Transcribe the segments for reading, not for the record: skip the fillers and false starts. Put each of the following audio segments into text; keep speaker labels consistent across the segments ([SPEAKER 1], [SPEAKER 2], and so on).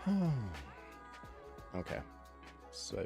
[SPEAKER 1] Okay, so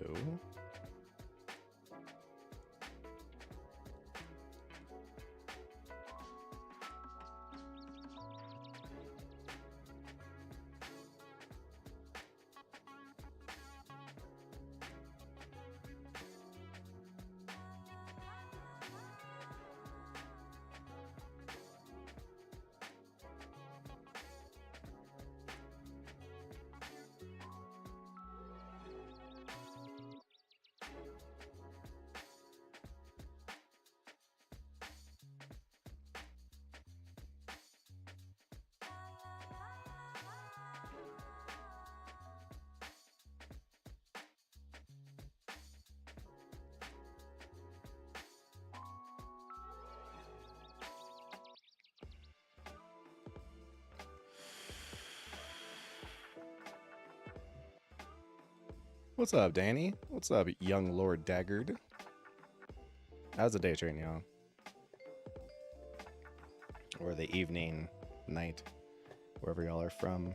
[SPEAKER 1] what's up, Danny? What's up, young Lord Daggard? How's the day treating y'all? Or the evening, night, wherever y'all are from.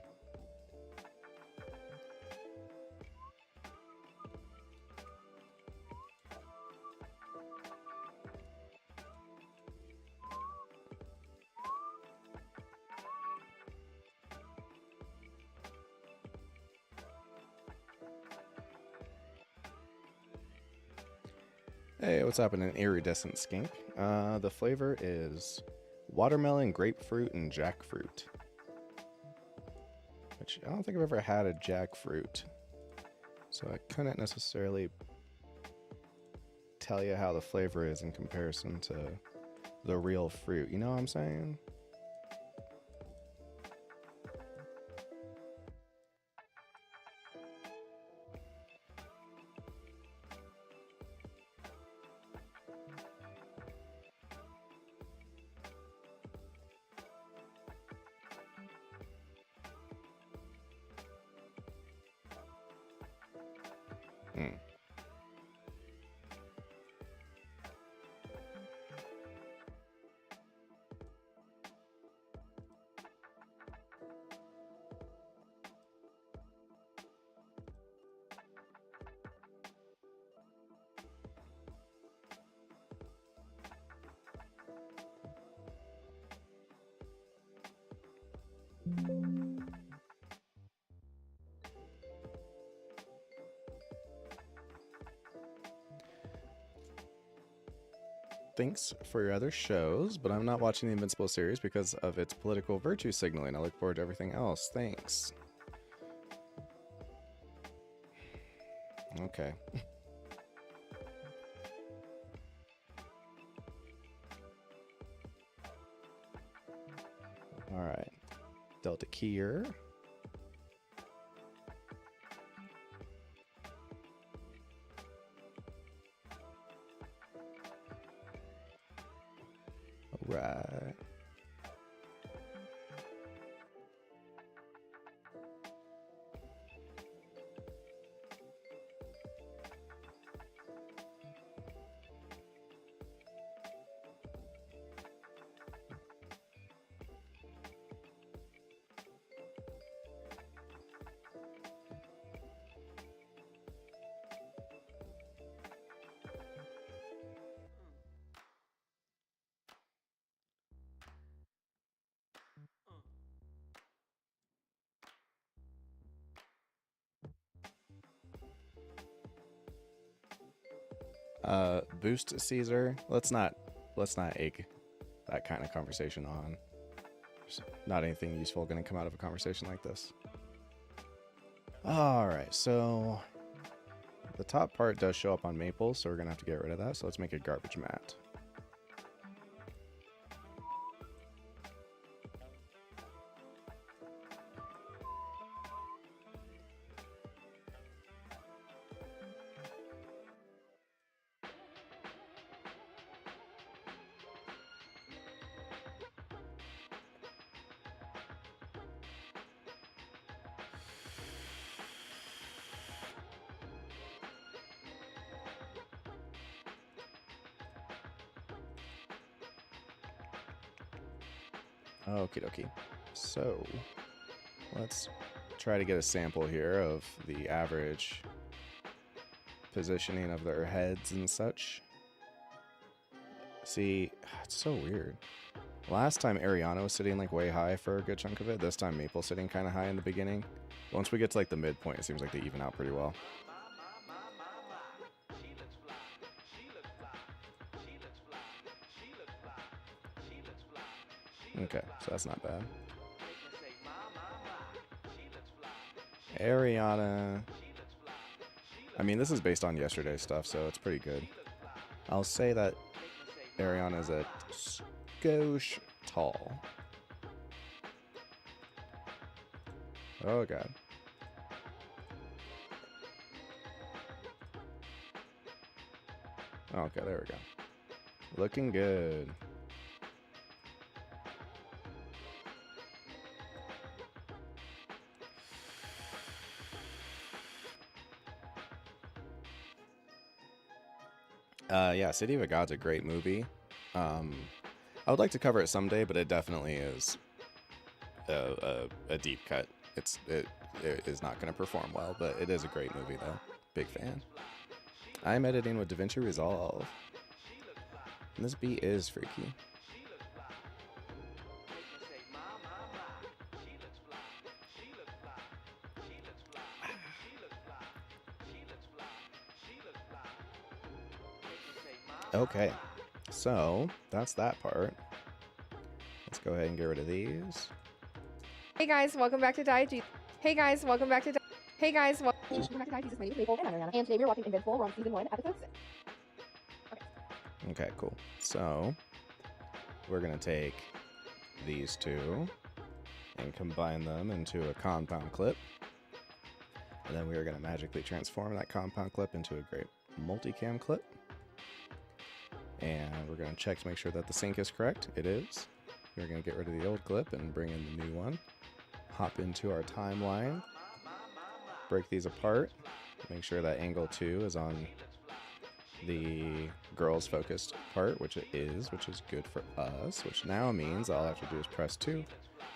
[SPEAKER 1] Hey, what's happening, iridescent skink? The flavor is watermelon, grapefruit, and jackfruit. Which I don't think I've ever had a jackfruit. So I couldn't necessarily tell you how the flavor is in comparison to the real fruit. You know what I'm saying? Hmm. Thanks for your other shows, but I'm not watching the Invincible series because of its political virtue signaling. I look forward to everything else. Thanks. Okay. Alright. Delta Kier. Alright. Boost Caesar. Let's not egg that kind of conversation on. There's not anything useful going to come out of a conversation like this. Alright, so the top part does show up on maple, so we're going to have to get rid of that. So let's make a garbage mat. Okie dokie. So let's try to get a sample here of the average positioning of their heads and such. See, it's so weird. Last time Ariana was sitting like way high for a good chunk of it. This time Maple's sitting kind of high in the beginning. Once we get to like the midpoint, it seems like they even out pretty well. Okay, so that's not bad. Ariana. I mean, this is based on yesterday's stuff, so it's pretty good. I'll say that Ariana is a skosh tall. Oh, God. Okay, there we go. Looking good. Yeah, City of a God's a great movie. I would like to cover it someday, but it definitely is a deep cut. It is not going to perform well, but it is a great movie though. Big fan. I'm editing with DaVinci Resolve, and this beat is freaky. Okay, so that's that part. Let's go ahead and get rid of these.
[SPEAKER 2] Hey guys, welcome back to Diegesis. Hey guys, welcome back to Hey guys, welcome back to Diegesis. My name is Maple, and I'm Ariana. And today we're watching Invincible. We're on season 1, episode 6.
[SPEAKER 1] Okay, cool. So we're gonna take these two and combine them into a compound clip, and then we are gonna magically transform that compound clip into a great multicam clip. And we're going to check to make sure that the sync is correct. It is. We're going to get rid of the old clip and bring in the new one. Hop into our timeline. Break these apart. Make sure that angle 2 is on the girls focused part, which it is, which is good for us. Which now means all I have to do is press 2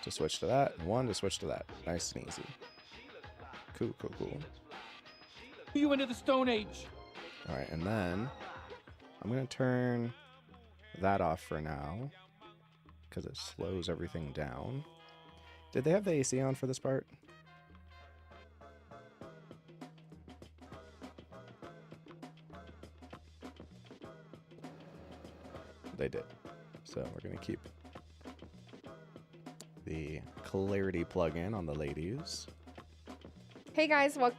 [SPEAKER 1] to switch to that, and 1 to switch to that. Nice and easy. Cool, cool, cool.
[SPEAKER 3] You into the Stone Age.
[SPEAKER 1] Alright, and then I'm going to turn that off for now because it slows everything down. Did they have the AC on for this part? They did. So we're going to keep the clarity plug-in on the ladies.
[SPEAKER 2] Hey guys, welcome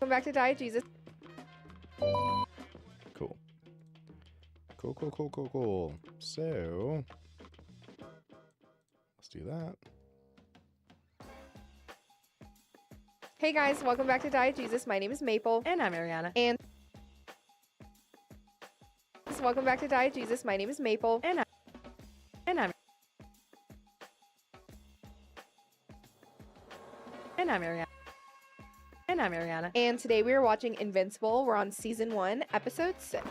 [SPEAKER 2] back to Diegesis.
[SPEAKER 1] Cool. Cool. So, let's do that.
[SPEAKER 2] Hey guys, welcome back to Diegesis. My name is Maple.
[SPEAKER 4] And I'm Ariana.
[SPEAKER 2] And welcome back to Diegesis. My name is Maple.
[SPEAKER 4] And I'm Ariana. And I'm Ariana.
[SPEAKER 2] And today we are watching Invincible. We're on season 1, episode 6.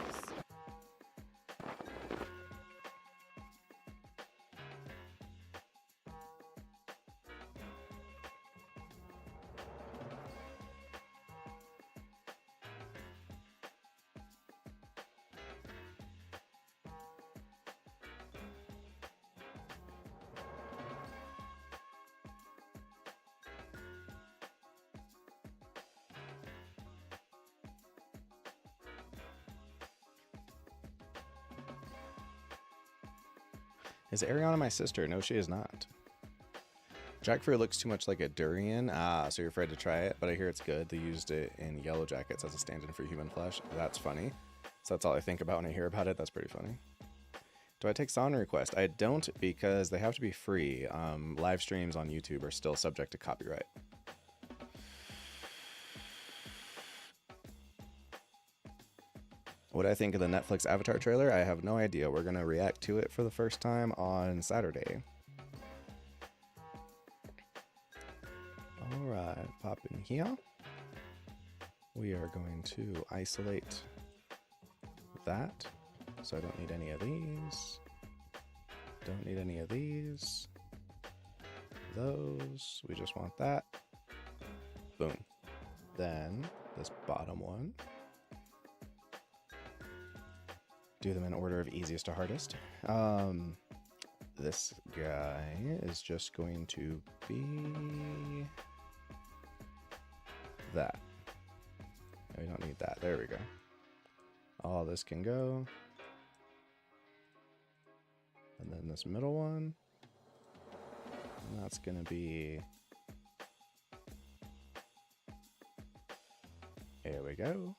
[SPEAKER 1] Is Ariana my sister? No, she is not. Jackfruit looks too much like a durian. Ah, so you're afraid to try it, but I hear it's good. They used it in Yellow Jackets as a stand-in for human flesh. That's funny. So that's all I think about when I hear about it. That's pretty funny. Do I take song request? I don't, because they have to be free. Live streams on YouTube are still subject to copyright. What I think of the Netflix Avatar trailer, I have no idea. We're going to react to it for the first time on Saturday. Alright, pop in here. We are going to isolate that. So I don't need any of these. Don't need any of these. Those. We just want that. Boom. Then this bottom one. Do them in order of easiest to hardest. This guy is just going to be that. We don't need that. There we go. All this can go. And then this middle one. And that's going to be... There we go.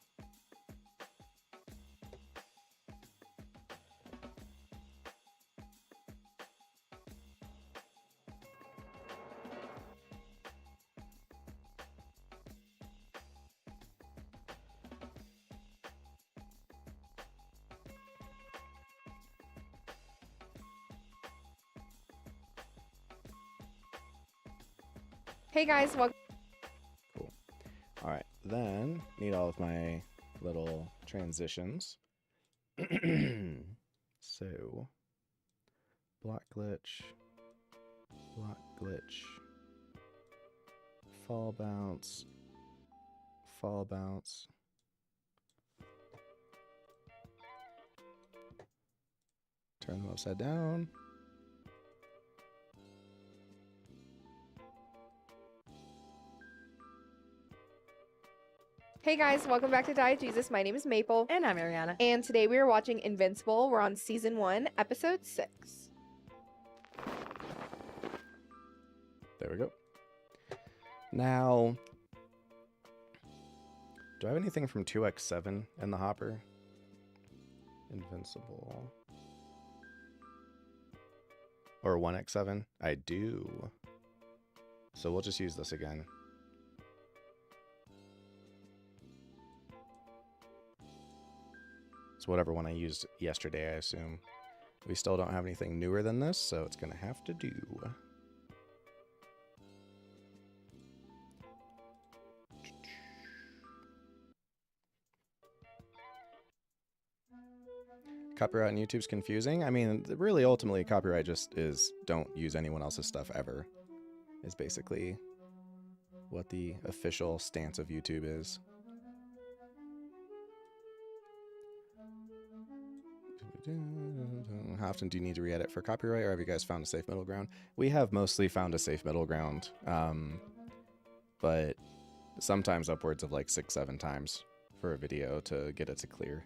[SPEAKER 2] Hey guys, welcome.
[SPEAKER 1] Cool. All right, then need all of my little transitions. So, block glitch, fall bounce, turn them upside down.
[SPEAKER 2] Hey guys, welcome back to Diegesis. My name is Maple.
[SPEAKER 4] And I'm Ariana.
[SPEAKER 2] And today we are watching Invincible. We're on season 1, episode 6.
[SPEAKER 1] There we go. Now, do I have anything from 2x7 in the hopper? Invincible. Or 1x7? I do. So we'll just use this again. It's whatever one I used yesterday, I assume. We still don't have anything newer than this, so it's going to have to do. Copyright on YouTube's confusing. I mean, really, ultimately, copyright just is don't use anyone else's stuff ever, is basically what the official stance of YouTube is. How often do you need to re-edit for copyright, or have you guys found a safe middle ground? We have mostly found a safe middle ground, but sometimes upwards of like 6-7 times for a video to get it to clear.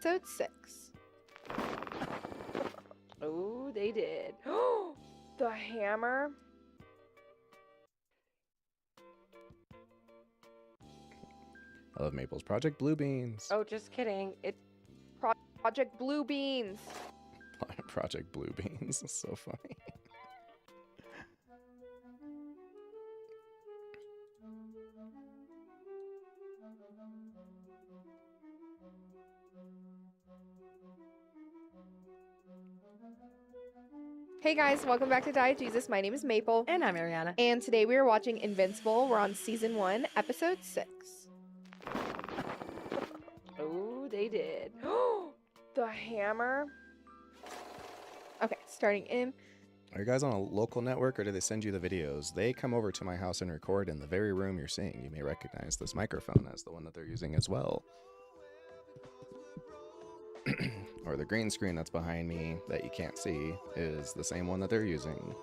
[SPEAKER 2] Episode 6. Oh, they did. The hammer.
[SPEAKER 1] I love Maple's Project Blue Beans.
[SPEAKER 4] Oh, just kidding. It's
[SPEAKER 2] Project Blue Beans.
[SPEAKER 1] Project Blue Beans is so funny.
[SPEAKER 2] Hey guys, welcome back to Diegesis. My name is Maple.
[SPEAKER 4] And I'm Ariana.
[SPEAKER 2] And today we are watching Invincible. We're on season 1, episode 6. Oh, they did. The hammer. Okay, starting in.
[SPEAKER 1] Are you guys on a local network, or do they send you the videos? They come over to my house and record in the very room you're seeing. You may recognize this microphone as the one that they're using as well. Or the green screen that's behind me that you can't see is the same one that they're using.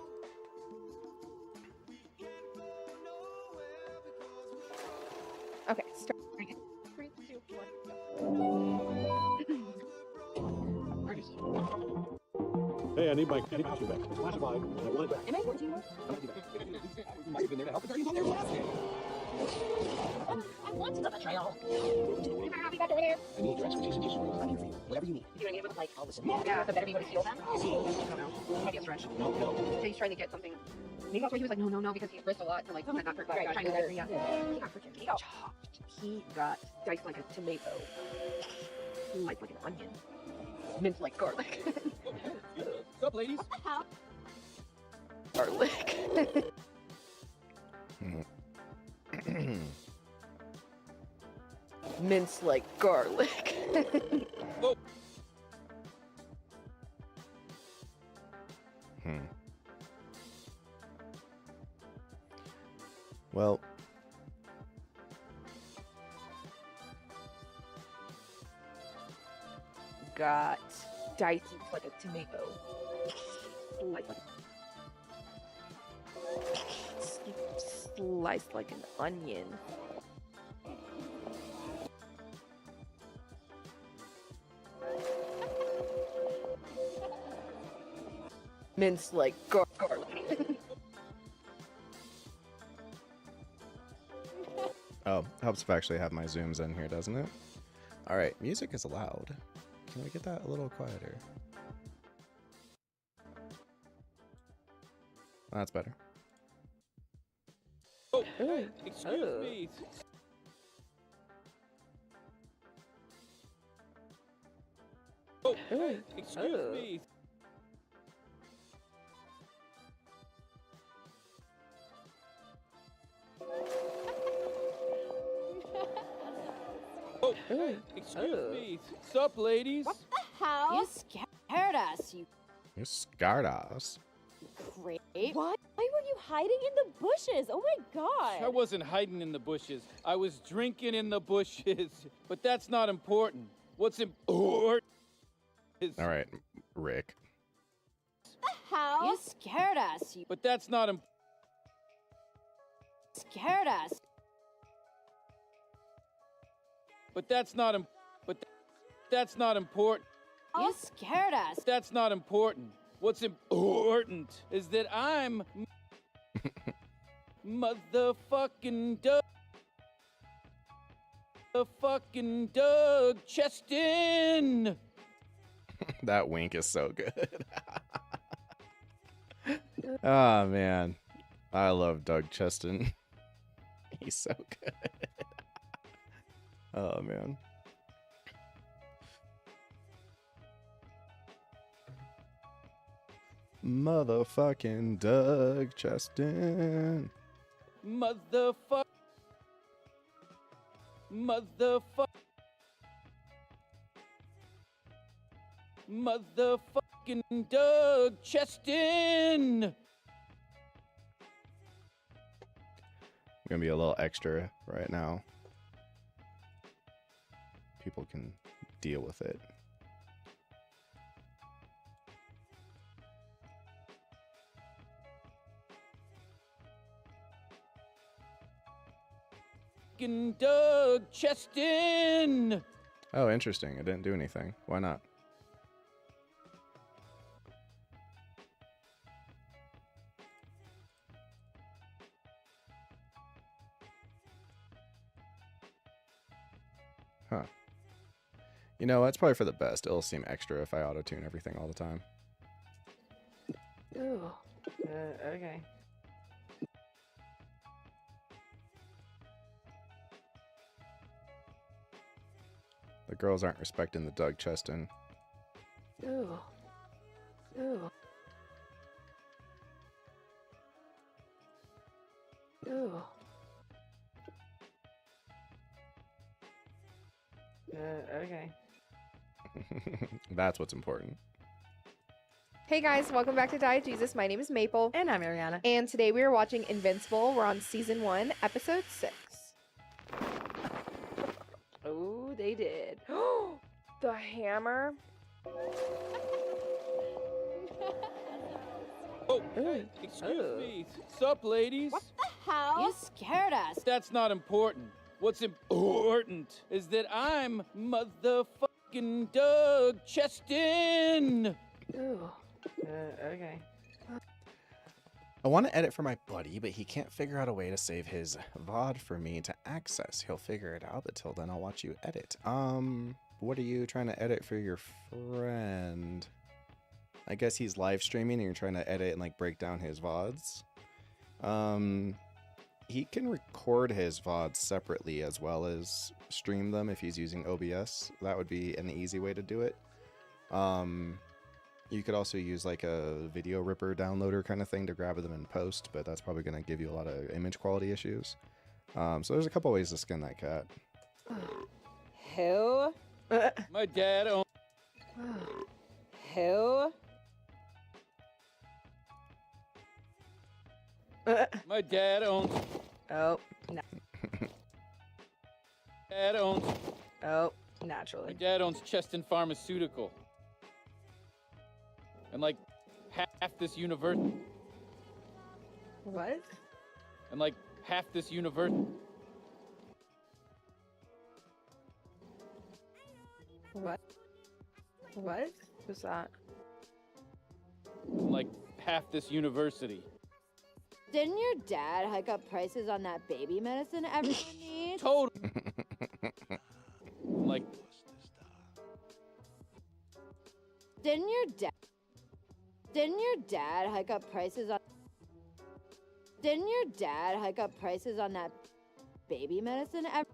[SPEAKER 2] Okay, starting in. 3, 2, 1, go.
[SPEAKER 5] Hey, I need my shoe back. It's classified. I want it back.
[SPEAKER 6] Am I 14 more?
[SPEAKER 5] I want you back.
[SPEAKER 6] You might have been there to help, but they're using their last name. I want the betrayal. You better not be back over there.
[SPEAKER 5] I need your expertise in this. I'm here for you. Whatever you need.
[SPEAKER 6] You're doing it with like, I'll listen. Yeah, the better be able to steal them. I don't know. Might be a stretch.
[SPEAKER 5] No.
[SPEAKER 6] So he's trying to get something. Maybe that's why he was like, no, because he wrists a lot. So like, not hurt, but Right, trying to right, get He got freaking, he got chopped. He got diced like a tomato. Like an onion. Minced like garlic.
[SPEAKER 3] What's up, ladies?
[SPEAKER 6] What the hell? garlic. Minced like garlic.
[SPEAKER 1] Well,
[SPEAKER 6] Got diced like a tomato. Sliced like an onion. Minced like garlic.
[SPEAKER 1] oh, helps if I actually have my zooms in here, doesn't it? All right, music is loud. Can we get that a little quieter? That's better.
[SPEAKER 3] Oh, excuse me. Oh, excuse me. Oh, excuse me. Sup, ladies?
[SPEAKER 7] What the hell? You scared us, you
[SPEAKER 1] You scarred us.
[SPEAKER 7] creep. What? Why were you hiding in the bushes? Oh my god.
[SPEAKER 3] I wasn't hiding in the bushes. I was drinking in the bushes. But that's not important. What's important is...
[SPEAKER 1] All right, Rick.
[SPEAKER 7] What the hell? You scared us, you
[SPEAKER 3] But that's not important.
[SPEAKER 7] scared us.
[SPEAKER 3] But that's not that's not important.
[SPEAKER 7] You scared us.
[SPEAKER 3] That's not important. What's important is that I'm motherfucking Doug Cheston.
[SPEAKER 1] That wink is so good. Oh man, I love Doug Cheston. He's so good. Oh man. Motherfucking Doug Cheston.
[SPEAKER 3] Motherfucking Doug Cheston.
[SPEAKER 1] I'm gonna be a little extra right now. People can deal with it.
[SPEAKER 3] Doug Cheston.
[SPEAKER 1] Oh, interesting. I didn't do anything. Why not? Huh. You know, that's probably for the best. It'll seem extra if I auto-tune everything all the time.
[SPEAKER 6] Ooh.
[SPEAKER 4] Okay.
[SPEAKER 1] The girls aren't respecting the Doug Cheston.
[SPEAKER 6] Ooh. Ooh. Ooh.
[SPEAKER 4] Okay.
[SPEAKER 1] That's what's important.
[SPEAKER 2] Hey guys, welcome back to Diegesis. My name is Maple.
[SPEAKER 4] And I'm Ariana.
[SPEAKER 2] And today we are watching Invincible. We're on season 1, episode 6.
[SPEAKER 6] Oh, they did.
[SPEAKER 2] The hammer.
[SPEAKER 3] Oh, excuse me. Sup, ladies?
[SPEAKER 7] What the hell? You scared us.
[SPEAKER 3] That's not important. What's important is that I'm motherfucking Doug Cheston.
[SPEAKER 6] Ooh.
[SPEAKER 4] Okay.
[SPEAKER 1] I want to edit for my buddy, but he can't figure out a way to save his VOD for me to access. He'll figure it out, but till then I'll watch you edit. What are you trying to edit for your friend? I guess he's live streaming and you're trying to edit and like break down his VODs. He can record his VODs separately as well as stream them if he's using OBS. That would be an easy way to do it. You could also use like a video ripper downloader kind of thing to grab them in post, but that's probably going to give you a lot of image quality issues. So there's a couple ways to skin that cat.
[SPEAKER 7] Who?
[SPEAKER 3] My dad owns.
[SPEAKER 7] Who?
[SPEAKER 3] My dad owns.
[SPEAKER 4] Oh, no.
[SPEAKER 3] Dad owns.
[SPEAKER 4] Oh,
[SPEAKER 3] My
[SPEAKER 4] naturally.
[SPEAKER 3] dad owns Cheston Pharmaceutical. And like half this university.
[SPEAKER 4] What?
[SPEAKER 3] And like half this university.
[SPEAKER 4] What? What? Who's that?
[SPEAKER 3] Like half this university.
[SPEAKER 7] Didn't your dad hike up prices on that baby medicine everyone needs?
[SPEAKER 3] Total. Like
[SPEAKER 7] Didn't your dad hike up prices on Didn't your dad hike up prices on that baby medicine everyone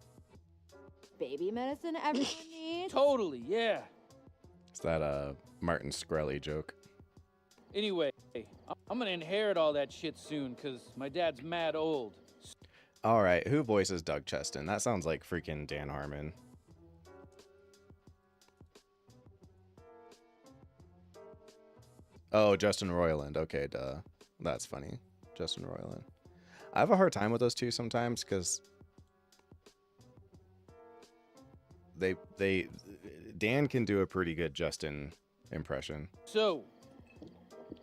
[SPEAKER 7] needs?
[SPEAKER 3] totally, yeah.
[SPEAKER 1] It's that Martin Shkreli joke.
[SPEAKER 3] Anyway, I'm gonna inherit all that shit soon, cause my dad's mad old.
[SPEAKER 1] All right, who voices Doug Cheston? That sounds like freaking Dan Harmon. Oh, Justin Roiland. Okay, duh. That's funny. Justin Roiland. I have a hard time with those two sometimes because Dan can do a pretty good Justin impression.
[SPEAKER 3] So, do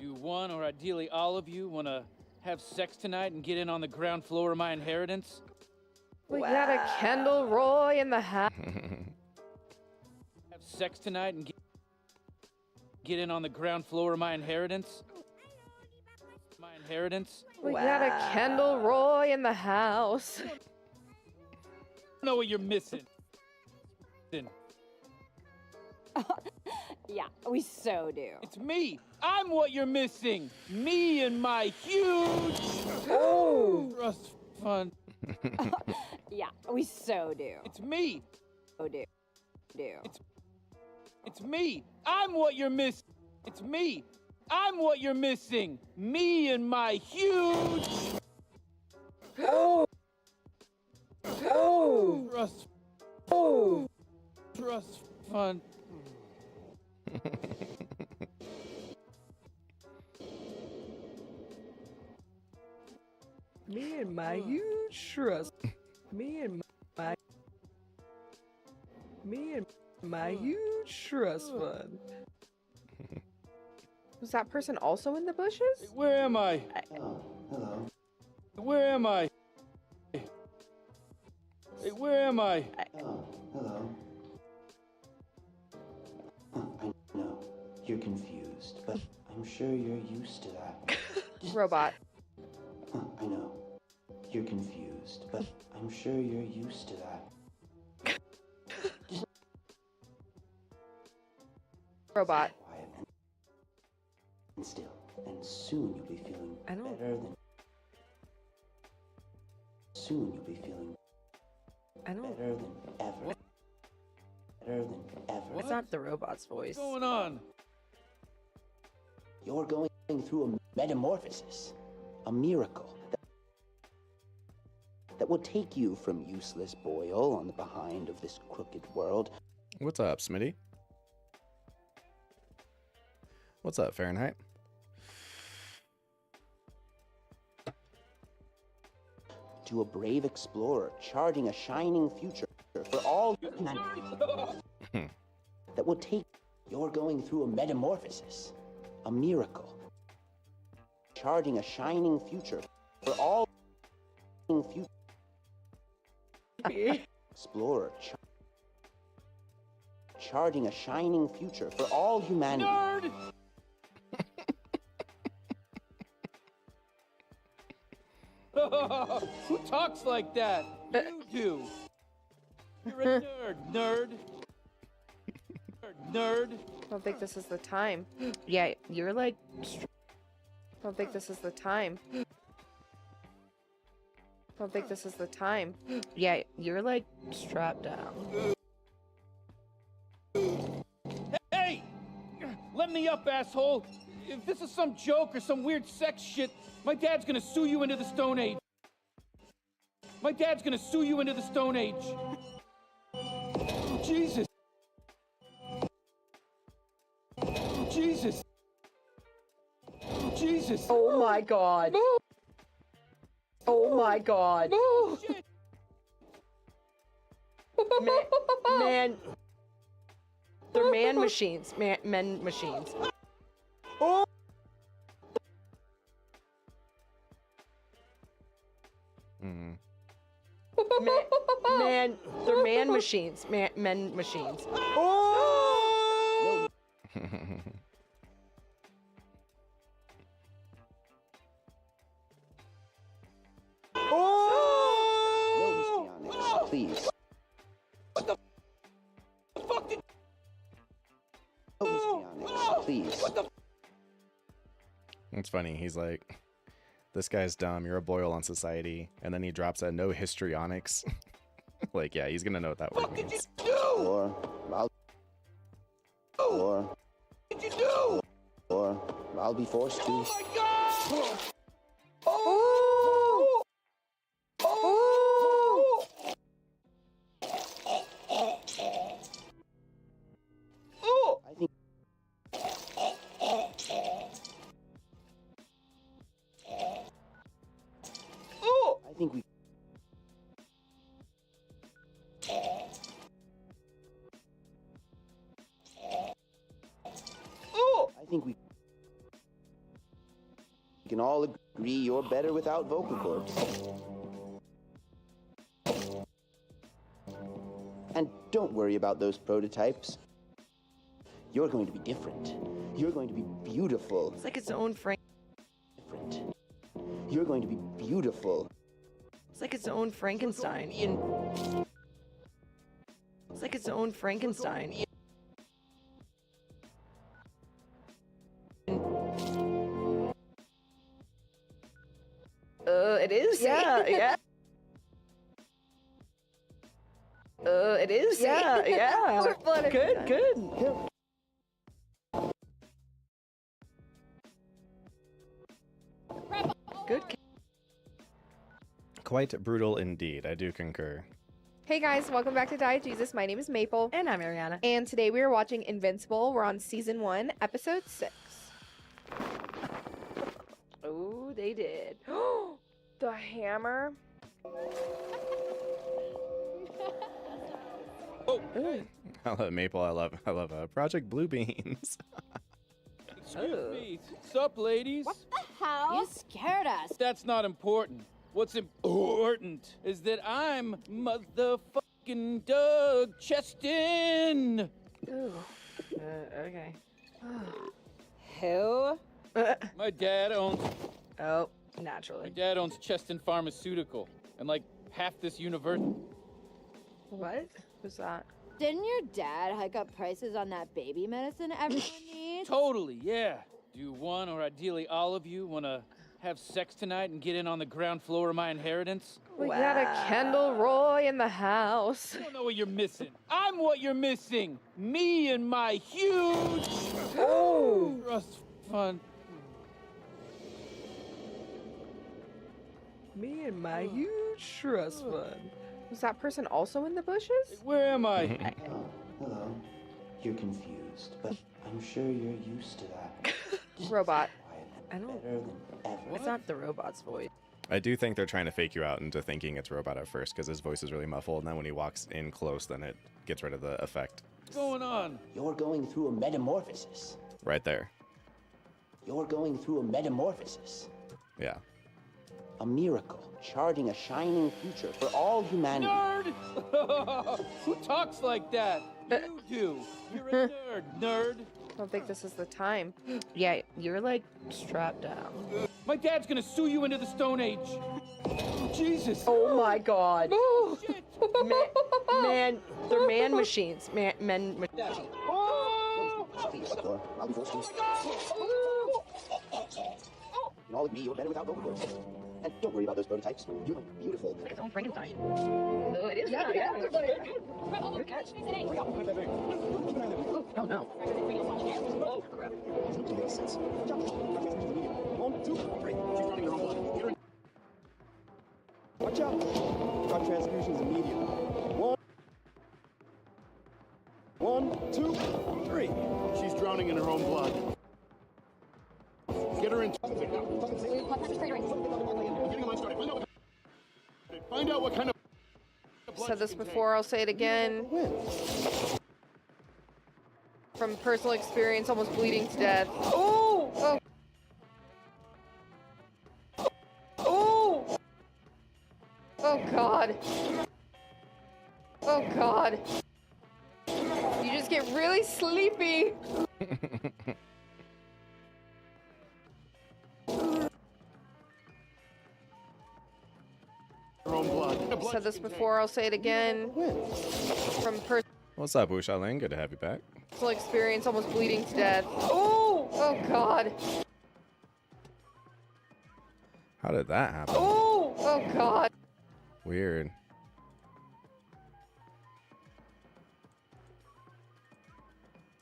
[SPEAKER 3] you one, or ideally all of you, want to have sex tonight and get in on the ground floor of my inheritance?
[SPEAKER 2] We got a Kendall Roy in the house.
[SPEAKER 3] Have sex tonight and get in on the ground floor of my inheritance? My inheritance?
[SPEAKER 2] We got a Kendall Roy in the house.
[SPEAKER 3] I know what you're missing.
[SPEAKER 7] Yeah, we so do.
[SPEAKER 3] It's me. I'm what you're missing. Me and my huge trust fund.
[SPEAKER 7] Yeah, we so do.
[SPEAKER 3] It's me.
[SPEAKER 7] So do.
[SPEAKER 3] It's me. I'm what you're missing. It's me. I'm what you're missing. Me and my huge trust fund.
[SPEAKER 4] Me and my huge trust. Me and my huge trust fund.
[SPEAKER 2] Was that person also in the bushes?
[SPEAKER 3] Hey, where am I?
[SPEAKER 5] Oh, hello.
[SPEAKER 3] Where am I? Hey, where am I?
[SPEAKER 5] Oh, hello. I know. You're confused, but I'm sure you're used to that.
[SPEAKER 2] Robot.
[SPEAKER 5] I know. You're confused, but I'm sure you're used to that.
[SPEAKER 2] Robot.
[SPEAKER 5] Quiet and still, and soon you'll be feeling
[SPEAKER 4] I don't-
[SPEAKER 5] better than. Soon you'll be feeling better than ever. Better than ever.
[SPEAKER 4] It's not the robot's voice.
[SPEAKER 3] What's going on?
[SPEAKER 5] You're going through a metamorphosis, a miracle that will take you from useless boil on the behind of this crooked world
[SPEAKER 1] What's up, Smitty? What's up, Fahrenheit?
[SPEAKER 5] to a brave explorer charting a shining future for all humanity that will take. You're going through a metamorphosis, a miracle, charting a shining future for all future. Explorer charting a shining future for all humanity.
[SPEAKER 3] Nerd! Who talks like that? You do. You're a nerd. Nerd.
[SPEAKER 2] I don't think this is the time.
[SPEAKER 4] Yeah, you're like.
[SPEAKER 2] I don't think this is the time. I don't think this is the time.
[SPEAKER 4] Yeah, you're like strapped down.
[SPEAKER 3] Hey! Let me up, asshole! If this is some joke or some weird sex shit, my dad's gonna sue you into the Stone Age. My dad's gonna sue you into the Stone Age. Jesus. Jesus. Jesus.
[SPEAKER 4] Oh my god. Oh my god.
[SPEAKER 3] Shit.
[SPEAKER 4] Man. They're man machines. Men machines. Oh!
[SPEAKER 1] Mm.
[SPEAKER 4] Man. They're man machines. Men machines. Oh!
[SPEAKER 5] No histrionics, please.
[SPEAKER 3] What the fuck did...
[SPEAKER 5] No histrionics, please.
[SPEAKER 3] What the...
[SPEAKER 1] It's funny. He's like, this guy's dumb. You're a boil on society. And then he drops a no histrionics. Like, yeah, he's going to know what that word
[SPEAKER 3] What did you
[SPEAKER 1] means.
[SPEAKER 3] do?
[SPEAKER 5] Or I'll be forced to.
[SPEAKER 3] Oh my god!
[SPEAKER 4] Oh! Oh! Oh!
[SPEAKER 5] I think.
[SPEAKER 4] Oh!
[SPEAKER 5] I think we.
[SPEAKER 4] Oh!
[SPEAKER 5] I think we can all agree you're better without vocal cords. And don't worry about those prototypes. You're going to be different. You're going to be beautiful.
[SPEAKER 4] It's like its own
[SPEAKER 5] Different. You're going to be beautiful.
[SPEAKER 4] It's like its own Frankenstein. It's like its own Frankenstein. It is? Yeah, yeah. It is? Yeah, yeah.
[SPEAKER 2] We're flooded.
[SPEAKER 4] Good, good. Good.
[SPEAKER 1] Quite brutal indeed. I do concur.
[SPEAKER 2] Hey guys, welcome back to Diegesis. My name is Maple.
[SPEAKER 4] And I'm Ariana.
[SPEAKER 2] And today we are watching Invincible. We're on season 1, episode 6.
[SPEAKER 4] Oh, they did.
[SPEAKER 2] The hammer.
[SPEAKER 3] Oh, hey,
[SPEAKER 1] I love Maple. I love Project Blue Beans.
[SPEAKER 3] excuse me. Sup, ladies?
[SPEAKER 7] What the hell? You scared us.
[SPEAKER 3] That's not important. What's important is that I'm motherfucking Doug Cheston.
[SPEAKER 4] Ooh. Okay.
[SPEAKER 7] Who?
[SPEAKER 3] My dad owns
[SPEAKER 4] Oh, naturally.
[SPEAKER 3] Cheston Pharmaceutical and like half this university.
[SPEAKER 2] What? Who's that?
[SPEAKER 7] Didn't your dad hike up prices on that baby medicine everyone needs?
[SPEAKER 3] Totally, yeah. Do one or ideally all of you want to have sex tonight and get in on the ground floor of my inheritance?
[SPEAKER 2] We got a Kendall Roy in the house.
[SPEAKER 3] You don't know what you're missing. I'm what you're missing. Me and my huge trust fund.
[SPEAKER 4] Me and my huge trust fund.
[SPEAKER 2] Was that person also in the bushes?
[SPEAKER 3] Where am I?
[SPEAKER 5] Hello. You're confused, but I'm sure you're used to that.
[SPEAKER 2] Robot.
[SPEAKER 4] I don't-
[SPEAKER 5] Better than ever.
[SPEAKER 4] It's not the robot's voice.
[SPEAKER 1] I do think they're trying to fake you out into thinking it's Robot at first because his voice is really muffled, and then when he walks in close, then it gets rid of the effect.
[SPEAKER 3] What's going on?
[SPEAKER 5] You're going through a metamorphosis.
[SPEAKER 1] Right there.
[SPEAKER 5] You're going through a metamorphosis.
[SPEAKER 1] Yeah.
[SPEAKER 5] A miracle, charting a shining future for all humanity.
[SPEAKER 3] Nerd! Who talks like that? You do. You're a nerd.
[SPEAKER 2] I don't think this is the time.
[SPEAKER 4] Yeah, you're like strapped down.
[SPEAKER 3] My dad's gonna sue you into the Stone Age. Jesus.
[SPEAKER 4] Oh my god.
[SPEAKER 3] Shit.
[SPEAKER 4] Man, they're man machines. Men machines.
[SPEAKER 5] Or I'll be forced to. And all of me, you're better without vocal cords. And don't worry about those prototypes. You're beautiful.
[SPEAKER 4] It's on Frankenstein. Oh, it is? Yeah, yeah. Good catch. Oh no. Oh crap.
[SPEAKER 5] Diegesis. Watch out! Drug transfusions immediately. One, two, three.
[SPEAKER 8] She's drowning in her own blood. Get her in. Find out what kind of.
[SPEAKER 2] Said this before, I'll say it again. From personal experience, almost bleeding to death. Oh! Oh! Oh! Oh God. Oh God. You just get really sleepy.
[SPEAKER 8] Her own blood.
[SPEAKER 2] Said this before, I'll say it again. From
[SPEAKER 1] What's up, Wu Xiaoling? Good to have you back.
[SPEAKER 2] personal experience, almost bleeding to death. Oh! Oh God.
[SPEAKER 1] How did that happen?
[SPEAKER 2] Oh! Oh God.
[SPEAKER 1] Weird.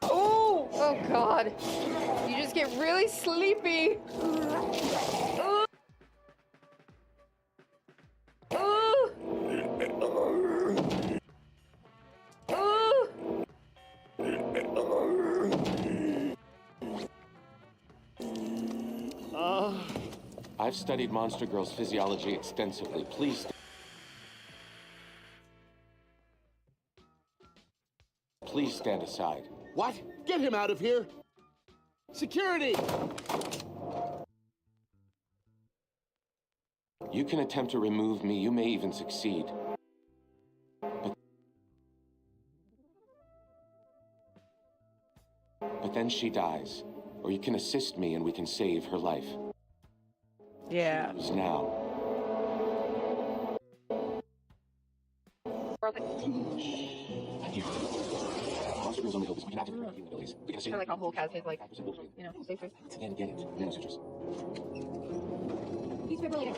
[SPEAKER 2] Oh! Oh God. You just get really sleepy. Oh. Oh. Oh.
[SPEAKER 9] I've studied Monster Girl's physiology extensively. Please stand aside.
[SPEAKER 8] What? Get him out of here! Security!
[SPEAKER 9] You can attempt to remove me. You may even succeed. But then she dies. Or you can assist me and we can save her life.
[SPEAKER 4] Yeah.
[SPEAKER 9] Choose now. Monster Girl's only hope is we can activate her healing abilities. We can
[SPEAKER 6] Kind of like how Hulk has his, like, safe.
[SPEAKER 9] Again, get it. Nanosutures.
[SPEAKER 6] He's fibrillating.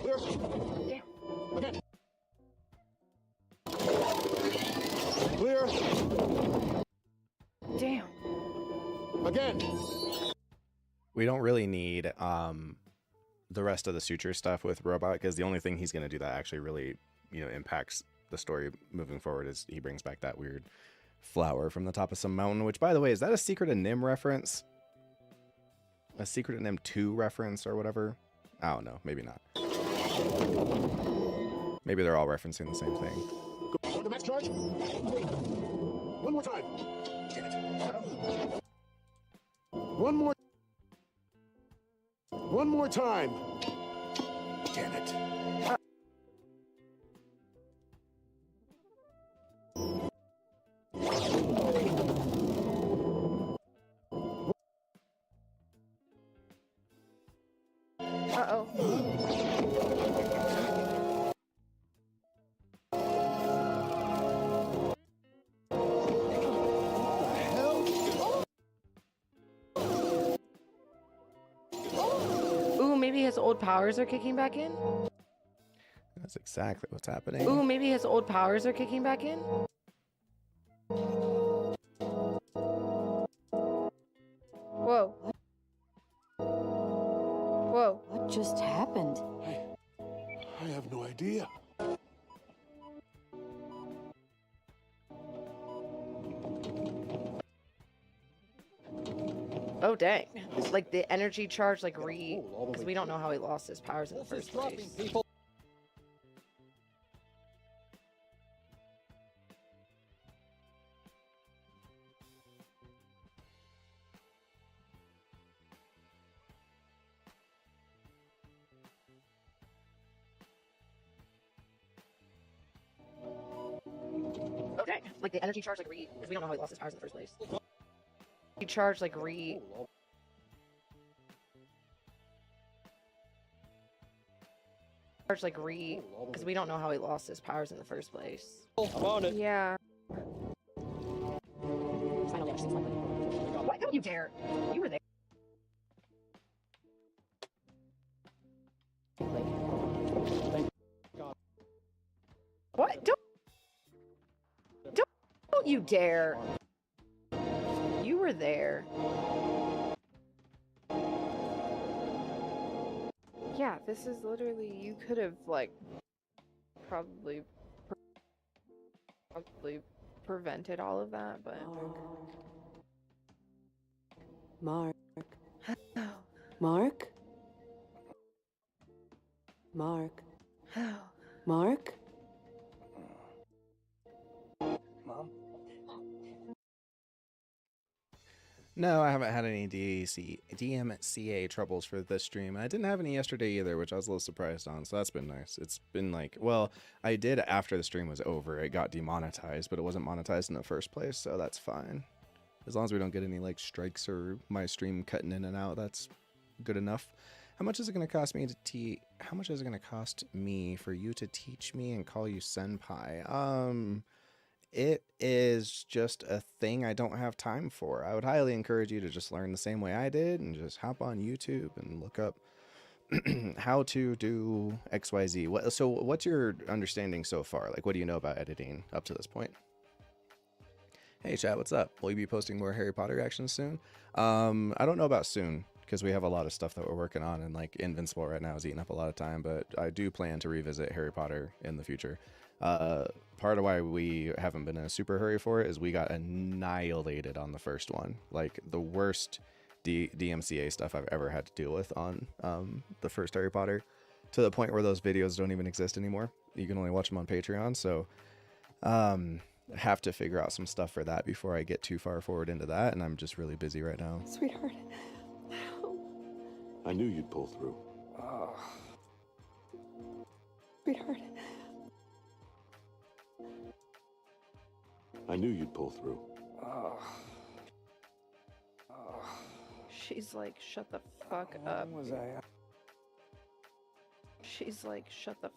[SPEAKER 8] Clear.
[SPEAKER 6] Damn.
[SPEAKER 8] Again. Clear.
[SPEAKER 2] Damn.
[SPEAKER 8] Again.
[SPEAKER 1] We don't really need the rest of the suture stuff with Robot, because the only thing he's going to do that actually really, impacts the story moving forward is he brings back that weird flower from the top of some mountain, which, by the way, is that a Secret of Nim reference? A Secret of Nim 2 reference or whatever? I don't know. Maybe not. Maybe they're all referencing the same thing.
[SPEAKER 8] Go to max charge. One more time. Get it. One more time. Damn it.
[SPEAKER 2] Uh-oh.
[SPEAKER 4] Ooh, maybe his old powers are kicking back in?
[SPEAKER 1] That's exactly what's happening.
[SPEAKER 4] Ooh, maybe his old powers are kicking back in?
[SPEAKER 2] Whoa. Whoa.
[SPEAKER 7] What just happened?
[SPEAKER 8] I have no idea.
[SPEAKER 4] Oh, dang. Like the energy charge, like because we don't know how he lost his powers in the first place. Oh, dang. Like the energy charge, like because we don't know how he lost his powers in the first place. He charged like because we don't know how he lost his powers in the first place.
[SPEAKER 2] Yeah.
[SPEAKER 6] Final damage 6 likely. What? Don't you dare. You were there.
[SPEAKER 4] What? Don't you dare. You were
[SPEAKER 2] were there. Yeah, this is literally, you could have, like, probably prevented all of that, but...
[SPEAKER 10] Mark. Mark? Mark? Mark?
[SPEAKER 8] Mom?
[SPEAKER 1] No, I haven't had any DMCA troubles for this stream. I didn't have any yesterday either, which I was a little surprised on, so that's been nice. It's been like, well, I did after the stream was over. It got demonetized, but it wasn't monetized in the first place, so that's fine. As long as we don't get any like strikes or my stream cutting in and out, that's good enough. How much is it going to cost me to how much is it going to cost me for you to teach me and call you senpai? It is just a thing I don't have time for. I would highly encourage you to just learn the same way I did and just hop on YouTube and look up how to do XYZ. So what's your understanding so far? Like, what do you know about editing up to this point? Hey chat, what's up? Will you be posting more Harry Potter reactions soon? I don't know about soon, because we have a lot of stuff that we're working on, and like Invincible right now is eating up a lot of time, but I do plan to revisit Harry Potter in the future. Part of why we haven't been in a super hurry for it is we got annihilated on the first one. Like the worst DMCA stuff I've ever had to deal with on the first Harry Potter, to the point where those videos don't even exist anymore. You can only watch them on Patreon, so have to figure out some stuff for that before I get too far forward into that, and I'm just really busy right now.
[SPEAKER 10] Sweetheart.
[SPEAKER 9] I knew you'd pull through.
[SPEAKER 10] Sweetheart.
[SPEAKER 9] I knew you'd pull through.
[SPEAKER 2] She's like, shut the fuck up. She's like, shut the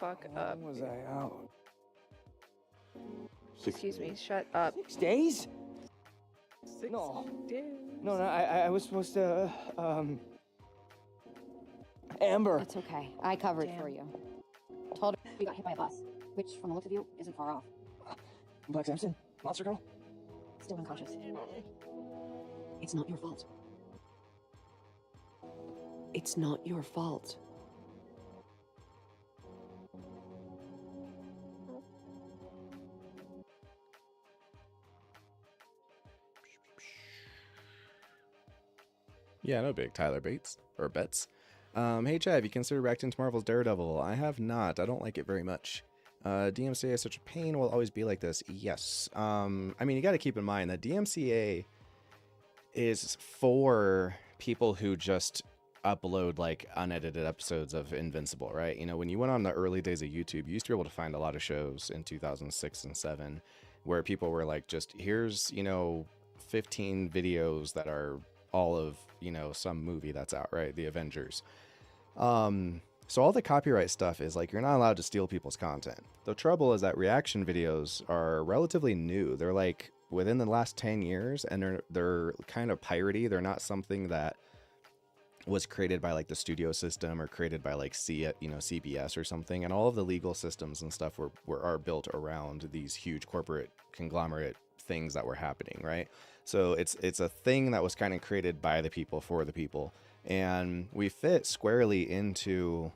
[SPEAKER 2] fuck up.
[SPEAKER 8] When was I out?
[SPEAKER 2] Excuse me, shut up.
[SPEAKER 8] 6 days? No. No, I was supposed to, Amber.
[SPEAKER 7] It's okay. I covered for you. Told her
[SPEAKER 6] We got hit by a bus, which, from the looks of you, isn't far off.
[SPEAKER 8] Black Samson? Monster Girl?
[SPEAKER 6] Still unconscious. It's not your fault.
[SPEAKER 10] It's not your fault.
[SPEAKER 1] Yeah, no big. Tyler Bates or Betts. Hey Chad, have you considered reacting to Marvel's Daredevil? I have not. I don't like it very much. DMCA is such a pain. Will always be like this. Yes. I mean, you got to keep in mind that DMCA is for people who just upload like unedited episodes of Invincible, right? You know, when you went on the early days of YouTube, you used to be able to find a lot of shows in 2006 and 7 where people were like, just here's, you know, 15 videos that are all of, you know, some movie that's out, right? The Avengers. So all the copyright stuff is like, you're not allowed to steal people's content. The trouble is that reaction videos are relatively new. They're like within the last 10 years, and they're kind of piratey. They're not something that was created by like the studio system or created by like CBS or something. And all of the legal systems and stuff are built around these huge corporate conglomerate things that were happening, right? So it's a thing that was kind of created by the people for the people, and we fit squarely into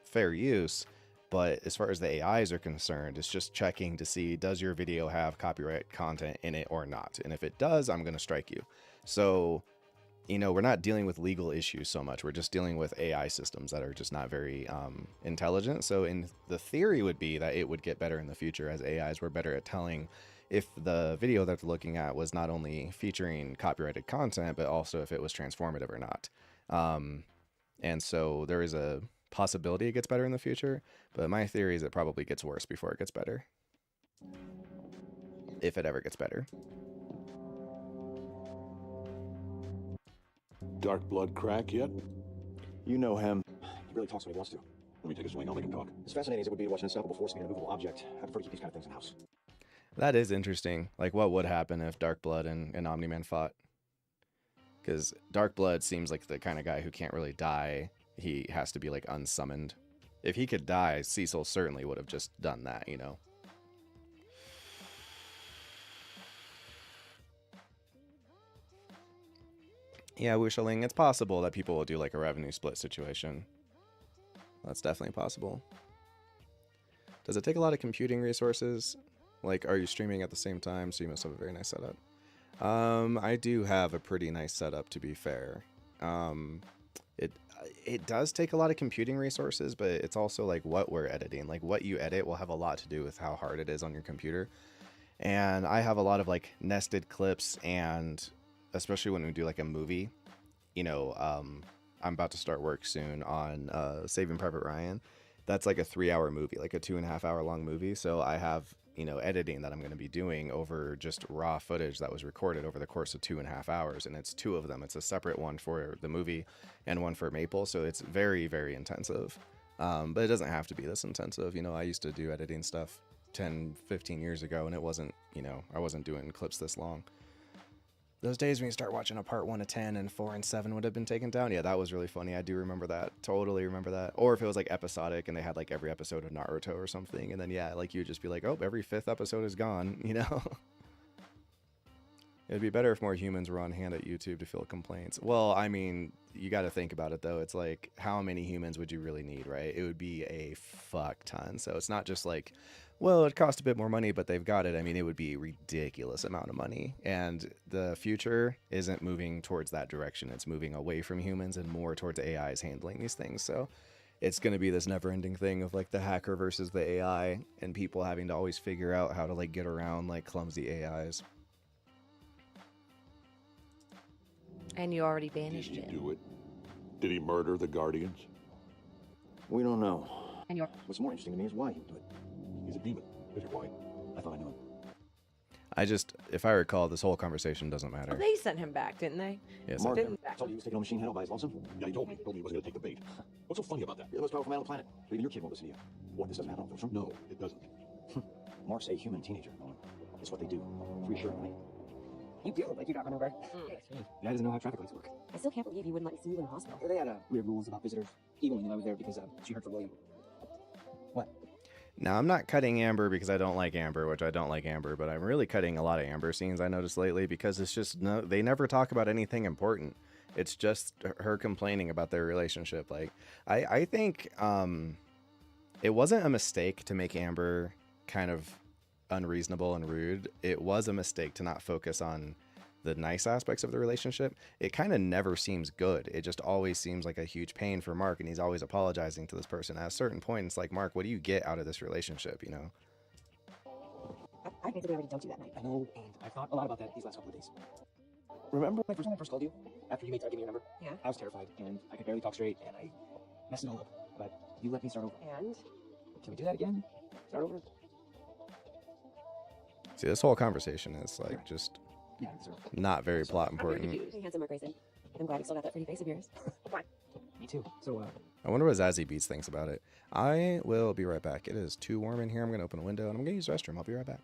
[SPEAKER 1] fair use. But as far as the AIs are concerned, it's just checking to see, does your video have copyright content in it or not? And if it does, I'm going to strike you. So, you know, we're not dealing with legal issues so much. We're just dealing with AI systems that are just not very intelligent. So in the theory would be that it would get better in the future as AIs were better at telling if the video that they're looking at was not only featuring copyrighted content, but also if it was transformative or not. And so there is a possibility it gets better in the future, but my theory is it probably gets worse before it gets better. If it ever gets better.
[SPEAKER 9] Dark blood crack yet?
[SPEAKER 8] You know him. He really talks when he wants to.
[SPEAKER 9] Let me take a swing, I'll make him talk.
[SPEAKER 8] As fascinating as it would be to watch an unstoppable force meet an immovable object, I prefer to keep these kind of things in-house.
[SPEAKER 1] That is interesting. Like, what would happen if Darkblood and Omni-Man fought? Because Darkblood seems like the kind of guy who can't really die. He has to be, like, unsummoned. If he could die, Cecil certainly would have just done that, you know? Yeah, Wuxaling, it's possible that people will do like a revenue split situation. That's definitely possible. Does it take a lot of computing resources? Like, are you streaming at the same time? So you must have a very nice setup. I do have a pretty nice setup, to be fair. It it does take a lot of computing resources, but it's also like what we're editing. Like what you edit will have a lot to do with how hard it is on your computer. And I have a lot of like nested clips, and especially when we do like a movie, you know, I'm about to start work soon on Saving Private Ryan. That's like a 3-hour movie, like a 2.5-hour long movie. So I have, you know, editing that I'm going to be doing over just raw footage that was recorded over the course of 2.5 hours. And it's 2 of them. It's a separate one for the movie and one for Maple. So it's very, very intensive. But it doesn't have to be this intensive. You know, I used to do editing stuff 10, 15 years ago, and it wasn't, you know, I wasn't doing clips this long. Those days when you start watching a part 1 to 10 and 4 and 7 would have been taken down. Yeah, that was really funny. I do remember that. Totally remember that. Or if it was like episodic and they had like every episode of Naruto or something. And then, yeah, like you would just be like, oh, every 5th episode is gone, you know? It'd be better if more humans were on hand at YouTube to fill complaints. Well, I mean, you got to think about it, though. It's like, how many humans would you really need, right? It would be a fuck ton. So it's not just like, well, it costs a bit more money, but they've got it. I mean, it would be a ridiculous amount of money. And the future isn't moving towards that direction. It's moving away from humans and more towards AIs handling these things. So it's going to be this never-ending thing of like the hacker versus the AI and people having to always figure out how to like get around like clumsy AIs.
[SPEAKER 4] And you already banished
[SPEAKER 8] Did he
[SPEAKER 4] him.
[SPEAKER 8] do it? Did he murder the Guardians?
[SPEAKER 5] We don't know.
[SPEAKER 6] And you're
[SPEAKER 8] What's more interesting to me is why he would do it. He's a demon. Is it why? I thought I knew him.
[SPEAKER 1] I just, if I recall, this whole conversation doesn't matter.
[SPEAKER 4] Well, they sent him back, didn't they?
[SPEAKER 1] Yes,
[SPEAKER 8] Mark,
[SPEAKER 1] I
[SPEAKER 4] didn't.
[SPEAKER 8] I told you he was taking on Machine Head all by his lonesome. Yeah, he told me. He told me he wasn't going to take the bait. What's so funny about that? You're the most powerful man on the planet. But even your kid won't listen to you. What, this doesn't happen on Filtrum? No, it doesn't. Mark's a human teenager. It's what they do. Free shirt, right?
[SPEAKER 6] you do like you got run over.
[SPEAKER 8] Dad doesn't know how traffic lights work.
[SPEAKER 6] I still can't believe you wouldn't let me see you in the hospital. They had weird rules about visitors. Evil knew I was there because she heard from William. What?
[SPEAKER 1] Now, I'm not cutting Amber because I don't like Amber, which I don't like Amber, but I'm really cutting a lot of Amber scenes I noticed lately because it's just, no, they never talk about anything important. It's just her complaining about their relationship. Like, I think it wasn't a mistake to make Amber kind of unreasonable and rude. It was a mistake to not focus on the nice aspects of the relationship. It kind of never seems good. It just always seems like a huge pain for Mark, and he's always apologizing to this person. At a certain point, it's like, Mark, what do you get out of this relationship, you know?
[SPEAKER 6] I basically already dumped you that night. I know, and I've thought a lot about that these last couple of days.
[SPEAKER 5] Remember?
[SPEAKER 6] Like, when I first called you, after you made Doug give me your number? Yeah. I was terrified, and I could barely talk straight, and I messed it all up. But you let me start over. And? Can we do that again? Start over?
[SPEAKER 1] See, this whole conversation is like just
[SPEAKER 6] Yeah,
[SPEAKER 1] not very plot important.
[SPEAKER 6] Hey, handsome Mark Grayson. I'm glad you still got that pretty face of yours. Why? Me too. So,
[SPEAKER 1] I wonder what Zazie Beats thinks about it. I will be right back. It is too warm in here. I'm going to open a window and I'm going to use the restroom. I'll be right back.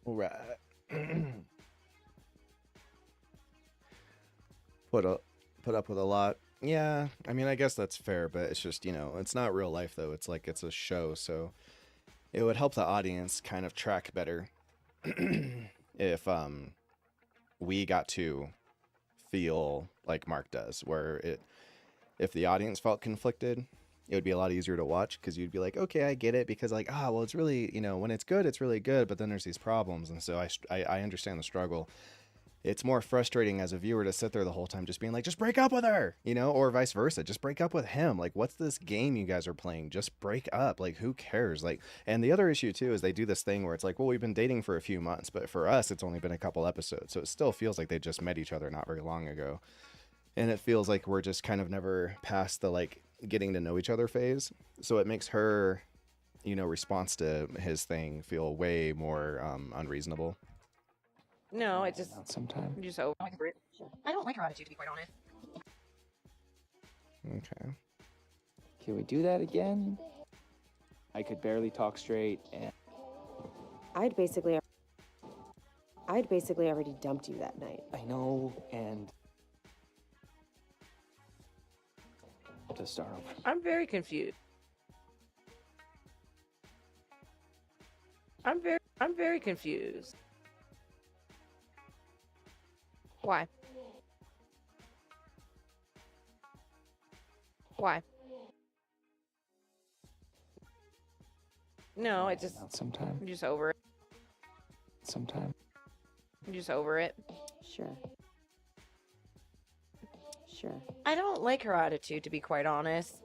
[SPEAKER 1] Right. put up with a lot. Yeah, I mean, I guess that's fair, but it's just, you know, it's not real life though. It's like it's a show, so it would help the audience kind of track better if we got to feel like Mark does, where if the audience felt conflicted, it would be a lot easier to watch because you'd be like, okay, I get it, because like, well, it's really, you know, when it's good, it's really good, but then there's these problems, and so I understand the struggle. It's more frustrating as a viewer to sit there the whole time just being like, just break up with her, you know, or vice versa, just break up with him. Like, what's this game you guys are playing? Just break up. Like, who cares? Like, and the other issue too is they do this thing where it's like, well, we've been dating for a few months, but for us, it's only been a couple episodes, so it still feels like they just met each other not very long ago. And it feels like we're just kind of never past the like getting to know each other phase. So it makes her, you know, response to his thing feel way more unreasonable.
[SPEAKER 4] No, it just
[SPEAKER 8] Sometime.
[SPEAKER 4] just over. I don't like her attitude, to be quite honest.
[SPEAKER 1] Okay.
[SPEAKER 11] Can we do that again? I could barely talk straight, and
[SPEAKER 10] I'd basically already dumped you that night.
[SPEAKER 11] I know, and to start over.
[SPEAKER 4] I'm very confused. I'm very confused. Why? Why? No, it just
[SPEAKER 11] Sometime.
[SPEAKER 4] I'm just over it.
[SPEAKER 11] Sometime.
[SPEAKER 4] I'm just over it.
[SPEAKER 10] Sure. Sure.
[SPEAKER 4] I don't like her attitude, to be quite honest.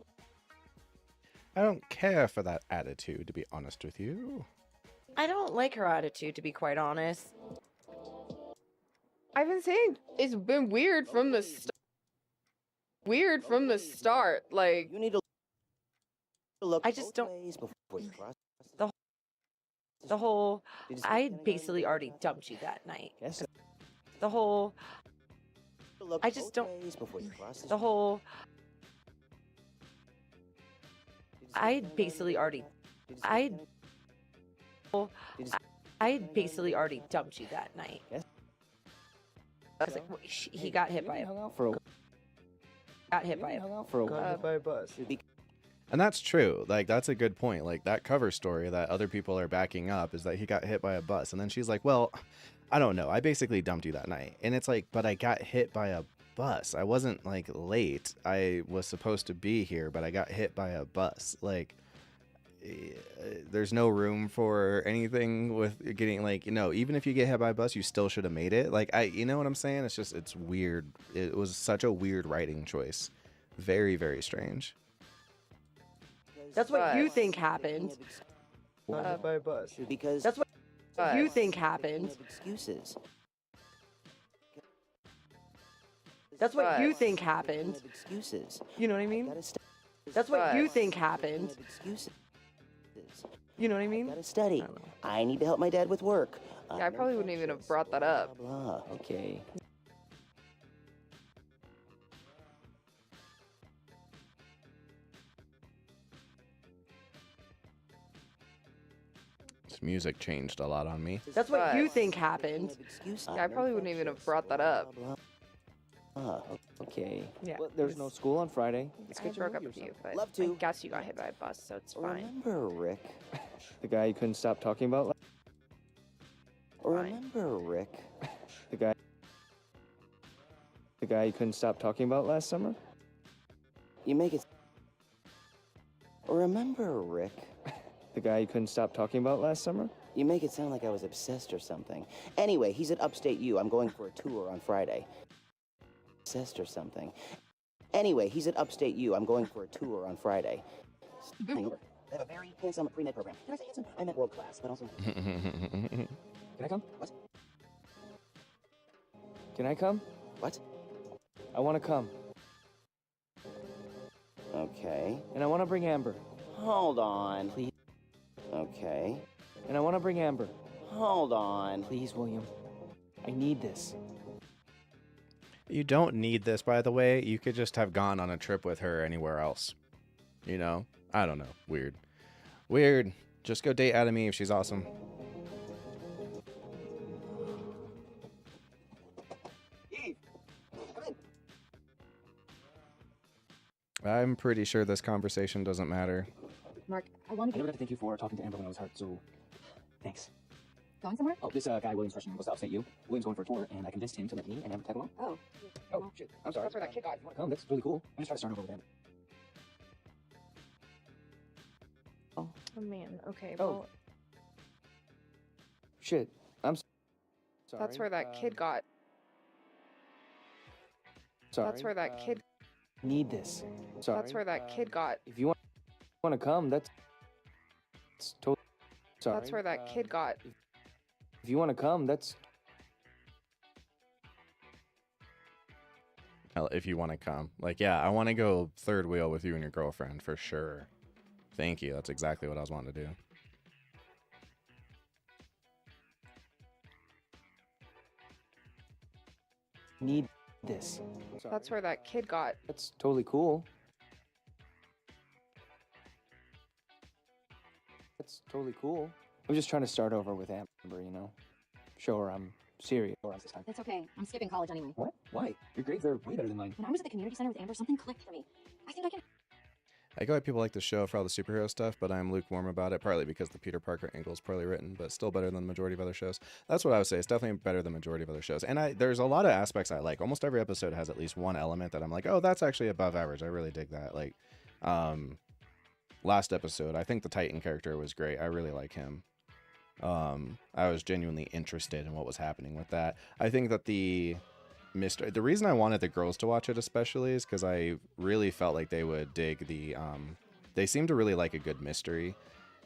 [SPEAKER 1] I don't care for that attitude, to be honest with you.
[SPEAKER 4] I don't like her attitude, to be quite honest.
[SPEAKER 2] I've been saying it's been weird from the start. Like,
[SPEAKER 5] You need to look
[SPEAKER 4] I just
[SPEAKER 5] both
[SPEAKER 4] don't-
[SPEAKER 5] ways before you cross
[SPEAKER 4] The whole
[SPEAKER 5] Did you
[SPEAKER 4] I
[SPEAKER 5] see any
[SPEAKER 4] basically
[SPEAKER 5] guy-
[SPEAKER 4] already dumped you that night.
[SPEAKER 5] Yes.
[SPEAKER 4] The whole
[SPEAKER 5] Look
[SPEAKER 4] I just
[SPEAKER 5] both
[SPEAKER 4] don't-
[SPEAKER 5] ways before you cross
[SPEAKER 4] the whole
[SPEAKER 5] Did you see
[SPEAKER 4] I
[SPEAKER 5] any guy-
[SPEAKER 4] basically already
[SPEAKER 5] Did you see
[SPEAKER 4] I
[SPEAKER 5] any- Did you see-
[SPEAKER 4] I basically already dumped you that night.
[SPEAKER 5] Yes.
[SPEAKER 4] I was like, he got hit by a
[SPEAKER 11] hung out for a
[SPEAKER 4] got hit by a
[SPEAKER 11] hung out for a while.
[SPEAKER 4] by
[SPEAKER 11] a bus.
[SPEAKER 1] And that's true. Like, that's a good point. Like, that cover story that other people are backing up is that he got hit by a bus. And then she's like, well, I don't know. I basically dumped you that night. And it's like, but I got hit by a bus. I wasn't, like, late. I was supposed to be here, but I got hit by a bus. Like, there's no room for anything with getting, like, you know, even if you get hit by a bus, you still should have made it. Like, you know what I'm saying? It's just, it's weird. It was such a weird writing choice. Very, very strange.
[SPEAKER 4] That's what you
[SPEAKER 2] But-
[SPEAKER 4] think happened.
[SPEAKER 11] Hit by a bus.
[SPEAKER 5] Because
[SPEAKER 4] That's what
[SPEAKER 2] but
[SPEAKER 4] you think happened.
[SPEAKER 5] of excuses.
[SPEAKER 4] That's what you
[SPEAKER 2] but-
[SPEAKER 4] think happened.
[SPEAKER 5] Of excuses.
[SPEAKER 4] You know what I mean?
[SPEAKER 5] Gotta st-
[SPEAKER 4] That's what you
[SPEAKER 2] but-
[SPEAKER 4] think happened.
[SPEAKER 5] Of excuses.
[SPEAKER 4] You know what I mean?
[SPEAKER 5] Gotta study.
[SPEAKER 4] I don't know.
[SPEAKER 5] I need to help my dad with work.
[SPEAKER 2] Yeah, I probably wouldn't even have brought that up.
[SPEAKER 5] Blah, blah.
[SPEAKER 11] Okay.
[SPEAKER 1] This music changed a lot on me.
[SPEAKER 4] That's what you
[SPEAKER 2] but-
[SPEAKER 4] think happened.
[SPEAKER 5] Of excuses.
[SPEAKER 2] Yeah, I probably wouldn't even have brought that up.
[SPEAKER 5] Blah, blah.
[SPEAKER 11] Okay.
[SPEAKER 4] Yeah.
[SPEAKER 11] Well, there's no school on Friday. Let's
[SPEAKER 2] I
[SPEAKER 11] get you
[SPEAKER 2] broke
[SPEAKER 11] a
[SPEAKER 2] up
[SPEAKER 11] movie
[SPEAKER 2] with
[SPEAKER 11] or
[SPEAKER 2] you,
[SPEAKER 11] something.
[SPEAKER 2] but
[SPEAKER 5] Love
[SPEAKER 2] I
[SPEAKER 5] to.
[SPEAKER 2] guess you got hit by a bus, so it's fine.
[SPEAKER 5] Remember, Rick.
[SPEAKER 11] The guy you couldn't stop talking about.
[SPEAKER 5] Remember, Rick.
[SPEAKER 11] The guy you couldn't stop talking about last summer.
[SPEAKER 5] You make it. Remember, Rick.
[SPEAKER 11] The guy you couldn't stop talking about last summer.
[SPEAKER 5] You make it sound like I was obsessed or something. Anyway, he's at Upstate U. I'm going for a tour on Friday. Obsessed or something. Anyway, he's at Upstate U. I'm going for a tour on Friday. They have a very handsome pre-med program. Can I say handsome? I meant world class, but also.
[SPEAKER 11] Can I come?
[SPEAKER 5] What?
[SPEAKER 11] Can I come?
[SPEAKER 5] What?
[SPEAKER 11] I want to come,
[SPEAKER 5] Okay.
[SPEAKER 11] and I want to bring Amber,
[SPEAKER 5] Hold on. Please. Okay.
[SPEAKER 11] and I want to bring Amber.
[SPEAKER 5] Hold on.
[SPEAKER 11] Please, William. I need this.
[SPEAKER 1] You don't need this, by the way. You could just have gone on a trip with her anywhere else. You know? I don't know. Weird. Weird. Just go date Adam Eve. She's awesome. I'm pretty sure this conversation doesn't matter.
[SPEAKER 6] Mark, I wanted
[SPEAKER 8] I
[SPEAKER 6] you
[SPEAKER 8] never got to thank you for talking to Amber when I was hurt, so thanks.
[SPEAKER 6] going somewhere?
[SPEAKER 8] Oh, this guy Williams freshman was to upstate you. Williams going for a tour, and I convinced him to let me and Amber tag along.
[SPEAKER 6] Oh.
[SPEAKER 8] Oh, shit. I'm sorry.
[SPEAKER 6] That's where that kid got.
[SPEAKER 8] You want to come? That's really cool. I'm just trying to start over with Amber.
[SPEAKER 2] Oh man. Okay.
[SPEAKER 11] Oh.
[SPEAKER 2] Well,
[SPEAKER 11] Shit. I'm sorry.
[SPEAKER 2] that's where that kid got.
[SPEAKER 11] Sorry.
[SPEAKER 2] That's where that kid.
[SPEAKER 11] Need this. Sorry.
[SPEAKER 2] That's where that kid got.
[SPEAKER 11] If you want to come, that's totally. Sorry.
[SPEAKER 2] That's where that kid got.
[SPEAKER 11] If you want to come, that's.
[SPEAKER 1] Hell, if you want to come. Like, yeah, I want to go third wheel with you and your girlfriend for sure. Thank you. That's exactly what I was wanting to do.
[SPEAKER 11] Need this.
[SPEAKER 2] That's where that kid got.
[SPEAKER 11] That's totally cool. That's totally cool. I'm just trying to start over with Amber, you know? Show her I'm serious this time.
[SPEAKER 6] That's okay. I'm skipping college anyway.
[SPEAKER 8] What? Why? Your grades are way better than mine.
[SPEAKER 6] When I was at the community center with Amber, something clicked for me. I think I can.
[SPEAKER 1] I get why people like the show for all the superhero stuff, but I'm lukewarm about it, partly because the Peter Parker angle is poorly written, but still better than the majority of other shows. That's what I would say. It's definitely better than the majority of other shows. And there's a lot of aspects I like. Almost every episode has at least one element that I'm like, oh, that's actually above average. I really dig that. Like, last episode, I think the Titan character was great. I really like him. I was genuinely interested in what was happening with that. I think that the reason I wanted the girls to watch it especially is because I really felt like they would dig the they seem to really like a good mystery,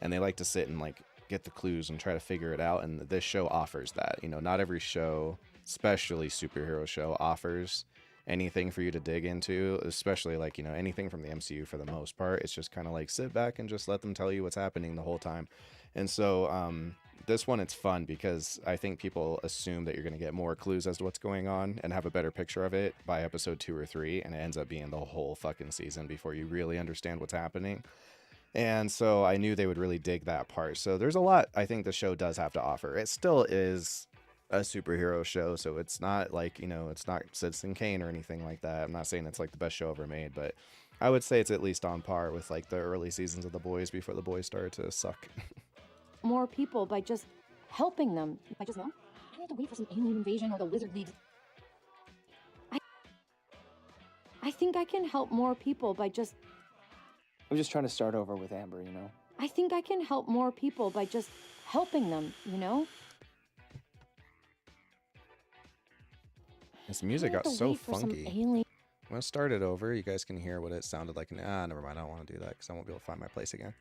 [SPEAKER 1] and they like to sit and like get the clues and try to figure it out, and this show offers that. You know, not every show, especially superhero show, offers anything for you to dig into, especially like, you know, anything from the MCU for the most part. It's just kind of like sit back and just let them tell you what's happening the whole time. And so this one, it's fun because I think people assume that you're going to get more clues as to what's going on and have a better picture of it by episode 2 or 3, and it ends up being the whole fucking season before you really understand what's happening. And so I knew they would really dig that part. So there's a lot I think the show does have to offer. It still is a superhero show, so it's not like, you know, it's not Citizen Kane or anything like that. I'm not saying it's like the best show ever made, but I would say it's at least on par with like the early seasons of The Boys before The Boys started to suck.
[SPEAKER 7] More people by just helping them.
[SPEAKER 6] I just know. I don't have to wait for some alien invasion or the Lizard League.
[SPEAKER 7] I think I can help more people by just.
[SPEAKER 11] I'm just trying to start over with Amber, you know?
[SPEAKER 7] I think I can help more people by just helping them, you know?
[SPEAKER 1] This music
[SPEAKER 7] I don't
[SPEAKER 1] got
[SPEAKER 7] have to
[SPEAKER 1] so
[SPEAKER 7] wait for some
[SPEAKER 1] funky.
[SPEAKER 7] alien-
[SPEAKER 1] I'm going to start it over. You guys can hear what it sounded like. Never mind. I don't want to do that because I won't be able to find my place again.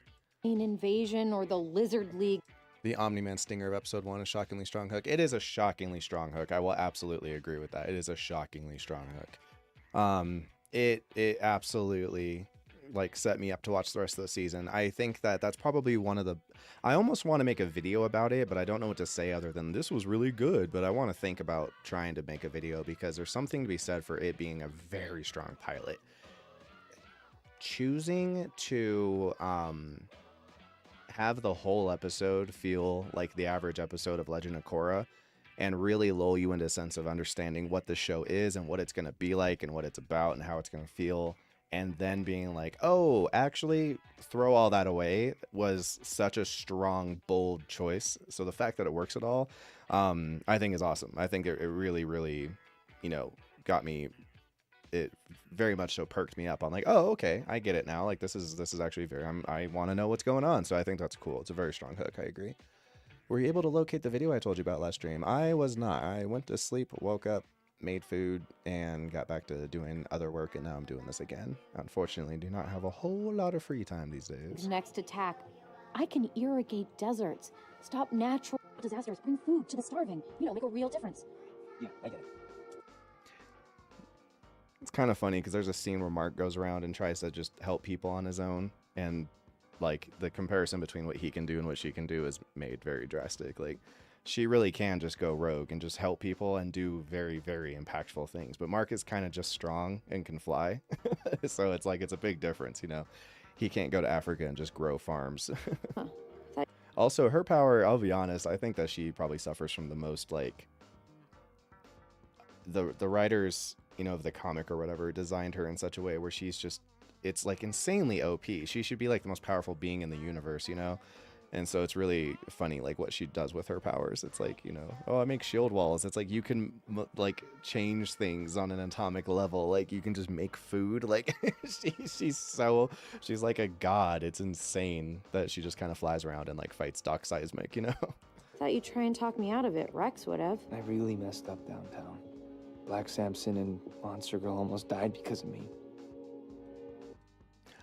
[SPEAKER 7] Invasion or the Lizard League.
[SPEAKER 1] The Omni-Man stinger of episode 1, a shockingly strong hook. It is a shockingly strong hook. I will absolutely agree with that. It is a shockingly strong hook. It absolutely like set me up to watch the rest of the season. I think that that's probably one of the. I almost want to make a video about it, but I don't know what to say other than this was really good. But I want to think about trying to make a video because there's something to be said for it being a very strong pilot. Choosing to have the whole episode feel like the average episode of Legend of Korra and really lull you into a sense of understanding what the show is and what it's going to be like and what it's about and how it's going to feel, and then being like, oh, actually throw all that away, was such a strong, bold choice. So the fact that it works at all, I think is awesome. I think it really, really, you know, got me. It very much so perked me up. I'm like, oh, okay, I get it now. Like this is actually very. I want to know what's going on. So I think that's cool. It's a very strong hook. I agree. Were you able to locate the video I told you about last stream? I was not. I went to sleep, woke up, made food, and got back to doing other work, and now I'm doing this again. Unfortunately, do not have a whole lot of free time these days.
[SPEAKER 7] Next attack. I can irrigate deserts, stop natural
[SPEAKER 6] disasters, bring food to the starving. You know, make a real difference.
[SPEAKER 8] Yeah, I get it.
[SPEAKER 1] It's kind of funny because there's a scene where Mark goes around and tries to just help people on his own, and like the comparison between what he can do and what she can do is made very drastic. Like she really can just go rogue and just help people and do very, very impactful things. But Mark is kind of just strong and can fly. So it's like, it's a big difference, you know. He can't go to Africa and just grow farms. Also, her power, I'll be honest, I think that she probably suffers from the most, like, the writers, you know, of the comic or whatever designed her in such a way where she's just it's like insanely OP. She should be like the most powerful being in the universe, you know? And so it's really funny, like what she does with her powers. It's like, you know, oh, I make shield walls. It's like you can like change things on an atomic level. Like you can just make food. Like she's like a god. It's insane that she just kind of flies around and like fights Doc Seismic, you know?
[SPEAKER 7] Thought you'd try and talk me out of it. Rex would have.
[SPEAKER 11] I really messed up downtown. Black Samson and Monster Girl almost died because of me.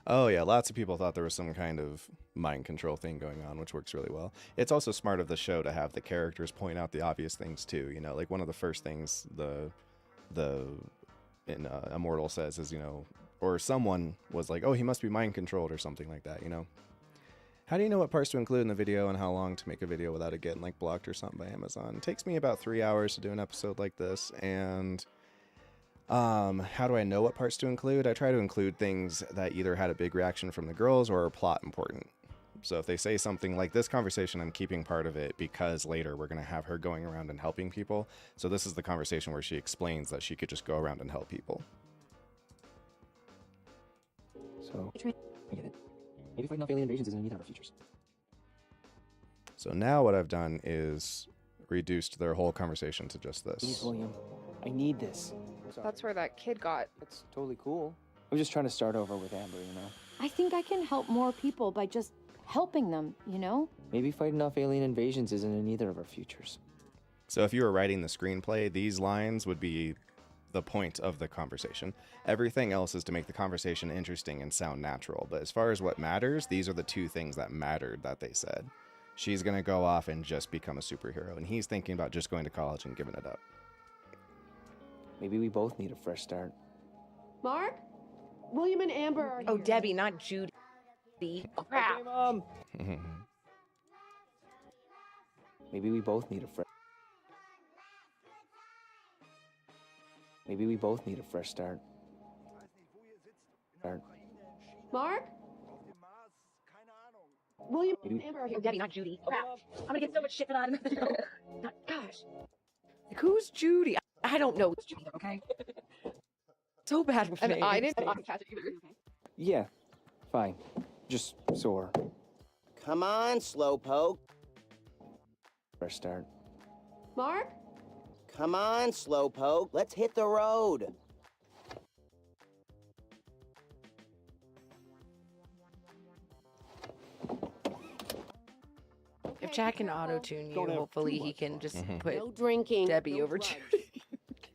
[SPEAKER 1] Oh yeah, lots of people thought there was some kind of mind control thing going on, which works really well. It's also smart of the show to have the characters point out the obvious things too. You know, like one of the first things Immortal says is, you know, or someone was like, oh, he must be mind controlled or something like that. You know, how do you know what parts to include in the video and how long to make a video without it getting like blocked or something by Amazon? It takes me about 3 hours to do an episode like this, and how do I know what parts to include? I try to include things that either had a big reaction from the girls or are plot important. So if they say something like this conversation, I'm keeping part of it because later we're going to have her going around and helping people. So this is the conversation where she explains that she could just go around and help people.
[SPEAKER 11] So, I get it. Maybe fighting off alien invasions isn't any of our futures.
[SPEAKER 1] So now what I've done is reduced their whole conversation to just this.
[SPEAKER 11] Please, William. I need this. Sorry.
[SPEAKER 2] That's where that kid got.
[SPEAKER 11] That's totally cool. I'm just trying to start over with Amber, you know?
[SPEAKER 7] I think I can help more people by just helping them, you know?
[SPEAKER 11] Maybe fighting off alien invasions isn't in either of our futures.
[SPEAKER 1] So if you were writing the screenplay, these lines would be the point of the conversation. Everything else is to make the conversation interesting and sound natural. But as far as what matters, these are the two things that mattered that they said. She's going to go off and just become a superhero, and he's thinking about just going to college and giving it up.
[SPEAKER 11] Maybe we both need a fresh start.
[SPEAKER 6] Mark? William and Amber are
[SPEAKER 4] Oh,
[SPEAKER 6] here.
[SPEAKER 4] Debbie, not Judy. Crap.
[SPEAKER 11] Okay, Mom. Maybe we both need a fresh. Maybe we both need a fresh start.
[SPEAKER 6] Mark? William and
[SPEAKER 11] Maybe-
[SPEAKER 6] Amber are here.
[SPEAKER 4] Oh, Debbie, not Judy. Crap. I'm gonna get so much shit for that. Gosh. Like, who's Judy? I don't know who's Judy, okay? So bad with
[SPEAKER 2] And
[SPEAKER 4] names.
[SPEAKER 2] I didn't catch it either.
[SPEAKER 11] Yeah, fine. Just sore.
[SPEAKER 5] Come on, Slowpoke.
[SPEAKER 11] Fresh start.
[SPEAKER 6] Mark?
[SPEAKER 5] Come on, Slowpoke. Let's hit the road.
[SPEAKER 4] If Jack can auto-tune you, hopefully he can just put
[SPEAKER 6] No drinking.
[SPEAKER 4] Debbie
[SPEAKER 6] no
[SPEAKER 4] over
[SPEAKER 6] drugs.
[SPEAKER 4] Judy.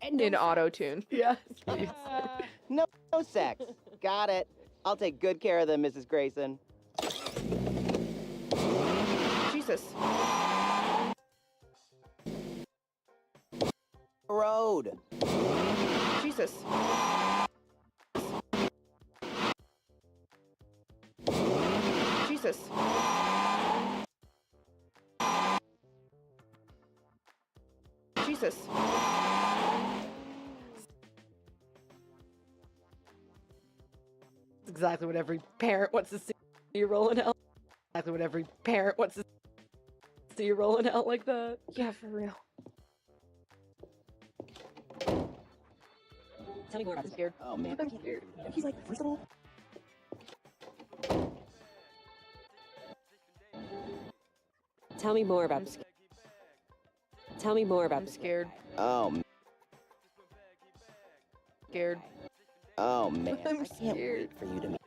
[SPEAKER 6] And
[SPEAKER 2] In
[SPEAKER 6] no
[SPEAKER 2] auto tune.
[SPEAKER 4] Yes, please.
[SPEAKER 5] No sex. Got it. I'll take good care of them, Mrs. Grayson.
[SPEAKER 2] Jesus.
[SPEAKER 5] Road.
[SPEAKER 2] Jesus. Jesus. Jesus.
[SPEAKER 4] That's exactly what every parent wants to see you rolling out. Exactly what every parent wants to see you rolling out like that.
[SPEAKER 2] Yeah, for real.
[SPEAKER 4] Tell me more about this. Scared.
[SPEAKER 5] Oh, man.
[SPEAKER 4] I'm scared. He's like, first of all,
[SPEAKER 10] Tell me more about this. Tell me more about
[SPEAKER 2] I'm
[SPEAKER 10] this.
[SPEAKER 2] scared.
[SPEAKER 5] Oh,
[SPEAKER 2] Scared.
[SPEAKER 5] oh man.
[SPEAKER 2] I'm
[SPEAKER 5] I can't
[SPEAKER 2] scared.
[SPEAKER 5] wait for you to meet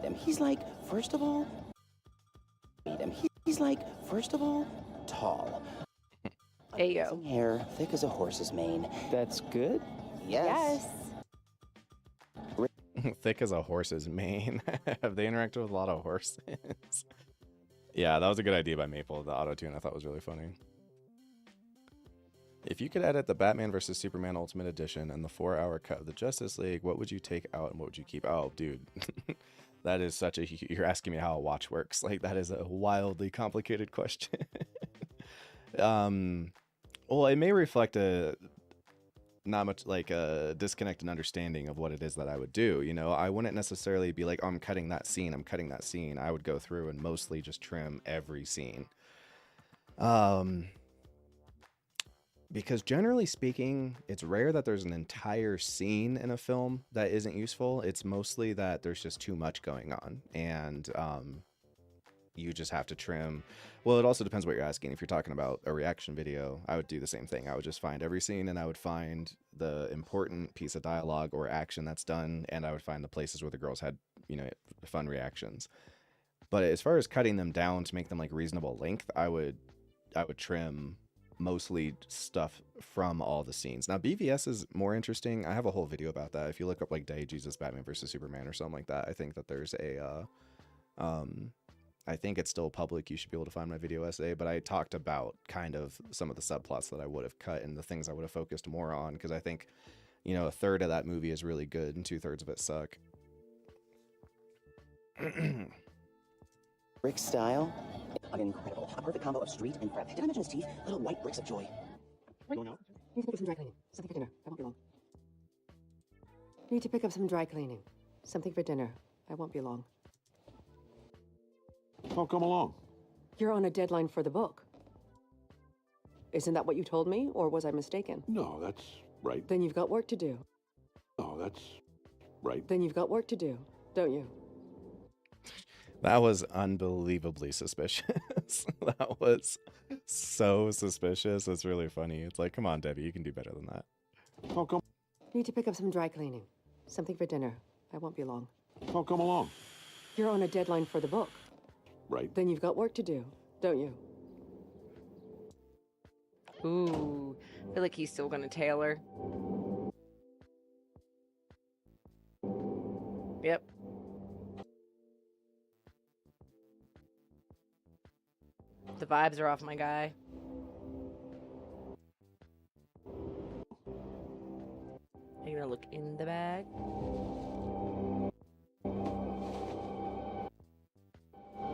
[SPEAKER 5] him. He's like, first of all, he's like, first of all, tall.
[SPEAKER 2] Ayo.
[SPEAKER 5] Amazing hair, thick as a horse's mane.
[SPEAKER 11] That's good?
[SPEAKER 5] Yes.
[SPEAKER 1] Thick as a horse's mane. Have they interacted with a lot of horses? Yeah, that was a good idea by Maple. The auto-tune I thought was really funny. If you could edit the Batman vs. Superman Ultimate Edition and the 4-hour cut of the Justice League, what would you take out and what would you keep? Oh, dude. That is such a... You're asking me how a watch works. Like, that is a wildly complicated question. Well, it may reflect a... not much like a disconnect and understanding of what it is that I would do. You know, I wouldn't necessarily be like, oh, I'm cutting that scene. I would go through and mostly just trim every scene. because generally speaking, it's rare that there's an entire scene in a film that isn't useful. It's mostly that there's just too much going on, and you just have to trim. Well, it also depends what you're asking. If you're talking about a reaction video, I would do the same thing. I would just find every scene, and I would find the important piece of dialogue or action that's done, and I would find the places where the girls had, you know, fun reactions. But as far as cutting them down to make them like reasonable length, I would trim mostly stuff from all the scenes. Now BVS is more interesting. I have a whole video about that. If you look up like Diegesis Batman versus Superman or something like that, I think that there's a I think it's still public. You should be able to find my video essay, but I talked about kind of some of the subplots that I would have cut and the things I would have focused more on, because I think, you know, a third of that movie is really good and 2/3 of it suck.
[SPEAKER 5] Rick's style? Incredible. A perfect combo of street and prep. Did I mention his teeth? Little white bricks of joy.
[SPEAKER 8] Going out?
[SPEAKER 4] Need to pick up some dry cleaning. Something for dinner. I won't be long. Need to pick up some dry cleaning. Something for dinner. I won't be long.
[SPEAKER 8] Oh, come along.
[SPEAKER 4] You're on a deadline for the book. Isn't that what you told me, or was I mistaken?
[SPEAKER 8] No, that's right.
[SPEAKER 4] Then you've got work to do.
[SPEAKER 8] No, that's right.
[SPEAKER 4] Then you've got work to do, don't you?
[SPEAKER 1] That was unbelievably suspicious. That was so suspicious. It's really funny. It's like, come on, Debbie, you can do better than that.
[SPEAKER 8] Oh, come.
[SPEAKER 4] Need to pick up some dry cleaning. Something for dinner. I won't be long.
[SPEAKER 8] Oh, come along.
[SPEAKER 4] You're on a deadline for the book.
[SPEAKER 8] Right.
[SPEAKER 4] Then you've got work to do, don't you?
[SPEAKER 6] Ooh, I feel like he's still gonna tailor. Yep. The vibes are off, my guy. Are you gonna look in the bag?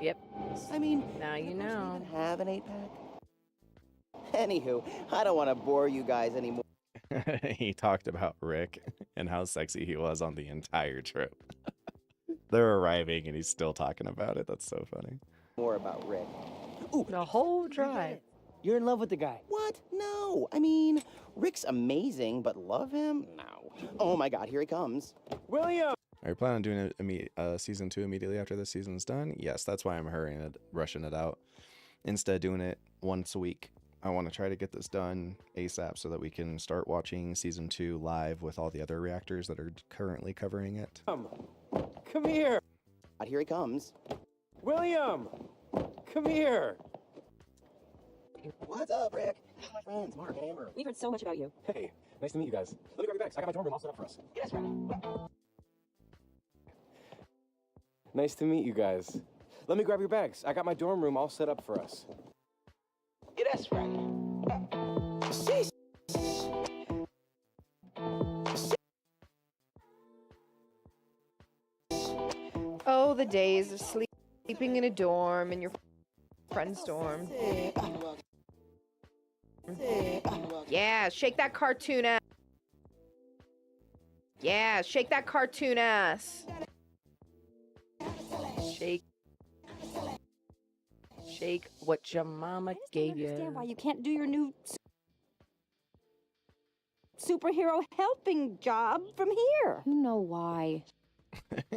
[SPEAKER 6] Yep.
[SPEAKER 5] I mean,
[SPEAKER 6] Now you
[SPEAKER 5] does
[SPEAKER 6] know.
[SPEAKER 5] he even have an 8-pack? Anywho, I don't want to bore you guys anymore.
[SPEAKER 1] He talked about Rick and how sexy he was on the entire trip. They're arriving and he's still talking about it. That's so funny.
[SPEAKER 5] More about Rick. Ooh,
[SPEAKER 6] The whole drive.
[SPEAKER 11] You're in love with the guy.
[SPEAKER 5] what? No. I mean, Rick's amazing, but love him? No. Oh my God, here he comes.
[SPEAKER 11] William!
[SPEAKER 1] Are you planning on doing season 2 immediately after this season's done? Yes, that's why I'm hurrying it, rushing it out. Instead of doing it once a week, I want to try to get this done ASAP so that we can start watching season 2 live with all the other reactors that are currently covering it.
[SPEAKER 11] Come here!
[SPEAKER 5] Here he comes.
[SPEAKER 11] William! Come here!
[SPEAKER 5] What's up, Rick? My friends, Mark and Amber.
[SPEAKER 6] We've heard so much about you.
[SPEAKER 8] Hey, nice to meet you guys. Let me grab your bags. I got my dorm room all set up for us.
[SPEAKER 5] Yes, Rick.
[SPEAKER 11] Nice to meet you guys. Let me grab your bags. I got my dorm room all set up for us.
[SPEAKER 5] Yes, Rick.
[SPEAKER 2] Oh, the days of sleeping in a dorm in your friend's dorm. Yeah, shake that cartoon ass. Yeah, shake that cartoon ass.
[SPEAKER 6] Shake. Shake what your mama gave
[SPEAKER 7] I understand
[SPEAKER 6] you.
[SPEAKER 7] why you can't do your new superhero helping job from here. You know why.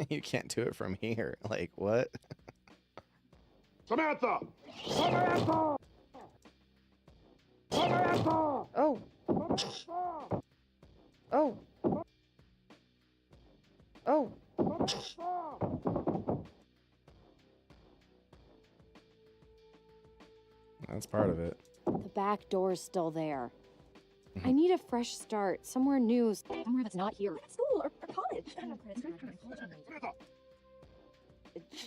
[SPEAKER 1] You can't do it from here. Like, what?
[SPEAKER 8] Samantha! Samantha! Samantha!
[SPEAKER 2] Oh. Oh. Oh.
[SPEAKER 1] That's part of it.
[SPEAKER 7] The back door's still there. I need a fresh start, somewhere new, somewhere that's not here.
[SPEAKER 6] School or college.
[SPEAKER 7] I've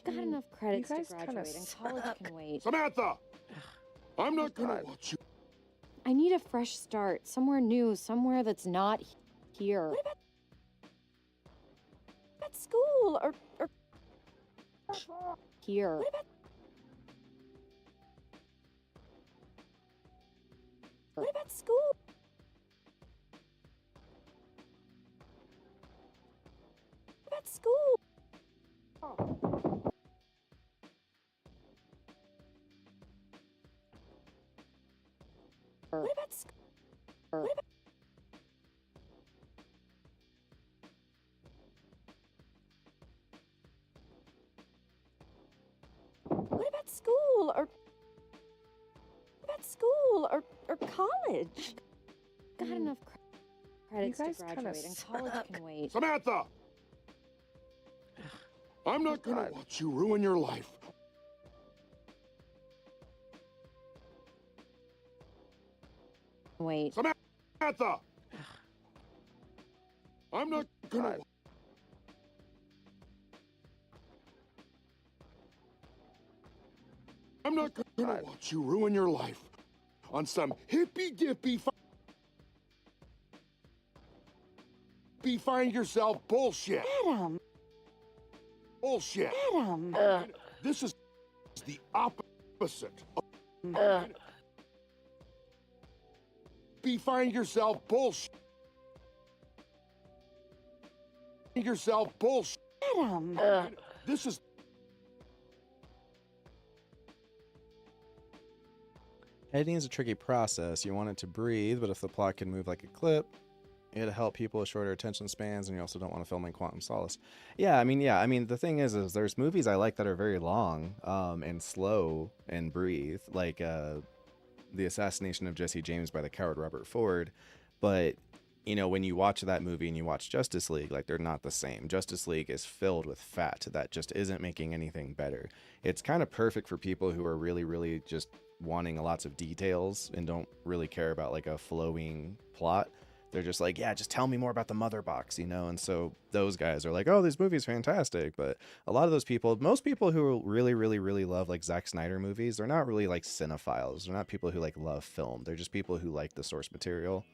[SPEAKER 7] got enough credits to
[SPEAKER 2] guys kinda
[SPEAKER 7] graduate, and college can wait.
[SPEAKER 8] Samantha! I'm not gonna watch you.
[SPEAKER 7] I need a fresh start, somewhere new, somewhere that's not here.
[SPEAKER 6] What about school or
[SPEAKER 7] Here.
[SPEAKER 6] what about school? What about school? What about school?
[SPEAKER 10] What about school or college?
[SPEAKER 7] Got enough credits
[SPEAKER 2] guys
[SPEAKER 7] to
[SPEAKER 2] kinda
[SPEAKER 7] graduate, and college can wait.
[SPEAKER 8] Samantha! I'm not gonna watch you ruin your life.
[SPEAKER 7] Wait.
[SPEAKER 8] Samantha! I'm not gonna. I'm not gonna watch you ruin your life on some hippy-dippy find yourself bullshit.
[SPEAKER 10] Adam.
[SPEAKER 8] Bullshit.
[SPEAKER 10] Adam.
[SPEAKER 8] This is the opposite of find yourself bullshit. Yourself bullshit.
[SPEAKER 10] Adam.
[SPEAKER 8] This is
[SPEAKER 1] Editing is a tricky process. You want it to breathe, but if the plot can move like a clip, it'll help people with shorter attention spans, and you also don't want to film in quantum solace. Yeah, I mean, the thing is there's movies I like that are very long, and slow and breathe, like The Assassination of Jesse James by the coward Robert Ford. But you know, when you watch that movie and you watch Justice League, like, they're not the same. Justice League is filled with fat that just isn't making anything better. It's kind of perfect for people who are really, really just wanting lots of details and don't really care about like a flowing plot. They're just like, yeah, just tell me more about the mother box, you know? And so those guys are like, oh, this movie's fantastic. But a lot of those people, most people who really, really, really love like Zack Snyder movies, they're not really like cinephiles. They're not people who like love film. They're just people who like the source material.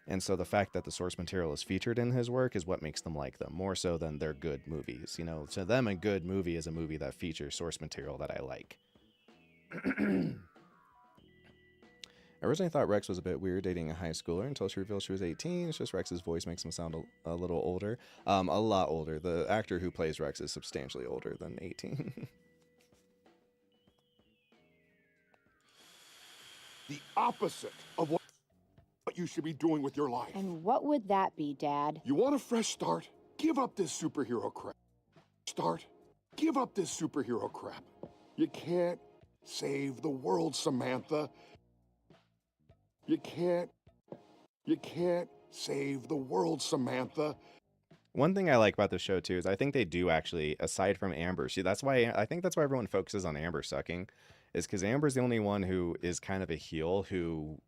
[SPEAKER 1] And so the fact that the source material is featured in his work is what makes them like them, more so than they're good movies. You know, to them, a good movie is a movie that features source material that I like. I originally thought Rex was a bit weird dating a high schooler until she revealed she was 18. It's just Rex's voice makes him sound a little older. A lot older. The actor who plays Rex is substantially older than 18.
[SPEAKER 8] the opposite of what you should be doing with your life.
[SPEAKER 7] And what would that be, Dad?
[SPEAKER 8] You want a fresh start? Give up this superhero crap. Give up this superhero crap. You can't save the world, Samantha. You can't save the world, Samantha.
[SPEAKER 1] One thing I like about the show too is I think they do actually, aside from Amber, see, that's why I think that's why everyone focuses on Amber sucking, is because Amber's the only one who is kind of a heel who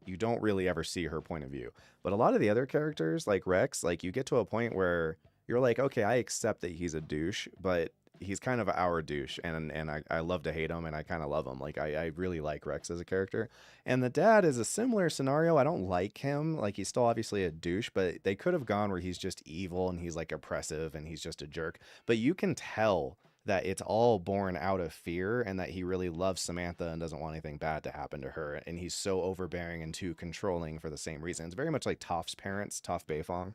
[SPEAKER 1] you don't really ever see her point of view. But a lot of the other characters, like Rex, like you get to a point where you're like, okay, I accept that he's a douche, but he's kind of our douche, and I love to hate him, and I kind of love him. Like, I really like Rex as a character. And the dad is a similar scenario. I don't like him. Like, he's still obviously a douche, but they could have gone where he's just evil, and he's, like, oppressive, and he's just a jerk. But you can tell that it's all born out of fear, and that he really loves Samantha and doesn't want anything bad to happen to her. And he's so overbearing and too controlling for the same reason. It's very much like Toph's parents, Toph Beifong.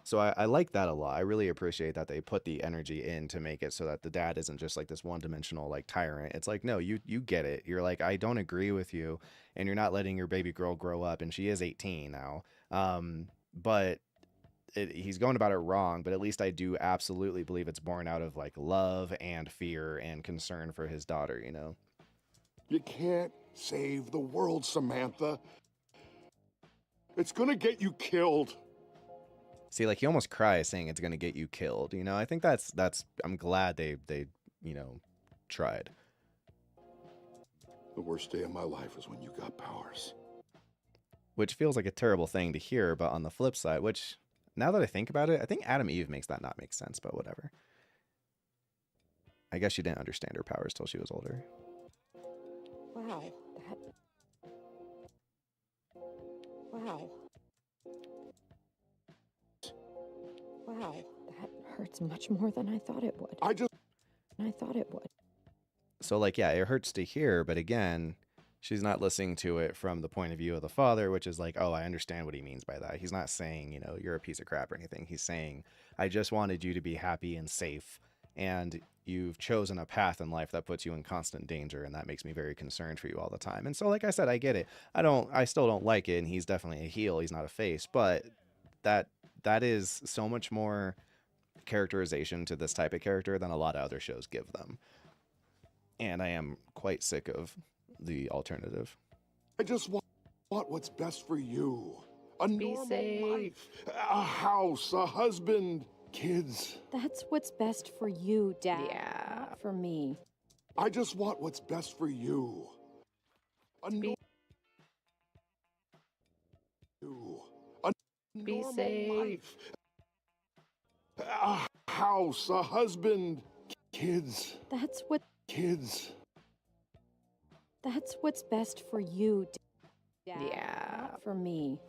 [SPEAKER 1] So I like that a lot. I really appreciate that they put the energy in to make it so that the dad isn't just like this one-dimensional like tyrant. It's like, no, you get it. You're like, I don't agree with you, and you're not letting your baby girl grow up, and she is 18 now. But he's going about it wrong, but at least I do absolutely believe it's born out of like love and fear and concern for his daughter, you know?
[SPEAKER 8] You can't save the world, Samantha. It's gonna get you killed.
[SPEAKER 1] See, like, he almost cries saying it's gonna get you killed, you know? I think that's I'm glad they you know, tried.
[SPEAKER 8] The worst day of my life was when you got powers.
[SPEAKER 1] Which feels like a terrible thing to hear, but on the flip side, which, now that I think about it, I think Adam Eve makes that not make sense, but whatever. I guess she didn't understand her powers till she was older.
[SPEAKER 7] Wow. Wow. Wow. That hurts much more than I thought it would. I thought it would.
[SPEAKER 1] So, like, yeah, it hurts to hear, but again, she's not listening to it from the point of view of the father, which is like, oh, I understand what he means by that. He's not saying, you know, you're a piece of crap or anything. He's saying, I just wanted you to be happy and safe, and you've chosen a path in life that puts you in constant danger, and that makes me very concerned for you all the time. And so, like I said, I get it. I still don't like it, and he's definitely a heel. He's not a face, but that is so much more characterization to this type of character than a lot of other shows give them. And I am quite sick of the alternative.
[SPEAKER 12] I just want what's best for you. A
[SPEAKER 4] Be
[SPEAKER 12] normal
[SPEAKER 4] safe.
[SPEAKER 12] life, a house, a husband, kids.
[SPEAKER 7] That's what's best for you, Dad.
[SPEAKER 4] Yeah.
[SPEAKER 7] Not for me.
[SPEAKER 12] I just want what's best for you. A
[SPEAKER 4] Be
[SPEAKER 12] normal
[SPEAKER 4] safe.
[SPEAKER 12] life, a house, a husband, kids.
[SPEAKER 7] That's what's best for you, Dad.
[SPEAKER 4] Yeah.
[SPEAKER 7] Not for me.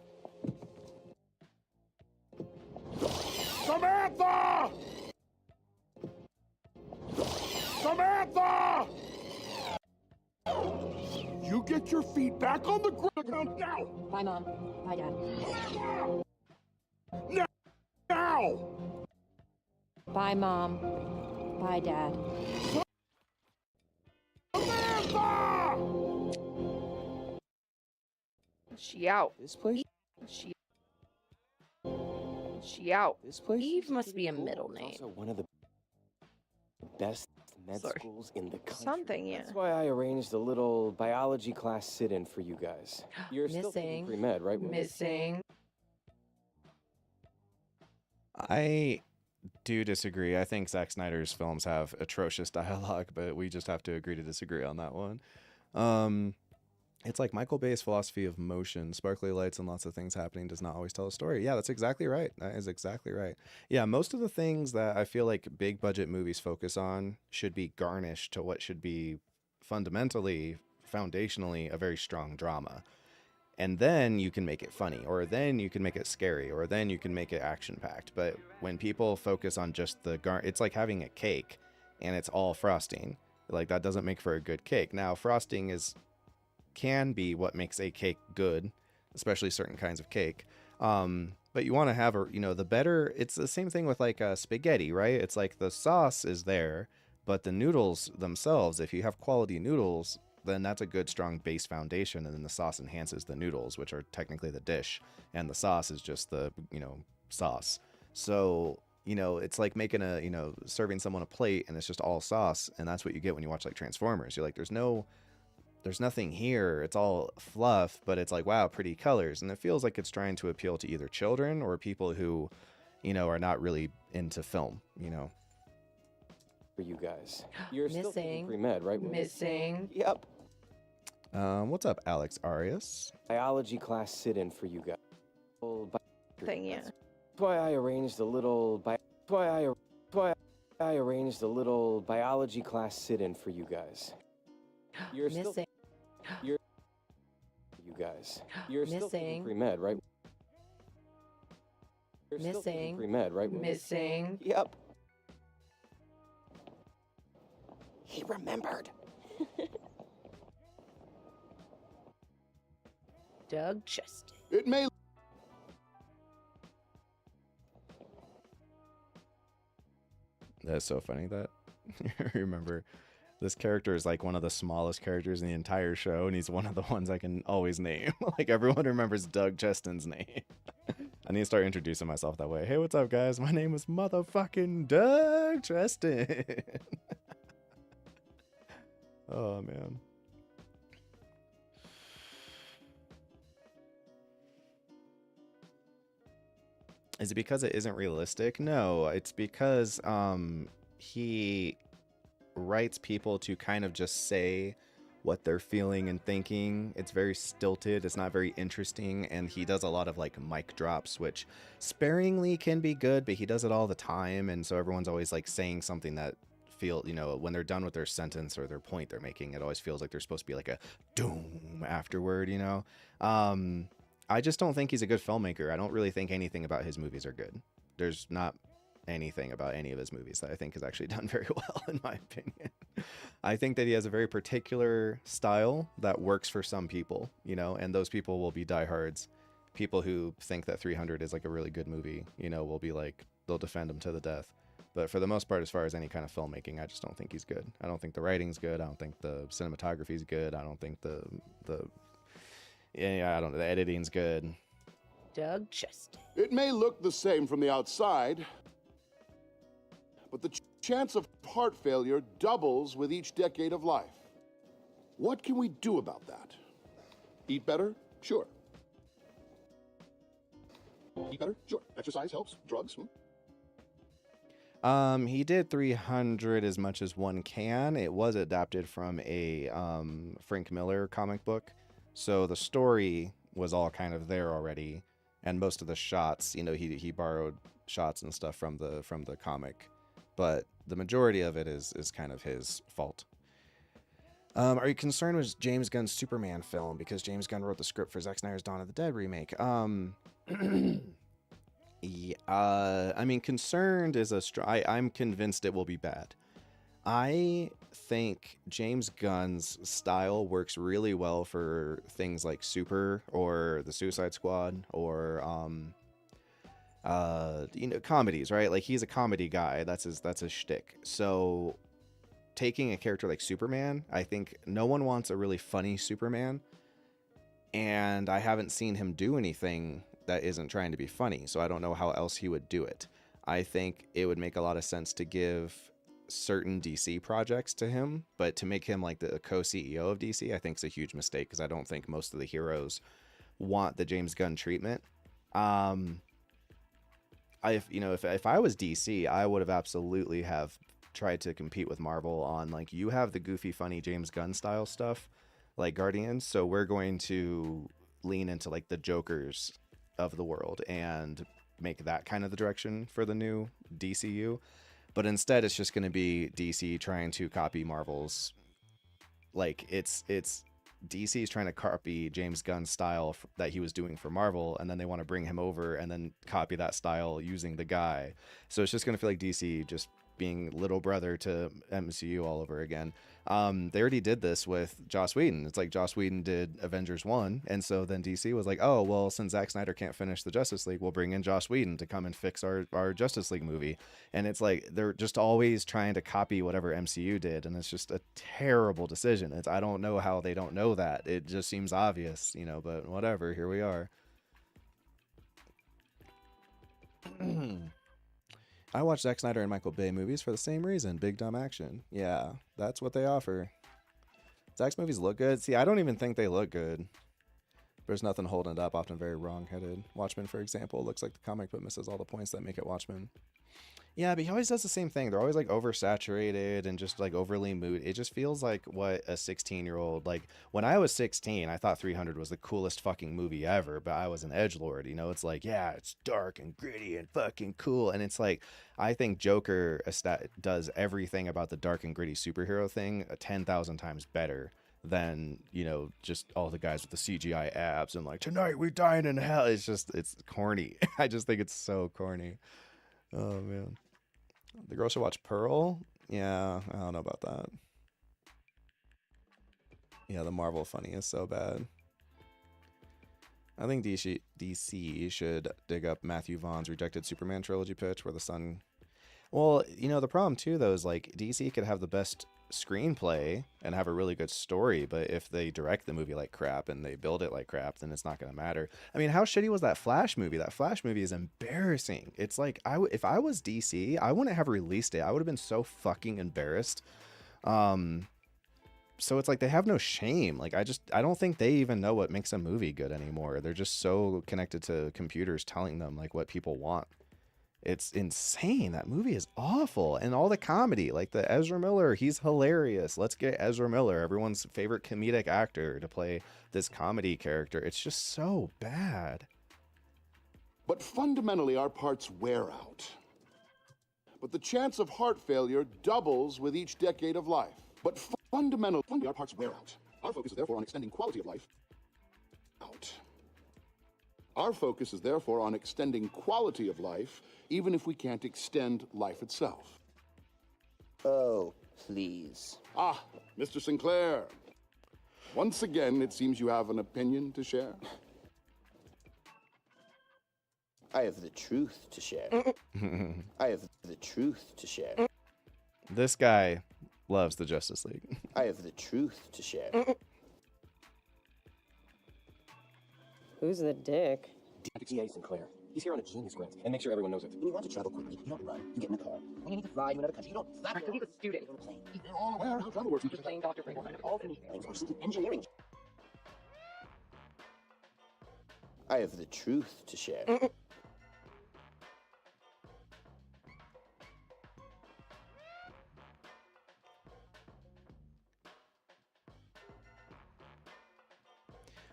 [SPEAKER 12] Samantha! Samantha! You get your feet back on the ground now!
[SPEAKER 6] Bye, Mom. Bye, Dad.
[SPEAKER 12] Now!
[SPEAKER 7] Bye, Mom. Bye, Dad.
[SPEAKER 12] Samantha!
[SPEAKER 4] She out.
[SPEAKER 11] This place?
[SPEAKER 4] She out.
[SPEAKER 11] This place?
[SPEAKER 4] Eve must be a middle
[SPEAKER 11] It's
[SPEAKER 4] name.
[SPEAKER 11] also one of the best med
[SPEAKER 4] Sorry.
[SPEAKER 11] schools in the country.
[SPEAKER 4] Something, yeah.
[SPEAKER 11] That's why I arranged a little biology class sit-in for you guys. You're still taking
[SPEAKER 4] Missing.
[SPEAKER 11] pre-med, right?
[SPEAKER 4] Missing.
[SPEAKER 1] I do disagree. I think Zack Snyder's films have atrocious dialogue, but we just have to agree to disagree on that one. It's like Michael Bay's philosophy of motion, sparkly lights and lots of things happening does not always tell a story. Yeah, that's exactly right. That is exactly right. Yeah, most of the things that I feel like big budget movies focus on should be garnished to what should be fundamentally, foundationally, a very strong drama. And then you can make it funny, or then you can make it scary, or then you can make it action-packed. But when people focus on just the it's like having a cake and it's all frosting. Like, that doesn't make for a good cake. Now, frosting can be what makes a cake good, especially certain kinds of cake. But you want to have the better. It's the same thing with like spaghetti, right? It's like the sauce is there, but the noodles themselves, if you have quality noodles, then that's a good strong base foundation, and then the sauce enhances the noodles, which are technically the dish, and the sauce is just the sauce. So it's like making serving someone a plate and it's just all sauce, and that's what you get when you watch like Transformers. You're like, there's nothing here. It's all fluff, but it's like, wow, pretty colors. And it feels like it's trying to appeal to either children or people who, are not really into film,
[SPEAKER 11] For you guys. You're still taking
[SPEAKER 4] Missing.
[SPEAKER 11] pre-med, right?
[SPEAKER 4] Missing.
[SPEAKER 11] Yep.
[SPEAKER 1] What's up, Alex Arias?
[SPEAKER 11] Biology class sit-in for you guys.
[SPEAKER 4] Thing, yeah.
[SPEAKER 11] That's why I arranged a little biology class sit-in for you guys. You're still
[SPEAKER 4] Missing.
[SPEAKER 11] you guys. You're still taking
[SPEAKER 4] Missing.
[SPEAKER 11] pre-med, right? You're still taking
[SPEAKER 4] Missing.
[SPEAKER 11] pre-med, right?
[SPEAKER 4] Missing.
[SPEAKER 11] Yep.
[SPEAKER 10] He remembered.
[SPEAKER 4] Doug Cheston.
[SPEAKER 12] It may.
[SPEAKER 1] That's so funny that remember this character is like one of the smallest characters in the entire show, and he's one of the ones I can always name. Like, everyone remembers Doug Cheston's name. I need to start introducing myself that way. Hey, what's up, guys? My name is motherfucking Doug Cheston. Oh, man. Is it because it isn't realistic? No, it's because he writes people to kind of just say what they're feeling and thinking. It's very stilted. It's not very interesting. And he does a lot of like mic drops, which sparingly can be good, but he does it all the time. And so everyone's always like saying something that when they're done with their sentence or their point they're making, it always feels like there's supposed to be like a doom afterward, I just don't think he's a good filmmaker. I don't really think anything about his movies are good. There's not anything about any of his movies that I think is actually done very well, in my opinion. I think that he has a very particular style that works for some people, and those people will be diehards. People who think that 300 is like a really good movie, will be like, they'll defend him to the death. But for the most part, as far as any kind of filmmaking, I just don't think he's good. I don't think the writing's good. I don't think the cinematography's good. I don't think the editing's good.
[SPEAKER 4] Diegesis.
[SPEAKER 12] It may look the same from the outside, but the chance of heart failure doubles with each decade of life. What can we do about that? Eat better? Sure. Eat better? Sure. Exercise helps. Drugs?
[SPEAKER 1] He did 300 as much as one can. It was adapted from a Frank Miller comic book, so the story was all kind of there already, and most of the shots, you know, he borrowed shots and stuff from the comic, but the majority of it is kind of his fault. Are you concerned with James Gunn's Superman film because James Gunn wrote the script for Zack Snyder's Dawn of the Dead remake? Yeah, I mean, concerned is I'm convinced it will be bad. I think James Gunn's style works really well for things like Super or The Suicide Squad or comedies, right? Like, he's a comedy guy. That's his shtick. So taking a character like Superman, I think no one wants a really funny Superman, and I haven't seen him do anything that isn't trying to be funny, so I don't know how else he would do it. I think it would make a lot of sense to give certain DC projects to him, but to make him like the co-CEO of DC, I think is a huge mistake, because I don't think most of the heroes want the James Gunn treatment. If I was DC, I would have absolutely have tried to compete with Marvel on, like, you have the goofy, funny James Gunn style stuff, like Guardians, so we're going to lean into like the Jokers of the world and make that kind of the direction for the new DCU. But instead, it's just going to be DC trying to copy Marvel's, like, it's DC's trying to copy James Gunn's style that he was doing for Marvel, and then they want to bring him over and then copy that style using the guy. So it's just going to feel like DC just being little brother to MCU all over again. They already did this with Joss Whedon. It's like Joss Whedon did Avengers 1, and so then DC was like, oh, well, since Zack Snyder can't finish the Justice League, we'll bring in Joss Whedon to come and fix our Justice League movie. And it's like they're just always trying to copy whatever MCU did, and it's just a terrible decision. I don't know how they don't know that. It just seems obvious, but whatever, here we are. I watch Zack Snyder and Michael Bay movies for the same reason. Big dumb action. Yeah, that's what they offer. Zack's movies look good. See, I don't even think they look good. There's nothing holding it up, often very wrong-headed. Watchmen, for example, looks like the comic but misses all the points that make it Watchmen. Yeah, but he always does the same thing. They're always like oversaturated and just like overly mood. It just feels like what a 16-year-old, like when I was 16, I thought 300 was the coolest fucking movie ever, but I was an edgelord, it's like, yeah, it's dark and gritty and fucking cool. And it's like, I think Joker does everything about the dark and gritty superhero thing 10,000 times better than, just all the guys with the CGI abs and like, tonight we're dying in hell. It's corny. I just think it's so corny. Oh, man. The girl should watch Pearl? Yeah, I don't know about that. Yeah, the Marvel funny is so bad. I think DC should dig up Matthew Vaughn's rejected Superman trilogy pitch where the sun... Well, the problem, too, though, is like DC could have the best screenplay and have a really good story, but if they direct the movie like crap and they build it like crap, then it's not going to matter. I mean, how shitty was that Flash movie? That Flash movie is embarrassing. It's like, if I was DC, I wouldn't have released it. I would have been so fucking embarrassed. So it's like they have no shame. Like, I don't think they even know what makes a movie good anymore. They're just so connected to computers telling them like what people want. It's insane. That movie is awful. And all the comedy, like the Ezra Miller, he's hilarious. Let's get Ezra Miller, everyone's favorite comedic actor, to play this comedy character. It's just so bad.
[SPEAKER 12] But fundamentally, our parts wear out. But the chance of heart failure doubles with each decade of life. But fundamentally, our parts wear out. Our focus is therefore on extending quality of life out. Our focus is therefore on extending quality of life, even if we can't extend life itself.
[SPEAKER 5] Oh, please.
[SPEAKER 12] Ah, Mr. Sinclair. Once again, it seems you have an opinion to share.
[SPEAKER 5] I have the truth to share. I have the truth to share.
[SPEAKER 1] This guy loves the Justice League.
[SPEAKER 5] I have the truth to share.
[SPEAKER 10] Who's the dick?
[SPEAKER 8] DA Sinclair. He's here on a genius grant, and make sure everyone knows it.
[SPEAKER 5] When you want to travel quickly, you don't run. You get in a car. When you need to fly to another country, you don't flap
[SPEAKER 6] Right, so he's a student.
[SPEAKER 5] on a plane.
[SPEAKER 8] You're all aware how travel works.
[SPEAKER 6] Just playing Dr. Frankenstein of all things.
[SPEAKER 5] Planes are simply engineering. I have the truth to share.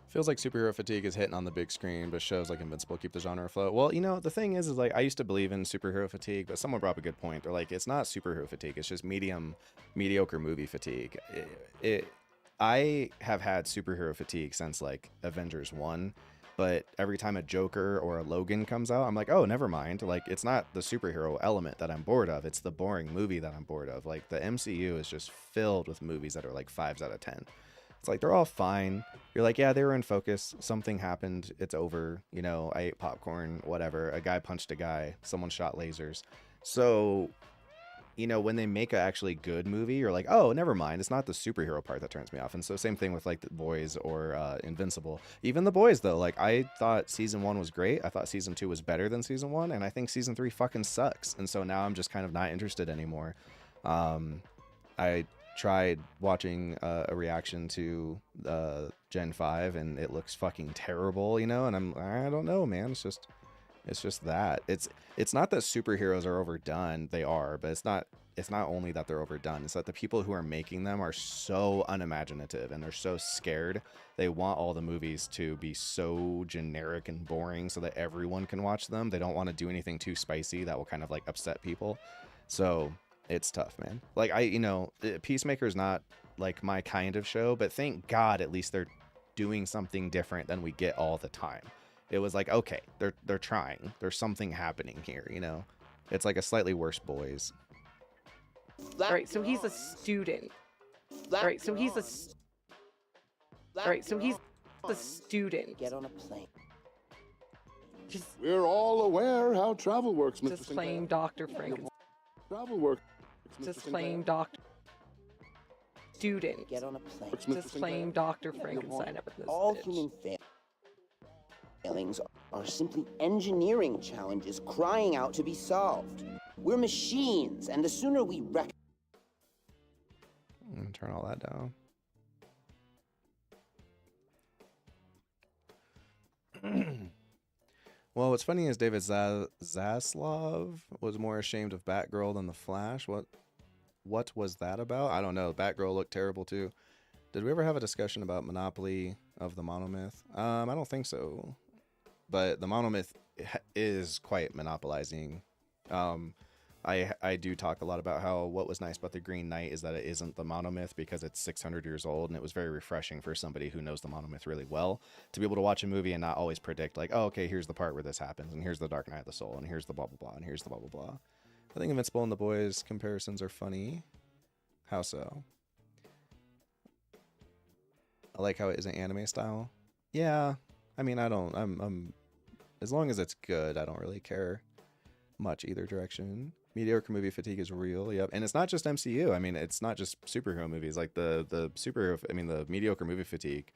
[SPEAKER 1] Feels like superhero fatigue is hitting on the big screen, but shows like Invincible keep the genre afloat. Well, you know, the thing is like I used to believe in superhero fatigue, but someone brought up a good point. They're like, it's not superhero fatigue, it's just mediocre movie fatigue. I have had superhero fatigue since like Avengers 1, but every time a Joker or a Logan comes out, I'm like, oh, never mind. Like, it's not the superhero element that I'm bored of, it's the boring movie that I'm bored of. Like, the MCU is just filled with movies that are like 5s out of 10. It's like, they're all fine. You're like, yeah, they were in focus. Something happened. It's over. You know, I ate popcorn, whatever. A guy punched a guy. Someone shot lasers. So, you know, when they make a actually good movie, you're like, oh, never mind. It's not the superhero part that turns me off. And so same thing with like The Boys or Invincible. Even The Boys, though, like I thought season 1 was great. I thought season 2 was better than season 1. And I think season 3 fucking sucks. And so now I'm just kind of not interested anymore. I tried watching a reaction to Gen 5 and it looks fucking terrible, you know, and I don't know, man. It's just that it's not that superheroes are overdone. They are, but it's not only that they're overdone. It's that the people who are making them are so unimaginative and they're so scared. They want all the movies to be so generic and boring so that everyone can watch them. They don't want to do anything too spicy that will kind of like upset people. So it's tough, man. Like Peacemaker's not like my kind of show, but thank God at least they're doing something different than we get all the time. It was like, okay, they're trying. There's something happening here, you know. It's like a slightly worse Boys.
[SPEAKER 6] All right, so he's a student. All right, so he's a. All right, so he's a student.
[SPEAKER 5] Get on a plane.
[SPEAKER 12] We're all aware how travel works, Mr.
[SPEAKER 6] Just playing Dr. Frankenstein.
[SPEAKER 12] Travel works.
[SPEAKER 6] Just playing Dr. Student.
[SPEAKER 5] Get on a plane.
[SPEAKER 6] Just playing Dr. Frankenstein.
[SPEAKER 5] All human failings are simply engineering challenges crying out to be solved. We're machines, and the sooner we wreck.
[SPEAKER 1] I'm gonna turn all that down. Well, what's funny is David Zaslav was more ashamed of Batgirl than the Flash. What was that about? I don't know. Batgirl looked terrible too. Did we ever have a discussion about Monopoly of the Monomyth? I don't think so. But the Monomyth is quite monopolizing. I do talk a lot about how what was nice about the Green Knight is that it isn't the Monomyth because it's 600 years old, and it was very refreshing for somebody who knows the Monomyth really well to be able to watch a movie and not always predict like, oh, okay, here's the part where this happens, and here's the Dark Knight of the Soul, and here's the blah blah blah, and here's the blah blah blah. I think Invincible and The Boys comparisons are funny. How so? I like how it isn't anime style. Yeah, I mean, I'm as long as it's good, I don't really care much either direction. Mediocre movie fatigue is real, yep. And it's not just MCU. I mean, it's not just superhero movies. Like the mediocre movie fatigue,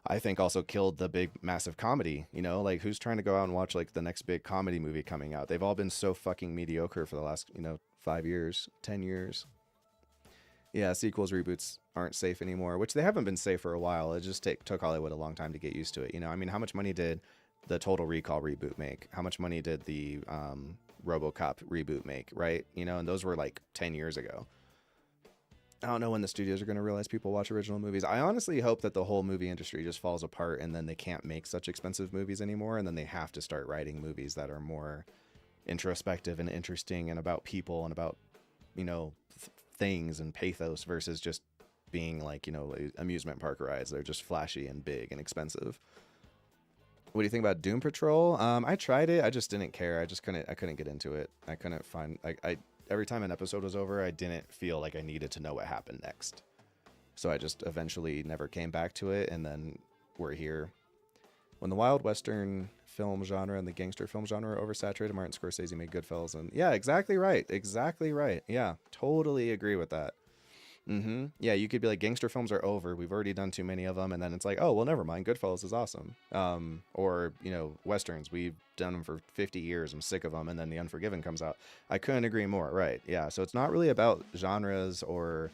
[SPEAKER 1] I think also killed the big, massive comedy. You know, like who's trying to go out and watch like the next big comedy movie coming out? They've all been so fucking mediocre for the last, 5 years, 10 years. Yeah, sequels, reboots aren't safe anymore, which they haven't been safe for a while. It just took Hollywood a long time to get used to it. I mean, how much money did the Total Recall reboot make? How much money did the RoboCop reboot make, right? And those were like 10 years ago. I don't know when the studios are going to realize people watch original movies. I honestly hope that the whole movie industry just falls apart and then they can't make such expensive movies anymore, and then they have to start writing movies that are more introspective and interesting and about people and about, things and pathos versus just being like, amusement park rides. They're just flashy and big and expensive. What do you think about Doom Patrol? I tried it. I just didn't care. I couldn't get into it. I couldn't find, I every time an episode was over, I didn't feel like I needed to know what happened next. So I just eventually never came back to it. And then we're here. When the Wild Western film genre and the gangster film genre are oversaturated. Martin Scorsese made Goodfellas, and yeah, exactly right. Exactly right. Yeah, totally agree with that. Yeah, you could be like, gangster films are over. We've already done too many of them, and then it's like, oh well, never mind. Goodfellas is awesome. Or westerns. We've done them for 50 years. I'm sick of them, and then The Unforgiven comes out. I couldn't agree more. Right? Yeah. So it's not really about genres or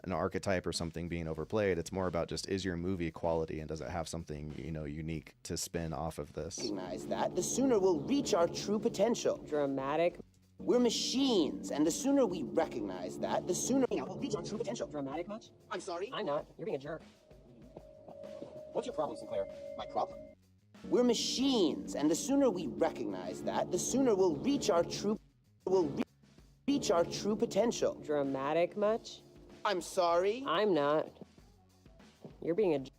[SPEAKER 1] an archetype or something being overplayed. It's more about just, is your movie quality, and does it have something unique to spin off of this?
[SPEAKER 5] Recognize that, the sooner we'll reach our true potential.
[SPEAKER 10] Dramatic.
[SPEAKER 5] We're machines, and the sooner we recognize that, the sooner we'll reach our true potential.
[SPEAKER 10] Dramatic much?
[SPEAKER 5] I'm sorry?
[SPEAKER 10] I'm not. You're being a jerk.
[SPEAKER 8] What's your problem, Sinclair?
[SPEAKER 5] My problem? We're machines, and the sooner we recognize that, the sooner we'll reach our true potential.
[SPEAKER 10] Dramatic much?
[SPEAKER 5] I'm sorry?
[SPEAKER 10] I'm not. You're being a jerk.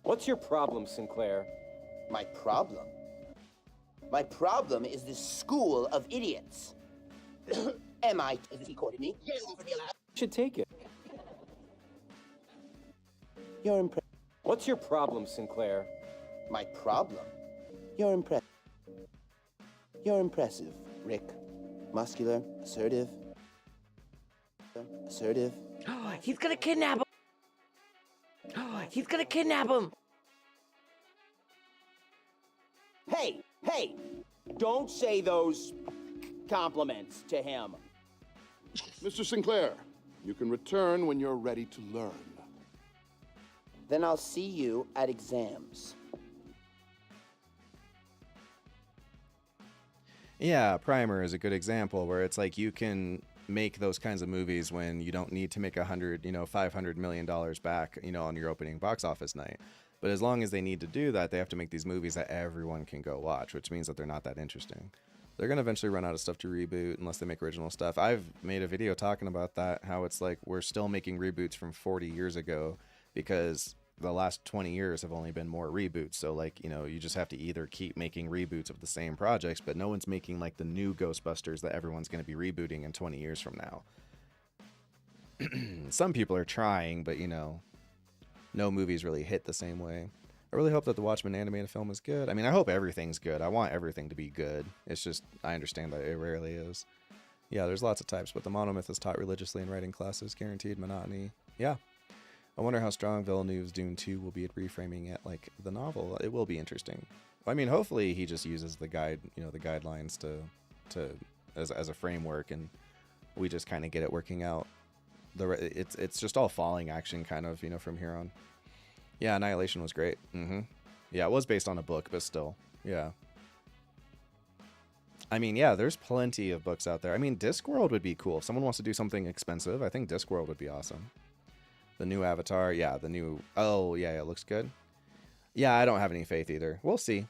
[SPEAKER 11] What's your problem, Sinclair?
[SPEAKER 5] My problem? My problem is this school of idiots. Has this recorded me? Yes, over the lab.
[SPEAKER 11] You should take it.
[SPEAKER 5] You're impressed.
[SPEAKER 11] What's your problem, Sinclair?
[SPEAKER 5] My problem? You're impressed. You're impressive, Rick. Muscular, assertive. Assertive.
[SPEAKER 4] He's gonna kidnap him. He's gonna kidnap him.
[SPEAKER 5] Hey! Don't say those compliments to him.
[SPEAKER 12] Mr. Sinclair, you can return when you're ready to learn.
[SPEAKER 5] Then I'll see you at exams.
[SPEAKER 1] Yeah, Primer is a good example where it's like, you can make those kinds of movies when you don't need to make $500 million back, on your opening box office night. But as long as they need to do that, they have to make these movies that everyone can go watch, which means that they're not that interesting. They're going to eventually run out of stuff to reboot unless they make original stuff. I've made a video talking about that, how it's like we're still making reboots from 40 years ago because the last 20 years have only been more reboots. So you just have to either keep making reboots of the same projects, but no one's making like the new Ghostbusters that everyone's going to be rebooting in 20 years from now. Some people are trying, but no movies really hit the same way. I really hope that the Watchmen animated film is good. I mean, I hope everything's good. I want everything to be good. It's just, I understand that it rarely is. Yeah, there's lots of types, but the monomyth is taught religiously in writing classes, guaranteed monotony. Yeah. I wonder how strong Villeneuve's Dune 2 will be at reframing it like the novel. It will be interesting. I mean, hopefully he just uses the guide, the guidelines as a framework, and we just kind of get it working out. It's just all falling action kind of, from here on. Yeah, Annihilation was great. Yeah, it was based on a book, but still, yeah. I mean, yeah, there's plenty of books out there. I mean, Discworld would be cool. If someone wants to do something expensive, I think Discworld would be awesome. The new Avatar, yeah, oh, yeah, it looks good. Yeah, I don't have any faith either. We'll see.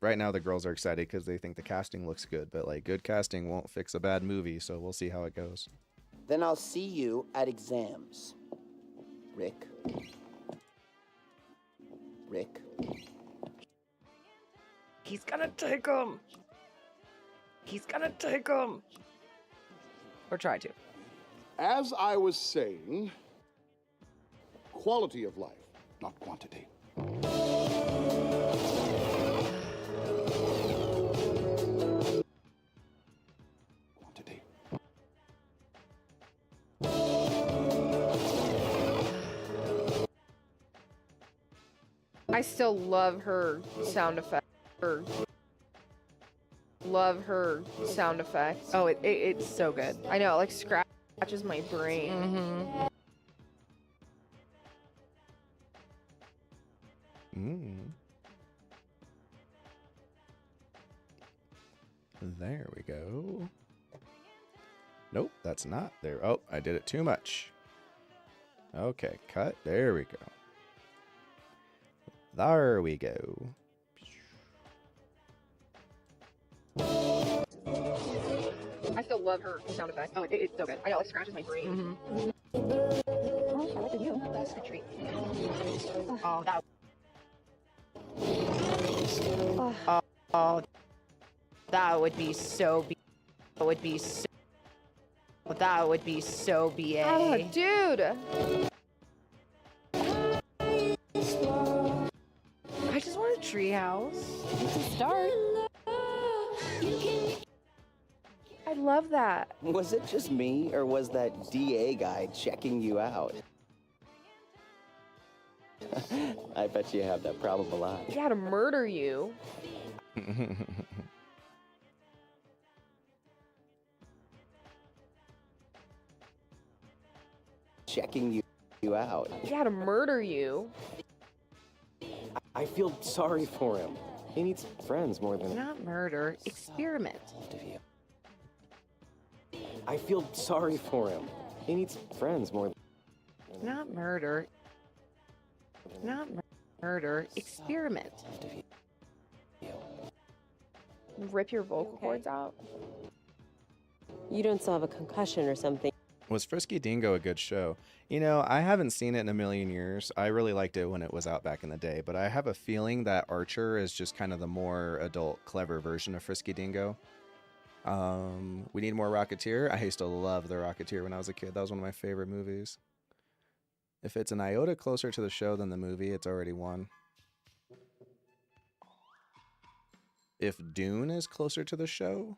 [SPEAKER 1] Right now, the girls are excited because they think the casting looks good, but good casting won't fix a bad movie, so we'll see how it goes.
[SPEAKER 5] Then I'll see you at exams, Rick.
[SPEAKER 4] He's gonna take him. He's gonna take him. Or try to.
[SPEAKER 12] As I was saying, quality of life, not quantity. Quantity.
[SPEAKER 2] I still love her sound effect. Love her sound effects.
[SPEAKER 4] Oh, it's so good.
[SPEAKER 2] I know, it scratches my brain.
[SPEAKER 1] There we go. Nope, that's not there. Oh, I did it too much. Okay, cut. There we go. There we go.
[SPEAKER 2] I still love her sound effects.
[SPEAKER 4] Oh, it's so good.
[SPEAKER 2] I know, it scratches my brain.
[SPEAKER 6] Oh, I like you. That's a treat.
[SPEAKER 4] Oh, that. That would be so. That would be so. That would be so BA.
[SPEAKER 2] Oh, dude.
[SPEAKER 4] I just want treehouse.
[SPEAKER 7] It's a start.
[SPEAKER 2] I love that.
[SPEAKER 5] Was it just me, or was that DA guy checking you out? I bet you have that problem a lot.
[SPEAKER 2] He had to murder you.
[SPEAKER 5] Checking you out.
[SPEAKER 2] He had to murder you.
[SPEAKER 11] I feel sorry for him. He needs friends more than...
[SPEAKER 4] Not murder, experiment.
[SPEAKER 11] I feel sorry for him. He needs friends more than...
[SPEAKER 4] Not murder. Not murder, experiment.
[SPEAKER 2] Rip your vocal cords out.
[SPEAKER 10] You don't still have a concussion or something.
[SPEAKER 1] Was Frisky Dingo a good show? You know, I haven't seen it in a million years. I really liked it when it was out back in the day, but I have a feeling that Archer is just kind of the more adult, clever version of Frisky Dingo. We need more Rocketeer. I used to love the Rocketeer when I was a kid. That was one of my favorite movies. If it's an iota closer to the show than the movie, it's already won. If Dune is closer to the show,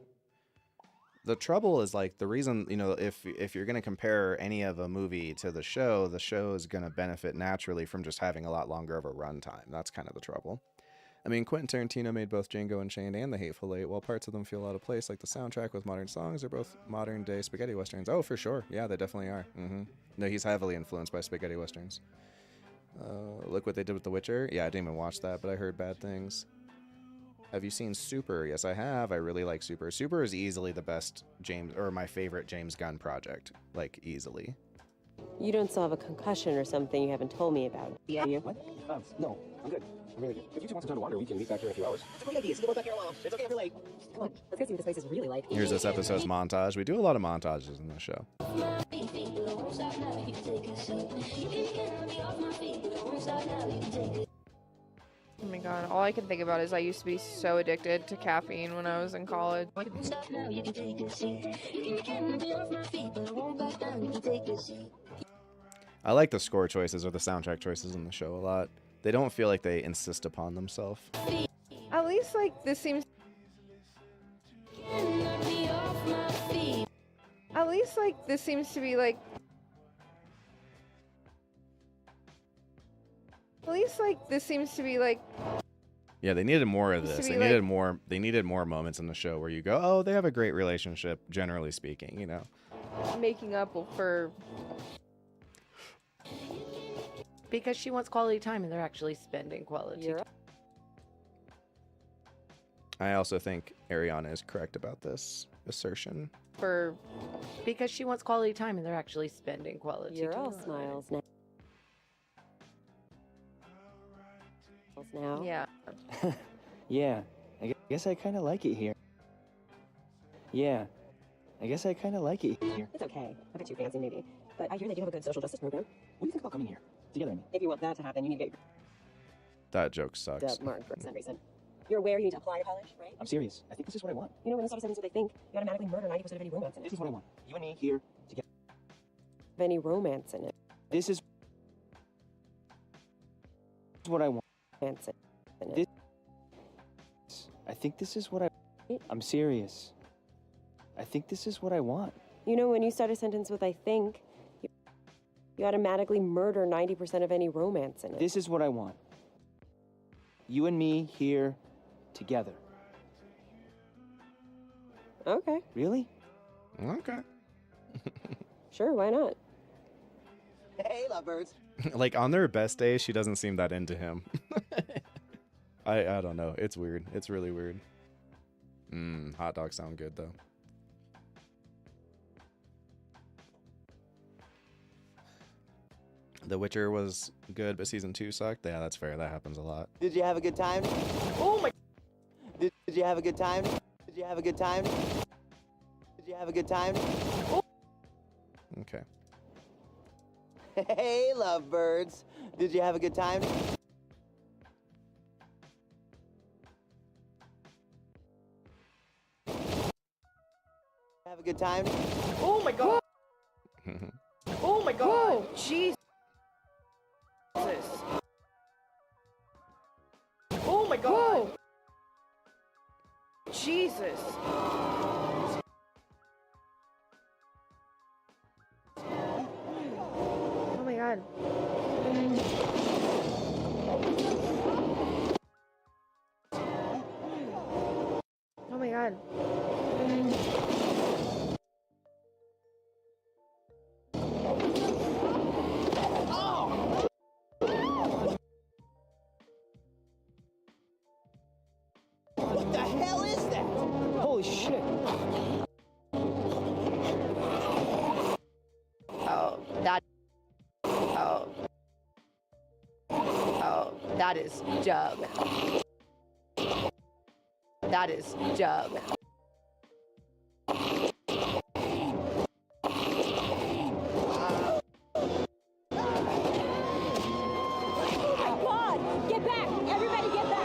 [SPEAKER 1] the trouble is, like, the reason, you know, if you're going to compare any of a movie to the show is going to benefit naturally from just having a lot longer of a runtime. That's kind of the trouble. I mean, Quentin Tarantino made both Django Unchained and The Hateful Eight. While parts of them feel out of place, like the soundtrack with modern songs, they're both modern-day spaghetti westerns. Oh, for sure. Yeah, they definitely are. No, he's heavily influenced by spaghetti westerns. Look what they did with The Witcher. Yeah, I didn't even watch that, but I heard bad things. Have you seen Super? Yes, I have. I really like Super. Super is easily the best my favorite James Gunn project. Like, easily.
[SPEAKER 10] You don't still have a concussion or something you haven't told me about.
[SPEAKER 8] Yeah, you? What? No, I'm good. I'm really good. If you two want some time to wander, we can meet back here in a few hours. It's a great idea. So you go back here alone. It's okay if you're late. Come on, let's go see what this place is really like.
[SPEAKER 1] Here's this episode's montage. We do a lot of montages in the show.
[SPEAKER 2] Oh my god, all I can think about is I used to be so addicted to caffeine when I was in college.
[SPEAKER 1] I like the score choices or the soundtrack choices in the show a lot. They don't feel like they insist upon themselves.
[SPEAKER 2] At least, like, this seems... At least, like, this seems to be, like... At least, like, this seems to be, like...
[SPEAKER 1] Yeah, they needed more of this.
[SPEAKER 2] be
[SPEAKER 1] They needed more. They needed more moments in the show where you go, "Oh, they have a great relationship." Generally speaking, you know.
[SPEAKER 2] Making up for...
[SPEAKER 4] Because she wants quality time and they're actually spending quality time.
[SPEAKER 1] I also think Ariana is correct about this assertion.
[SPEAKER 4] Because she wants quality time and they're actually spending quality
[SPEAKER 10] You're
[SPEAKER 4] time.
[SPEAKER 10] all smiles now.
[SPEAKER 2] Yeah.
[SPEAKER 11] Yeah, I guess I kind of like it here. Yeah, I guess I kind of like it here.
[SPEAKER 6] It's okay. A bit too fancy, maybe. But I hear they do have a good social justice program.
[SPEAKER 8] What do you think about coming here? Together, I mean.
[SPEAKER 6] If you want that to happen, you need to get
[SPEAKER 1] That joke sucks.
[SPEAKER 6] your mark for some reason. You're aware you need to apply to college, right?
[SPEAKER 8] I'm serious. I think this is what I want.
[SPEAKER 6] You know, when this study says what they think, you automatically murder 90% of any romance in it.
[SPEAKER 8] This is what I want. You and me here together.
[SPEAKER 10] Any romance in it.
[SPEAKER 11] This is what I want.
[SPEAKER 10] Romance in it.
[SPEAKER 11] I think this is what I'm serious. I think this is what I want.
[SPEAKER 10] You know, when you start a sentence with I think, you automatically murder 90% of any romance in it.
[SPEAKER 11] This is what I want. You and me here together.
[SPEAKER 10] Okay.
[SPEAKER 11] Really?
[SPEAKER 1] Okay.
[SPEAKER 10] Sure, why not?
[SPEAKER 5] Hey, lovebirds.
[SPEAKER 1] Like, on their best day, she doesn't seem that into him. I don't know. It's weird. It's really weird. Hot dogs sound good, though. The Witcher was good, but season 2 sucked. Yeah, that's fair. That happens a lot.
[SPEAKER 5] Did you have a good time?
[SPEAKER 4] Oh my...
[SPEAKER 5] Did you have a good time? Did you have a good time? Did you have a good time?
[SPEAKER 1] Okay.
[SPEAKER 5] Hey, lovebirds. Did you have a good time? Have a good time?
[SPEAKER 4] Oh my god! Oh my god!
[SPEAKER 2] Whoa, Jesus.
[SPEAKER 4] Oh my god! Jesus.
[SPEAKER 2] Oh my god. Oh my god.
[SPEAKER 5] What the hell is that?
[SPEAKER 11] Holy shit.
[SPEAKER 4] Oh, that. Oh. Oh, that is Doug. That is Doug.
[SPEAKER 7] Get back! Everybody get back!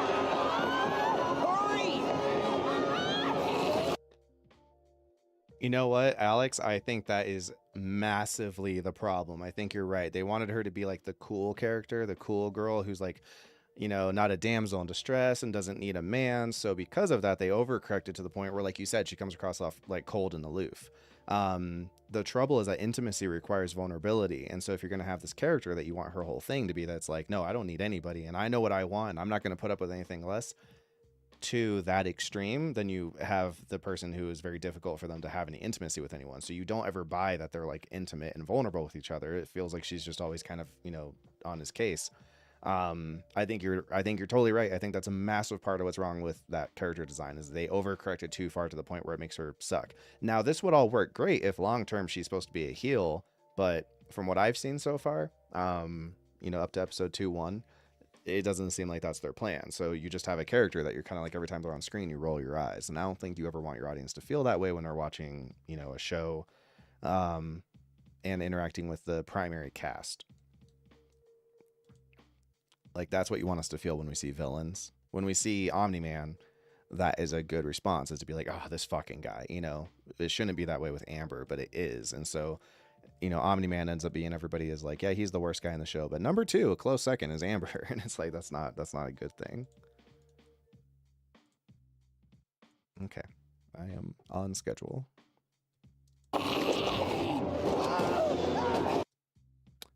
[SPEAKER 1] You know what, Alex? I think that is massively the problem. I think you're right. They wanted her to be like the cool character, the cool girl who's like, you know, not a damsel in distress and doesn't need a man. So because of that, they overcorrected to the point where, like you said, she comes across off like cold and aloof. The trouble is that intimacy requires vulnerability. And so if you're going to have this character that you want her whole thing to be, that's like, no, I don't need anybody and I know what I want, and I'm not going to put up with anything less, to that extreme, then you have the person who is very difficult for them to have any intimacy with anyone. So you don't ever buy that they're like intimate and vulnerable with each other. It feels like she's just always kind of, you know, on his case. I think you're totally right. I think that's a massive part of what's wrong with that character design, is they overcorrected too far to the point where it makes her suck. Now, this would all work great if long term she's supposed to be a heel, but from what I've seen so far, you know, up to episode 2-1, it doesn't seem like that's their plan. So you just have a character that you're kind of like, every time they're on screen, you roll your eyes. And I don't think you ever want your audience to feel that way when they're watching, you know, a show, and interacting with the primary cast. Like, that's what you want us to feel when we see villains. When we see Omni-Man, that is a good response, is to be like, oh, this fucking guy, you know. It shouldn't be that way with Amber, but it is. And so, you know, Omni-Man ends up being, everybody is like, yeah, he's the worst guy in the show. But number 2, a close second, is Amber. And it's like, that's not a good thing. Okay. I am on schedule.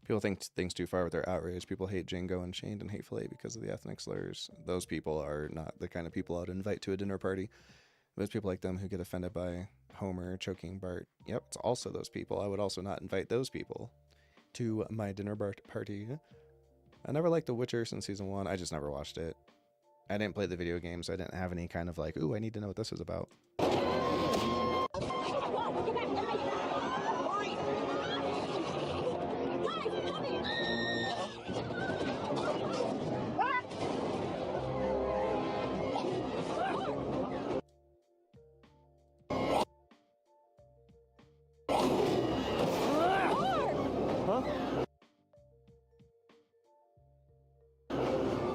[SPEAKER 1] People think things too far with their outrage. People hate Django Unchained and Hateful Eight because of the ethnic slurs. Those people are not the kind of people I would invite to a dinner party. Those people like them who get offended by Homer choking Bart. Yep, it's also those people. I would also not invite those people to my dinner party. I never liked The Witcher since season 1. I just never watched it. I didn't play the video games. I didn't have any kind of like, ooh, I need to know what this is about.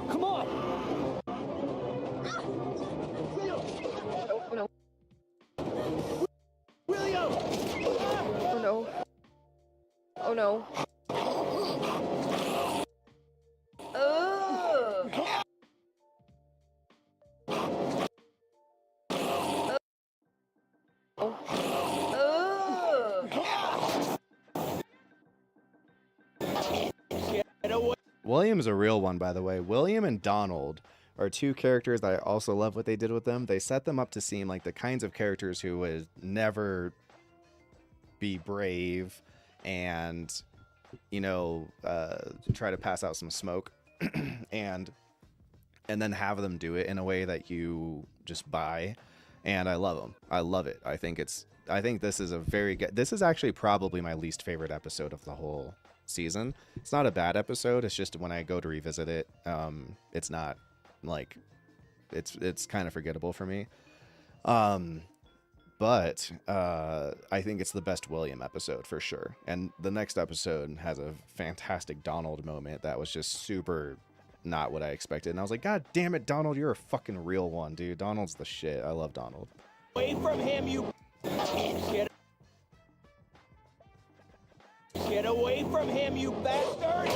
[SPEAKER 11] Come on!
[SPEAKER 2] Oh no.
[SPEAKER 11] William!
[SPEAKER 2] Oh no. Oh no.
[SPEAKER 1] William's a real one, by the way. William and Donald are two characters that I also love what they did with them. They set them up to seem like the kinds of characters who would never be brave and, you know, try to pass out some smoke and then have them do it in a way that you just buy. And I love them. I love it. I think this is a very good, this is actually probably my least favorite episode of the whole season. It's not a bad episode. It's just when I go to revisit it, it's not like, it's kind of forgettable for me. But I think it's the best William episode for sure. And the next episode has a fantastic Donald moment that was just super not what I expected. And I was like, God damn it, Donald, you're a fucking real one, dude. Donald's the shit. I love Donald.
[SPEAKER 5] Away from him, you... Get away from him, you bastard!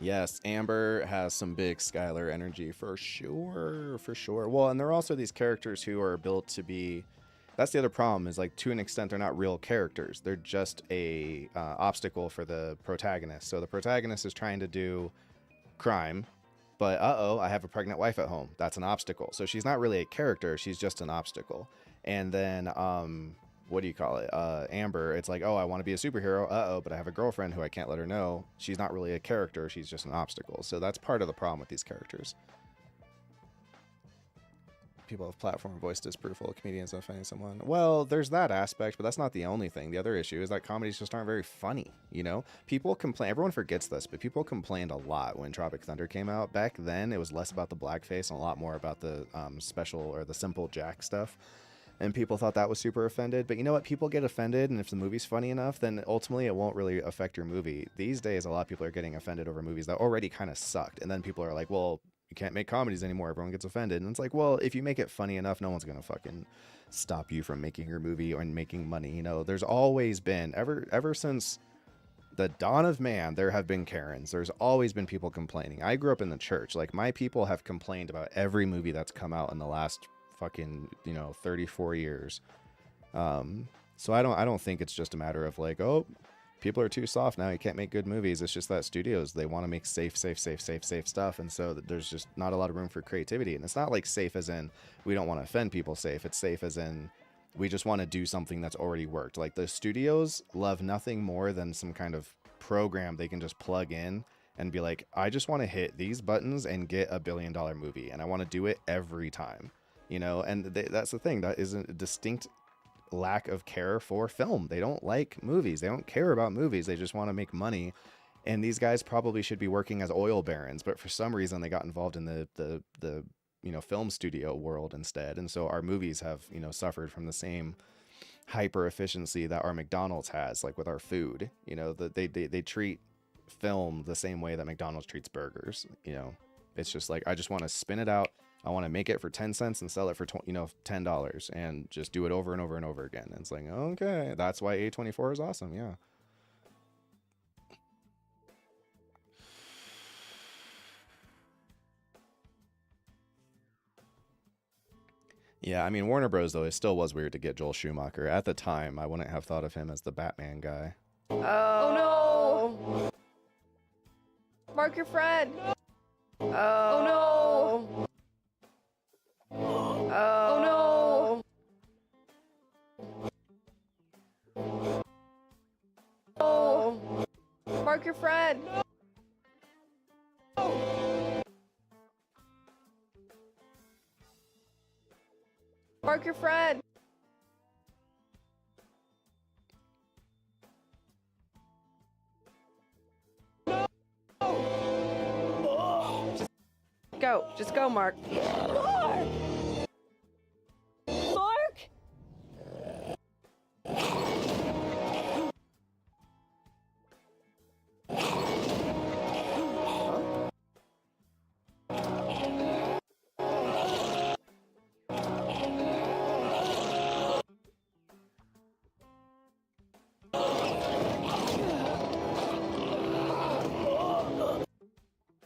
[SPEAKER 1] Yes, Amber has some big Skylar energy for sure, for sure. Well, and there are also these characters who are built to be. That's the other problem is like to an extent they're not real characters. They're just a obstacle for the protagonist. So the protagonist is trying to do crime, but I have a pregnant wife at home. That's an obstacle. So she's not really a character. She's just an obstacle. And then what do you call it? Amber, it's like, oh, I want to be a superhero. But I have a girlfriend who I can't let her know. She's not really a character. She's just an obstacle. So that's part of the problem with these characters. People have platform voice disapproval. Comedians offending someone. Well, there's that aspect, but that's not the only thing. The other issue is that comedies just aren't very funny. You know, people complain. Everyone forgets this, but people complained a lot when Tropic Thunder came out. Back then, it was less about the blackface and a lot more about the special or the simple Jack stuff. And people thought that was super offended. But you know what? People get offended, and if the movie's funny enough, then ultimately it won't really affect your movie. These days, a lot of people are getting offended over movies that already kind of sucked. And then people are like, well, you can't make comedies anymore. Everyone gets offended. And it's like, well, if you make it funny enough, no one's going to fucking stop you from making your movie or making money. You know, there's always been, ever since the dawn of man, there have been Karens. There's always been people complaining. I grew up in the church. Like, my people have complained about every movie that's come out in the last fucking 34 years. So I don't think it's just a matter of like, oh, people are too soft now, you can't make good movies. It's just that studios, they want to make safe stuff, and so there's just not a lot of room for creativity. And it's not like safe as in we don't want to offend people safe. It's safe as in we just want to do something that's already worked. Like, the studios love nothing more than some kind of program they can just plug in and be like, I just want to hit these buttons and get a $1 billion movie, and I want to do it every time. And that's the thing. That is a distinct lack of care for film. They don't like movies. They don't care about movies. They just want to make money. And these guys probably should be working as oil barons, but for some reason they got involved in the film studio world instead. And so our movies have, suffered from the same hyper efficiency that our McDonald's has, like with our food. They treat film the same way that McDonald's treats burgers. It's just like, I just want to spin it out. I want to make it for 10 cents and sell it for $10 and just do it over and over and over again. And it's like, okay, that's why A24 is awesome. Yeah. Yeah, I mean, Warner Bros. Though, it still was weird to get Joel Schumacher. At the time, I wouldn't have thought of him as the Batman guy.
[SPEAKER 2] Oh no! Mark your friend. Oh no! Oh no! Oh! Mark your friend. Mark your friend.
[SPEAKER 4] Just go, Mark.
[SPEAKER 7] Mark!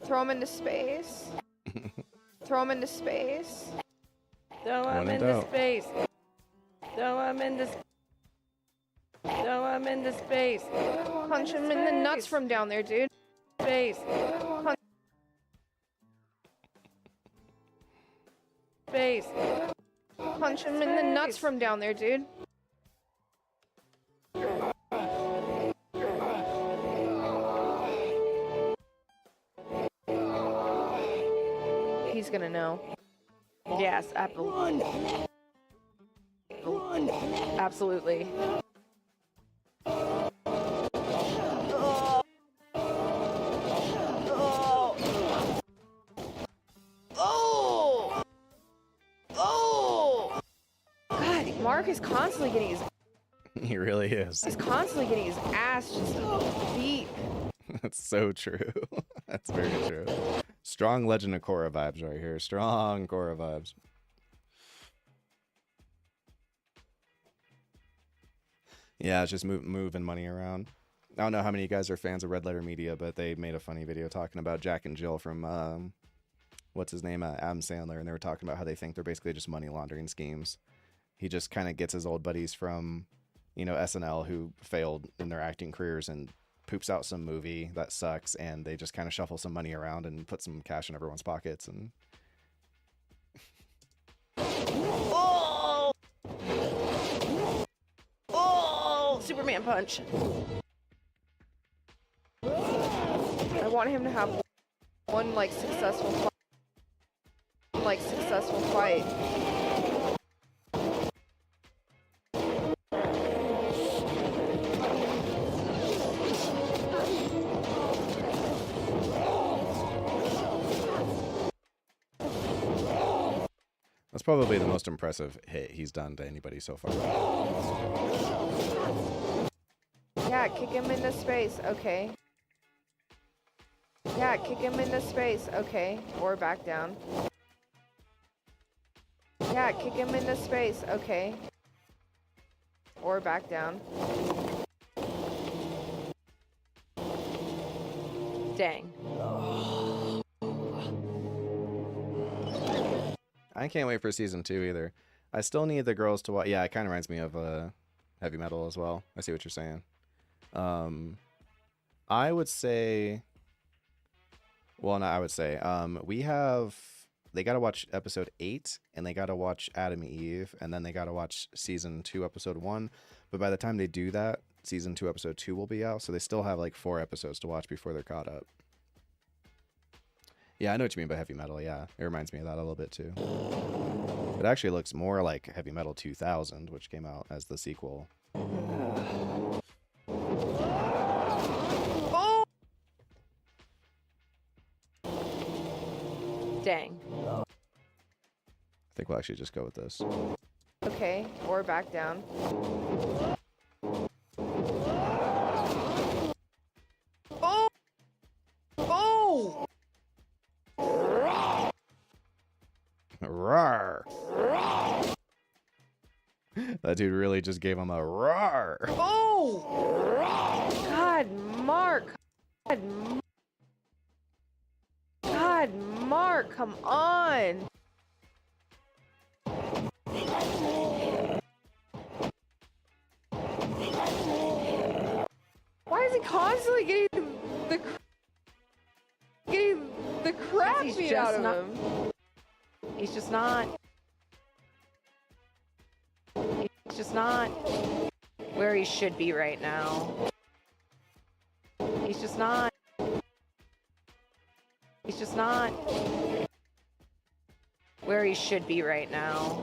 [SPEAKER 2] Throw him into space. Throw him into space.
[SPEAKER 4] Throw him into space. Throw him into space.
[SPEAKER 2] Punch him in the nuts from down there, dude.
[SPEAKER 4] Space. Space.
[SPEAKER 2] Punch him in the nuts from down there, dude. He's gonna know.
[SPEAKER 4] Yes, absolutely. Absolutely.
[SPEAKER 2] God, Mark is constantly getting his.
[SPEAKER 1] He really is.
[SPEAKER 2] He's constantly getting his ass just beat.
[SPEAKER 1] That's so true. That's very true. Strong Legend of Korra vibes right here. Strong Korra vibes. Yeah, it's just moving money around. I don't know how many of you guys are fans of Red Letter Media, but they made a funny video talking about Jack and Jill from what's his name, Adam Sandler, and they were talking about how they think they're basically just money laundering schemes. He just kind of gets his old buddies from, you know, SNL who failed in their acting careers and poops out some movie that sucks, and they just kind of shuffle some money around and put some cash in everyone's pockets. And
[SPEAKER 4] Oh! Oh! Superman punch.
[SPEAKER 2] I want him to have one like successful fight.
[SPEAKER 1] that's probably the most impressive hit he's done to anybody so far.
[SPEAKER 2] Yeah, kick him into space. Okay. Yeah, kick him into space. Okay. Or back down. Yeah, kick him into space. Okay. Or back down.
[SPEAKER 4] Dang.
[SPEAKER 1] I can't wait for season 2 either. I still need the girls to watch. Yeah, it kind of reminds me of Heavy Metal as well. I see what you're saying. I would say, well, no, I would say, they got to watch episode 8, and they got to watch Adam and Eve, and then they got to watch season 2, episode 1. But by the time they do that, season 2, episode 2 will be out, so they still have like 4 episodes to watch before they're caught up. Yeah, I know what you mean by Heavy Metal. Yeah, it reminds me of that a little bit too. It actually looks more like Heavy Metal 2000, which came out as the sequel.
[SPEAKER 4] Oh! Dang.
[SPEAKER 1] I think we'll actually just go with this.
[SPEAKER 2] Okay. Or back down.
[SPEAKER 4] Oh! Oh!
[SPEAKER 1] Rawr! That dude really just gave him a roar.
[SPEAKER 2] Oh! God, Mark. God, Mark, come on. Why is he constantly getting the crap beat out of him?
[SPEAKER 4] He's just not where he should be right now. He's just not where he should be right now.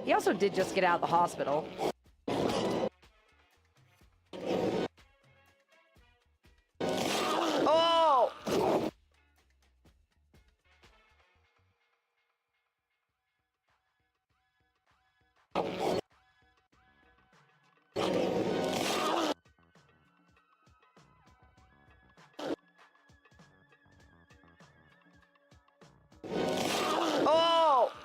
[SPEAKER 4] He also did just get out of the hospital. Oh! Oh!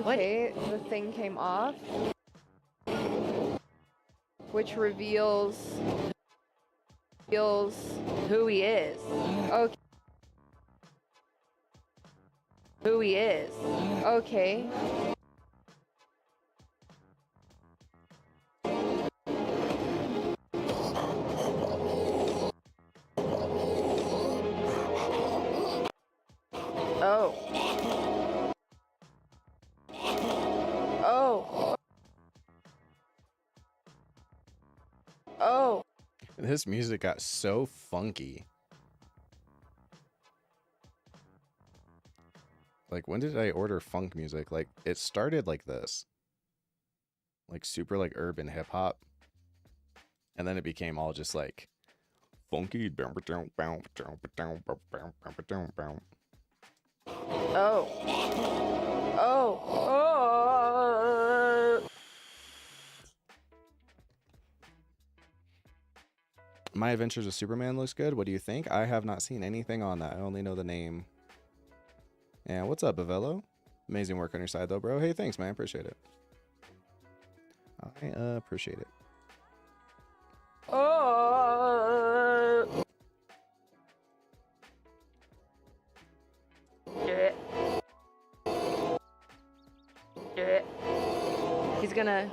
[SPEAKER 2] Okay, the thing came off, which reveals
[SPEAKER 4] who he is.
[SPEAKER 2] Okay.
[SPEAKER 4] Who he is.
[SPEAKER 2] Okay.
[SPEAKER 4] Oh. Oh. Oh.
[SPEAKER 1] This music got so funky. Like, when did I order funk music? Like, it started like this. Like, super, like, urban hip-hop. And then it became all just, like, funky.
[SPEAKER 4] Oh. Oh. Oh.
[SPEAKER 1] My Adventures of Superman looks good. What do you think? I have not seen anything on that. I only know the name. And what's up, Avello? Amazing work on your side, though, bro. Hey, thanks, man. Appreciate it. I appreciate it.
[SPEAKER 4] He's gonna.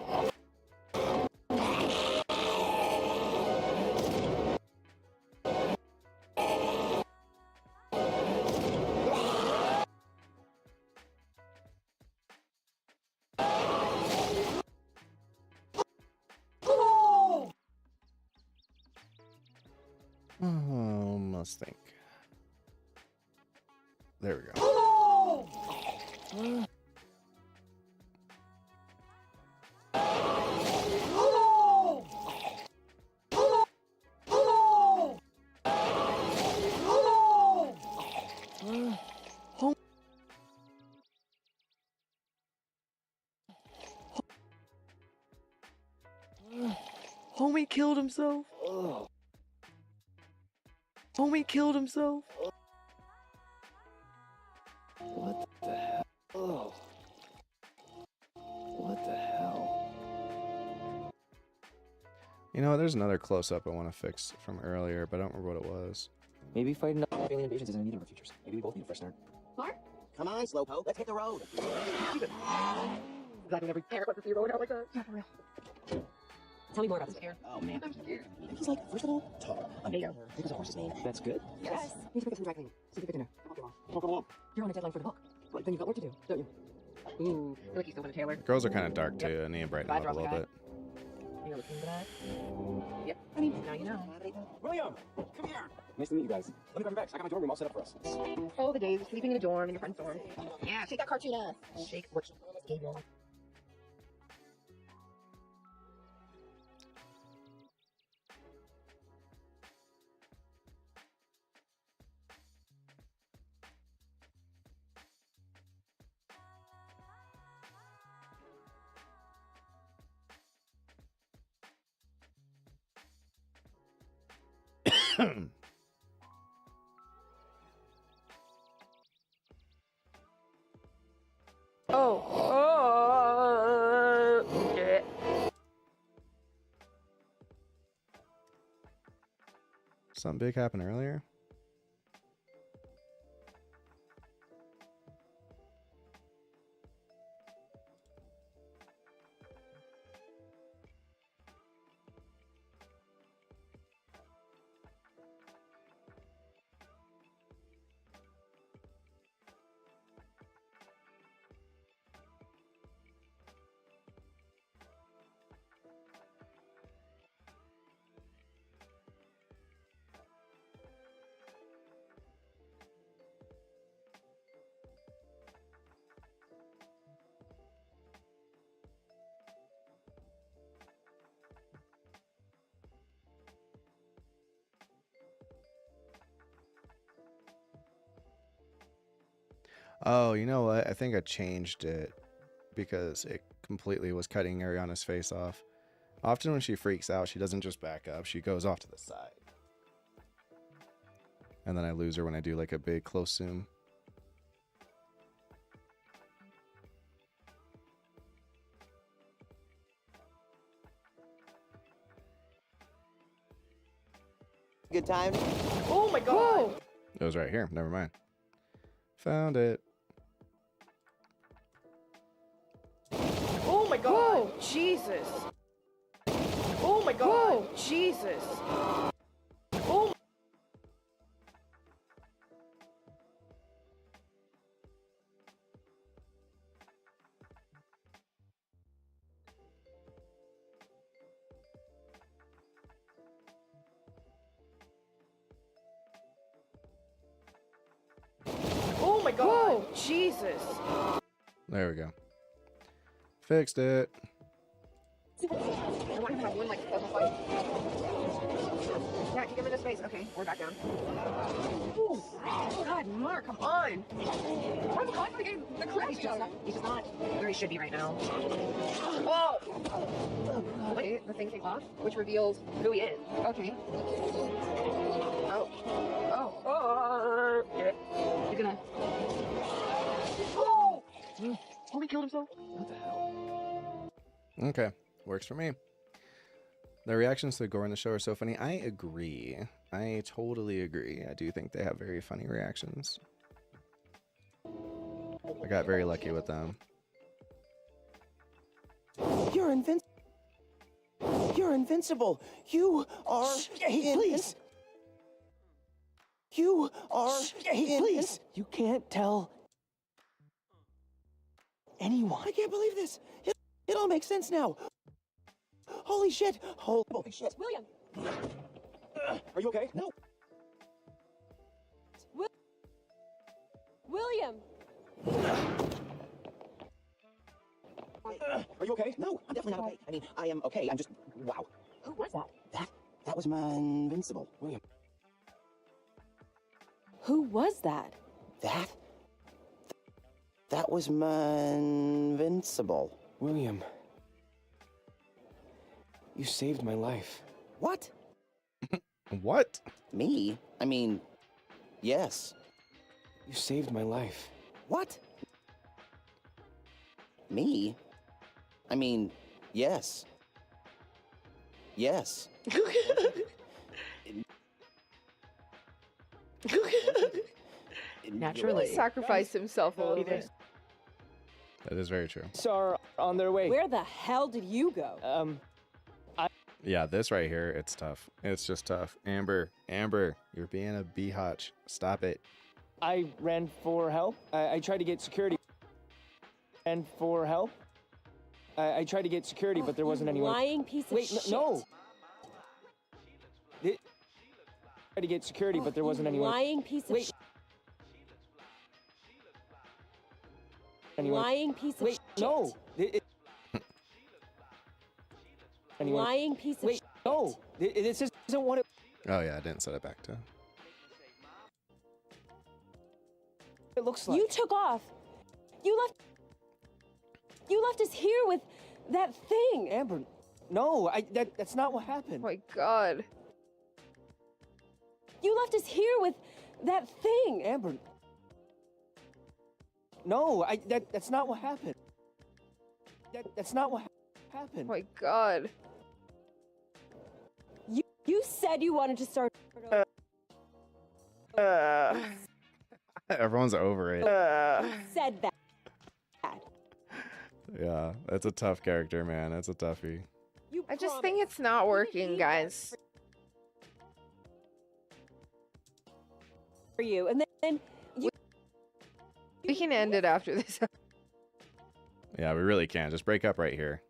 [SPEAKER 1] Let's think. There we go.
[SPEAKER 4] Homie killed himself. Homie killed himself.
[SPEAKER 11] What the hell? Oh. What the hell?
[SPEAKER 1] You know, there's another close-up I want to fix from earlier, but I don't remember what it was.
[SPEAKER 11] Maybe fighting up
[SPEAKER 8] Alien invasions isn't in either of our futures. Maybe we both need a fresh start.
[SPEAKER 6] Mark?
[SPEAKER 5] Come on, Slowpoke, let's hit the road.
[SPEAKER 6] Glad we never parent wants to see you rolling out like that. Yeah, for real. Tell me more about this bear.
[SPEAKER 5] Oh, man.
[SPEAKER 6] I'm scared.
[SPEAKER 5] He's like, first of all, tall.
[SPEAKER 6] There you go.
[SPEAKER 5] Think of the horse's name.
[SPEAKER 11] That's good.
[SPEAKER 6] Yes. Need to pick up some dry cleaning. See if you can do. Come on. You're on a deadline for the book. Right, then you've got work to do, don't you? Ooh, I feel like you still want a tailor.
[SPEAKER 1] Girls are kind of dark, too. I need to brighten them up a little bit.
[SPEAKER 6] You know, listen to that. Yep. I mean, now you know.
[SPEAKER 8] William, come here. Nice to meet you guys. Let me grab your bags. I got my dorm room all set up for us.
[SPEAKER 6] Oh, the days of sleeping in a dorm in your friend's dorm. Yeah, shake that cartoon ass. Shake what you gave you.
[SPEAKER 1] Something big happened earlier? Oh, you know what? I think I changed it because it completely was cutting Ariana's face off. Often when she freaks out, she doesn't just back up. She goes off to the side. And then I lose her when I do like a big close zoom.
[SPEAKER 5] Good time.
[SPEAKER 4] Oh my god!
[SPEAKER 1] It was right here. Never mind. Found it.
[SPEAKER 4] Oh my god! Whoa, Jesus! Oh my god! Whoa, Jesus! Oh. Oh my god! Whoa, Jesus!
[SPEAKER 1] There we go. Fixed it.
[SPEAKER 6] I want him to have one like puzzle fight. Yeah, give him the space. Okay, we're back down. Ooh, oh god, Mark, come on! What's the conflict game? The crap he's just not where he should be right now. Whoa! Wait, the thing came off, which reveals who he is. Okay. Oh. Oh. Oh. He's gonna. Oh, he killed himself? What the hell?
[SPEAKER 1] Okay, works for me. The reactions to the gore in the show are so funny. I agree. I totally agree. I do think they have very funny reactions. I got very lucky with them.
[SPEAKER 5] You're invincible. You're invincible. You are.
[SPEAKER 11] Hey, please.
[SPEAKER 5] You are.
[SPEAKER 11] Hey, please. You can't tell anyone.
[SPEAKER 5] I can't believe this. It all makes sense now. Holy shit. Holy shit.
[SPEAKER 6] William!
[SPEAKER 8] Are you okay?
[SPEAKER 5] No.
[SPEAKER 10] William!
[SPEAKER 8] Are you okay?
[SPEAKER 5] No, I'm definitely not okay. I mean, I am okay. I'm just. Wow.
[SPEAKER 6] Who was that?
[SPEAKER 5] That was my invincible.
[SPEAKER 8] William.
[SPEAKER 10] Who was that?
[SPEAKER 5] That was my invincible.
[SPEAKER 11] William. You saved my life.
[SPEAKER 5] What?
[SPEAKER 1] What?
[SPEAKER 5] Me? I mean, yes.
[SPEAKER 11] You saved my life.
[SPEAKER 5] What? Me? I mean, yes. Yes.
[SPEAKER 6] Naturally.
[SPEAKER 2] He sacrificed himself a little bit.
[SPEAKER 1] That is very true.
[SPEAKER 11] Are on their way.
[SPEAKER 10] Where the hell did you go?
[SPEAKER 1] Yeah, this right here, it's tough. It's just tough. Amber, you're being a biatch. Stop it.
[SPEAKER 11] I ran for help. I tried to get security. Ran for help. I tried to get security, but there wasn't anyone.
[SPEAKER 10] Lying piece of
[SPEAKER 11] Wait,
[SPEAKER 10] shit.
[SPEAKER 11] no. Tried to get security, but there wasn't anyone.
[SPEAKER 10] Lying piece of shit.
[SPEAKER 11] Anyone.
[SPEAKER 10] Lying piece of
[SPEAKER 11] Wait,
[SPEAKER 10] shit.
[SPEAKER 11] no. Anyone.
[SPEAKER 10] Lying piece of
[SPEAKER 11] Wait,
[SPEAKER 10] shit.
[SPEAKER 11] no. This isn't what it.
[SPEAKER 1] Oh yeah, I didn't set it back to.
[SPEAKER 11] It looks like.
[SPEAKER 10] You took off. You left us here with that thing.
[SPEAKER 11] Amber, no, that's not what happened.
[SPEAKER 2] Oh my god.
[SPEAKER 10] You left us here with that thing.
[SPEAKER 11] Amber. No, that's not what happened. That's not what happened.
[SPEAKER 2] Oh my god.
[SPEAKER 10] You said you wanted to start.
[SPEAKER 1] Everyone's over it.
[SPEAKER 10] You said that.
[SPEAKER 1] Yeah, that's a tough character, man. That's a toughie.
[SPEAKER 2] I just think it's not working, guys.
[SPEAKER 10] For you, and then
[SPEAKER 2] We can end it after this.
[SPEAKER 1] Yeah, we really can. Just break up right here.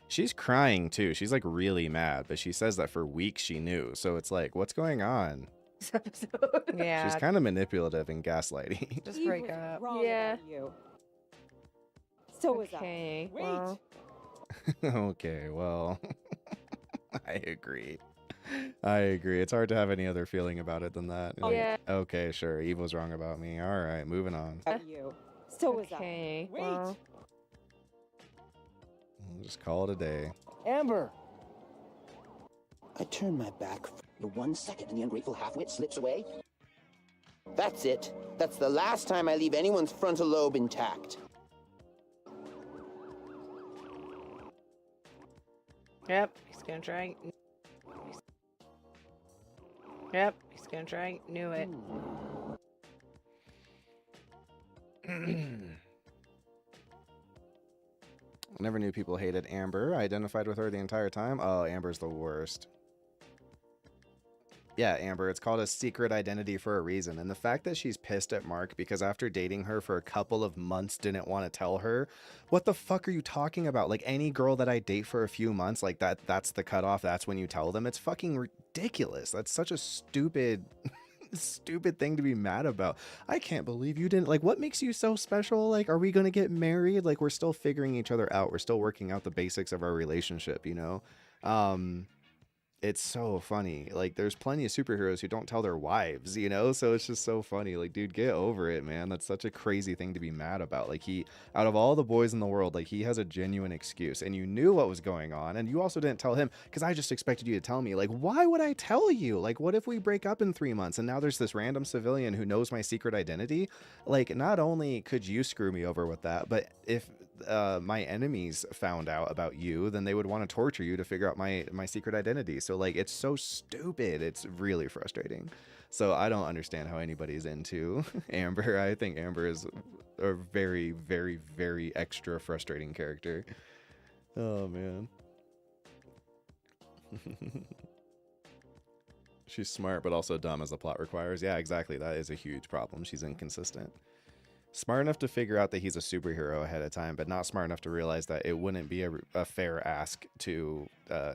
[SPEAKER 1] She's crying too. She's like really mad, but she says that for weeks she knew. So it's like, what's going on?
[SPEAKER 2] This episode.
[SPEAKER 6] Yeah.
[SPEAKER 1] She's kind of manipulative and gaslighting.
[SPEAKER 6] Just break up.
[SPEAKER 2] Yeah.
[SPEAKER 10] So was I.
[SPEAKER 2] Okay.
[SPEAKER 11] Wait.
[SPEAKER 2] Well,
[SPEAKER 1] Okay, well, I agree. I agree. It's hard to have any other feeling about it than that. Like,
[SPEAKER 2] yeah.
[SPEAKER 1] okay, sure. Evil's wrong about me. All right, moving on.
[SPEAKER 10] You. So was I.
[SPEAKER 2] Okay.
[SPEAKER 11] Wait.
[SPEAKER 2] Well,
[SPEAKER 1] We'll just call it a day.
[SPEAKER 11] Amber.
[SPEAKER 5] I turn my back for 1 second and the ungrateful halfwit slips away. That's it. That's the last time I leave anyone's frontal lobe intact.
[SPEAKER 6] Yep, he's gonna try. Yep, he's gonna try. Knew it.
[SPEAKER 1] I never knew people hated Amber. I identified with her the entire time. Oh, Amber's the worst. Yeah, Amber, it's called a secret identity for a reason. And the fact that she's pissed at Mark because after dating her for a couple of months didn't want to tell her, what the fuck are you talking about? Like any girl that I date for a few months, like that's the cutoff. That's when you tell them. It's fucking ridiculous. That's such a stupid stupid thing to be mad about. I can't believe you didn't, like, what makes you so special? Like, are we gonna get married? Like, we're still figuring each other out. We're still working out the basics of our relationship, you know? it's so funny. Like, there's plenty of superheroes who don't tell their wives, you know? So it's just so funny. Like, dude, get over it, man. That's such a crazy thing to be mad about. Like, out of all the boys in the world, like, he has a genuine excuse, and you knew what was going on, and you also didn't tell him, because I just expected you to tell me. Like, why would I tell you? Like, what if we break up in 3 months, and now there's this random civilian who knows my secret identity? Like, not only could you screw me over with that, but if my enemies found out about you, then they would want to torture you to figure out my secret identity. So like, it's so stupid. It's really frustrating. So I don't understand how anybody's into Amber. I think Amber is a very, very, very extra frustrating character. Oh man. She's smart but also dumb as the plot requires. Yeah, exactly. That is a huge problem. She's inconsistent. Smart enough to figure out that he's a superhero ahead of time, but not smart enough to realize that it wouldn't be a fair ask to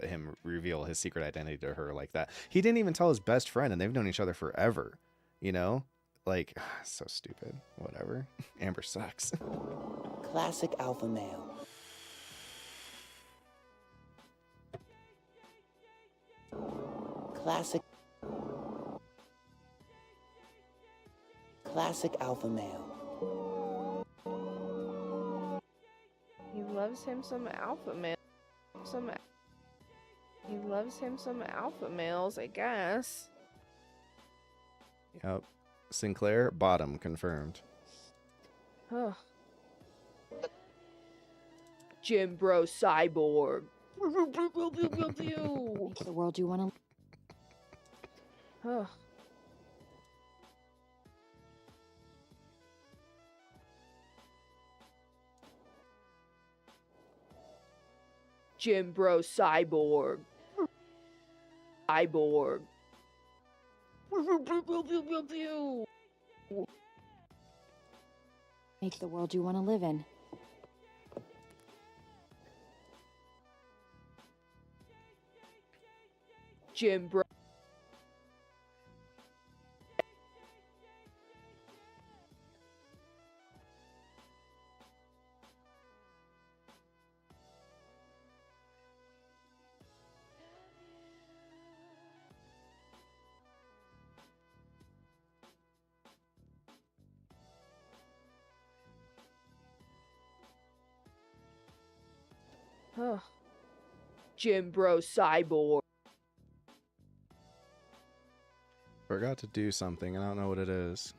[SPEAKER 1] him reveal his secret identity to her like that. He didn't even tell his best friend, and they've known each other forever, you know? Like, so stupid. Whatever. Amber sucks.
[SPEAKER 5] Classic alpha male. Classic alpha male.
[SPEAKER 2] He loves him some alpha male. He loves him some alpha males, I guess.
[SPEAKER 1] Yep. Sinclair, bottom, confirmed.
[SPEAKER 2] Ugh. Jim Bro Cyborg.
[SPEAKER 7] The world you want to.
[SPEAKER 2] Ugh. Jim Bro Cyborg. Cyborg.
[SPEAKER 7] Make the world you want to live in.
[SPEAKER 2] Jim Bro. Ugh. Jim Bro Cyborg.
[SPEAKER 1] Forgot to do something, and I don't know what it is.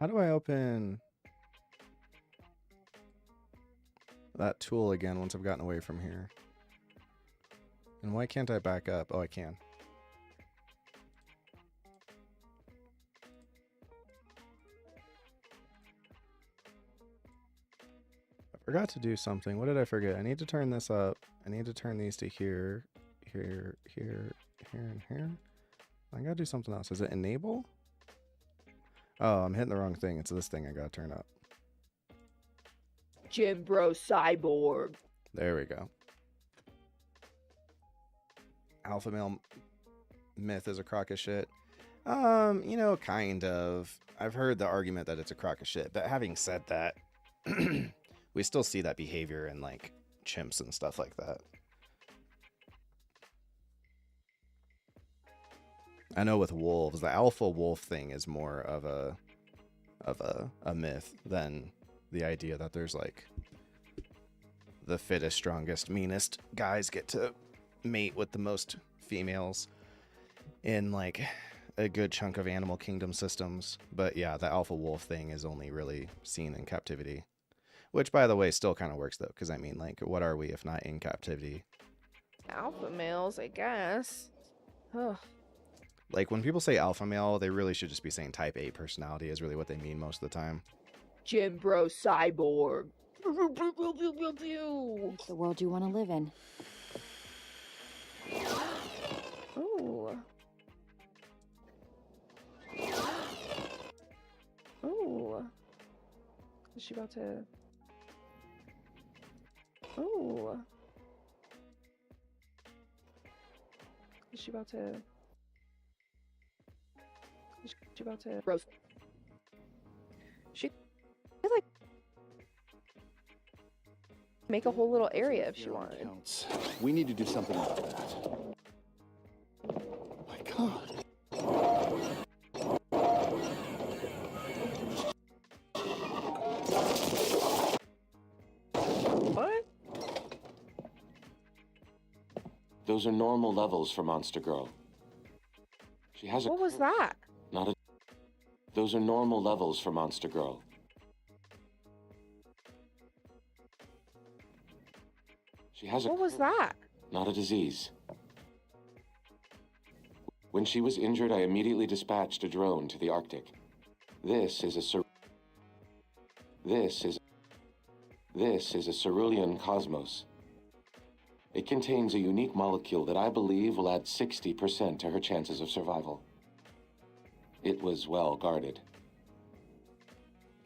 [SPEAKER 1] How do I open that tool again once I've gotten away from here? And why can't I back up? Oh, I can. I forgot to do something. What did I forget? I need to turn this up. I need to turn these to here, here, here, here, and here. I gotta do something else. Is it enable? Oh, I'm hitting the wrong thing. It's this thing I gotta turn up.
[SPEAKER 2] Jim Bro Cyborg.
[SPEAKER 1] There we go. Alpha male myth is a crock of shit. You know, kind of. I've heard the argument that it's a crock of shit, but having said that, we still see that behavior in like chimps and stuff like that. I know with wolves, the alpha wolf thing is more of a myth than the idea that there's like the fittest, strongest, meanest guys get to mate with the most females in like a good chunk of animal kingdom systems. But yeah, the alpha wolf thing is only really seen in captivity, which by the way still kind of works though, because I mean, like, what are we if not in captivity?
[SPEAKER 2] Alpha males, I guess. Ugh.
[SPEAKER 1] Like, when people say alpha male, they really should just be saying type A personality is really what they mean most of the time.
[SPEAKER 2] Jim Bro Cyborg.
[SPEAKER 7] The world you want to live in.
[SPEAKER 2] Is she about to? Oh. Is she about to? Is she about to?
[SPEAKER 6] Roast.
[SPEAKER 2] She could, like, make a whole little area if she wanted.
[SPEAKER 12] Counts. We need to do something about that. My God.
[SPEAKER 2] What?
[SPEAKER 9] Those are normal levels for Monster Girl. She has a...
[SPEAKER 2] What was that?
[SPEAKER 9] Not a... Those are normal levels for Monster Girl. She has a...
[SPEAKER 2] What was that?
[SPEAKER 9] Not a disease. When she was injured, I immediately dispatched a drone to the Arctic. This is a cerulean cosmos. It contains a unique molecule that I believe will add 60% to her chances of survival. It was well guarded.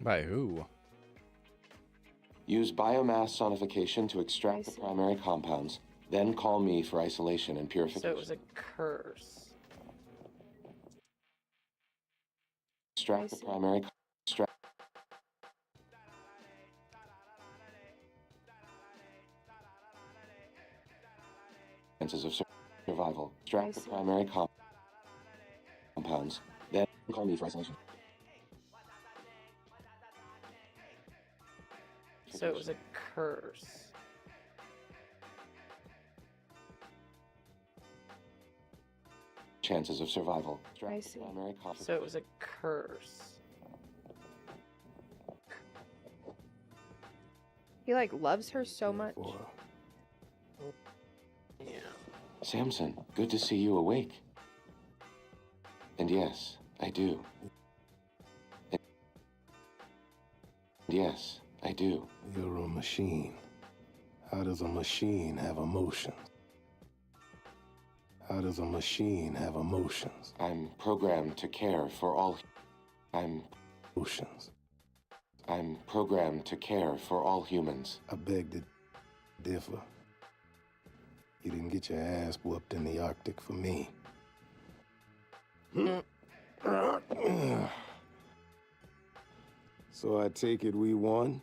[SPEAKER 1] By who?
[SPEAKER 9] Use biomass sonification to extract the primary compounds, then call me for isolation and purification.
[SPEAKER 6] So it was a curse.
[SPEAKER 9] Extract the primary chances of survival. Extract the primary compounds, then call me for isolation.
[SPEAKER 6] So it was a curse.
[SPEAKER 9] Chances of survival.
[SPEAKER 2] I see.
[SPEAKER 6] So it was a curse.
[SPEAKER 2] He like loves her so much.
[SPEAKER 9] Samson, good to see you awake. And yes, I do. And yes, I do.
[SPEAKER 13] You're a machine. How does a machine have emotions? How does a machine have emotions?
[SPEAKER 9] I'm programmed to care for all...
[SPEAKER 13] Emotions.
[SPEAKER 9] I'm programmed to care for all humans.
[SPEAKER 13] I beg to differ. You didn't get your ass whooped in the Arctic for me. So I take it we won?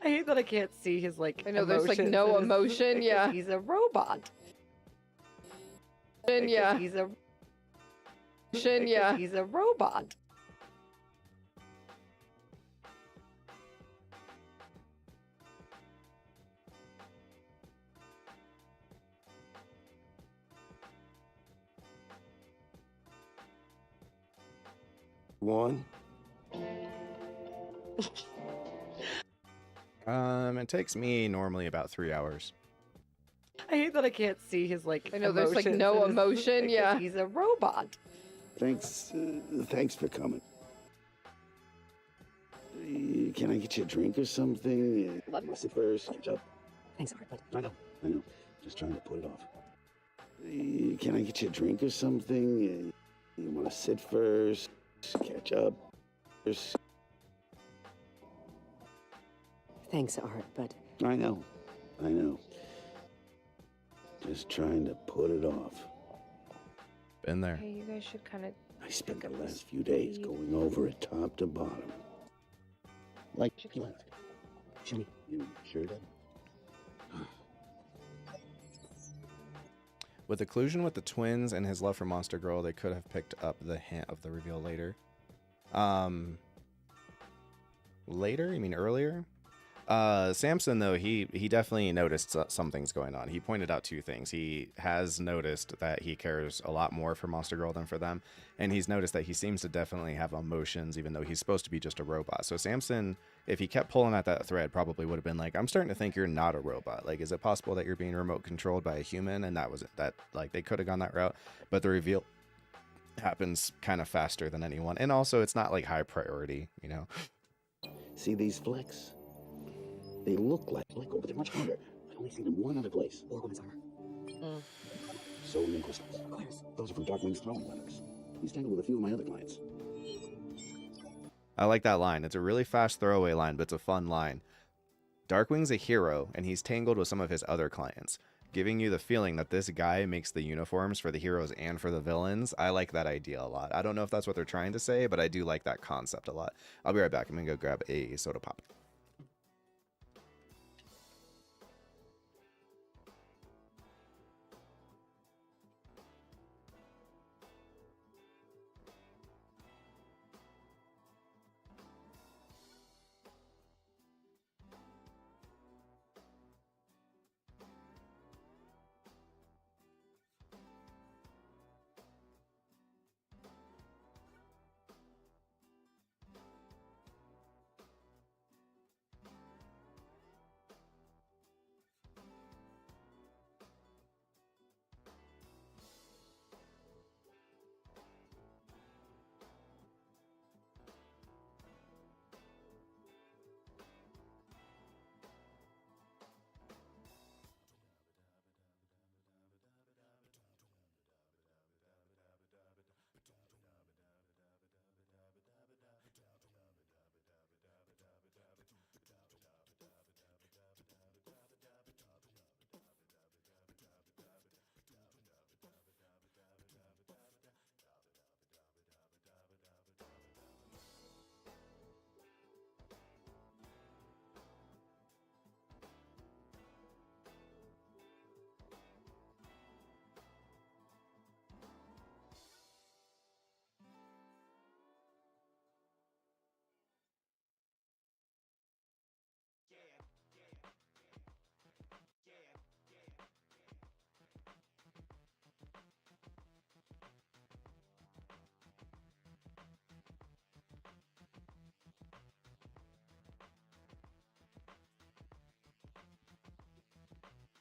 [SPEAKER 6] I hate that I can't see his like.
[SPEAKER 2] I know there's like no emotion. Yeah,
[SPEAKER 6] he's a robot.
[SPEAKER 2] Yeah,
[SPEAKER 6] He's a.
[SPEAKER 2] Yeah,
[SPEAKER 6] He's a robot.
[SPEAKER 13] One.
[SPEAKER 1] It takes me normally about 3 hours.
[SPEAKER 6] I hate that I can't see his like.
[SPEAKER 2] I know there's like no emotion. Yeah,
[SPEAKER 6] he's a robot.
[SPEAKER 13] Thanks for coming. Can I get you a drink or something?
[SPEAKER 8] Let's sit first. Catch up.
[SPEAKER 6] Thanks, Art, but
[SPEAKER 8] I know. Just trying to put it off.
[SPEAKER 13] Can I get you a drink or something? You want to sit first? Catch up?
[SPEAKER 6] Thanks, Art, but
[SPEAKER 13] I know. Just trying to put it off.
[SPEAKER 1] Been there.
[SPEAKER 2] hey, you guys should kind of.
[SPEAKER 13] I spent the last few days going over it top to bottom.
[SPEAKER 8] Like he left. Jimmy, you sure did?
[SPEAKER 1] With the collusion with the twins and his love for Monster Girl, they could have picked up the hint of the reveal later. Later? You mean earlier? Samson, though, he definitely noticed something's going on. He pointed out two things. He has noticed that he cares a lot more for Monster Girl than for them, and he's noticed that he seems to definitely have emotions, even though he's supposed to be just a robot. So Samson, if he kept pulling at that thread, probably would have been like, I'm starting to think you're not a robot. Like, is it possible that you're being remote controlled by a human? And that was it. That, like, they could have gone that route, but the reveal happens kind of faster than anyone. And also, it's not, like, high priority, you know?
[SPEAKER 13] See these flecks? They look like
[SPEAKER 8] But they're much harder. I've only seen them one other place.
[SPEAKER 6] Or women's armor.
[SPEAKER 8] Sodium crystals.
[SPEAKER 6] Claire's.
[SPEAKER 8] Those are from Darkwing's throwing letters. He's tangled with a few of my other clients.
[SPEAKER 1] I like that line. It's a really fast throwaway line, but it's a fun line. Darkwing's a hero, and he's tangled with some of his other clients, giving you the feeling that this guy makes the uniforms for the heroes and for the villains. I like that idea a lot. I don't know if that's what they're trying to say, but I do like that concept a lot. I'll be right back. I'm going to go grab a soda pop.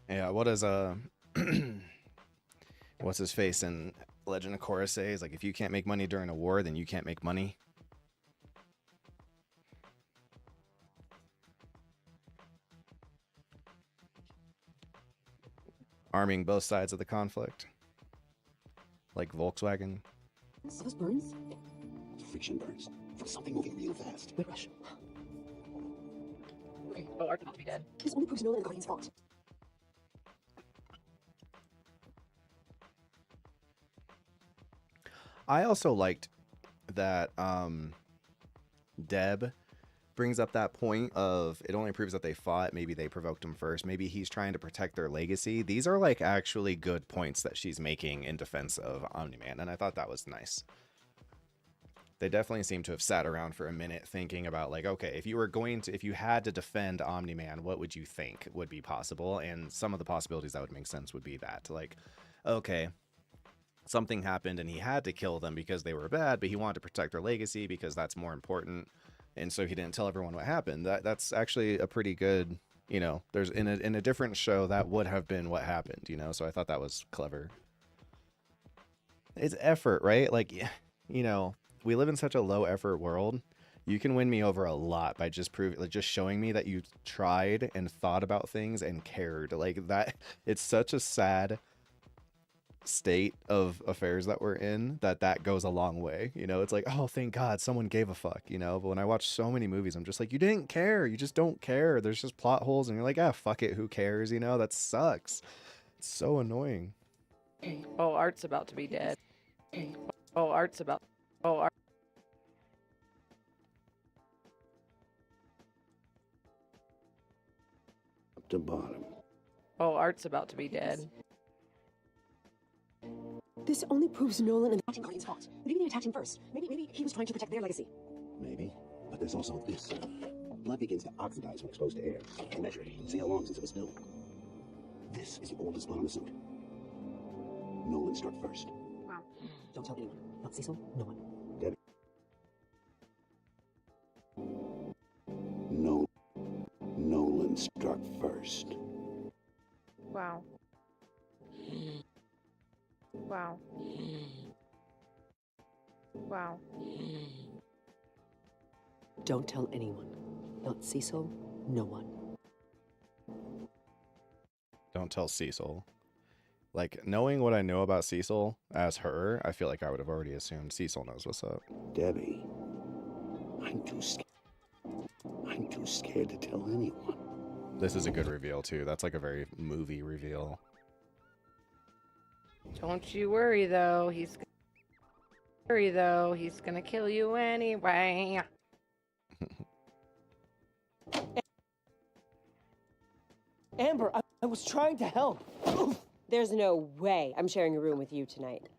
[SPEAKER 1] Yeah, what does what's his face in Legend of Korra say? He's like, if you can't make money during a war, then you can't make money. Arming both sides of the conflict. Like Volkswagen.
[SPEAKER 6] Those burns?
[SPEAKER 8] Friction burns. From something moving real fast.
[SPEAKER 6] Good rush. Okay. Oh, Art's about to be dead. This only proves Nolan and Guardian's fault.
[SPEAKER 1] I also liked that Deb brings up that point of it only proves that they fought. Maybe they provoked him first. Maybe he's trying to protect their legacy. These are like actually good points that she's making in defense of Omni-Man, and I thought that was nice. They definitely seem to have sat around for a minute thinking about like, okay, if you had to defend Omni-Man, what would you think would be possible? And some of the possibilities that would make sense would be that, like, okay, something happened and he had to kill them because they were bad, but he wanted to protect their legacy because that's more important. And so he didn't tell everyone what happened. That's actually a pretty good, you know, there's in a different show that would have been what happened, you know? So I thought that was clever. It's effort, right? Like, you know, we live in such a low effort world. You can win me over a lot by just just showing me that you tried and thought about things and cared. Like that, it's such a sad state of affairs that we're in that goes a long way. You know, it's like, oh, thank God someone gave a fuck, you know? But when I watch so many movies, I'm just like, you didn't care. You just don't care. There's just plot holes and you're like, ah, fuck it. Who cares? You know, that sucks. It's so annoying.
[SPEAKER 4] Oh, Art's about to be dead. Oh, Art's about. Oh, Art.
[SPEAKER 13] Up to bottom.
[SPEAKER 4] Oh, Art's about to be dead.
[SPEAKER 6] This only proves Nolan and the Guardian's fault. Maybe they attacked him first. Maybe he was trying to protect their legacy.
[SPEAKER 8] Maybe. But there's also this. Blood begins to oxidize when exposed to air. I measured. See how long since it was spilled. This is the oldest blood on the suit. Nolan struck first.
[SPEAKER 6] Wow. Don't tell anyone. Not Cecil. No one.
[SPEAKER 8] Debbie. Nolan struck first.
[SPEAKER 2] Wow. Wow. Wow.
[SPEAKER 6] Don't tell anyone. Not Cecil. No one.
[SPEAKER 1] Don't tell Cecil. Like, knowing what I know about Cecil as her, I feel like I would have already assumed Cecil knows what's up.
[SPEAKER 13] Debbie, I'm too scared to tell anyone.
[SPEAKER 1] This is a good reveal, too. That's like a very movie reveal.
[SPEAKER 4] Don't you worry, though. He's gonna kill you anyway.
[SPEAKER 11] Amber, I was trying to help.
[SPEAKER 10] There's no way I'm sharing a room with you tonight.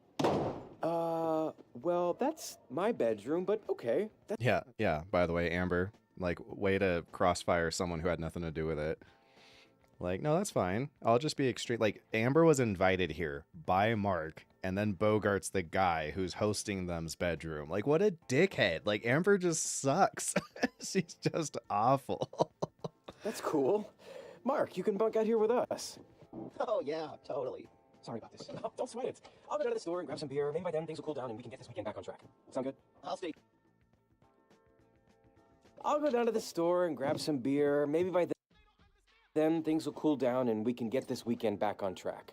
[SPEAKER 11] Well, that's my bedroom, but okay.
[SPEAKER 1] Yeah. By the way, Amber, like, way to crossfire someone who had nothing to do with it. Like, no, that's fine. I'll just be extreme. Like, Amber was invited here by Mark, and then Bogart's the guy who's hosting them's bedroom. Like, what a dickhead. Like, Amber just sucks. She's just awful.
[SPEAKER 11] That's cool. Mark, you can bunk out here with us.
[SPEAKER 8] Oh, yeah, totally. Sorry about this. Oh, don't sweat it. I'll go down to the store and grab some beer. Maybe by then things will cool down and we can get this weekend back on track. Sound good?
[SPEAKER 11] I'll go down to the store and grab some beer. Maybe by then things will cool down and we can get this weekend back on track.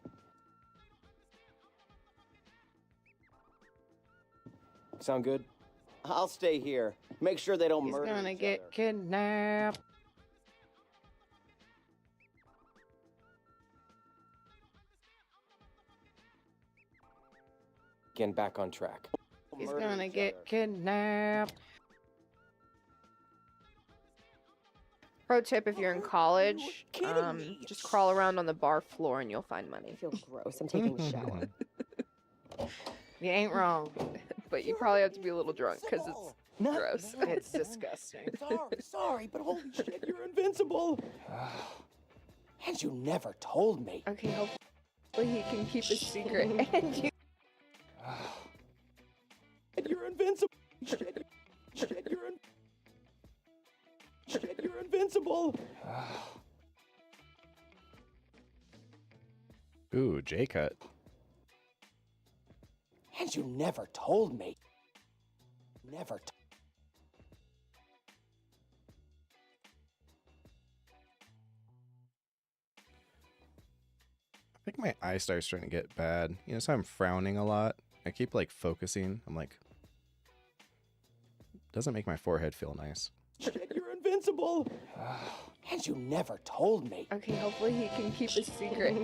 [SPEAKER 11] Sound good?
[SPEAKER 5] I'll stay here. Make sure they don't
[SPEAKER 4] He's
[SPEAKER 5] murder
[SPEAKER 4] gonna
[SPEAKER 5] each
[SPEAKER 4] get
[SPEAKER 5] other.
[SPEAKER 4] kidnapped.
[SPEAKER 11] Weekend back on track.
[SPEAKER 4] He's gonna get kidnapped. Pro tip, if you're in college, just crawl around on the bar floor and you'll find money.
[SPEAKER 10] I feel gross. I'm taking a shower.
[SPEAKER 4] You ain't wrong, but you probably have to be a little drunk because it's gross. It's disgusting.
[SPEAKER 11] Sorry, but holy shit, you're invincible. And you never told me.
[SPEAKER 4] Okay, hopefully he can keep a secret.
[SPEAKER 11] And you're invincible. You're invincible.
[SPEAKER 1] Ooh, J-cut.
[SPEAKER 11] And you never told me. Never.
[SPEAKER 1] I think my eyesight's starting to get bad. You know, so I'm frowning a lot. I keep, like, focusing. I'm like, doesn't make my forehead feel nice.
[SPEAKER 11] You're invincible. And you never told me.
[SPEAKER 4] Okay, hopefully he can keep a secret.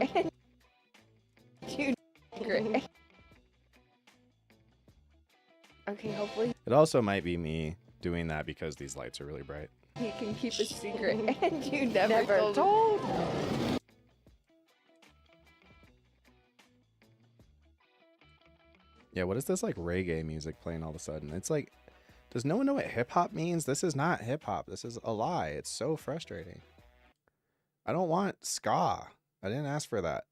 [SPEAKER 4] Okay, hopefully
[SPEAKER 1] It also might be me doing that because these lights are really bright.
[SPEAKER 4] he can keep a secret. And you never told.
[SPEAKER 1] Yeah, what is this, like, reggae music playing all of a sudden? It's like, does no one know what hip-hop means? This is not hip-hop. This is a lie. It's so frustrating. I don't want ska. I didn't ask for that.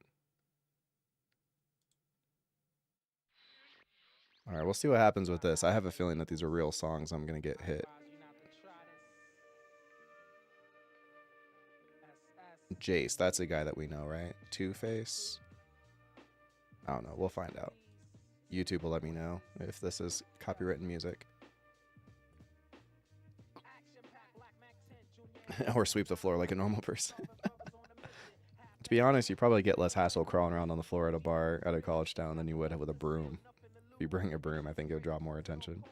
[SPEAKER 1] All right, we'll see what happens with this. I have a feeling that these are real songs. I'm going to get hit. Jace, that's a guy that we know, right? Two-Face? I don't know. We'll find out. YouTube will let me know if this is copywritten music. Or sweep the floor like a normal person. To be honest, you probably get less hassle crawling around on the floor at a bar at a college town than you would with a broom. If you bring a broom, I think it would draw more attention.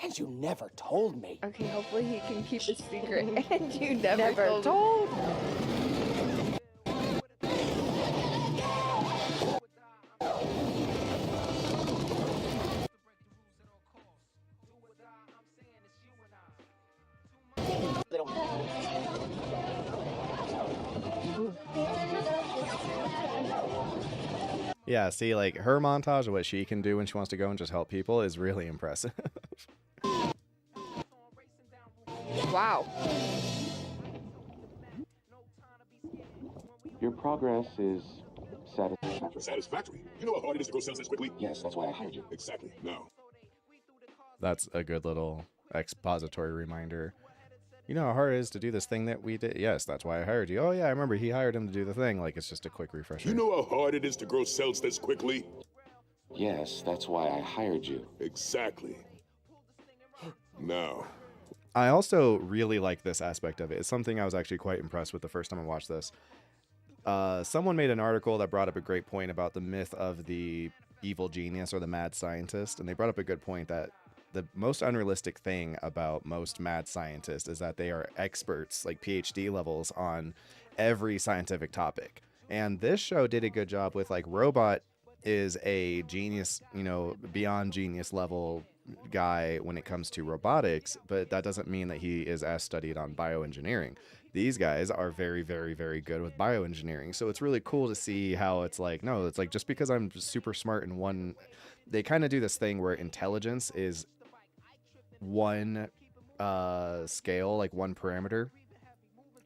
[SPEAKER 11] And you never told me.
[SPEAKER 4] Okay, hopefully he can keep a secret. And you never told.
[SPEAKER 1] Yeah, see, like, her montage of what she can do when she wants to go and just help people is really impressive.
[SPEAKER 4] Wow.
[SPEAKER 9] Your progress is satisfactory.
[SPEAKER 12] Satisfactory? You know how hard it is to grow cells this quickly?
[SPEAKER 9] Yes, that's why I hired you.
[SPEAKER 12] Exactly. Now.
[SPEAKER 1] That's a good little expository reminder. You know how hard it is to do this thing that we did? Yes, that's why I hired you. Oh, yeah, I remember he hired him to do the thing. Like, it's just a quick refresher.
[SPEAKER 12] You know how hard it is to grow cells this quickly?
[SPEAKER 9] Yes, that's why I hired you.
[SPEAKER 12] Exactly. Now,
[SPEAKER 1] I also really like this aspect of it. It's something I was actually quite impressed with the first time I watched this. Someone made an article that brought up a great point about the myth of the evil genius or the mad scientist, and they brought up a good point that the most unrealistic thing about most mad scientists is that they are experts, like PhD levels, on every scientific topic. And this show did a good job with, like, Robot is a genius, you know, beyond genius level guy when it comes to robotics, but that doesn't mean that he is as studied on bioengineering. These guys are very, very, very good with bioengineering. So it's really cool to see how it's like, no, it's like just because I'm super smart in one, they kind of do this thing where intelligence is one scale, like one parameter,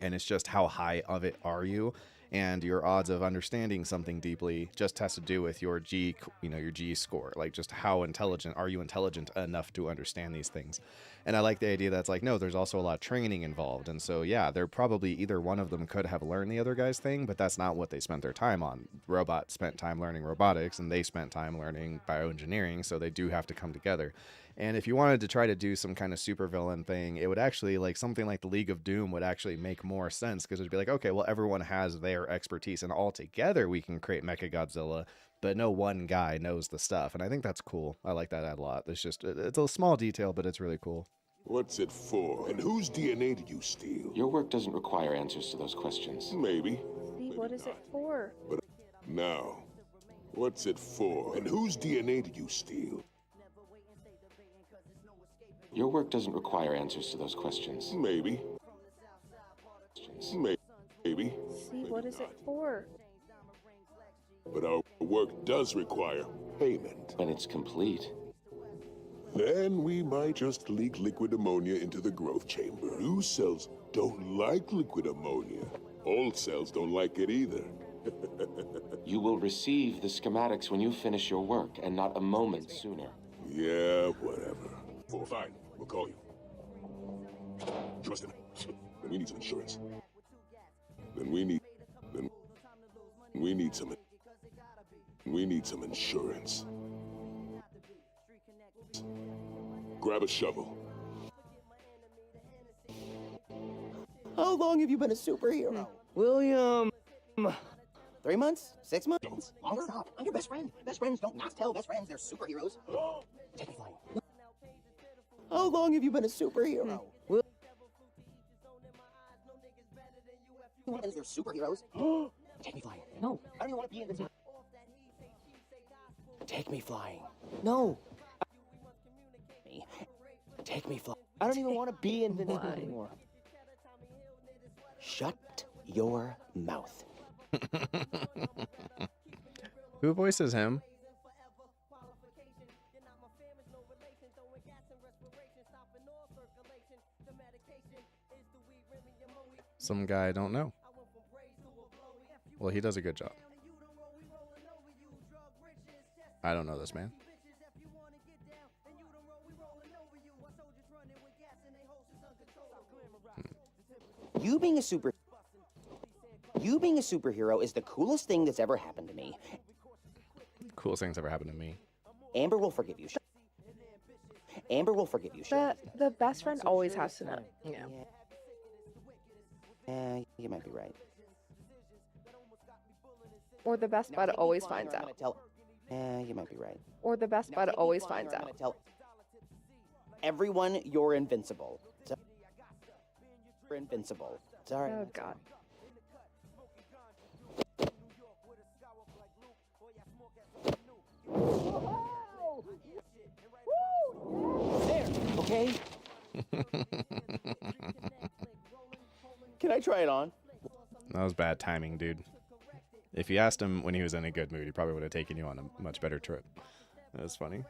[SPEAKER 1] and it's just how high of it are you, and your odds of understanding something deeply just has to do with your G, your G score, like just how intelligent are you, intelligent enough to understand these things. And I like the idea that's like, no, there's also a lot of training involved, and so yeah, they're probably either one of them could have learned the other guy's thing, but that's not what they spent their time on. Robot spent time learning robotics, and they spent time learning bioengineering, so they do have to come together. And if you wanted to try to do some kind of supervillain thing, it would actually, like, something like the League of Doom would actually make more sense, because it'd be like, okay, well, everyone has their expertise, and all together we can create Mechagodzilla, but no one guy knows the stuff. And I think that's cool. I like that a lot. It's a small detail, but it's really cool.
[SPEAKER 12] What's it for? And whose DNA did you steal?
[SPEAKER 9] Your work doesn't require answers to those questions.
[SPEAKER 12] Maybe.
[SPEAKER 2] What is it for?
[SPEAKER 12] But now, what's it for? And whose DNA did you steal?
[SPEAKER 9] Your work doesn't require answers to those questions.
[SPEAKER 12] Maybe. Maybe.
[SPEAKER 2] See, what is it for?
[SPEAKER 12] But our work does require payment.
[SPEAKER 9] When it's complete.
[SPEAKER 12] Then we might just leak liquid ammonia into the growth chamber. New cells don't like liquid ammonia. Old cells don't like it either.
[SPEAKER 9] You will receive the schematics when you finish your work, and not a moment sooner.
[SPEAKER 12] Yeah, whatever. Fine, we'll call you. Trust him. Then we need some insurance. Then we need some insurance. Grab a shovel.
[SPEAKER 5] How long have you been a superhero?
[SPEAKER 11] William.
[SPEAKER 5] 3 months? 6 months? Longer? Stop. I'm your best friend. Best friends don't not tell best friends they're superheroes. Take me flying. How long have you been a superhero? They're superheroes. Take me flying. No. I don't even want to be invincible. Take me flying. No. Take me flying.
[SPEAKER 11] I don't even want to be invincible anymore.
[SPEAKER 5] Shut your mouth.
[SPEAKER 1] Who voices him? Some guy I don't know. Well, he does a good job. I don't know this man.
[SPEAKER 5] You being a superhero is the coolest thing that's ever happened to me.
[SPEAKER 1] Coolest things ever happened to me.
[SPEAKER 5] Amber will forgive you. Amber will forgive you.
[SPEAKER 2] The best friend always has to know. Yeah.
[SPEAKER 5] Yeah, you might be right.
[SPEAKER 2] Or the best bud always finds out.
[SPEAKER 5] Yeah, you might be right.
[SPEAKER 2] Or the best bud always finds out.
[SPEAKER 5] Tell everyone you're invincible. You're invincible. It's all right.
[SPEAKER 2] Oh, God.
[SPEAKER 5] There, okay?
[SPEAKER 11] Can I try it on?
[SPEAKER 1] That was bad timing, dude. If you asked him when he was in a good mood, he probably would have taken you on a much better trip. That was funny.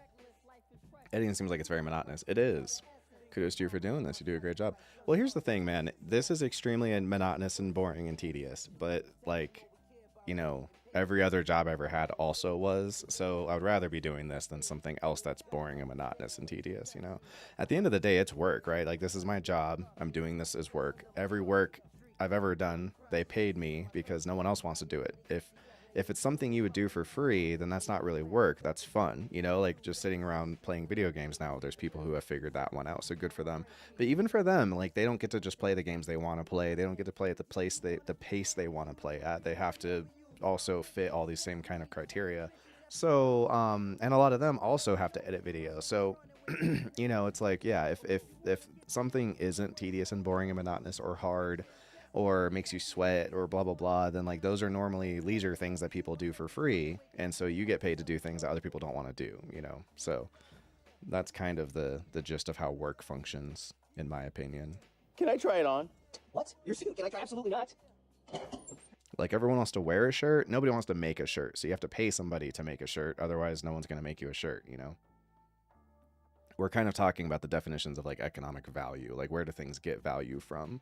[SPEAKER 1] Editing seems like it's very monotonous. It is. Kudos to you for doing this. You do a great job. Well, here's the thing, man. This is extremely monotonous and boring and tedious, but, like, you know, every other job I ever had also was, so I would rather be doing this than something else that's boring and monotonous and tedious, you know? At the end of the day, it's work, right? Like, this is my job. I'm doing this as work. Every work I've ever done, they paid me because no one else wants to do it. If it's something you would do for free, then that's not really work. That's fun, you know, like just sitting around playing video games now. There's people who have figured that one out, so good for them. But even for them, like they don't get to just play the games they want to play. They don't get to play at the pace they want to play at. They have to also fit all these same kind of criteria. So, and a lot of them also have to edit video. So, you know, it's like, yeah, if something isn't tedious and boring and monotonous or hard, or makes you sweat or blah blah blah, then like those are normally leisure things that people do for free, and so you get paid to do things that other people don't want to do, you know. So that's kind of the gist of how work functions, in my opinion.
[SPEAKER 11] Can I try it on?
[SPEAKER 8] What? Your suit? Can I try? Absolutely not.
[SPEAKER 1] Like everyone wants to wear a shirt, nobody wants to make a shirt, so you have to pay somebody to make a shirt, otherwise no one's going to make you a shirt, you know. We're kind of talking about the definitions of like economic value, like where do things get value from.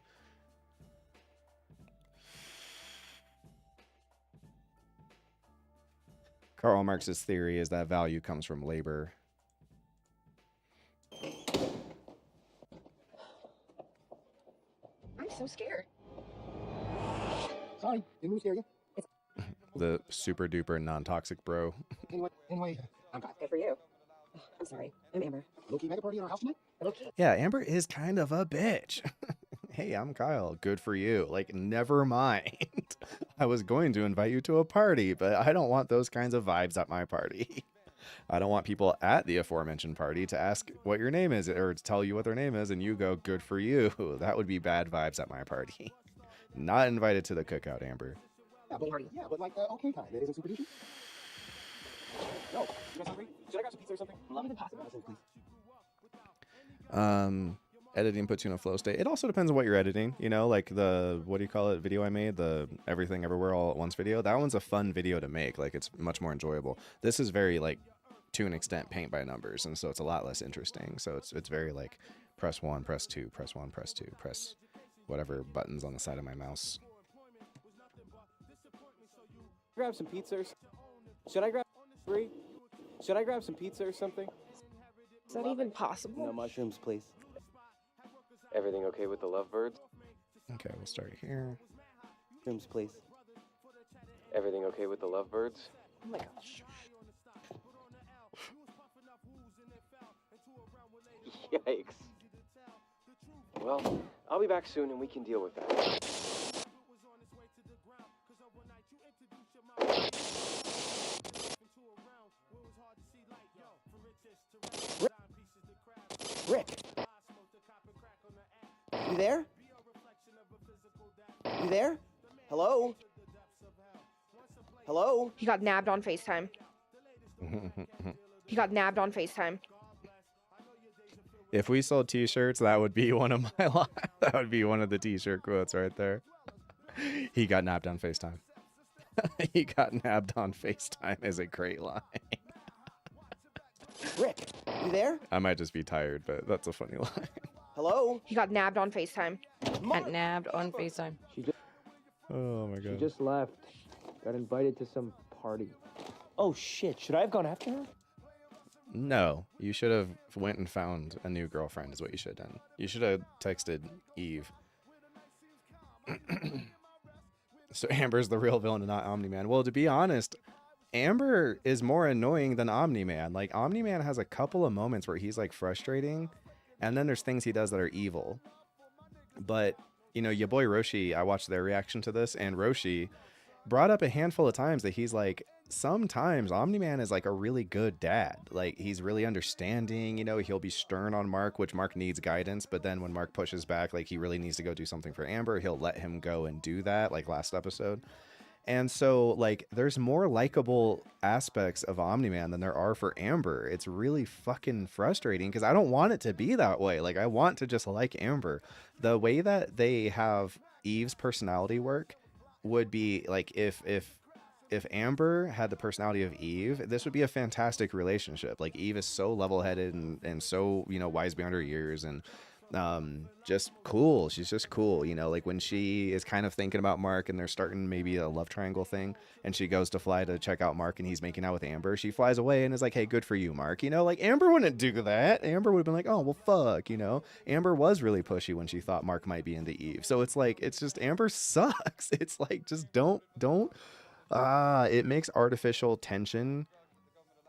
[SPEAKER 1] Karl Marx's theory is that value comes from labor.
[SPEAKER 6] I'm so scared.
[SPEAKER 8] Sorry, didn't mean to scare you.
[SPEAKER 1] The super duper non-toxic bro.
[SPEAKER 8] Anyway, I'm fine.
[SPEAKER 6] Good for you. I'm sorry. I'm Amber.
[SPEAKER 8] Low-key mega party in our house tonight?
[SPEAKER 6] Low-key.
[SPEAKER 1] Yeah, Amber is kind of a bitch. Hey, I'm Kyle. Good for you. Like, never mind. I was going to invite you to a party, but I don't want those kinds of vibes at my party. I don't want people at the aforementioned party to ask what your name is or to tell you what their name is and you go, good for you. That would be bad vibes at my party. Not invited to the cookout, Amber.
[SPEAKER 8] Yeah, but like, okay kind. That isn't super douchey. No, you guys hungry? Should I grab some pizza or something? Longer than possible, please.
[SPEAKER 1] Editing puts you in a flow state. It also depends on what you're editing, you know, like the, what do you call it, video I made, the Everything Everywhere All at Once video. That one's a fun video to make. Like, it's much more enjoyable. This is very, like, to an extent, paint by numbers, and so it's a lot less interesting. So it's very, like, press 1, press 2, press 1, press 2, press whatever buttons on the side of my mouse.
[SPEAKER 11] Grab some pizza or should I grab three? Should I grab some pizza or something?
[SPEAKER 6] Is that even possible?
[SPEAKER 11] No mushrooms, please.
[SPEAKER 14] Everything okay with the lovebirds?
[SPEAKER 1] Okay, we'll start here.
[SPEAKER 11] Mushrooms, please.
[SPEAKER 14] Everything okay with the lovebirds?
[SPEAKER 6] Oh my gosh.
[SPEAKER 14] Yikes. Well, I'll be back soon and we can deal with that.
[SPEAKER 5] Rick! You there? You there? Hello? Hello?
[SPEAKER 2] He got nabbed on FaceTime. He got nabbed on FaceTime.
[SPEAKER 1] If we sold t-shirts, that would be one of my that would be one of the t-shirt quotes right there. He got nabbed on FaceTime. He got nabbed on FaceTime is a great line.
[SPEAKER 5] Rick, you there?
[SPEAKER 1] I might just be tired, but that's a funny line.
[SPEAKER 5] Hello?
[SPEAKER 2] He got nabbed on FaceTime.
[SPEAKER 4] Got nabbed on FaceTime.
[SPEAKER 1] Oh my god.
[SPEAKER 11] She just left. Got invited to some party. Oh shit, should I have gone after her?
[SPEAKER 1] No, you should have went and found a new girlfriend is what you should have done. You should have texted Eve. So Amber's the real villain and not Omni-Man. Well, to be honest, Amber is more annoying than Omni-Man. Like, Omni-Man has a couple of moments where he's like frustrating, and then there's things he does that are evil. But, you know, your boy Roshi, I watched their reaction to this, and Roshi brought up a handful of times that he's like, sometimes Omni-Man is like a really good dad. Like, he's really understanding, you know, he'll be stern on Mark, which Mark needs guidance, but then when Mark pushes back, like he really needs to go do something for Amber, he'll let him go and do that, like last episode. And so, like, there's more likable aspects of Omni-Man than there are for Amber. It's really fucking frustrating because I don't want it to be that way. Like, I want to just like Amber. The way that they have Eve's personality work would be like if Amber had the personality of Eve, this would be a fantastic relationship. Like, Eve is so level-headed and so, you know, wise beyond her years and just cool. She's just cool, you know, like when she is kind of thinking about Mark and they're starting maybe a love triangle thing and she goes to fly to check out Mark and he's making out with Amber, she flies away and is like, hey, good for you, Mark. You know, like Amber wouldn't do that. Amber would have been like, oh, well, fuck, you know. Amber was really pushy when she thought Mark might be into Eve. So it's like, it's just, Amber sucks. It's like, just don't It makes artificial tension,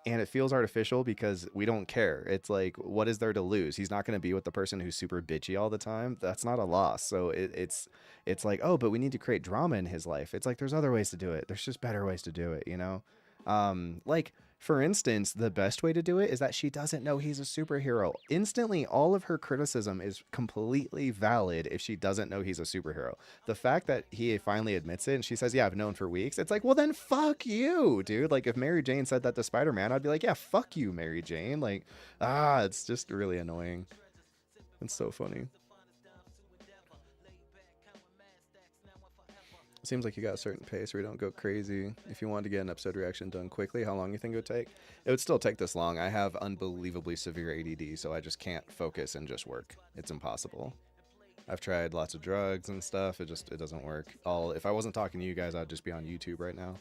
[SPEAKER 1] and it feels artificial because we don't care. It's like, what is there to lose? He's not going to be with the person who's super bitchy all the time. That's not a loss. So it's like, oh, but we need to create drama in his life. It's like, there's other ways to do it. There's just better ways to do it, you know? Like, for instance, the best way to do it is that she doesn't know he's a superhero. Instantly, all of her criticism is completely valid if she doesn't know he's a superhero. The fact that he finally admits it and she says, yeah, I've known for weeks. It's like, well, then fuck you, dude. Like, if Mary Jane said that to Spider-Man, I'd be like, yeah, fuck you, Mary Jane. Like, it's just really annoying. It's so funny. Seems like you got a certain pace where you don't go crazy. If you wanted to get an episode reaction done quickly, how long you think it would take? It would still take this long. I have unbelievably severe ADD, so I just can't focus and just work. It's impossible. I've tried lots of drugs and stuff. It doesn't work. If I wasn't talking to you guys, I'd just be on YouTube right now.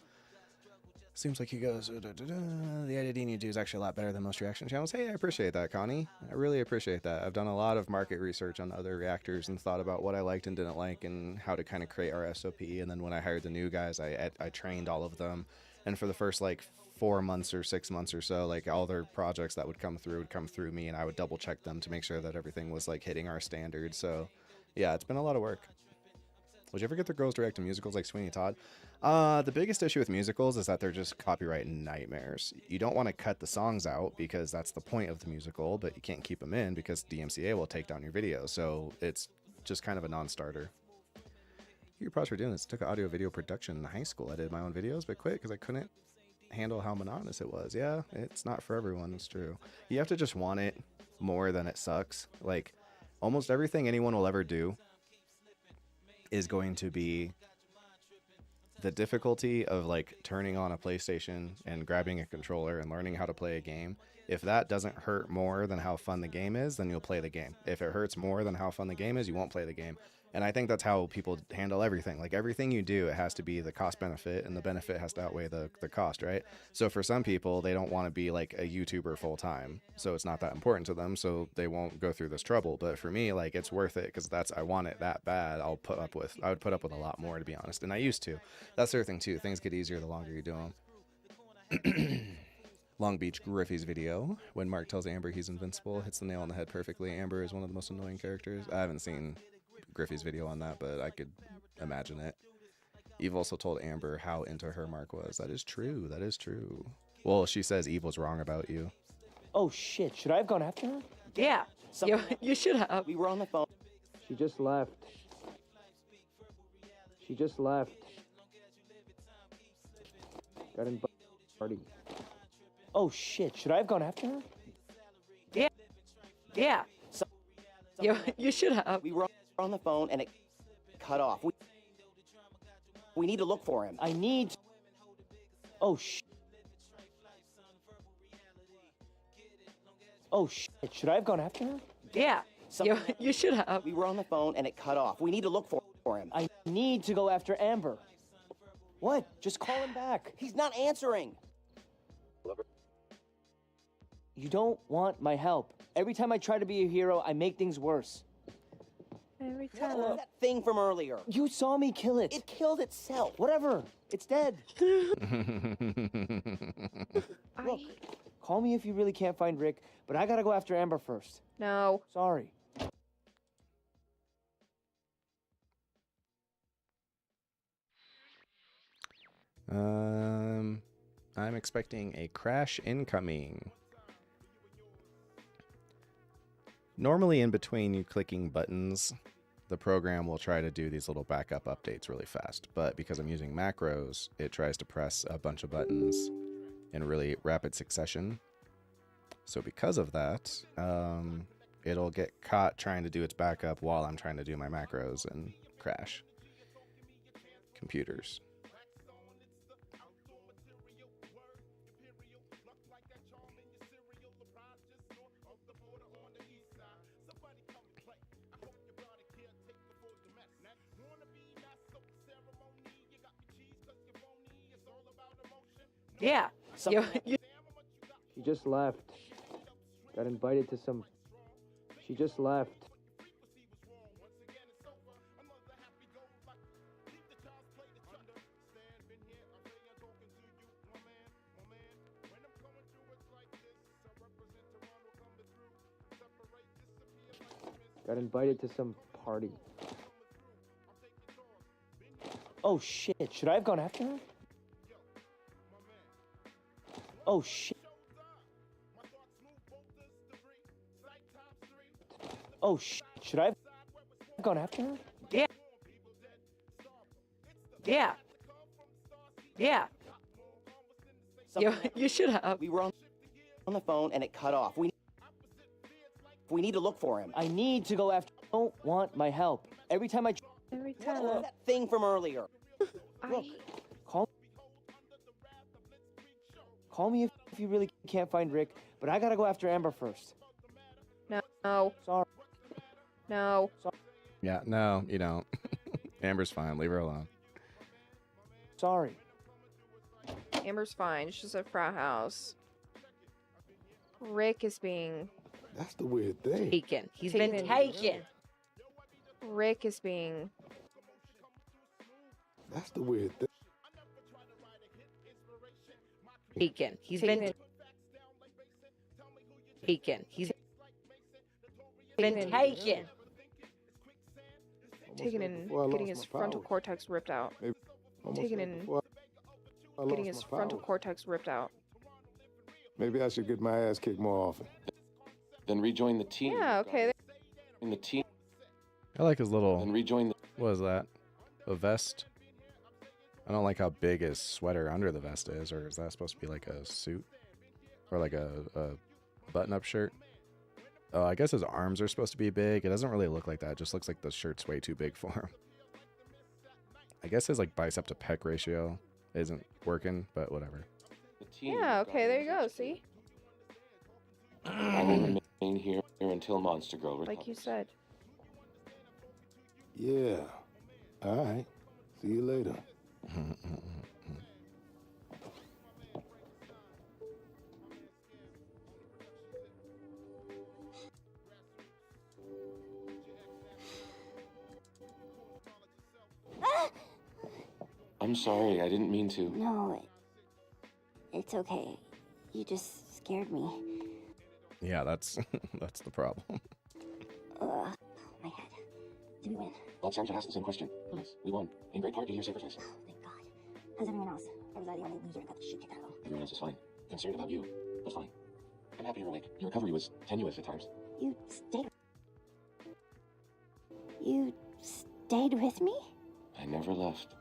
[SPEAKER 1] Seems like he goes, the editing you do is actually a lot better than most reaction channels. Hey, I appreciate that, Connie. I really appreciate that. I've done a lot of market research on other reactors and thought about what I liked and didn't like and how to kind of create our SOP. And then when I hired the new guys, I trained all of them. And for the first like 4 months or 6 months or so, like all their projects that would come through me, and I would double check them to make sure that everything was like hitting our standards. So yeah, it's been a lot of work. Would you ever get the girls to react to musicals like Sweeney Todd? The biggest issue with musicals is that they're just copyright nightmares. You don't want to cut the songs out because that's the point of the musical, but you can't keep them in because DMCA will take down your video. So it's just kind of a non-starter. Your pros for doing this. I took audio video production in high school. I did my own videos, but quit because I couldn't handle how monotonous it was. Yeah, it's not for everyone. It's true. You have to just want it more than it sucks. Like almost everything anyone will ever do is going to be the difficulty of like turning on a PlayStation and grabbing a controller and learning how to play a game. If that doesn't hurt more than how fun the game is, then you'll play the game. If it hurts more than how fun the game is, you won't play the game. And I think that's how people handle everything. Like everything you do, it has to be the cost benefit, and the benefit has to outweigh the cost, right? So for some people, they don't want to be like a YouTuber full time. So it's not that important to them. So they won't go through this trouble. But for me, like it's worth it because I want it that bad. I would put up with a lot more, to be honest. And I used to. That's the other thing too. Things get easier the longer you do them. Long Beach Griffey's video, when Mark tells Amber he's invincible, hits the nail on the head perfectly. Amber is one of the most annoying characters. I haven't seen Griffey's video on that, but I could imagine it. Eve also told Amber how into her Mark was. That is true. That is true. Well, she says Eve was wrong about you.
[SPEAKER 11] Oh shit, should I have gone after her?
[SPEAKER 4] Yeah, you should have.
[SPEAKER 5] We were on the phone.
[SPEAKER 11] She just left. She just left. Got invited to the party. Oh shit, should I have gone after her?
[SPEAKER 4] Yeah. You should have.
[SPEAKER 5] We were on the phone and it cut off. We need to look for him.
[SPEAKER 11] I need. Oh shit. Oh shit, should I have gone after her?
[SPEAKER 4] Yeah. You should have.
[SPEAKER 5] We were on the phone and it cut off. We need to look for him.
[SPEAKER 11] I need to go after Amber. What? Just call him back.
[SPEAKER 5] He's not answering.
[SPEAKER 11] You don't want my help. Every time I try to be a hero, I make things worse.
[SPEAKER 7] Every
[SPEAKER 5] What
[SPEAKER 7] time.
[SPEAKER 5] was that thing from earlier?
[SPEAKER 11] You saw me kill it.
[SPEAKER 5] It killed itself.
[SPEAKER 11] Whatever. It's dead. Look, call me if you really can't find Rick, but I gotta go after Amber first.
[SPEAKER 2] No.
[SPEAKER 11] Sorry.
[SPEAKER 1] I'm expecting a crash incoming. Normally in between you clicking buttons, the program will try to do these little backup updates really fast. But because I'm using macros, it tries to press a bunch of buttons in really rapid succession. So because of that, it'll get caught trying to do its backup while I'm trying to do my macros and crash. Computers.
[SPEAKER 4] Yeah.
[SPEAKER 11] She just left. Got invited to some. She just left. Got invited to some party. Oh shit, should I have gone after her? Oh shit. Oh shit, should I have gone after her?
[SPEAKER 4] Yeah. Yeah. Yeah. You should have.
[SPEAKER 5] We were on the phone and it cut off. We need to look for him.
[SPEAKER 11] I need to go after. I don't want my help. Every time I.
[SPEAKER 7] Every
[SPEAKER 5] What
[SPEAKER 7] time.
[SPEAKER 5] was that thing from earlier?
[SPEAKER 11] Look, call me if you really can't find Rick, but I gotta go after Amber first.
[SPEAKER 2] No.
[SPEAKER 11] Sorry.
[SPEAKER 2] No.
[SPEAKER 1] Yeah, no, you don't. Amber's fine. Leave her alone.
[SPEAKER 11] Sorry.
[SPEAKER 2] Amber's fine. It's just a frat house. Rick is being
[SPEAKER 13] That's the weird thing.
[SPEAKER 4] Taken. He's
[SPEAKER 2] Taken
[SPEAKER 4] been
[SPEAKER 2] in.
[SPEAKER 4] taken.
[SPEAKER 2] Rick is being
[SPEAKER 13] That's the weird thing.
[SPEAKER 4] Taken. He's
[SPEAKER 2] Taken
[SPEAKER 4] been
[SPEAKER 2] in.
[SPEAKER 4] taken. He's been taken.
[SPEAKER 2] taken in,
[SPEAKER 13] before I
[SPEAKER 2] getting
[SPEAKER 13] lost
[SPEAKER 2] his
[SPEAKER 13] my
[SPEAKER 2] frontal
[SPEAKER 13] powers.
[SPEAKER 2] cortex ripped out.
[SPEAKER 13] Almost
[SPEAKER 2] Taken
[SPEAKER 13] like
[SPEAKER 2] in,
[SPEAKER 13] before I
[SPEAKER 2] getting
[SPEAKER 13] lost
[SPEAKER 2] his
[SPEAKER 13] my
[SPEAKER 2] frontal
[SPEAKER 13] powers.
[SPEAKER 2] cortex ripped out.
[SPEAKER 13] Maybe I should get my ass kicked more often.
[SPEAKER 9] Then rejoin the team.
[SPEAKER 2] Yeah, okay.
[SPEAKER 9] In the team.
[SPEAKER 1] I like his little.
[SPEAKER 9] Then rejoin the.
[SPEAKER 1] What is that? A vest? I don't like how big his sweater under the vest is, or is that supposed to be like a suit? Or like a button-up shirt? Oh, I guess his arms are supposed to be big. It doesn't really look like that. It just looks like the shirt's way too big for him. I guess his like bicep to pec ratio isn't working, but whatever.
[SPEAKER 2] Yeah, okay, there you go, see?
[SPEAKER 9] I will remain here until Monster Girl recovers.
[SPEAKER 2] Like you said.
[SPEAKER 13] Yeah. All right. See you later.
[SPEAKER 9] I'm sorry, I didn't mean to.
[SPEAKER 15] No, it's okay. You just scared me.
[SPEAKER 1] Yeah, that's that's the problem.
[SPEAKER 15] Ugh, my head. Did we win?
[SPEAKER 9] Well, Sergeant asked the same question. Yes, we won. In great part due to your sacrifice.
[SPEAKER 15] Thank God. How's everyone else? Or was I the only loser that got the shit kicked out of him?
[SPEAKER 9] Everyone else is fine. Concerned about you, but fine. I'm happy you're awake. Your recovery was tenuous at times.
[SPEAKER 15] You stayed. You stayed with me?
[SPEAKER 9] I never left.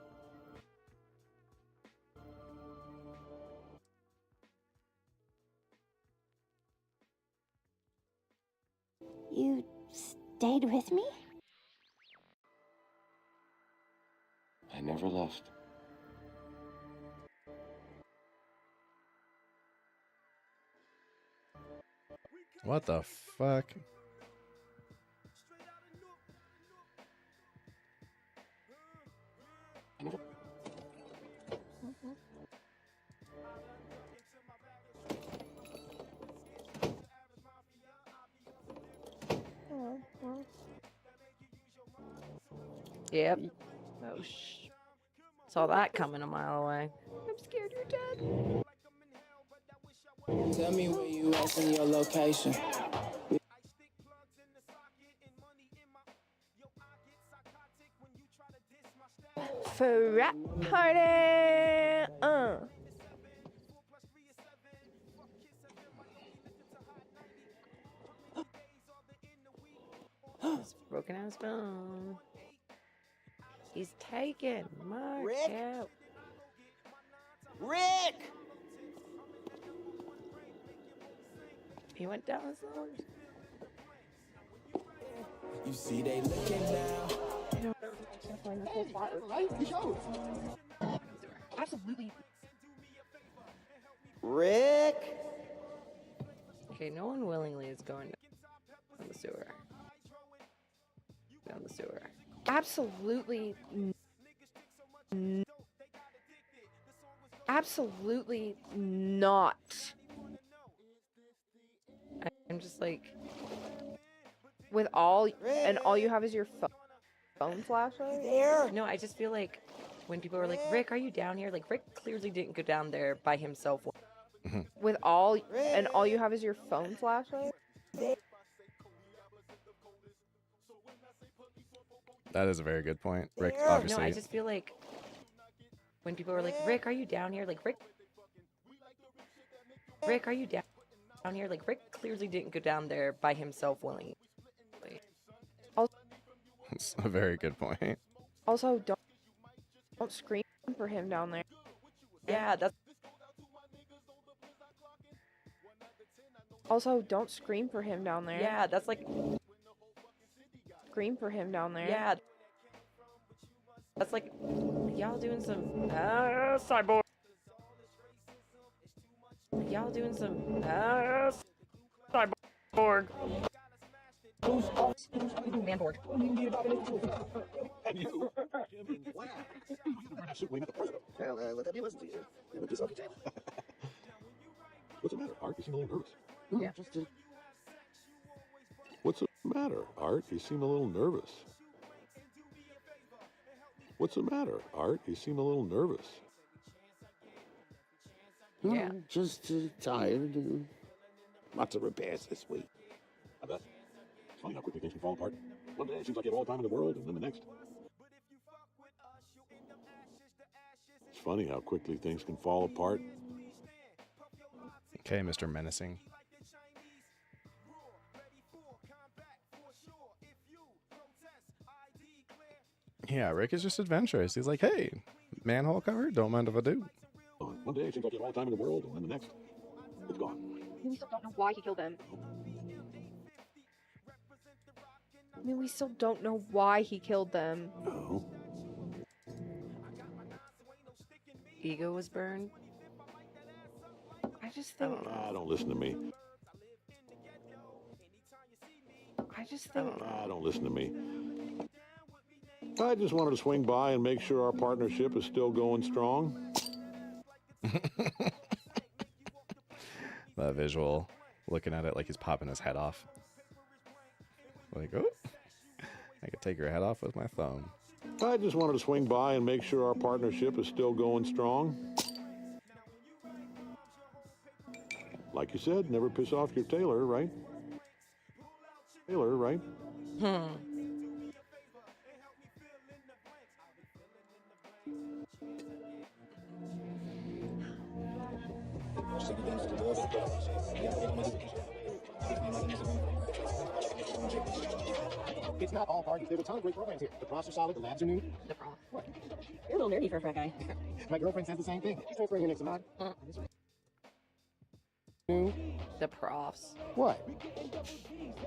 [SPEAKER 15] You stayed with me?
[SPEAKER 9] I never left.
[SPEAKER 1] What the fuck?
[SPEAKER 4] Yep. Oh, saw that coming a mile away.
[SPEAKER 2] I'm scared you're dead.
[SPEAKER 16] Tell me where you at in your location.
[SPEAKER 2] Frat party!
[SPEAKER 4] He's broken out his phone. He's taken. Mark
[SPEAKER 5] Rick?
[SPEAKER 4] out.
[SPEAKER 5] Rick!
[SPEAKER 4] He went down the stairs.
[SPEAKER 16] You see they looking now.
[SPEAKER 6] Absolutely.
[SPEAKER 5] Rick!
[SPEAKER 4] Okay, no one willingly is going down the sewer. Down the sewer.
[SPEAKER 2] Absolutely. Absolutely not.
[SPEAKER 4] I'm just like,
[SPEAKER 2] with all and all you have is your phone flashlight.
[SPEAKER 5] There.
[SPEAKER 4] No, I just feel like when people are like, Rick, are you down here? Like, Rick clearly didn't go down there by himself.
[SPEAKER 2] With all and all you have is your phone flashlight.
[SPEAKER 1] That is a very good point. Rick,
[SPEAKER 4] No,
[SPEAKER 1] obviously.
[SPEAKER 4] I just feel like when people are like, Rick, are you down here? Like, Rick, are you down here? Like, Rick clearly didn't go down there by himself willingly.
[SPEAKER 1] That's a very good point.
[SPEAKER 2] Also, don't scream for him down there.
[SPEAKER 4] Yeah, that's.
[SPEAKER 2] Also, don't scream for him down there.
[SPEAKER 4] Yeah, that's like.
[SPEAKER 2] Scream for him down there.
[SPEAKER 4] Yeah. That's like y'all doing some cyborg. Y'all doing some cyborg.
[SPEAKER 6] Manborg.
[SPEAKER 8] And you, Jim, and wow. You wear that suit when you met the president. Well, let that be a lesson to you. Yeah, but just okay. What's the matter, Art? You seem a little nervous.
[SPEAKER 6] No, yeah, just
[SPEAKER 8] What's the matter, Art? You seem a little nervous. What's the matter, Art? You seem a little nervous.
[SPEAKER 13] Yeah. Just tired. Lots of repairs this week.
[SPEAKER 8] I bet. It's funny how quickly things can fall apart. One day it seems like you have all the time in the world, and then the next. It's funny how quickly things can fall apart.
[SPEAKER 1] Okay, Mr. Menacing. Yeah, Rick is just adventurous. He's like, hey, manhole cover? Don't mind if I do.
[SPEAKER 8] One day it seems like you have all the time in the world, and then the next, it's gone.
[SPEAKER 2] We still don't know why he killed them. I mean, we still don't know why he killed them.
[SPEAKER 8] No.
[SPEAKER 4] Ego was burned.
[SPEAKER 2] I just think.
[SPEAKER 8] Don't listen to me.
[SPEAKER 2] I just think.
[SPEAKER 8] Don't listen to me. I just wanted to swing by and make sure our partnership is still going strong.
[SPEAKER 1] That visual, looking at it like he's popping his head off. Like, oh, I could take your head off with my thumb.
[SPEAKER 8] I just wanted to swing by and make sure our partnership is still going strong. Like you said, never piss off your tailor, right? Tailor, right?
[SPEAKER 17] It's not all parties. There's a ton of great programs here. The profs are solid, the labs are new.
[SPEAKER 6] the prof. What? You're a little nerdy for a frat guy.
[SPEAKER 17] My girlfriend says the same thing. She's transferring here next month.
[SPEAKER 4] New. The profs.
[SPEAKER 17] What?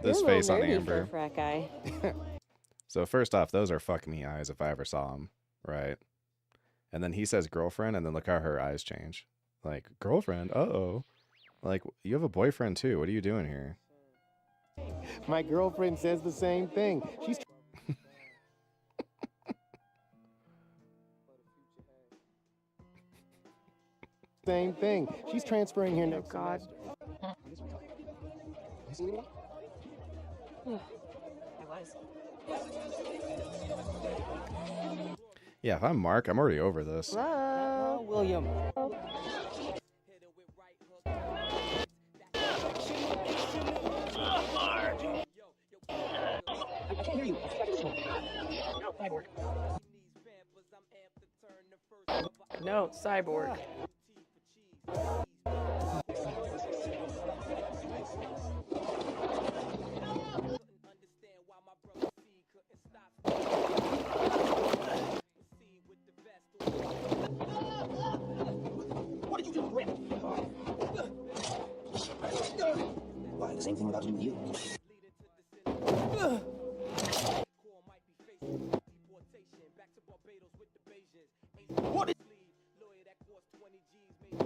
[SPEAKER 1] This face on
[SPEAKER 10] nerdy
[SPEAKER 1] Amber.
[SPEAKER 10] for a frat guy.
[SPEAKER 1] So first off, those are fuck me eyes if I ever saw them, right? And then he says girlfriend, and then look how her eyes change. Like, girlfriend? Uh-oh. Like, you have a boyfriend too. What are you doing here?
[SPEAKER 17] My girlfriend says the same thing. She's same thing. She's transferring here next.
[SPEAKER 2] Oh God.
[SPEAKER 6] I was.
[SPEAKER 1] Yeah, if I'm Mark, I'm already over this.
[SPEAKER 2] Hello,
[SPEAKER 11] William.
[SPEAKER 6] I can't hear you. No, cyborg.
[SPEAKER 4] No, cyborg.
[SPEAKER 5] What did you do, Rick? Why, the same thing about to do with you.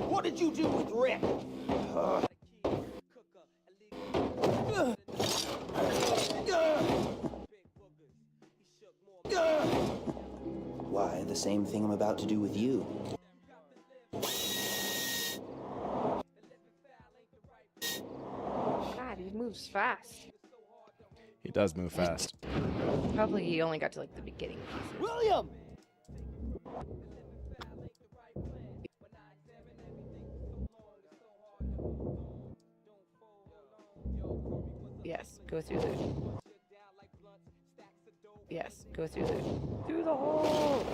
[SPEAKER 3] What did you do with Rick?
[SPEAKER 5] Why, the same thing I'm about to do with you.
[SPEAKER 2] God, he moves fast.
[SPEAKER 1] He does move fast.
[SPEAKER 4] Probably he only got to like the beginning pieces.
[SPEAKER 11] William!
[SPEAKER 4] Yes, go through the. Yes, go through the hole.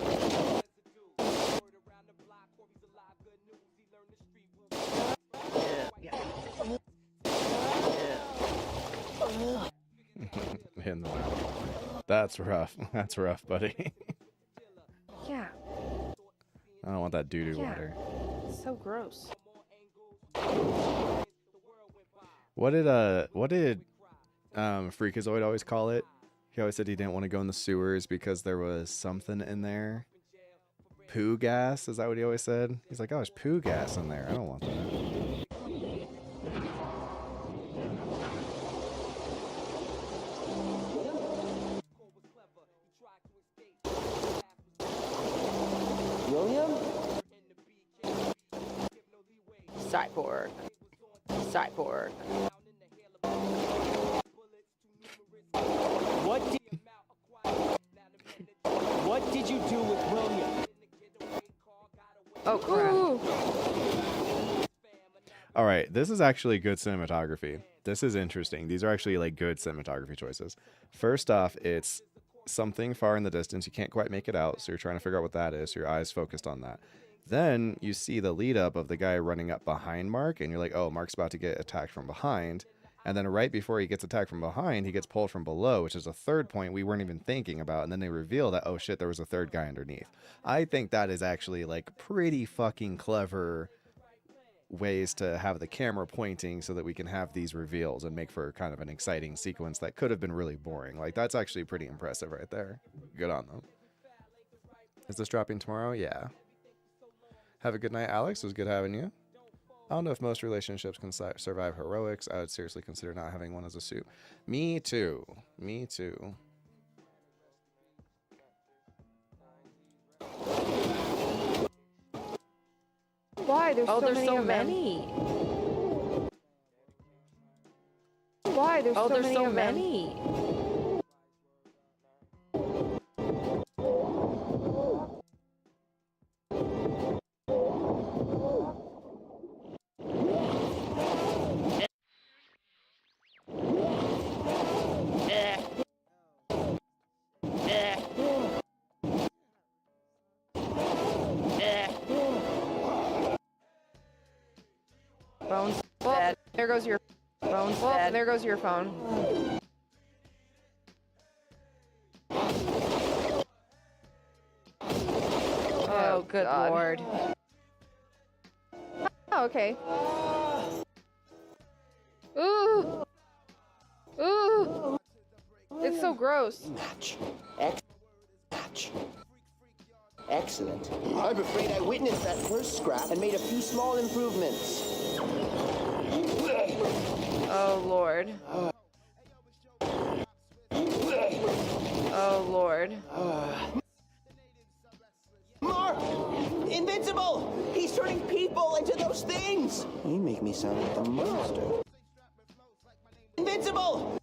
[SPEAKER 1] In the mouth. That's rough. That's rough, buddy.
[SPEAKER 4] Yeah.
[SPEAKER 1] I don't want that doo-doo
[SPEAKER 4] Yeah.
[SPEAKER 1] water.
[SPEAKER 4] So gross.
[SPEAKER 1] What did Freakazoid always call it? He always said he didn't want to go in the sewers because there was something in there. Poo gas? Is that what he always said? He's like, oh, there's poo gas in there. I don't want that.
[SPEAKER 5] William?
[SPEAKER 4] Cyborg. Cyborg.
[SPEAKER 11] What did you do with William?
[SPEAKER 4] Oh, crap.
[SPEAKER 1] All right, this is actually good cinematography. This is interesting. These are actually like good cinematography choices. First off, it's something far in the distance. You can't quite make it out, so you're trying to figure out what that is. So your eyes focused on that. Then you see the lead up of the guy running up behind Mark, and you're like, oh, Mark's about to get attacked from behind. And then right before he gets attacked from behind, he gets pulled from below, which is a third point we weren't even thinking about. And then they reveal that, oh shit, there was a third guy underneath. I think that is actually like pretty fucking clever ways to have the camera pointing so that we can have these reveals and make for kind of an exciting sequence that could have been really boring. Like, that's actually pretty impressive right there. Good on them. Is this dropping tomorrow? Yeah. Have a good night, Alex. It was good having you. I don't know if most relationships can survive heroics. I would seriously consider not having one as a suit. Me too. Me too.
[SPEAKER 2] Why? There's so many of them. Why? There's so many. Bones dead. There goes your bones dead. There goes your phone. Oh, good lord. Oh, okay. Ooh. Ooh. It's so gross.
[SPEAKER 5] Match. Match. Excellent. I'm afraid I witnessed that first scrap and made a few small improvements.
[SPEAKER 2] Oh, Lord. Oh, Lord.
[SPEAKER 5] Mark! Invincible! He's turning people into those things! You make me sound like a monster. Invincible!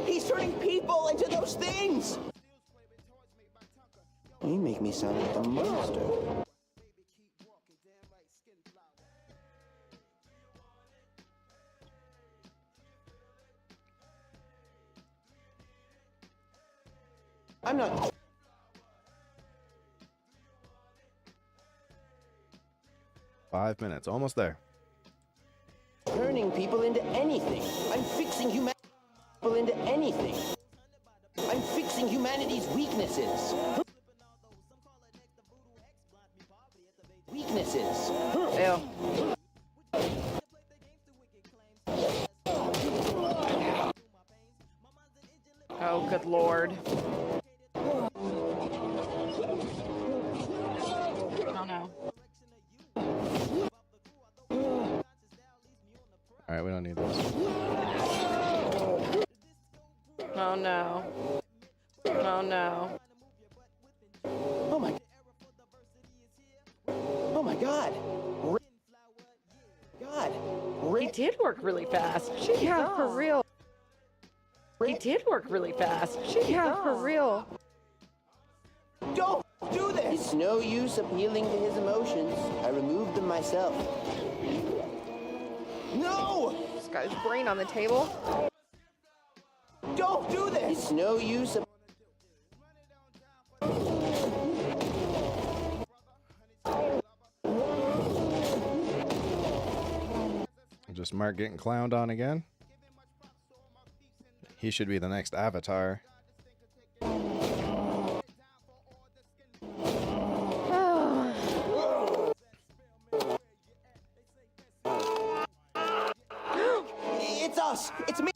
[SPEAKER 5] He's turning people into those things! You make me sound like a monster. I'm not...
[SPEAKER 1] 5 minutes. Almost there.
[SPEAKER 5] Turning people into anything. I'm fixing humanity into anything. I'm fixing humanity's weaknesses. Weaknesses.
[SPEAKER 2] Ew. Oh, good lord.
[SPEAKER 6] Oh no.
[SPEAKER 1] Alright, we don't need those.
[SPEAKER 2] Oh no. Oh no.
[SPEAKER 5] Oh my... Oh my god! God!
[SPEAKER 4] He did work really fast.
[SPEAKER 2] Yeah, for real.
[SPEAKER 4] He did work really fast.
[SPEAKER 2] Yeah, for real.
[SPEAKER 5] Don't do this! It's no use appealing to his emotions. I removed them myself. No!
[SPEAKER 2] This guy's brain on the table.
[SPEAKER 5] Don't do this! It's no use
[SPEAKER 1] just Mark getting clowned on again. He should be the next Avatar.
[SPEAKER 5] It's us! It's me!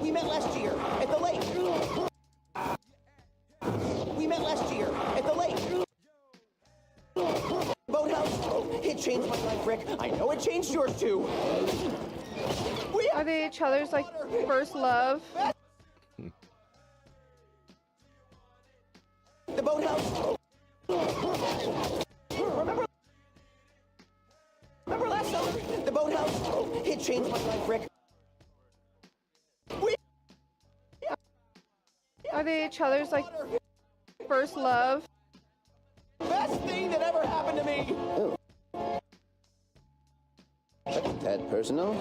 [SPEAKER 5] We met last year at the lake. We met last year at the lake. Boathouse. It changed my life, Rick. I know it changed yours too.
[SPEAKER 2] Are they each other's like first love?
[SPEAKER 5] The boathouse. Remember last summer? The boathouse. It changed my life, Rick.
[SPEAKER 2] Are they each other's like first love?
[SPEAKER 5] Best thing that ever happened to me.
[SPEAKER 18] Oh. That personal?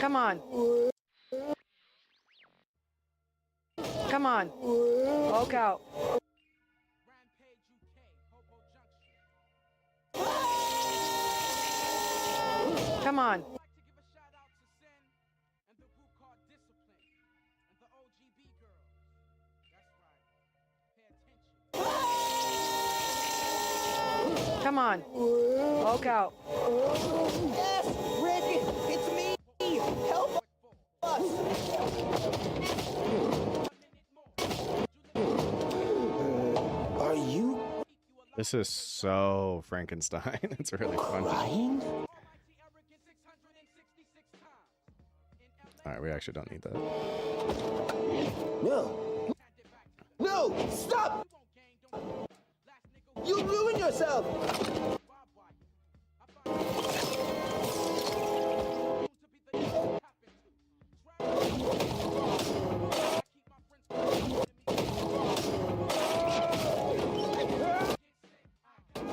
[SPEAKER 4] Come on. Come on. Walk out. Come on. Come on. Walk out.
[SPEAKER 5] Yes, Rick, it's me. Help us.
[SPEAKER 18] Are you
[SPEAKER 1] This is so Frankenstein. It's really fun.
[SPEAKER 5] crying?
[SPEAKER 1] All right, we actually don't need that.
[SPEAKER 5] No. No! Stop! You ruin yourself!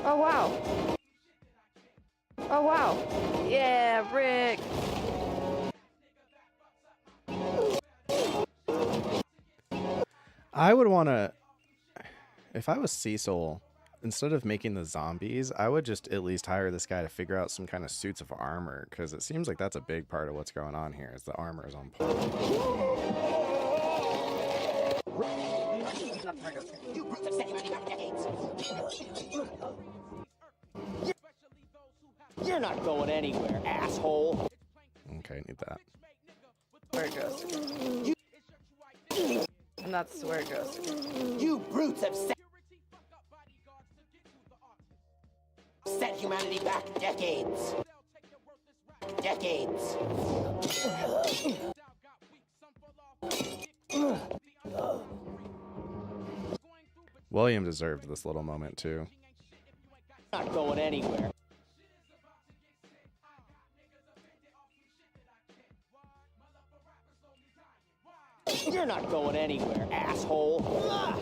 [SPEAKER 2] Oh wow. Oh wow.
[SPEAKER 4] Yeah, Rick.
[SPEAKER 1] I would want to, if I was Cecil, instead of making the zombies, I would just at least hire this guy to figure out some kind of suits of armor, because it seems like that's a big part of what's going on here, is the armor is on point.
[SPEAKER 5] You're not going anywhere, asshole.
[SPEAKER 1] Okay, need that.
[SPEAKER 4] Where it goes. And that's where it goes.
[SPEAKER 5] You brutes have set humanity back decades. Decades.
[SPEAKER 1] William deserved this little moment too.
[SPEAKER 5] Not going anywhere. You're not going anywhere, asshole.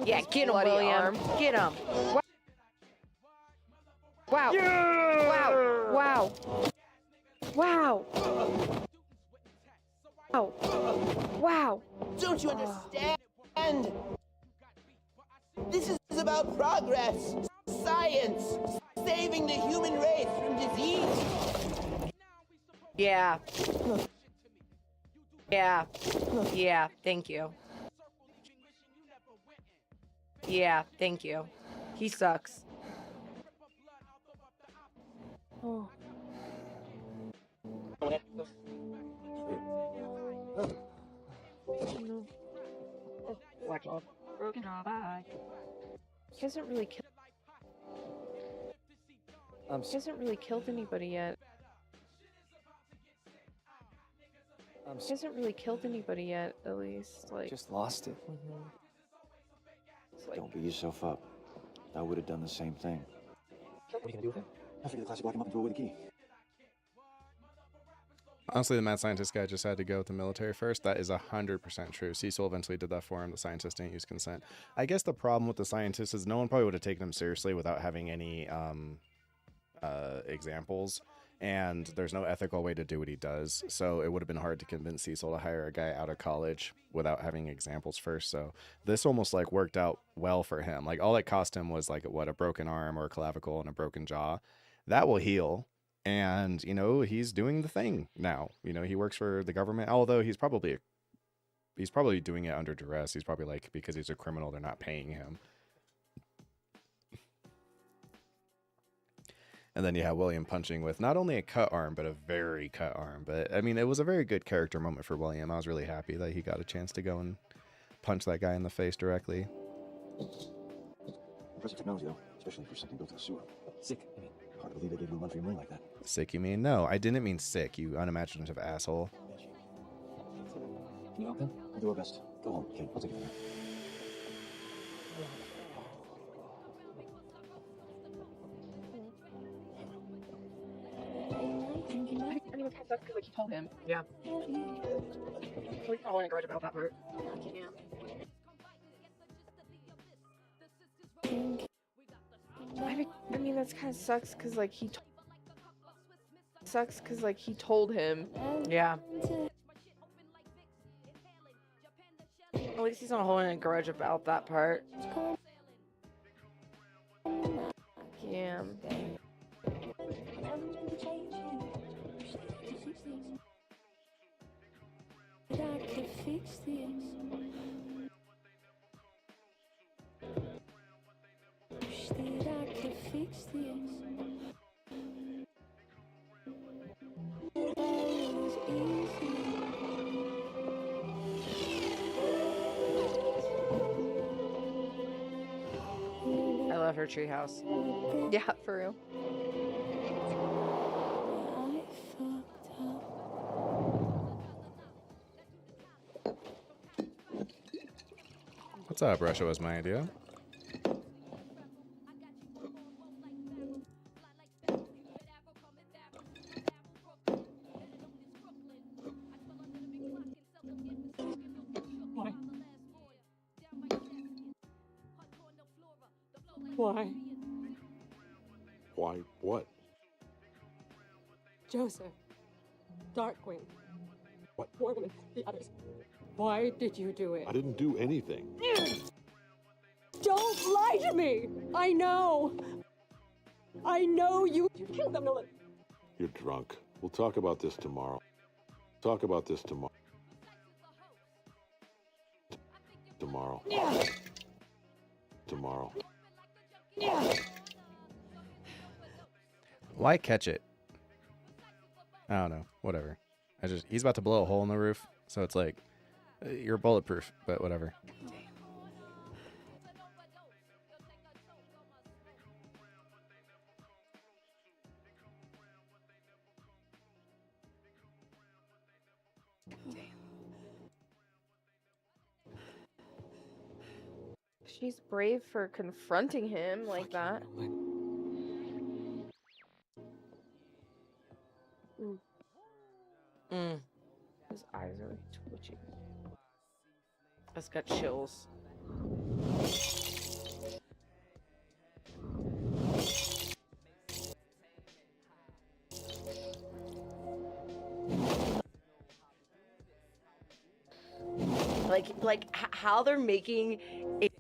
[SPEAKER 4] Yeah, get him,
[SPEAKER 2] Bloody
[SPEAKER 4] William.
[SPEAKER 2] arm.
[SPEAKER 4] Get him.
[SPEAKER 2] Wow. Wow. Wow. Wow. Wow. Wow.
[SPEAKER 5] Don't you understand? This is about progress, science, saving the human race from disease.
[SPEAKER 4] Yeah. Yeah. Yeah, thank you. Yeah, thank you. He sucks.
[SPEAKER 2] Oh. He hasn't really killed. He hasn't really killed anybody yet. He hasn't really killed anybody yet, at least. Like.
[SPEAKER 8] Just lost it.
[SPEAKER 2] It's like,
[SPEAKER 8] Don't beat yourself up. I would have done the same thing. What are you gonna do with it? I'll figure the classic lock him up and throw away the key.
[SPEAKER 1] Honestly, the mad scientist guy just had to go with the military first. That is 100% true. Cecil eventually did that for him. The scientist didn't use consent. I guess the problem with the scientist is no one probably would have taken him seriously without having any examples, and there's no ethical way to do what he does. So it would have been hard to convince Cecil to hire a guy out of college without having examples first. So this almost like worked out well for him. Like all it cost him was like a broken arm or a clavicle and a broken jaw. That will heal. And, you know, he's doing the thing now. You know, he works for the government, although he's probably doing it under duress. He's probably like, because he's a criminal, they're not paying him. And then you have William punching with not only a cut arm, but a very cut arm. But, I mean, it was a very good character moment for William. I was really happy that he got a chance to go and punch that guy in the face directly.
[SPEAKER 8] Impressive technology, though, especially for something built in a sewer. Sick, I mean. Hard to believe they gave you a run for your money like that.
[SPEAKER 1] Sick, you mean? No, I didn't mean sick, you unimaginative asshole.
[SPEAKER 8] Can you help him? We'll do our best. Go home, kid. I'll take it from here.
[SPEAKER 6] I mean, it's kind of sucks because like he told him. Yeah. We're following a grudge about that part. Yeah.
[SPEAKER 2] I mean, that's kind of sucks because like he told him.
[SPEAKER 4] Yeah. At least he's not holding a grudge about that part.
[SPEAKER 2] Yeah.
[SPEAKER 4] I love her treehouse.
[SPEAKER 2] Yeah, for real.
[SPEAKER 1] What's up? Russia was my idea.
[SPEAKER 19] Why?
[SPEAKER 8] Why what?
[SPEAKER 19] Joseph. Darkwing. What? Warwoman. The others. Why did you do it?
[SPEAKER 8] I didn't do anything.
[SPEAKER 19] Don't lie to me! I know! I know you killed them, Nolan.
[SPEAKER 8] You're drunk. We'll talk about this tomorrow. Talk about this tomorrow. Tomorrow. Tomorrow.
[SPEAKER 1] Why catch it? I don't know. Whatever. He's about to blow a hole in the roof, so it's like, you're bulletproof, but whatever.
[SPEAKER 2] She's brave for confronting him like that.
[SPEAKER 4] His
[SPEAKER 2] eyes are twitching.
[SPEAKER 4] It's got chills. Like how they're making it.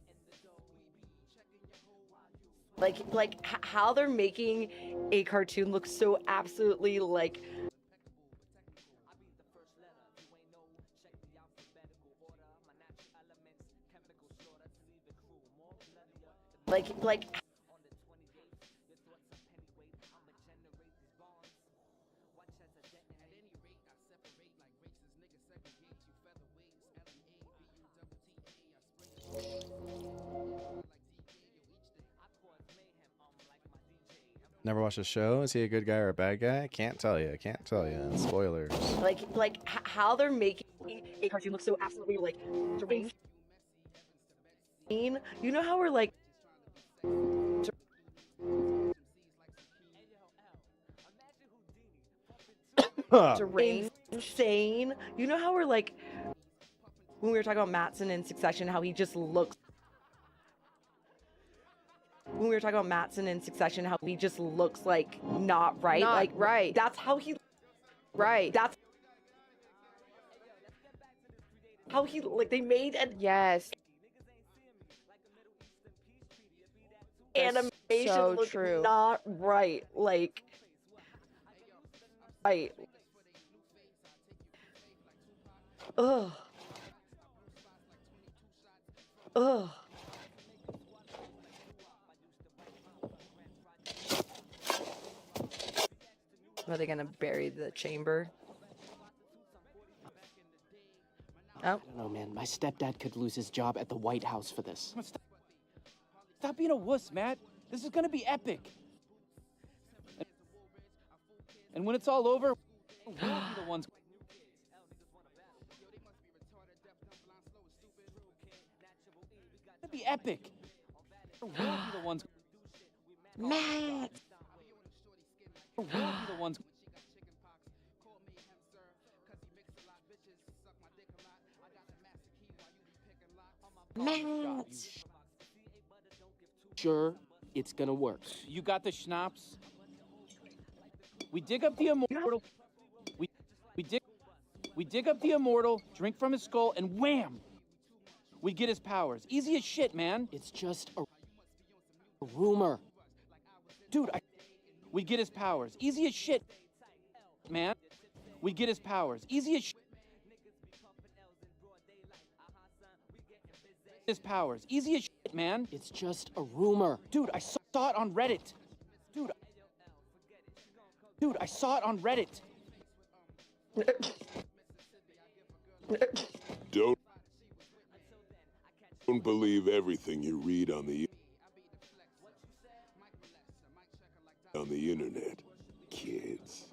[SPEAKER 4] Like how they're making a cartoon look so absolutely like. Like
[SPEAKER 1] Never watched the show? Is he a good guy or a bad guy? Can't tell you. Can't tell you. Spoilers.
[SPEAKER 4] like how they're making a cartoon look so absolutely like deranged. You know how we're like deranged, insane. You know how we're like when we were talking about Mattson in Succession, how he just looks. When when we were talking about Mattson in Succession, how he just looks like not right.
[SPEAKER 2] Not
[SPEAKER 4] like
[SPEAKER 2] right.
[SPEAKER 4] That's how he.
[SPEAKER 2] Right.
[SPEAKER 4] That's how he like. They made an
[SPEAKER 2] yes
[SPEAKER 4] animation
[SPEAKER 2] so
[SPEAKER 4] look
[SPEAKER 2] true.
[SPEAKER 4] not right. Like, right. Ugh. Ugh. Are they gonna bury the chamber? Oh.
[SPEAKER 20] I don't know, man. My stepdad could lose his job at the White House for this.
[SPEAKER 3] Stop being a wuss, Matt. This is gonna be epic. And when it's all over, we'll be the ones. It's gonna be epic. We'll be the ones.
[SPEAKER 4] Matt.
[SPEAKER 3] We'll be the ones.
[SPEAKER 4] Matt.
[SPEAKER 20] Sure, it's gonna work.
[SPEAKER 3] You got the schnapps. We dig up the immortal. We dig up the immortal, drink from his skull, and wham! We get his powers. Easy as shit, man.
[SPEAKER 20] It's just a rumor.
[SPEAKER 3] Dude, we get his powers. Easy as shit, man. We get his powers. Easy as shit. His powers. Easy as shit, man.
[SPEAKER 20] It's just a rumor.
[SPEAKER 3] Dude, I saw it on Reddit. Dude, I saw it on Reddit.
[SPEAKER 21] Don't believe everything you read on the internet, kids.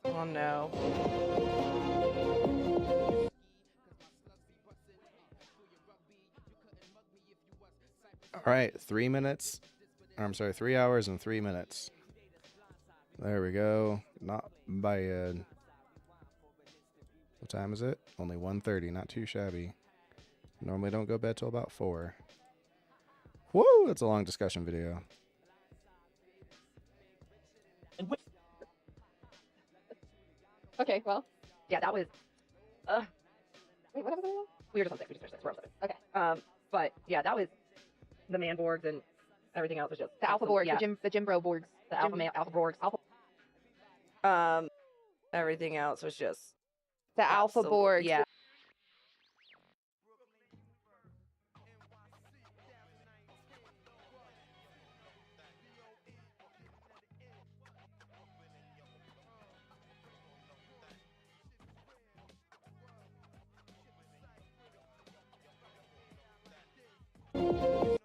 [SPEAKER 4] Oh no.
[SPEAKER 1] All right, 3 minutes. I'm sorry, 3 hours and 3 minutes. There we go. Not bad. What time is it? Only 1:30. Not too shabby. Normally don't go to bed till about 4. Whoa, that's a long discussion video.
[SPEAKER 2] Okay, well.
[SPEAKER 4] Yeah, that was.
[SPEAKER 2] Wait, what happened?
[SPEAKER 4] We were just on six. We're on six. Okay. But yeah, that was the man boards and everything else was just
[SPEAKER 2] The alpha boards,
[SPEAKER 4] yeah.
[SPEAKER 2] the gym bro boards.
[SPEAKER 4] The alpha male, alpha boards, alpha. Everything else was just
[SPEAKER 2] the alpha boards.
[SPEAKER 4] Yeah.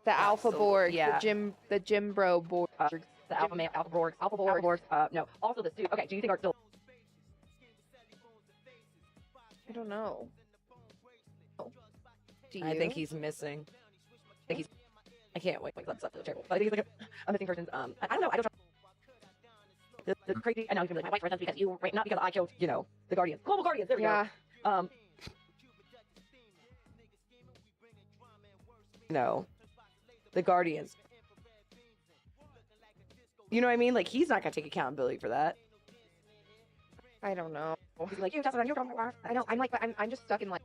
[SPEAKER 2] The alpha board,
[SPEAKER 4] yeah.
[SPEAKER 2] the gym bro board.
[SPEAKER 4] The alpha male, alpha boards, no. Also the suit. Okay, do you think are still?
[SPEAKER 2] I don't know. Do you?
[SPEAKER 4] I think he's missing. I can't wait. That's terrible. But I think he's like a missing person. I don't know. I don't. The crazy. I know he's gonna be like my wife represents because you, right? Not because I killed, the Guardians, global Guardians. There we go. No, the Guardians. You know what I mean? Like, he's not gonna take accountability for that.
[SPEAKER 2] I don't know.
[SPEAKER 4] He's like, you tested on your
[SPEAKER 2] I know. I'm like, I'm just stuck in like.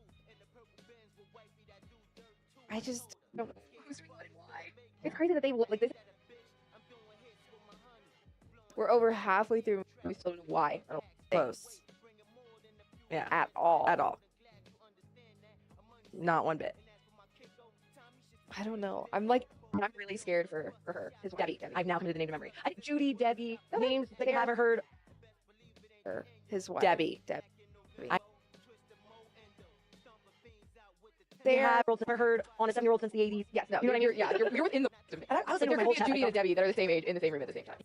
[SPEAKER 2] I just don't know who's what and why. It's crazy that they like this. We're over halfway through. We still don't know why. I don't think.
[SPEAKER 4] Close. Yeah.
[SPEAKER 2] At all.
[SPEAKER 4] At all. Not one bit.
[SPEAKER 2] I don't know. I'm really scared for her. His Debbie.
[SPEAKER 4] I've now committed the name to memory. Judy, Debbie, names that I
[SPEAKER 2] Sarah.
[SPEAKER 4] haven't heard.
[SPEAKER 2] His wife.
[SPEAKER 4] Debbie.
[SPEAKER 2] I
[SPEAKER 4] never heard on a 7-year-old since the 80s.
[SPEAKER 2] Yes, no,
[SPEAKER 4] you know what I mean?
[SPEAKER 2] You're within the.
[SPEAKER 4] I was
[SPEAKER 2] Like,
[SPEAKER 4] like,
[SPEAKER 2] there could be a Judy and a Debbie that are the same age in the same room at the same time.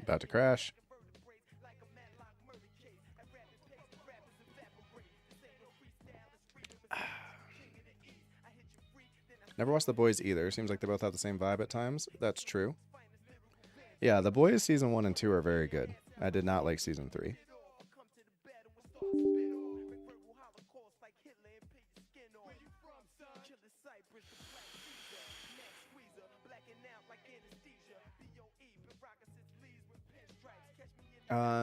[SPEAKER 1] About to crash. Never watched The Boys either. Seems like they both have the same vibe at times. That's true. Yeah, The Boys season 1 and 2 are very good. I did not like season 3.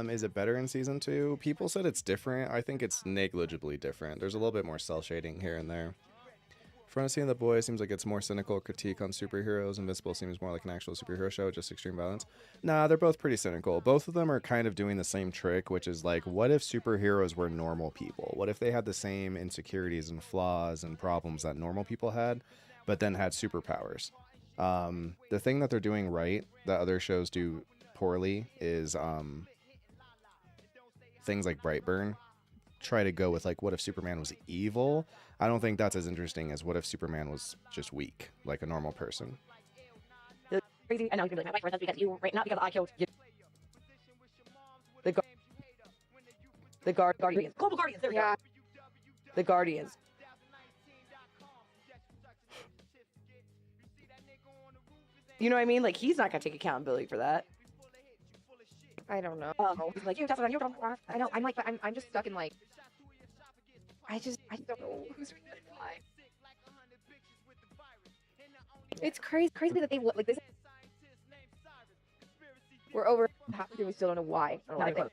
[SPEAKER 1] Is it better in season 2? People said it's different. I think it's negligibly different. There's a little bit more cell shading here and there. Front scene of The Boys seems like it's more cynical critique on superheroes. Invincible seems more like an actual superhero show, just extreme violence. Nah, they're both pretty cynical. Both of them are kind of doing the same trick, which is like, what if superheroes were normal people? What if they had the same insecurities and flaws and problems that normal people had, but then had superpowers? The thing that they're doing right that other shows do poorly is things like Brightburn try to go with like, what if Superman was evil? I don't think that's as interesting as what if Superman was just weak, like a normal person.
[SPEAKER 4] Crazy. And now he's gonna be like, my wife, that's because you, right? Not because I killed you. The Guardians. Global Guardians, there we go. The Guardians. You know what I mean? Like, he's not gonna take accountability for that.
[SPEAKER 2] I don't know.
[SPEAKER 4] He's like, you, that's what I don't.
[SPEAKER 2] I know. I'm like, but I'm just stuck in like. I don't know who's gonna fly. It's crazy that they like this. We're over half the we still don't know why.
[SPEAKER 4] Not even close.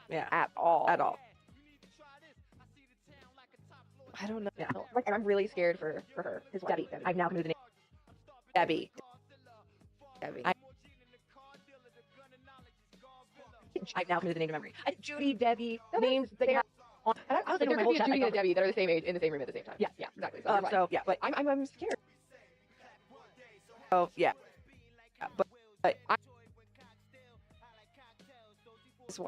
[SPEAKER 4] Yeah,
[SPEAKER 2] at all.
[SPEAKER 4] At all.
[SPEAKER 2] I don't know. Yeah. Like, and I'm really scared for her. His wife.
[SPEAKER 4] Debbie. I've now committed the name. Debbie. I've now committed the name to memory. Judy, Debbie, names they have.
[SPEAKER 2] I don't think there could be a Judy and a Debbie that are the same age in the same room at the same time.
[SPEAKER 4] Yeah,
[SPEAKER 2] yeah, exactly.
[SPEAKER 4] So yeah, but
[SPEAKER 2] I'm scared.
[SPEAKER 4] Oh yeah, but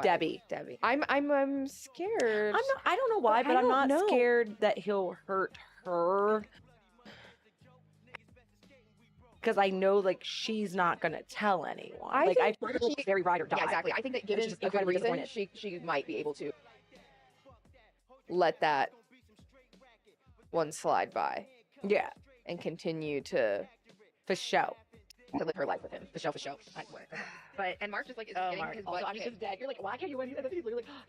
[SPEAKER 4] Debbie.
[SPEAKER 2] I'm scared.
[SPEAKER 4] I don't know why, but I'm not scared that he'll hurt her. Because I know, like, she's not gonna tell anyone. I think she's very ride or die.
[SPEAKER 2] Yeah, exactly. I think that given
[SPEAKER 4] just
[SPEAKER 2] a good reason, she might be able to let that one slide by.
[SPEAKER 4] Yeah,
[SPEAKER 2] and continue to
[SPEAKER 4] show
[SPEAKER 2] to live her life with him. For show. But Mark just like is getting
[SPEAKER 4] Mark.
[SPEAKER 2] his
[SPEAKER 4] Also,
[SPEAKER 2] butt
[SPEAKER 4] I'm just
[SPEAKER 2] kicked.
[SPEAKER 4] dead. You're like, why can't you win? You're like, you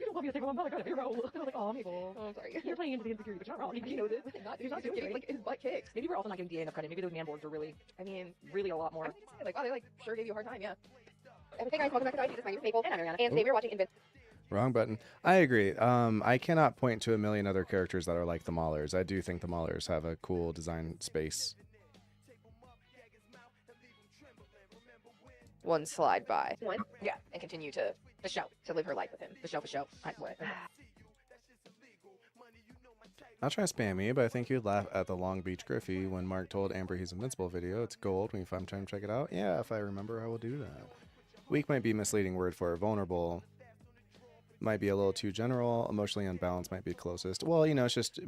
[SPEAKER 4] don't love me a single one, but I got a hero. I'm like, oh, Mabel.
[SPEAKER 2] Oh, I'm sorry.
[SPEAKER 4] You're playing into the insecurity, but you're not wrong. You know this.
[SPEAKER 2] He's not getting like his butt kicked.
[SPEAKER 4] Maybe we're also not giving DA enough credit. Maybe those man boards are really, really a lot more.
[SPEAKER 2] Like, wow, they like sure gave you a hard time, yeah. Hey guys, welcome back to Diegesis. My name is Maple, and I'm Ariana. And today we're watching Invincible.
[SPEAKER 1] Wrong button. I agree. I cannot point to a million other characters that are like the Maulers. I do think the Maulers have a cool design space.
[SPEAKER 2] One slide by.
[SPEAKER 4] Yeah,
[SPEAKER 2] and continue to show to live her life with him. For show.
[SPEAKER 1] Not trying to spam me, but I think you'd laugh at the Long Beach Griffey when Mark told Amber he's Invincible video. It's gold when you find time to check it out. Yeah, if I remember, I will do that. Weak might be a misleading word for vulnerable. Might be a little too general. Emotionally unbalanced might be closest. Well, you know, it's just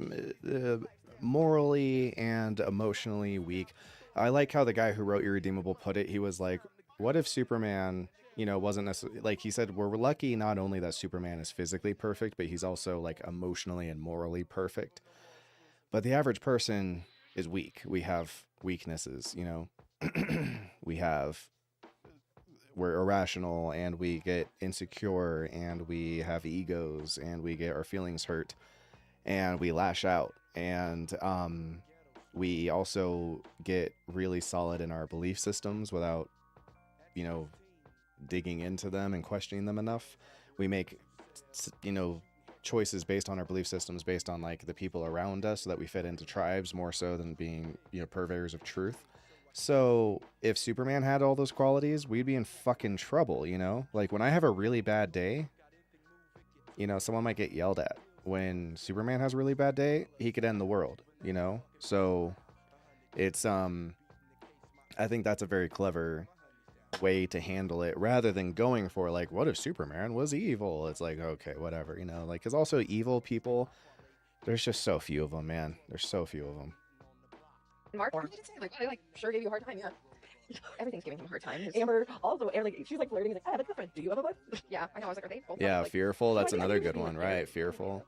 [SPEAKER 1] morally and emotionally weak. I like how the guy who wrote Irredeemable put it. He was like, what if Superman, you know, wasn't necessarily, like he said, we're lucky not only that Superman is physically perfect, but he's also like emotionally and morally perfect. But the average person is weak. We have weaknesses, you know. We're irrational, and we get insecure, and we have egos, and we get our feelings hurt, and we lash out, and we also get really solid in our belief systems without, you know, digging into them and questioning them enough. We make, you know, choices based on our belief systems, based on like the people around us, so that we fit into tribes more so than being, you know, purveyors of truth. So if Superman had all those qualities, we'd be in fucking trouble, you know? Like when I have a really bad day, you know, someone might get yelled at. When Superman has a really bad day, he could end the world, you know? So it's, I think that's a very clever way to handle it, rather than going for like, what if Superman was evil? It's like, okay, whatever, you know? Like, because also evil people, there's just so few of them, man. There's so few of them.
[SPEAKER 2] Mark, what did you say? Like, I like sure gave you a hard time, yeah. Everything's giving him a hard time.
[SPEAKER 4] Amber also, like, she's like flirting. Like, I have a girlfriend. Do you have a boyfriend?
[SPEAKER 2] Yeah, I know. I was like, are they both?
[SPEAKER 1] Yeah,
[SPEAKER 2] like,
[SPEAKER 1] fearful. That's another good one, right? Fearful.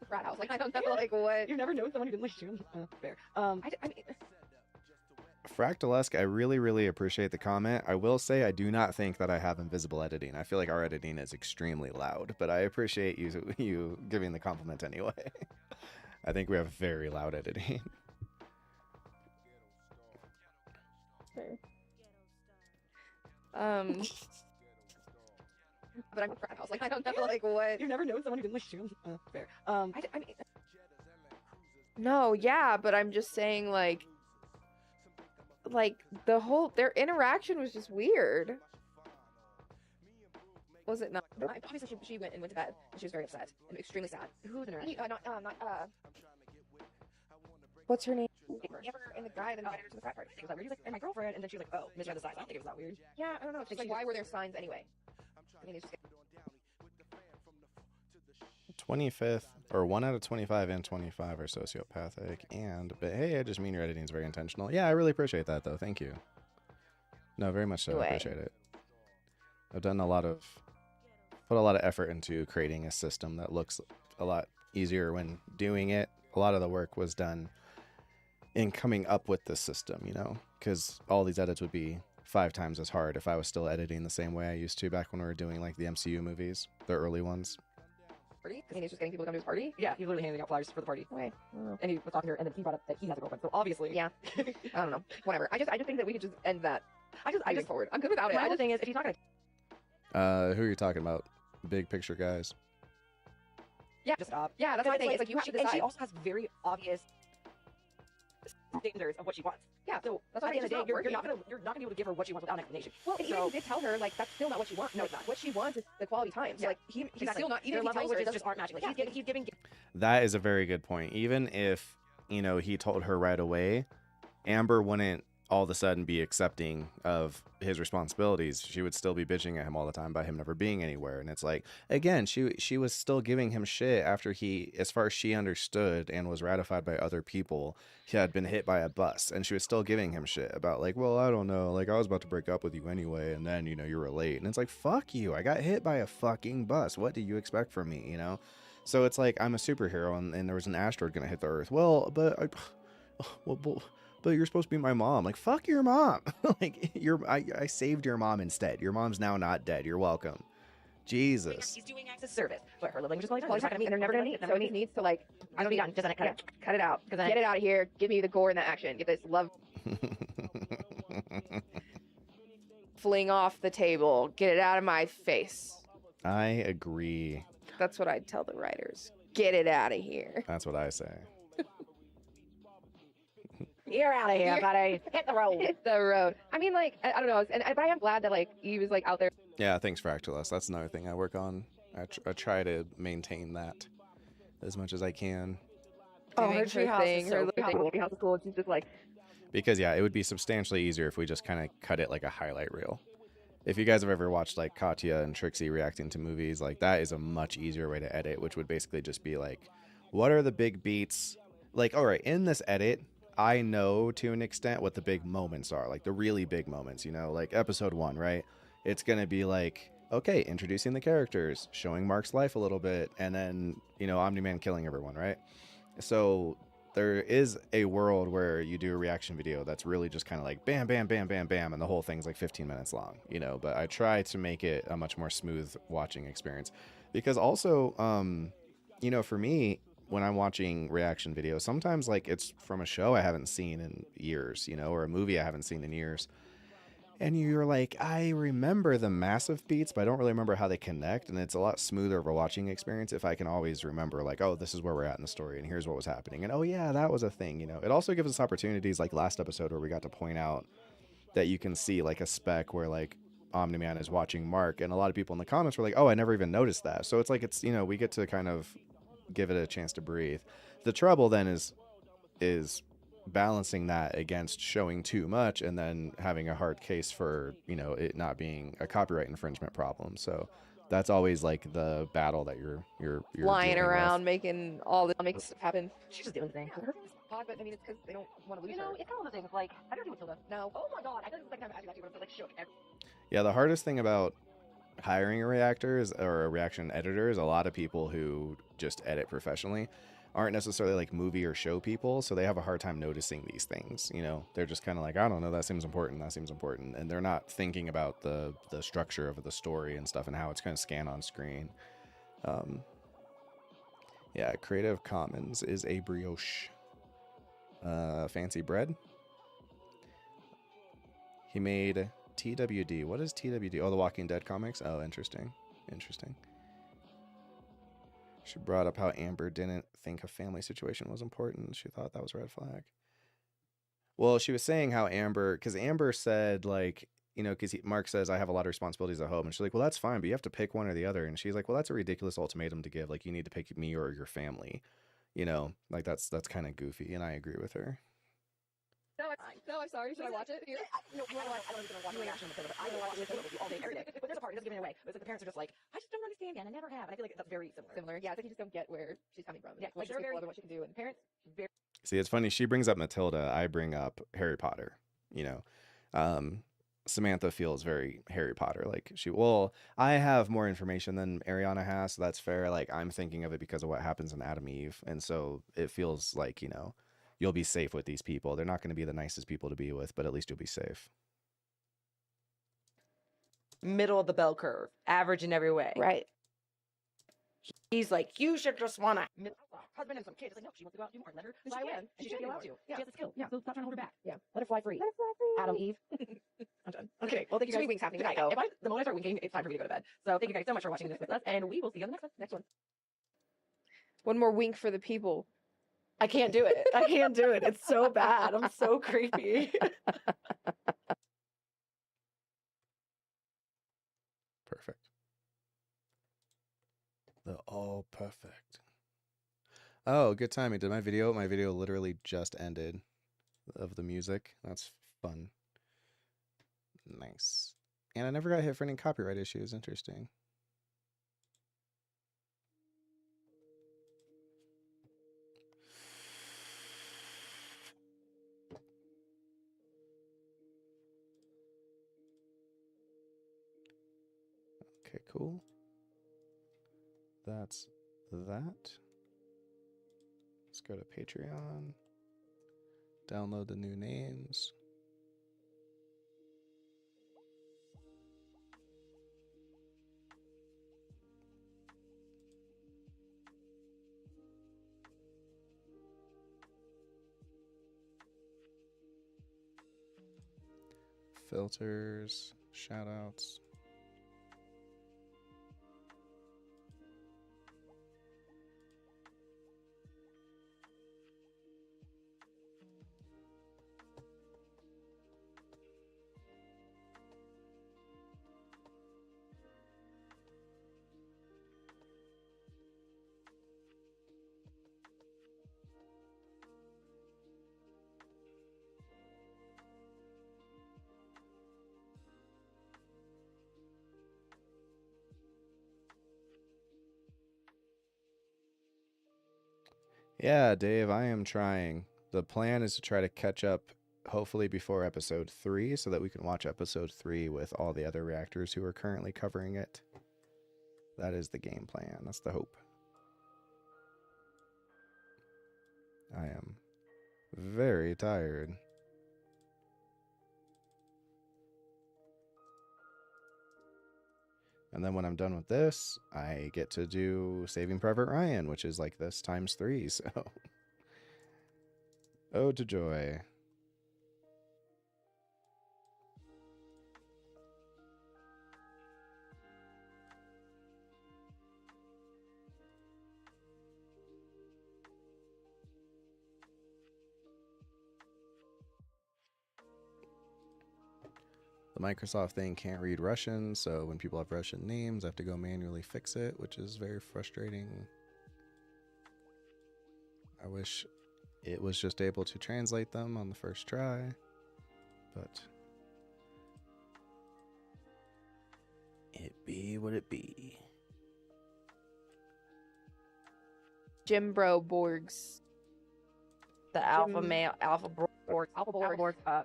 [SPEAKER 2] Frat house. Like, I don't know, like, what?
[SPEAKER 4] You've never known someone who didn't like you. Fair.
[SPEAKER 2] I mean,
[SPEAKER 1] Fractalesque, I really, really appreciate the comment. I will say I do not think that I have invisible editing. I feel like our editing is extremely loud, but I appreciate you giving the compliment anyway. I think we have very loud editing.
[SPEAKER 4] But I'm frat house. Like, I don't know, like, what? You've never known someone who didn't like shoes? Fair. I mean,
[SPEAKER 2] No, yeah, but I'm just saying, like the whole their interaction was just weird. Was it not?
[SPEAKER 4] obviously she went to bed and she was very upset and extremely sad. Who's in her?
[SPEAKER 2] What's her name?
[SPEAKER 4] Amber and the guy that invited her to the frat party. She was like, were you like, and my girlfriend? And then she was like, oh, Miss the size. I don't think it was that weird.
[SPEAKER 2] Yeah, I don't know. It's just like, why were there signs anyway? I mean, it's just
[SPEAKER 1] 25th, or 1 out of 25 and 25 are sociopathic. But hey, I just mean your editing is very intentional. Yeah, I really appreciate that, though. Thank you. No, very much so. I appreciate it. I've done put a lot of effort into creating a system that looks a lot easier when doing it. A lot of the work was done in coming up with this system, you know, because all these edits would be 5 times as hard if I was still editing the same way I used to back when we were doing like the MCU movies, the early ones.
[SPEAKER 4] Party? Because he's just getting people to come to his party? Yeah, he was literally handing out flyers for the party. Okay. And he was talking to her, and then he brought up that he has a girlfriend. So obviously,
[SPEAKER 2] yeah. I don't know. Whatever. I just think that we could just end that.
[SPEAKER 4] I just
[SPEAKER 2] forward. I'm good without it.
[SPEAKER 4] My whole thing is, if he's not gonna.
[SPEAKER 1] Who are you talking about? Big picture guys.
[SPEAKER 4] Yeah, just stop.
[SPEAKER 2] Yeah, that's my thing. It's like you have to decide.
[SPEAKER 4] And she also has very obvious standards of what she wants. Yeah, so that's why at the end of the day, you're not gonna be able to give her what she wants without an explanation.
[SPEAKER 2] Well, and even he did tell her, like, that's still not what she wants. No, it's not. What she wants is the quality time. So, like, he's still not. Even if he tells her,
[SPEAKER 4] just aren't matching. Like, he's giving.
[SPEAKER 1] That is a very good point. Even if, you know, he told her right away, Amber wouldn't all of a sudden be accepting of his responsibilities. She would still be bitching at him all the time by him never being anywhere. And it's like, again, she was still giving him shit after he, as far as she understood and was ratified by other people, he had been hit by a bus, and she was still giving him shit about like, well, I don't know, like I was about to break up with you anyway, and then, you know, you were late. And it's like, fuck you, I got hit by a fucking bus. What do you expect from me, you know? So it's like, I'm a superhero and there was an asteroid gonna hit the earth. Well, but you're supposed to be my mom. Like, fuck your mom. Like, I saved your mom instead. Your mom's now not dead. You're welcome. Jesus.
[SPEAKER 4] He's doing acts of service, but her love language is quality time.
[SPEAKER 2] Well, it's not gonna meet, and they're never gonna meet. So he needs to, like,
[SPEAKER 4] I don't be done. Just cut it.
[SPEAKER 2] Cut it out. Get it out of here. Give me the gore and the action. Get this love. Fling off the table. Get it out of my face.
[SPEAKER 1] I agree.
[SPEAKER 2] That's what I'd tell the writers. Get it out of here.
[SPEAKER 1] That's what I say.
[SPEAKER 4] You're out of here, buddy. Hit the road.
[SPEAKER 2] Hit the road. I mean, like, I don't know. But I am glad that, like, he was, like, out there.
[SPEAKER 1] Yeah, thanks, Fractalus. That's another thing I work on. I try to maintain that as much as I can.
[SPEAKER 2] Oh, her treehouse is so cool. Treehouse is cool. She's just like.
[SPEAKER 1] Because, yeah, it would be substantially easier if we just kind of cut it like a highlight reel. If you guys have ever watched, like, Katya and Trixie reacting to movies, like, that is a much easier way to edit, which would basically just be, like, what are the big beats? Like, all right, in this edit, I know to an extent what the big moments are, like the really big moments, you know, like episode 1, right? It's going to be like, okay, introducing the characters, showing Mark's life a little bit, and then, you know, Omni-Man killing everyone, right? So there is a world where you do a reaction video that's really just kind of like bam, bam, bam, bam, bam, and the whole thing's like 15 minutes long, you know, but I try to make it a much more smooth watching experience because also, you know, for me, when I'm watching reaction videos, sometimes like it's from a show I haven't seen in years, you know, or a movie I haven't seen in years. And you're like, I remember the massive beats, but I don't really remember how they connect. And it's a lot smoother of a watching experience if I can always remember like, oh, this is where we're at in the story and here's what was happening. And oh yeah, that was a thing, you know. It also gives us opportunities like last episode where we got to point out that you can see like a spec where like Omni-Man is watching Mark. And a lot of people in the comments were like, oh, I never even noticed that. So it's like, it's, you know, we get to kind of give it a chance to breathe. The trouble then is balancing that against showing too much and then having a hard case for, you know, it not being a copyright infringement problem. So that's always like the battle that you're
[SPEAKER 2] lying around making all this stuff happen.
[SPEAKER 4] She's just doing things.
[SPEAKER 2] But I mean, it's because they don't want to lose her.
[SPEAKER 4] It's kind of one of those things. Like, I don't do Matilda. No. Oh my god, I think it's the second time I asked you that too, but I'm like shook.
[SPEAKER 1] Yeah, the hardest thing about hiring a reactor or a reaction editor is a lot of people who just edit professionally aren't necessarily like movie or show people, so they have a hard time noticing these things, you know. They're just kind of like, I don't know, that seems important, and they're not thinking about the structure of the story and stuff and how it's going to scan on screen. Yeah, Creative Commons is a brioche. Fancy bread. He made TWD. What is TWD? Oh, the Walking Dead comics? Oh, interesting. Interesting. She brought up how Amber didn't think a family situation was important. She thought that was a red flag. Well, she was saying how Amber, because Amber said, like, you know, because Mark says, I have a lot of responsibilities at home. And she's like, well, that's fine, but you have to pick one or the other. And she's like, well, that's a ridiculous ultimatum to give. Like, you need to pick me or your family. You know, like, that's kind of goofy. And I agree with her.
[SPEAKER 2] No, I'm sorry. Should I watch it here?
[SPEAKER 4] No, you know what? I don't even watch the reaction of the film, but I will watch it with you all day, every day. But there's a part, it doesn't give it away. But it's like the parents are just like, I just don't understand yet, and I never have. And I feel like that's very similar.
[SPEAKER 2] Yeah, I think you just don't get where she's coming from.
[SPEAKER 4] Yeah,
[SPEAKER 2] What
[SPEAKER 4] like
[SPEAKER 2] she's
[SPEAKER 4] they're
[SPEAKER 2] capable
[SPEAKER 4] very,
[SPEAKER 2] of and what she can do. And parents, very.
[SPEAKER 1] See, it's funny. She brings up Matilda. I bring up Harry Potter. You know, Samantha feels very Harry Potter. Like well, I have more information than Ariana has, so that's fair. Like I'm thinking of it because of what happens in Adam Eve, and so it feels like, you know, you'll be safe with these people. They're not going to be the nicest people to be with, but at least you'll be safe.
[SPEAKER 4] middle of the bell curve, average in every way.
[SPEAKER 2] Right.
[SPEAKER 4] He's like, you should just want a husband and some kids. It's like, no, she wants to go out and do more. Let her fly away. And she should be allowed to.
[SPEAKER 2] Yeah.
[SPEAKER 4] She has a skill. Yeah, so stop trying to hold her back.
[SPEAKER 2] Yeah.
[SPEAKER 4] Let her fly free.
[SPEAKER 2] Let her fly free.
[SPEAKER 4] Adam, Eve. I'm done. Okay, well, thank you
[SPEAKER 2] Too
[SPEAKER 4] guys.
[SPEAKER 2] many wings happening.
[SPEAKER 4] Yeah,
[SPEAKER 2] We gotta go.
[SPEAKER 4] the moment I start winking, it's time for me to go to bed. So thank you guys so much for watching this with us, and we will see you on the next one.
[SPEAKER 2] One more wink for the people.
[SPEAKER 4] I can't do it. I can't do it. It's so bad. I'm so creepy.
[SPEAKER 1] Perfect. The all perfect. Oh, good timing. Did my video literally just ended of the music. That's fun. Nice. And I never got hit for any copyright issues. Interesting. Okay, cool. That's that. Let's go to Patreon. Download the new names. Filters, shoutouts. Yeah, Dave, I am trying. The plan is to try to catch up hopefully before episode 3 so that we can watch episode 3 with all the other reactors who are currently covering it. That is the game plan. That's the hope. I am very tired. And then when I'm done with this, I get to do Saving Private Ryan, which is like this times 3, so. Oh, to joy. The Microsoft thing can't read Russian, so when people have Russian names, I have to go manually fix it, which is very frustrating. I wish it was just able to translate them on the first try, but it be what it be.
[SPEAKER 2] Jim Bro Borgs.
[SPEAKER 4] The alpha male, alpha Borg,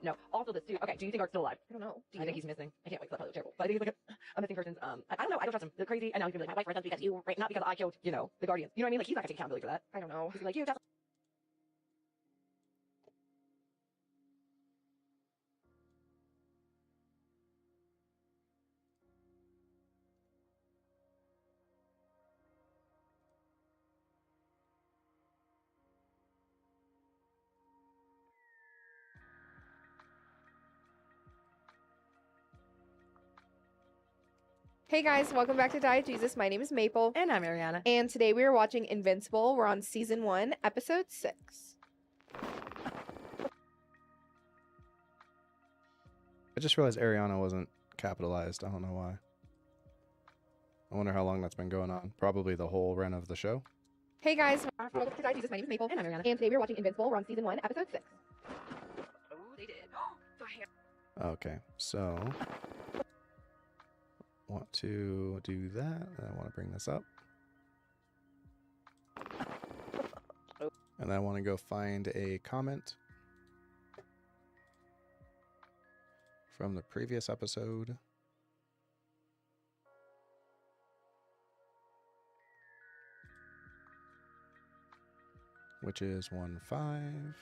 [SPEAKER 4] no. Also this dude. Okay, do you think Art's still alive?
[SPEAKER 2] I don't know.
[SPEAKER 4] I think he's missing. I can't wait. That's probably terrible. But I think he's like a missing person. I don't know. I don't trust him. They're crazy. And now he's gonna be like, my wife resigns because you, right? Not because I killed, you know, the Guardians. You know what I mean? Like he's not gonna take accountability for that.
[SPEAKER 2] I don't know.
[SPEAKER 4] He's like, you just.
[SPEAKER 2] Hey guys, welcome back to Diegesis. My name is Maple.
[SPEAKER 4] And I'm Ariana.
[SPEAKER 2] And today we are watching Invincible. We're on season 1, episode 6.
[SPEAKER 1] I just realized Ariana wasn't capitalized. I don't know why. I wonder how long that's been going on. Probably the whole run of the show.
[SPEAKER 2] Hey guys, welcome to Diegesis. My name is Maple.
[SPEAKER 4] And I'm Ariana.
[SPEAKER 2] And today we are watching Invincible. We're on season 1, episode 6.
[SPEAKER 4] Oh, they did. The hair.
[SPEAKER 1] Okay, so want to do that. I want to bring this up. And I want to go find a comment from the previous episode. Which is 1-5.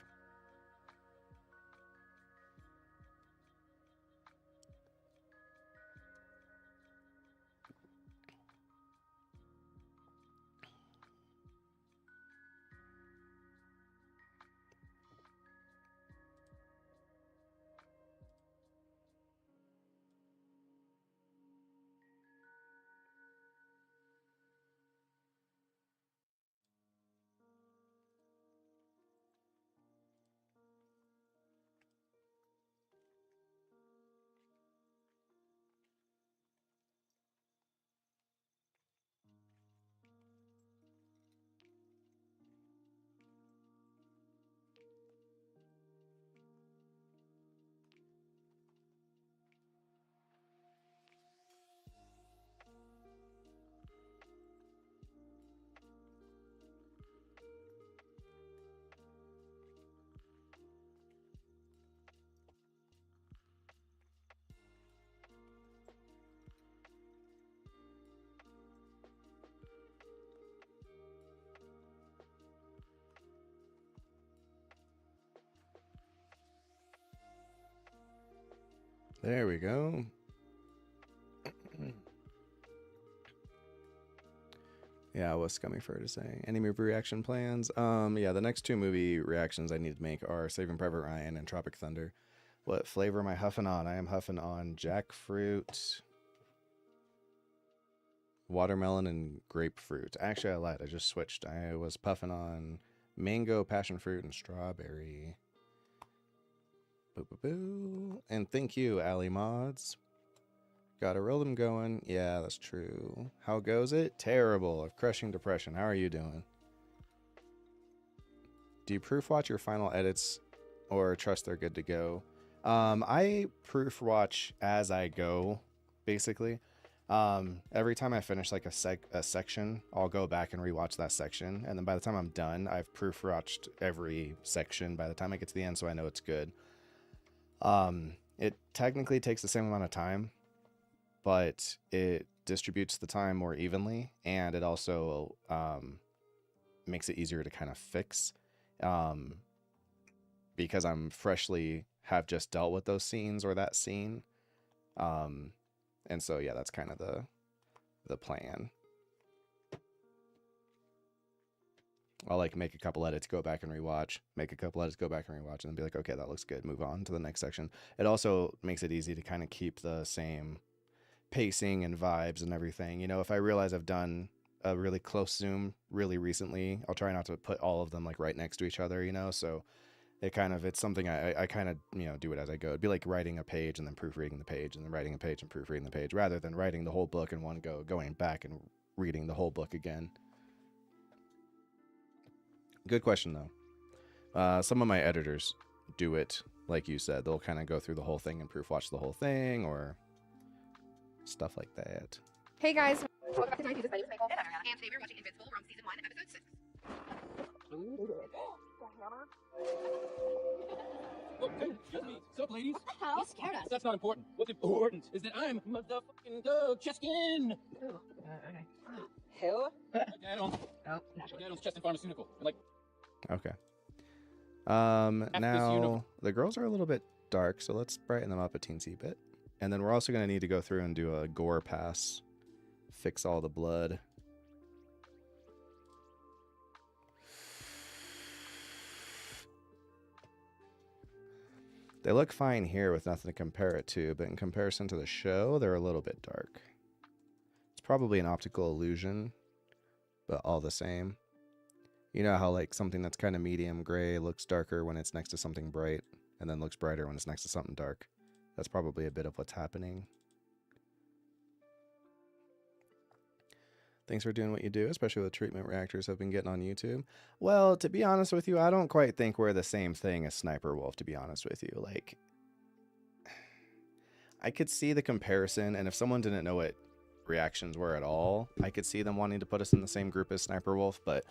[SPEAKER 1] There we go. Yeah, what's Scummy Fur to say? Any movie reaction plans? Yeah, the next 2 movie reactions I need to make are Saving Private Ryan and Tropic Thunder. What flavor am I huffing on? I am huffing on jackfruit, watermelon, and grapefruit. Actually, I lied. I just switched. I was puffing on mango, passion fruit, and strawberry. Boo, boo, boo. And thank you, Alley Mods. Gotta roll them going. Yeah, that's true. How goes it? Terrible. Of crushing depression. How are you doing? Do you proof watch your final edits or trust they're good to go? I proof watch as I go, basically. Every time I finish like a section, I'll go back and rewatch that section. And then by the time I'm done, I've proof watched every section by the time I get to the end, so I know it's good. It technically takes the same amount of time, but it distributes the time more evenly, and it also makes it easier to kind of fix, because I'm freshly have just dealt with those scenes or that scene. And so yeah, that's kind of the plan. I'll like make a couple edits, go back and rewatch, make a couple edits, go back and rewatch, and then be like, okay, that looks good, move on to the next section. It also makes it easy to kind of keep the same pacing and vibes and everything. You know, if I realize I've done a really close zoom really recently, I'll try not to put all of them like right next to each other, you know, so it's something I kind of, you know, do it as I go. It'd be like writing a page and then proofreading the page and then writing a page and proofreading the page, rather than writing the whole book in one go, going back and reading the whole book again. Good question, though. Some of my editors do it like you said. They'll kind of go through the whole thing and proof watch the whole thing or stuff like that.
[SPEAKER 2] Hey guys, welcome back to Diegesis. My name is Maple. And I'm Ariana. And today we're watching Invincible. We're on season 1, episode 6.
[SPEAKER 3] Oh, hey, excuse me. What's up, ladies?
[SPEAKER 6] What the hell? You scared us.
[SPEAKER 3] That's not important. What's important is that I'm motherfucking Cheskin.
[SPEAKER 4] Okay.
[SPEAKER 6] Who?
[SPEAKER 3] My dad owns.
[SPEAKER 4] Oh,
[SPEAKER 3] My dad owns Cheskin Pharmaceutical. And like.
[SPEAKER 1] Okay. Now the girls are a little bit dark, so let's brighten them up a teensy bit. And then we're also going to need to go through and do a gore pass. Fix all the blood. They look fine here with nothing to compare it to, but in comparison to the show, they're a little bit dark. probably an optical illusion, but all the same. You know how like something that's kind of medium gray looks darker when it's next to something bright, and then looks brighter when it's next to something dark. That's probably a bit of what's happening. Thanks for doing what you do, especially with treatment reactors I've been getting on YouTube. Well, to be honest with you, I don't quite think we're the same thing as Sniper Wolf, to be honest with you. Like, I could see the comparison, and if someone didn't know what reactions were at all, I could see them wanting to put us in the same group as Sniper Wolf, but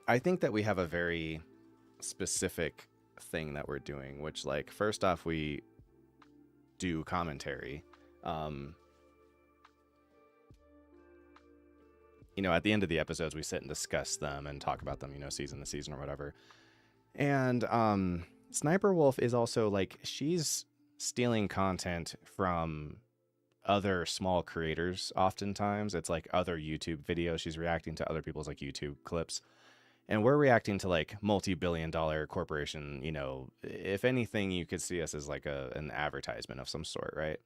[SPEAKER 1] I think that we have a very specific thing that we're doing, which, like, first off, we do commentary. You know, at the end of the episodes, we sit and discuss them and talk about them, you know, season to season or whatever. And Sniper Wolf is also, like, she's stealing content from other small creators oftentimes. It's, like, other YouTube videos. She's reacting to other people's, like, YouTube clips. And we're reacting to, like, multi-billion-dollar corporation, you know. If anything, you could see us as, like, an advertisement of some sort, right?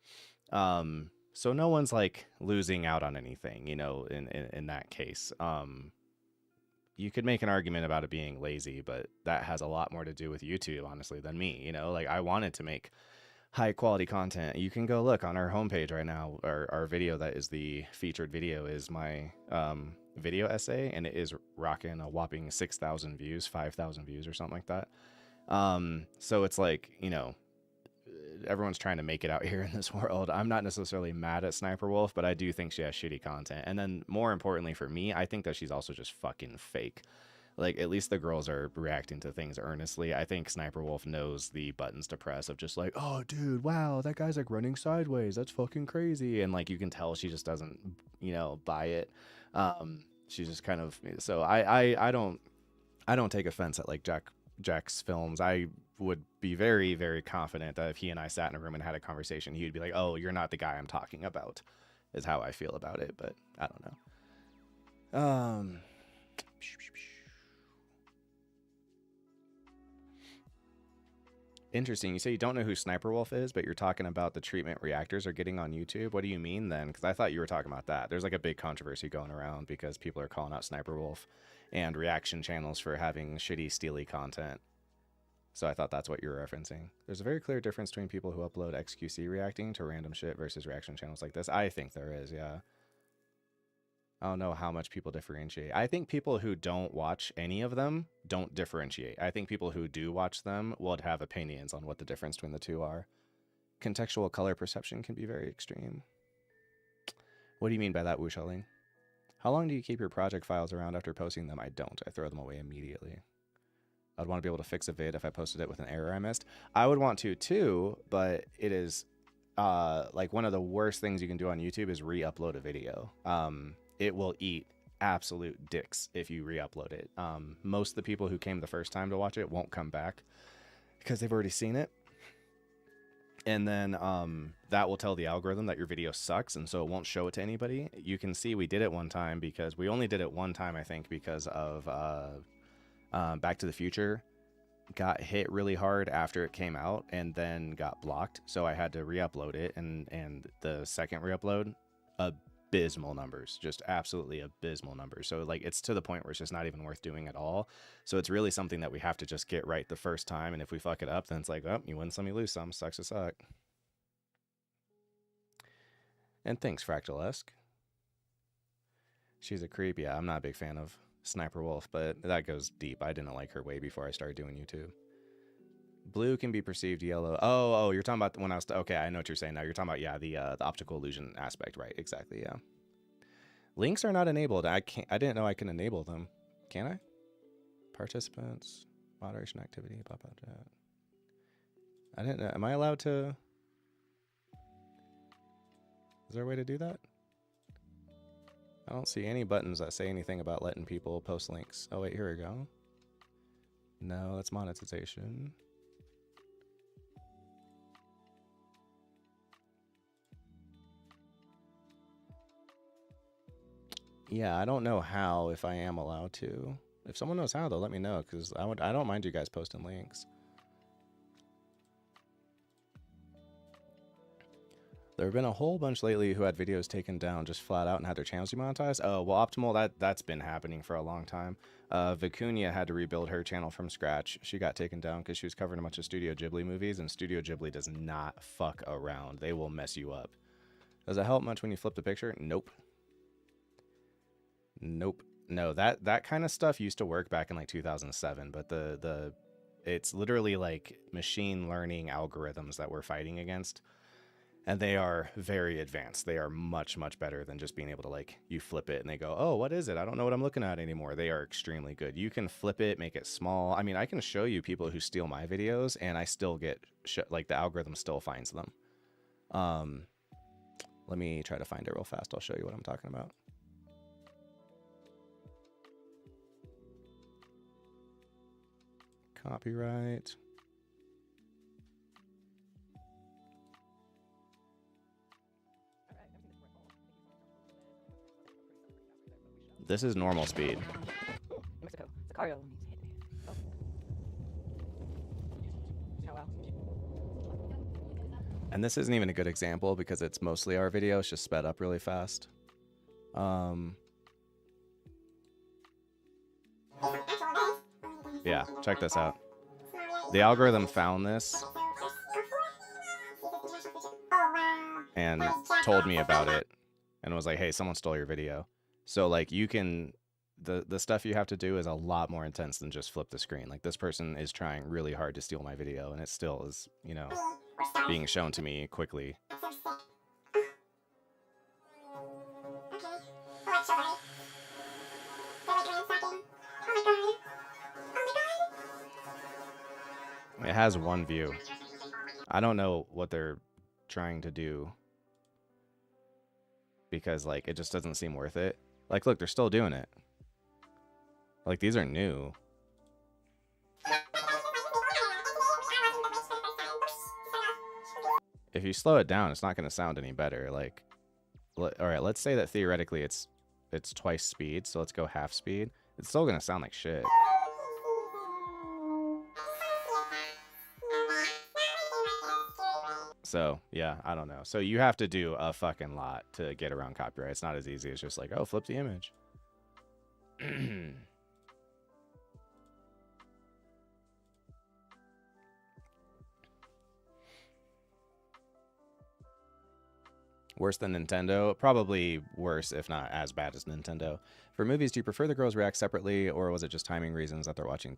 [SPEAKER 1] So no one's like losing out on anything, you know, in that case. You could make an argument about it being lazy, but that has a lot more to do with YouTube, honestly, than me, you know. Like, I wanted to make high quality content. You can go look on our homepage right now. Our video that is the featured video is my video essay, and it is rocking a whopping 6,000 views, 5,000 views or something like that. So it's like, you know, everyone's trying to make it out here in this world. I'm not necessarily mad at Sniper Wolf, but I do think she has shitty content. And then more importantly for me, I think that she's also just fucking fake. Like, at least the girls are reacting to things earnestly. I think Sniper Wolf knows the buttons to press of just like, oh, dude, wow, that guy's like running sideways. That's fucking crazy. And like, you can tell she just doesn't, you know, buy it. She's just kind of, so I don't take offense at like Jack's films. I would be very, very confident that if he and I sat in a room and had a conversation, he would be like, oh, you're not the guy I'm talking about, is how I feel about it. But I don't know. Interesting. You say you don't know who Sniper Wolf is, but you're talking about the treatment reactors are getting on YouTube. What do you mean then? Because I thought you were talking about that. There's like a big controversy going around because people are calling out Sniper Wolf and reaction channels for having shitty, steely content. So I thought that's what you were referencing. There's a very clear difference between people who upload XQC reacting to random shit versus reaction channels like this. I think there is, yeah. I don't know how much people differentiate. I think people who don't watch any of them don't differentiate. I think people who do watch them would have opinions on what the difference between the two are. Contextual color perception can be very extreme. What do you mean by that, Wuxaling? How long do you keep your project files around after posting them? I don't. I throw them away immediately. I'd want to be able to fix a vid if I posted it with an error I missed. I would want to too, but it is like one of the worst things you can do on YouTube is re-upload a video. It will eat absolute dicks if you re-upload it. Most of the people who came the first time to watch it won't come back because they've already seen it. And then that will tell the algorithm that your video sucks, and so it won't show it to anybody. You can see we did it one time because we only did it one time, I think, because of Back to the Future got hit really hard after it came out and then got blocked. So I had to re-upload it, and the second re-upload, abysmal numbers, just absolutely abysmal numbers. So like, it's to the point where it's just not even worth doing at all. So it's really something that we have to just get right the first time. And if we fuck it up, then it's like, oh, you win some, you lose some. Sucks to suck. And thanks, Fractal-esque. She's a creep. Yeah, I'm not a big fan of Sniper Wolf, but that goes deep. I didn't like her way before I started doing YouTube. Blue can be perceived yellow. Oh, you're talking about when I was... Okay, I know what you're saying now. You're talking about, yeah, the optical illusion aspect, right? Exactly, yeah. Links are not enabled. I didn't know I can enable them. Can I? Participants, moderation activity, blah, blah, blah. I didn't know. Am I allowed to... Is there a way to do that? I don't see any buttons that say anything about letting people post links. Oh, wait, here we go. No, that's monetization. Yeah, I don't know how, if I am allowed to. If someone knows how, though, let me know, because I don't mind you guys posting links. There have been a whole bunch lately who had videos taken down just flat out and had their channels demonetized. Oh, well, Optimal, that's been happening for a long time. Vicuña had to rebuild her channel from scratch. She got taken down because she was covering a bunch of Studio Ghibli movies, and Studio Ghibli does not fuck around. They will mess you up. Does it help much when you flip the picture? Nope. Nope. No, that kind of stuff used to work back in like 2007, but it's literally like machine learning algorithms that we're fighting against. And they are very advanced. They are much, much better than just being able to, like, you flip it and they go, oh, what is it? I don't know what I'm looking at anymore. They are extremely good. You can flip it, make it small. I mean, I can show you people who steal my videos and I still get, like, the algorithm still finds them. Let me try to find it real fast. I'll show you what I'm talking about. Copyright. This is normal speed.
[SPEAKER 4] Mexico. Sicario. Oh. Oh, wow.
[SPEAKER 1] And this isn't even a good example because it's mostly our video. It's just sped up really fast. Yeah, check this out. The algorithm found this and told me about it and was like, hey, someone stole your video. So like you can, the stuff you have to do is a lot more intense than just flip the screen. Like this person is trying really hard to steal my video and it still is, you know, being shown to me quickly. It has one view. I don't know what they're trying to do because like it just doesn't seem worth it. Like, look, they're still doing it. Like, these are new. If you slow it down, it's not going to sound any better. Like, all right, let's say that theoretically it's twice speed, so let's go half speed. It's still going to sound like shit. So, yeah, I don't know. So you have to do a fucking lot to get around copyright. It's not as easy as just like, oh, flip the image. Worse than Nintendo? Probably worse, if not as bad as Nintendo. For movies, do you prefer the girls react separately, or was it just timing reasons that they're watching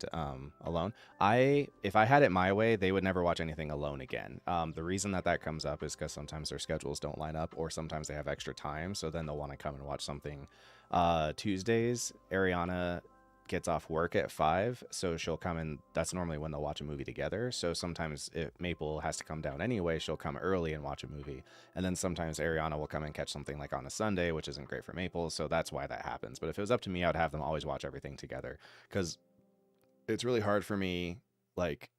[SPEAKER 1] alone? If I had it my way, they would never watch anything alone again. The reason that comes up is because sometimes their schedules don't line up, or sometimes they have extra time, so then they'll want to come and watch something. Tuesdays, Ariana gets off work at 5, so she'll come in. That's normally when they'll watch a movie together. So sometimes if Maple has to come down anyway, she'll come early and watch a movie, and then sometimes Ariana will come and catch something like on a Sunday, which isn't great for Maple, so that's why that happens. But if it was up to me, I'd have them always watch everything together, because it's really hard for me, like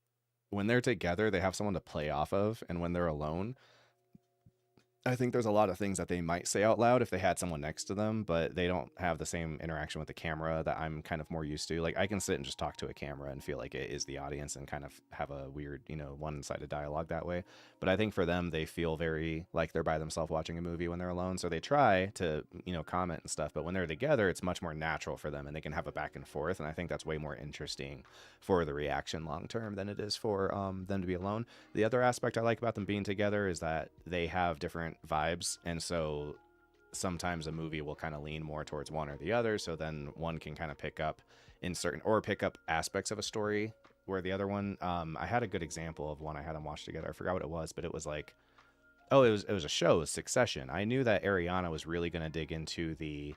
[SPEAKER 1] when they're together they have someone to play off of, and when they're alone I think there's a lot of things that they might say out loud if they had someone next to them, but they don't have the same interaction with the camera that I'm kind of more used to. Like, I can sit and just talk to a camera and feel like it is the audience and kind of have a weird, you know, one-sided dialogue that way. But I think for them, they feel very like they're by themselves watching a movie when they're alone. So they try to, you know, comment and stuff. But when they're together, it's much more natural for them and they can have a back and forth. And I think that's way more interesting for the reaction long term than it is for them to be alone. The other aspect I like about them being together is that they have different vibes, and so sometimes a movie will kind of lean more towards one or the other, so then one can kind of pick up aspects of a story where the other one, I had a good example of one I had them watch together. I forgot what it was, but it was like, it was a show, it was Succession. I knew that Ariana was really going to dig into the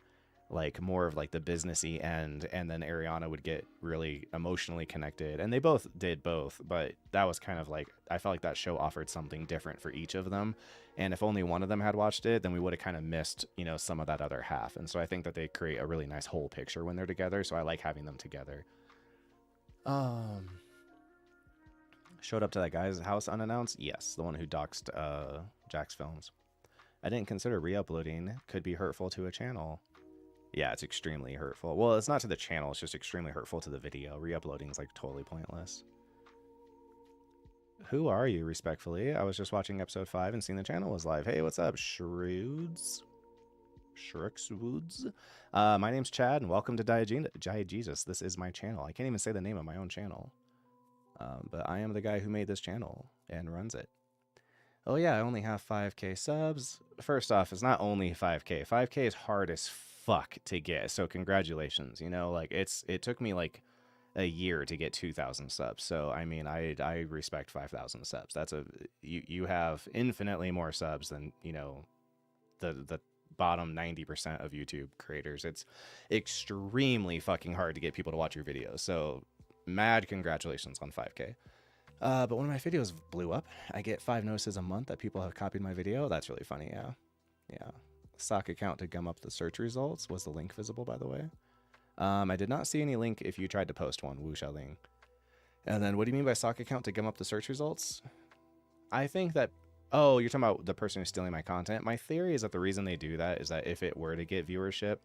[SPEAKER 1] like more of like the businessy end, and then Ariana would get really emotionally connected, and they both did both, but that was kind of like, I felt like that show offered something different for each of them, and if only one of them had watched it, then we would have kind of missed, you know, some of that other half. And so I think that they create a really nice whole picture when they're together, so I like having them together. Showed up to that guy's house unannounced? Yes, the one who doxed Jack's films. I didn't consider re-uploading, could be hurtful to a channel. Yeah, it's extremely hurtful. Well, it's not to the channel, it's just extremely hurtful to the video. Re-uploading is like totally pointless. Who are you, respectfully? I was just watching episode 5 and seeing the channel was live. Hey, what's up, Shrewds? Shrexwoods? My name's Chad, and welcome to Diegesis. This is my channel. I can't even say the name of my own channel. But I am the guy who made this channel and runs it. Oh yeah, I only have 5K subs. First off, it's not only 5K. 5K is hard as fuck to get, so congratulations. You know, like it took me like a year to get 2,000 subs. So I mean, I respect 5,000 subs. That's you have infinitely more subs than, you know, the bottom 90% of YouTube creators. It's extremely fucking hard to get people to watch your videos. So mad congratulations on 5K. But one of my videos blew up. I get 5 notices a month that people have copied my video. That's really funny. Yeah. Sock account to gum up the search results. Was the link visible, by the way? I did not see any link if you tried to post one. Wu Xiaoling. And then what do you mean by sock account to gum up the search results? I think that, oh, you're talking about the person who's stealing my content. My theory is that the reason they do that is that if it were to get viewership,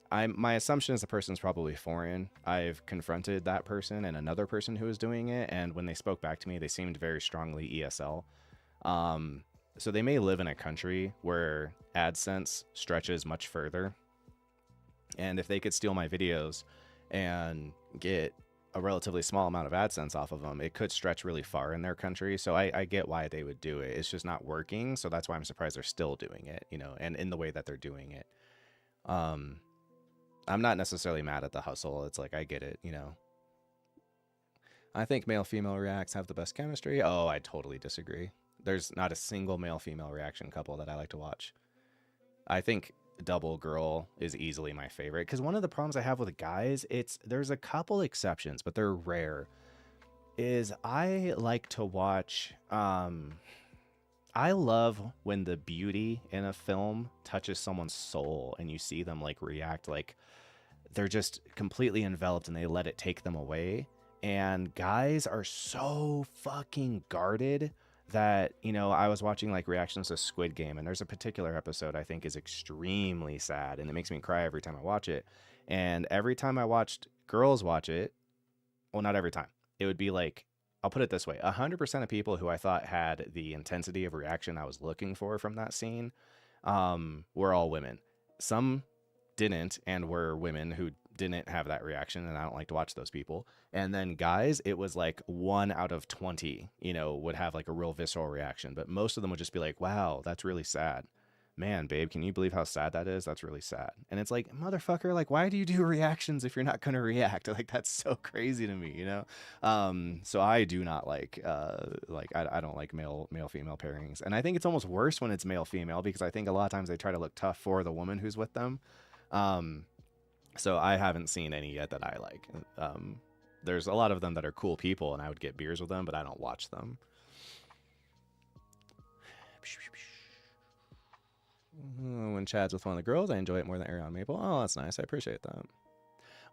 [SPEAKER 1] my assumption is the person's probably foreign. I've confronted that person and another person who was doing it, and when they spoke back to me, they seemed very strongly ESL. So they may live in a country where AdSense stretches much further. And if they could steal my videos and get a relatively small amount of AdSense off of them, it could stretch really far in their country. So I get why they would do it. It's just not working. So that's why I'm surprised they're still doing it, you know, and in the way that they're doing it. I'm not necessarily mad at the hustle. It's like, I get it, you know. I think male-female reacts have the best chemistry. Oh, I totally disagree. There's not a single male-female reaction couple that I like to watch. I think double girl is easily my favorite, because one of the problems I have with guys, there's a couple exceptions, but they're rare, is I like to watch, I love when the beauty in a film touches someone's soul and you see them like react like they're just completely enveloped and they let it take them away. And guys are so fucking guarded that, you know, I was watching like reactions to Squid Game, and there's a particular episode I think is extremely sad and it makes me cry every time I watch it. And every time I watched girls watch it, well, not every time, it would be like, I'll put it this way, 100% of people who I thought had the intensity of reaction I was looking for from that scene were all women. Some didn't, and were women who didn't have that reaction, and I don't like to watch those people. And then guys, it was like 1 out of 20, you know, would have like a real visceral reaction, but most of them would just be like, wow, that's really sad. Man, babe, can you believe how sad that is? That's really sad. And it's like, motherfucker, like, why do you do reactions if you're not going to react? Like, that's so crazy to me, you know? So I do not like I don't like male-female pairings. And I think it's almost worse when it's male-female, because I think a lot of times they try to look tough for the woman who's with them. So I haven't seen any yet that I like. There's a lot of them that are cool people, and I would get beers with them, but I don't watch them. When Chad's with one of the girls, I enjoy it more than Ariana Maple. Oh, that's nice. I appreciate that.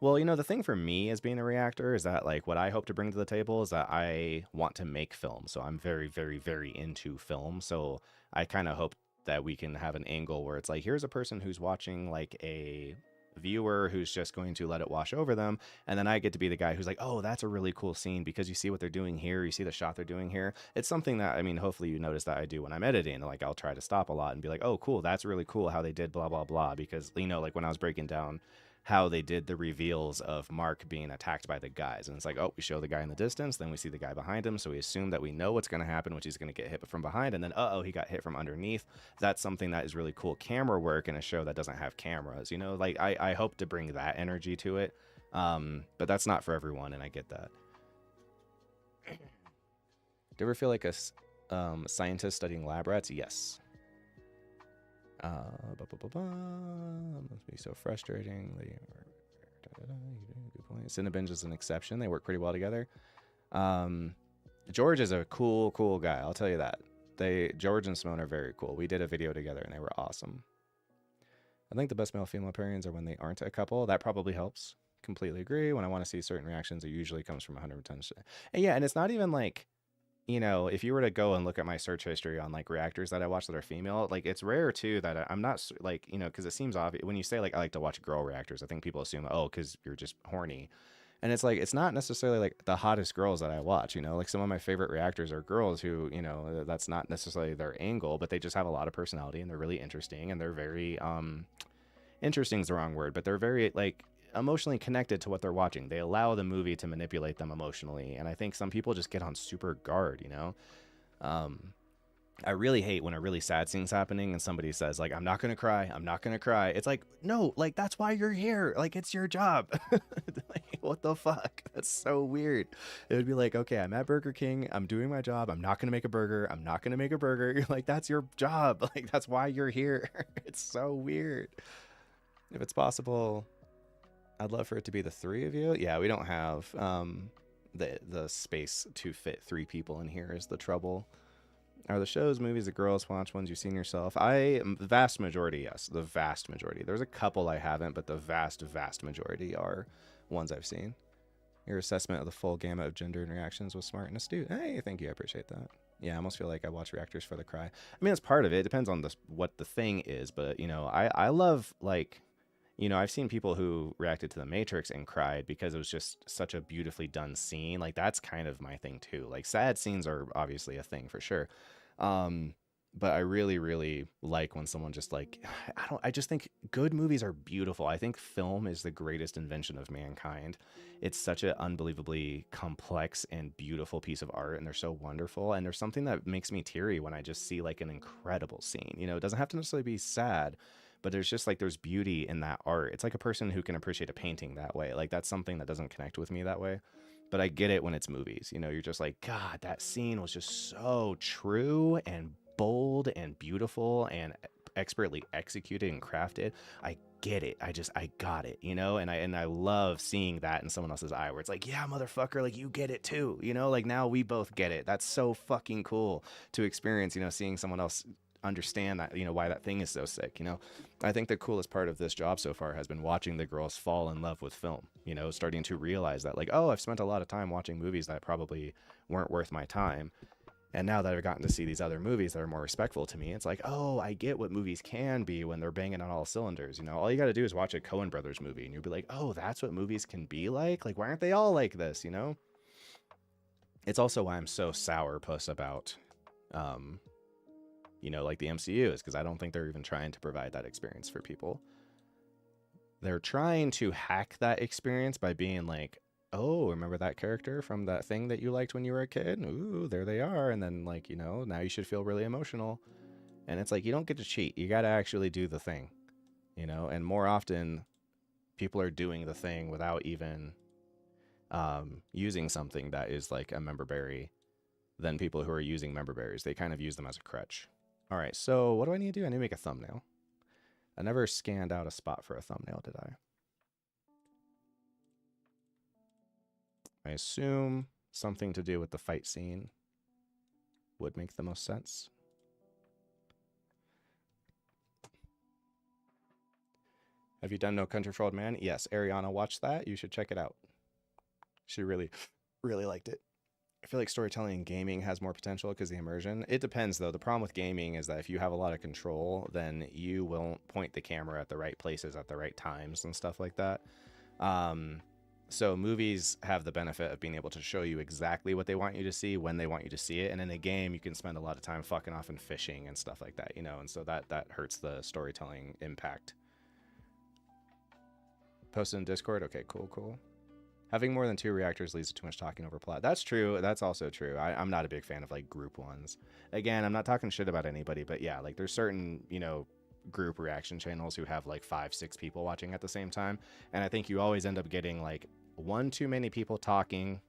[SPEAKER 1] Well, you know, the thing for me as being a reactor is that, like, what I hope to bring to the table is that I want to make film. So I'm very, very, very into film. So I kind of hope that we can have an angle where it's like, here's a person who's watching like a viewer who's just going to let it wash over them, and then I get to be the guy who's like, oh, that's a really cool scene because you see what they're doing here, you see the shot they're doing here. It's something that, I mean, hopefully you notice that I do when I'm editing. Like, I'll try to stop a lot and be like, oh cool, that's really cool how they did blah blah blah, because, you know, like when I was breaking down how they did the reveals of Mark being attacked by the guys, and it's like, oh, we show the guy in the distance, then we see the guy behind him, so we assume that we know what's going to happen, which is going to get hit from behind, and then uh-oh, he got hit from underneath. That's something that is really cool camera work in a show that doesn't have cameras, you know. Like, I hope to bring that energy to it, but that's not for everyone, and I get that. Do you ever feel like a scientist studying lab rats? Yes. Must be so frustrating. Good point. Cinnabinge is an exception. They work pretty well together. George is a cool guy. I'll tell you that. George and Simone are very cool. We did a video together and they were awesome. I think the best male-female pairings are when they aren't a couple. That probably helps. Completely agree. When I want to see certain reactions, it usually comes from 100%. And yeah, and it's not even like, you know, if you were to go and look at my search history on like reactors that I watch that are female, like it's rare too that I'm not like, you know, because it seems obvious when you say like I like to watch girl reactors, I think people assume, oh, because you're just horny. And it's like, it's not necessarily like the hottest girls that I watch, you know, like some of my favorite reactors are girls who, you know, that's not necessarily their angle, but they just have a lot of personality and they're really interesting and they're very, interesting is the wrong word, but they're very like emotionally connected to what they're watching. They allow the movie to manipulate them emotionally. And I think some people just get on super guard, you know? I really hate when a really sad scene's happening and somebody says like, I'm not going to cry. I'm not going to cry. It's like, no, like that's why you're here. Like it's your job. Like, what the fuck? That's so weird. It would be like, okay, I'm at Burger King. I'm doing my job. I'm not going to make a burger. I'm not going to make a burger. You're like, that's your job. Like, that's why you're here. It's so weird. If it's possible, I'd love for it to be the three of you. Yeah, we don't have the space to fit 3 people in here is the trouble. Are the shows, movies, the girls watch ones you've seen yourself? The vast majority, yes. The vast majority. There's a couple I haven't, but the vast majority are ones I've seen. Your assessment of the full gamut of gender and reactions was smart and astute. Hey, thank you. I appreciate that. Yeah, I almost feel like I watch reactors for the cry. I mean, that's part of it. It depends on what the thing is, but, you know, I love, like, you know, I've seen people who reacted to The Matrix and cried because it was just such a beautifully done scene. Like, that's kind of my thing, too. Like, sad scenes are obviously a thing for sure. But I really, really like when someone just like, I just think good movies are beautiful. I think film is the greatest invention of mankind. It's such an unbelievably complex and beautiful piece of art, and they're so wonderful. And there's something that makes me teary when I just see like an incredible scene. You know, it doesn't have to necessarily be sad, but there's just like, there's beauty in that art. It's like a person who can appreciate a painting that way. Like that's something that doesn't connect with me that way. But I get it when it's movies, you know, you're just like, God, that scene was just so true and bold and beautiful and expertly executed and crafted. I get it. I got it, you know, and I love seeing that in someone else's eye where it's like, yeah, motherfucker, like you get it too, you know, like now we both get it. That's so fucking cool to experience, you know, seeing someone else understand that, you know, why that thing is so sick, you know. I think the coolest part of this job so far has been watching the girls fall in love with film, you know, starting to realize that like, oh, I've spent a lot of time watching movies that probably weren't worth my time, and now that I've gotten to see these other movies that are more respectful to me, it's like, oh, I get what movies can be when they're banging on all cylinders, you know. All you got to do is watch a Coen Brothers movie and you'll be like, oh, that's what movies can be like why aren't they all like this, you know. It's also why I'm so sourpuss about you know, like the MCU is because I don't think they're even trying to provide that experience for people. They're trying to hack that experience by being like, oh, remember that character from that thing that you liked when you were a kid? Ooh, there they are. And then like, you know, now you should feel really emotional. And it's like, you don't get to cheat. You got to actually do the thing, you know, and more often people are doing the thing without even using something that is like a member berry than people who are using member berries. They kind of use them as a crutch. All right, so what do I need to do? I need to make a thumbnail. I never scanned out a spot for a thumbnail, did I? I assume something to do with the fight scene would make the most sense. Have you done No Country for Old Men? Yes, Ariana watched that. You should check it out. She really, really liked it. I feel like storytelling in gaming has more potential because the immersion. It depends, though. The problem with gaming is that if you have a lot of control, then you won't point the camera at the right places at the right times and stuff like that. So movies have the benefit of being able to show you exactly what they want you to see when they want you to see it. And in a game, you can spend a lot of time fucking off and fishing and stuff like that, you know, and so that hurts the storytelling impact. Posted in Discord? Okay, cool. Having more than 2 reactors leads to too much talking over plot. That's true. That's also true. I'm not a big fan of like group ones. Again, I'm not talking shit about anybody, but yeah, like there's certain, you know, group reaction channels who have like 5-6 people watching at the same time. And I think you always end up getting like one too many people talking.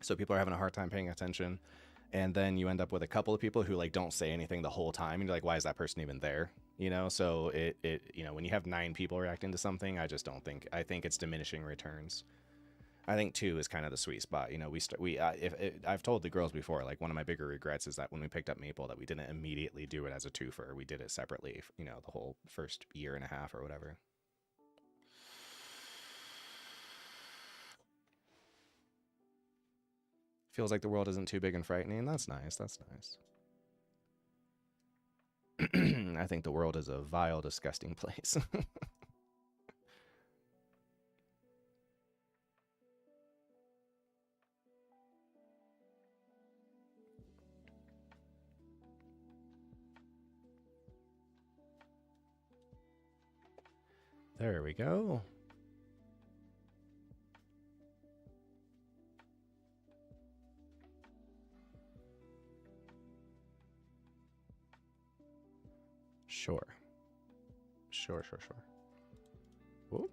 [SPEAKER 1] So people are having a hard time paying attention. And then you end up with a couple of people who like don't say anything the whole time. And you're like, why is that person even there? You know, so it you know, when you have 9 people reacting to something, I think it's diminishing returns. I think 2 is kind of the sweet spot. You know, I've told the girls before, like one of my bigger regrets is that when we picked up Maple, that we didn't immediately do it as a twofer. We did it separately, you know, the whole first year and a half or whatever. Feels like the world isn't too big and frightening. That's nice. That's nice. I think the world is a vile, disgusting place. There we go. Sure. Sure. Whoop.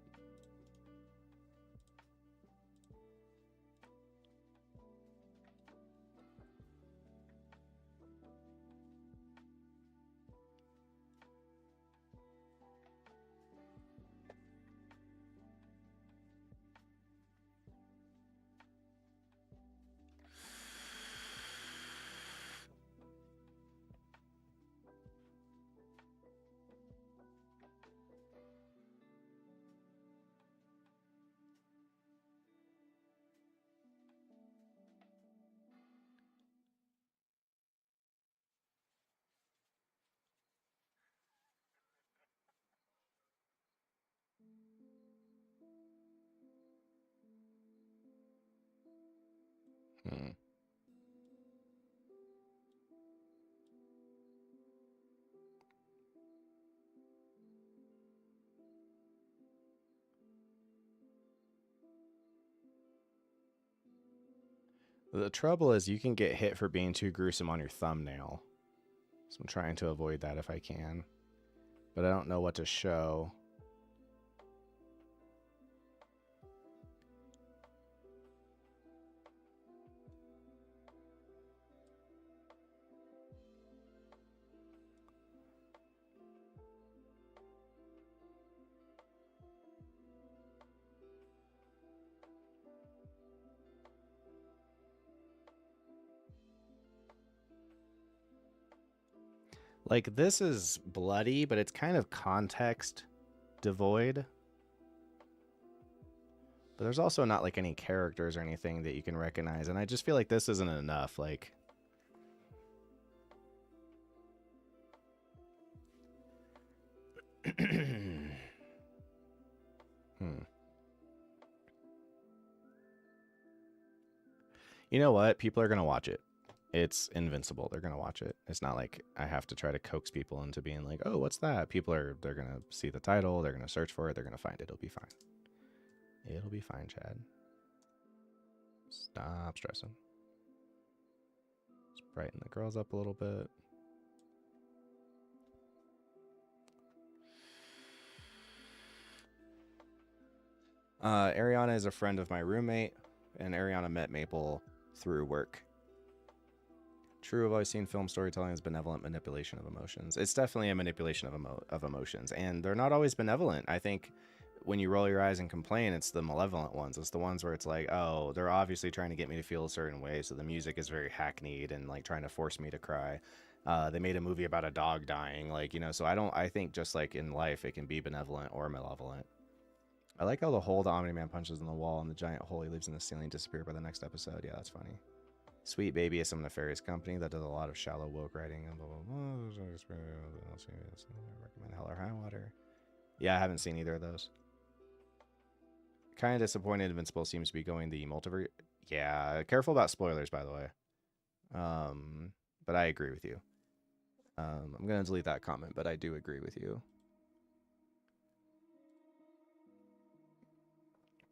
[SPEAKER 1] Hmm. The trouble is you can get hit for being too gruesome on your thumbnail. So I'm trying to avoid that if I can. But I don't know what to show. Like, this is bloody, but it's kind of context devoid. But there's also not like any characters or anything that you can recognize. And I just feel like this isn't enough. Like, You know what? People are going to watch it. It's Invincible. They're going to watch it. It's not like I have to try to coax people into being like, oh, what's that? They're going to see the title. They're going to search for it. They're going to find it. It'll be fine. It'll be fine, Chad. Stop stressing. Let's brighten the girls up a little bit. Ariana is a friend of my roommate, and Ariana met Maple through work. True, I've always seen film storytelling as benevolent manipulation of emotions. It's definitely a manipulation of emotions, and they're not always benevolent. I think when you roll your eyes and complain, it's the malevolent ones. It's the ones where it's like, oh, they're obviously trying to get me to feel a certain way, so the music is very hackneyed and like trying to force me to cry. They made a movie about a dog dying, like, you know, so I think just like in life, it can be benevolent or malevolent. I like how the hole the Omni-Man punches in the wall and the giant hole he leaves in the ceiling disappear by the next episode. Yeah, that's funny. Sweet Baby is some nefarious company that does a lot of shallow woke writing and blah, blah, blah. I recommend Hell or High Water. Yeah, I haven't seen either of those. Kind of disappointed Invincible seems to be going the multiverse. Yeah, careful about spoilers, by the way. But I agree with you. I'm going to delete that comment, but I do agree with you.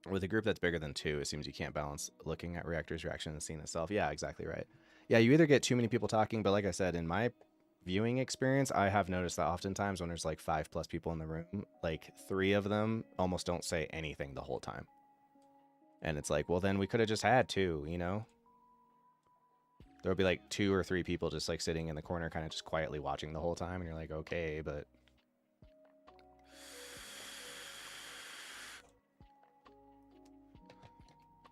[SPEAKER 1] With a group that's bigger than 2, it seems you can't balance looking at reactors' reaction and the scene itself. Yeah, exactly right. Yeah, you either get too many people talking, but like I said, in my viewing experience, I have noticed that oftentimes when there's like 5+ people in the room, like 3 of them almost don't say anything the whole time. And it's like, well, then we could have just had 2, you know? There'll be like 2 or 3 people just like sitting in the corner kind of just quietly watching the whole time, and you're like, okay, but...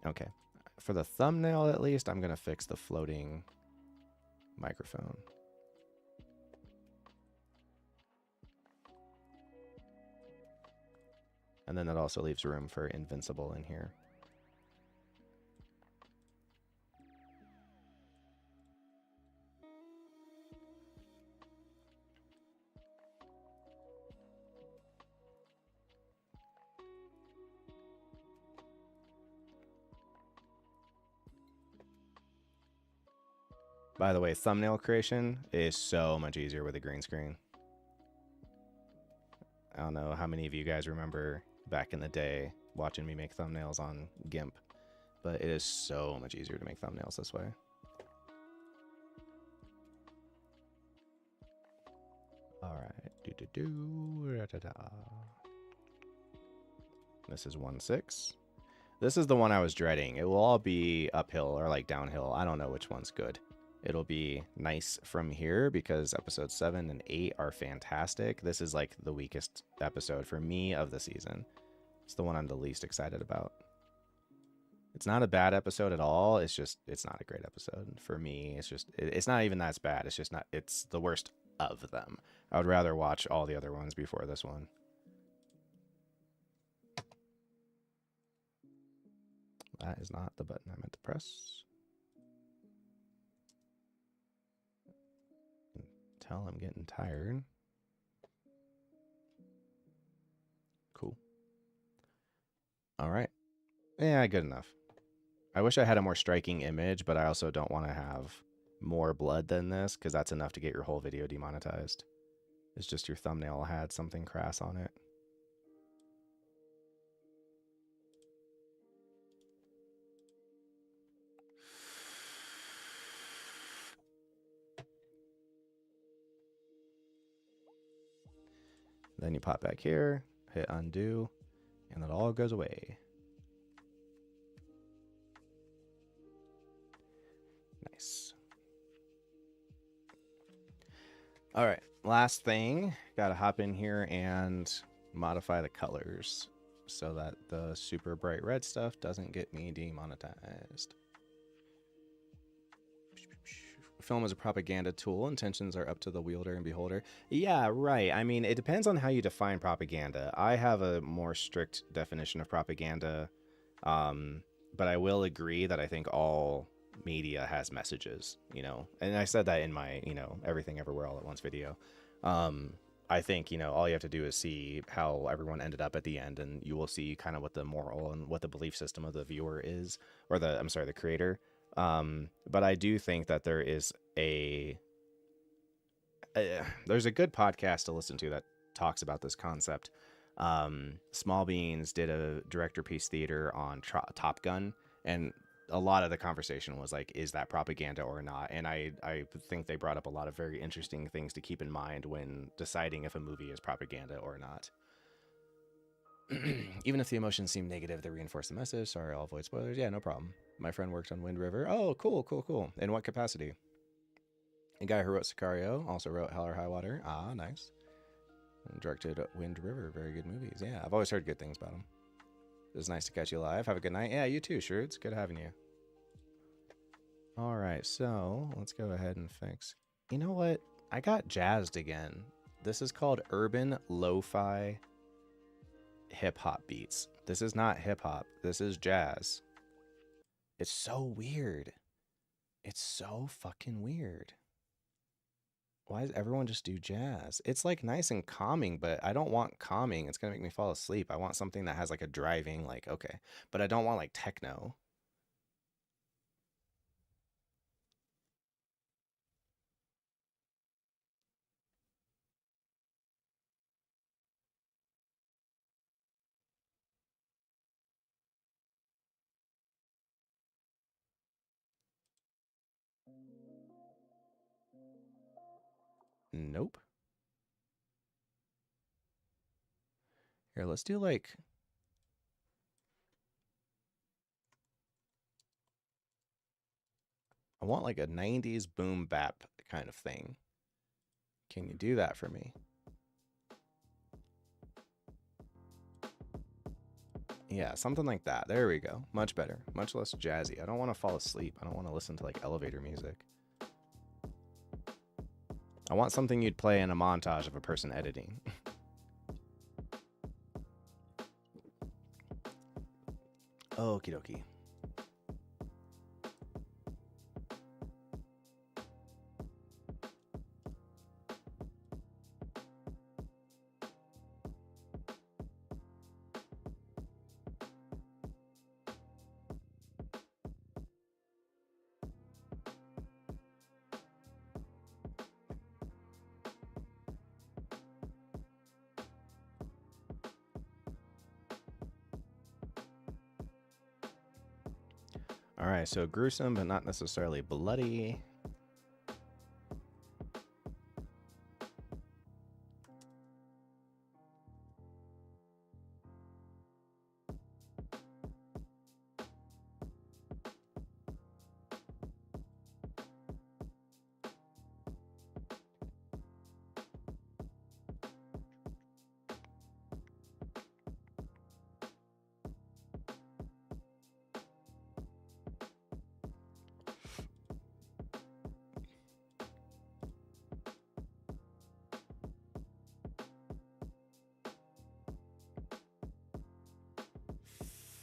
[SPEAKER 1] Okay. For the thumbnail, at least, I'm going to fix the floating microphone. And then that also leaves room for Invincible in here. By the way, thumbnail creation is so much easier with a green screen. I don't know how many of you guys remember back in the day watching me make thumbnails on GIMP, but it is so much easier to make thumbnails this way. All right. This is 1-6. This is the one I was dreading. It will all be uphill or like downhill. I don't know which one's good. It'll be nice from here because episodes 7 and 8 are fantastic. This is like the weakest episode for me of the season. It's the one I'm the least excited about. It's not a bad episode at all. It's just, it's not a great episode. For me, it's just, it's not even that bad. It's just not, it's the worst of them. I would rather watch all the other ones before this one. That is not the button I meant to press. Tell I'm getting tired. Cool. All right. Yeah, good enough. I wish I had a more striking image, but I also don't want to have more blood than this because that's enough to get your whole video demonetized. It's just your thumbnail had something crass on it. Then you pop back here, hit undo, and it all goes away. Nice. All right, last thing, gotta hop in here and modify the colors so that the super bright red stuff doesn't get me demonetized. Film is a propaganda tool. Intentions are up to the wielder and beholder. Yeah, right. I mean, it depends on how you define propaganda. I have a more strict definition of propaganda, but I will agree that I think all media has messages, you know, and I said that in my, you know, Everything Everywhere All at Once video. I think, you know, all you have to do is see how everyone ended up at the end, and you will see kind of what the moral and what the belief system of the viewer is, or the, I'm sorry, the creator. But I do think that there is there's a good podcast to listen to that talks about this concept. Small Beans did a director piece theater on Top Gun, and a lot of the conversation was like, is that propaganda or not? And I think they brought up a lot of very interesting things to keep in mind when deciding if a movie is propaganda or not. Even if the emotions seem negative, they reinforce the message. Sorry, I'll avoid spoilers. Yeah, no problem. My friend worked on Wind River. Oh, cool. In what capacity? A guy who wrote Sicario also wrote Hell or High Water. Ah, nice. And directed Wind River. Very good movies. Yeah, I've always heard good things about him. It was nice to catch you live. Have a good night. Yeah, you too, sure. It's good having you. All right, so let's go ahead and fix. You know what? I got jazzed again. This is called Urban Lo-Fi Hip-Hop Beats. This is not hip-hop. This is jazz. It's so weird. It's so fucking weird. Why does everyone just do jazz? It's like nice and calming, but I don't want calming. It's gonna make me fall asleep. I want something that has like a driving, like, okay. But I don't want like techno. Nope. Here, let's do like... I want like a 90s boom bap kind of thing. Can you do that for me? Yeah, something like that. There we go. Much better. Much less jazzy. I don't want to fall asleep. I don't want to listen to like elevator music. I want something you'd play in a montage of a person editing. Okie dokie. All right, so gruesome, but not necessarily bloody.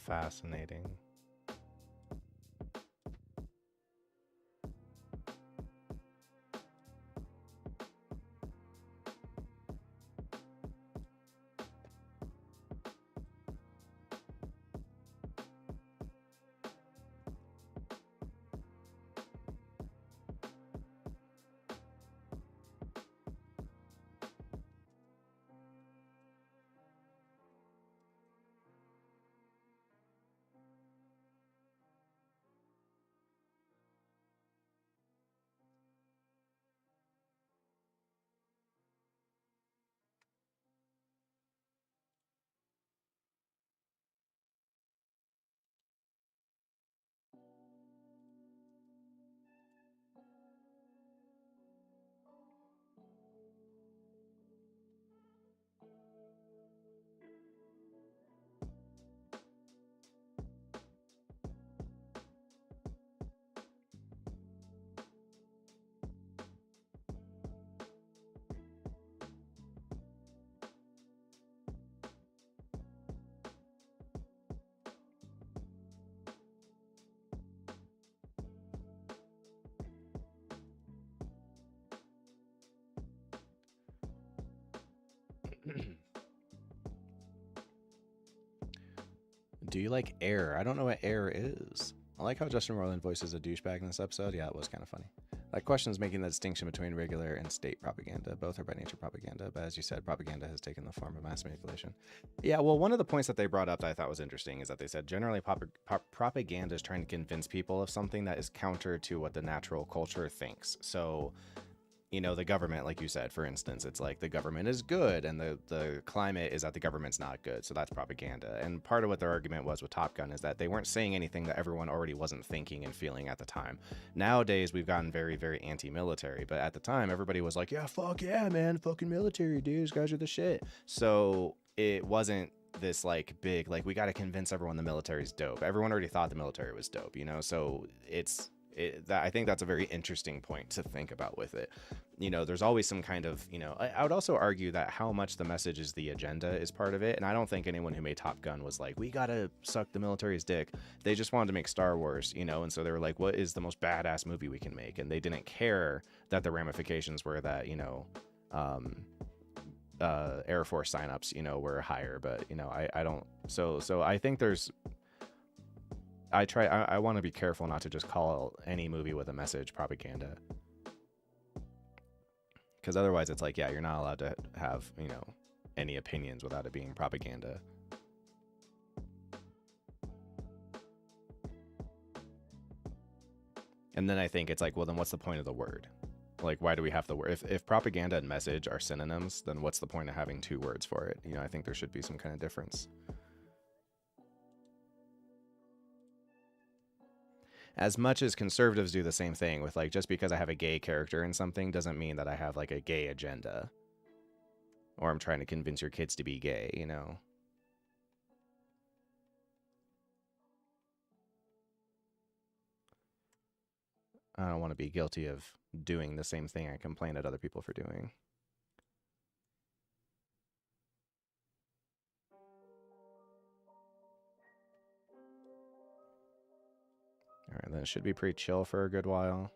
[SPEAKER 1] Fascinating. Do you like air? I don't know what air is. I like how Justin Roiland voices a douchebag in this episode. Yeah, it was kind of funny. That question is making the distinction between regular and state propaganda. Both are by nature propaganda, but as you said, propaganda has taken the form of mass manipulation. Yeah, well, one of the points that they brought up that I thought was interesting is that they said generally propaganda is trying to convince people of something that is counter to what the natural culture thinks. So, you know, the government, like you said, for instance, it's like the government is good and the climate is that the government's not good. So that's propaganda. And part of what their argument was with Top Gun is that they weren't saying anything that everyone already wasn't thinking and feeling at the time. Nowadays, we've gotten very, very anti-military. But at the time, everybody was like, yeah, fuck yeah, man, fucking military, dude. These guys are the shit. So it wasn't this like big, like, we got to convince everyone the military's dope. Everyone already thought the military was dope, you know? So I think that's a very interesting point to think about with it. You know, there's always some kind of, you know, I would also argue that how much the message is the agenda is part of it. And I don't think anyone who made Top Gun was like, we gotta suck the military's dick. They just wanted to make Star Wars, you know, and so they were like, what is the most badass movie we can make? And they didn't care that the ramifications were that, you know, Air Force signups, you know, were higher. But, you know, I don't, so I think there's, I want to be careful not to just call any movie with a message propaganda. Because otherwise it's like, yeah, you're not allowed to have, you know, any opinions without it being propaganda. And then I think it's like, well, then what's the point of the word? Like, why do we have the word? If propaganda and message are synonyms, then what's the point of having two words for it? You know, I think there should be some kind of difference. As much as conservatives do the same thing with, like, just because I have a gay character in something doesn't mean that I have, like, a gay agenda. Or I'm trying to convince your kids to be gay, you know? I don't want to be guilty of doing the same thing I complain at other people for doing. All right, then it should be pretty chill for a good while.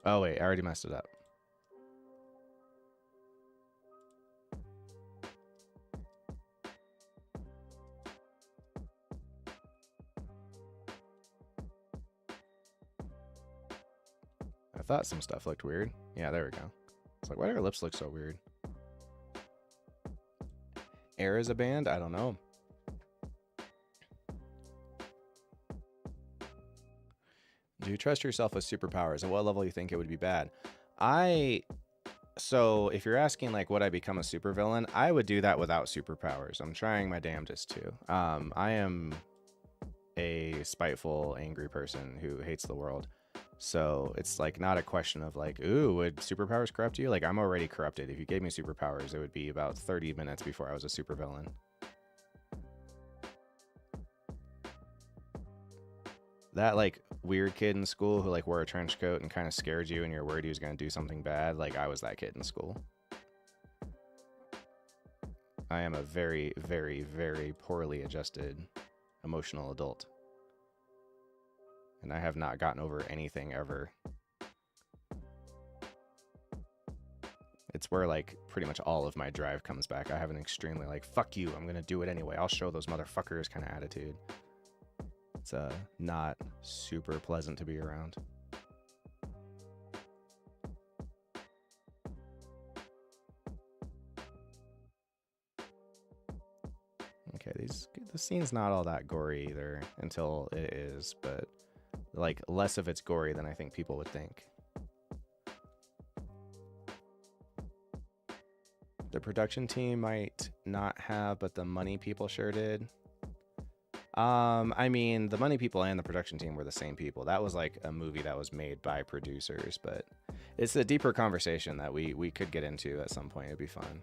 [SPEAKER 1] Oh, wait, I already messed it up. I thought some stuff looked weird. Yeah, there we go. like, why do her lips look so weird? Air is a band? I don't know. Do you trust yourself with superpowers? At what level you think it would be bad? So if you're asking like would I become a supervillain, I would do that without superpowers. I'm trying my damnedest to. I am a spiteful, angry person who hates the world. So it's like not a question of like, ooh, would superpowers corrupt you? Like I'm already corrupted. If you gave me superpowers, it would be about 30 minutes before I was a supervillain. That like weird kid in school who like wore a trench coat and kind of scared you and you're worried he was going to do something bad. Like I was that kid in school. I am a very, very, very poorly adjusted emotional adult. And I have not gotten over anything ever. It's where like pretty much all of my drive comes back. I have an extremely like, fuck you, I'm going to do it anyway. I'll show those motherfuckers kind of attitude. It's not super pleasant to be around. Okay, the scene's not all that gory either until it is, but like less of it's gory than I think people would think. The production team might not have, but the money people sure did. I mean, the money people and the production team were the same people. That was like a movie that was made by producers, but it's a deeper conversation that we could get into at some point. It'd be fun.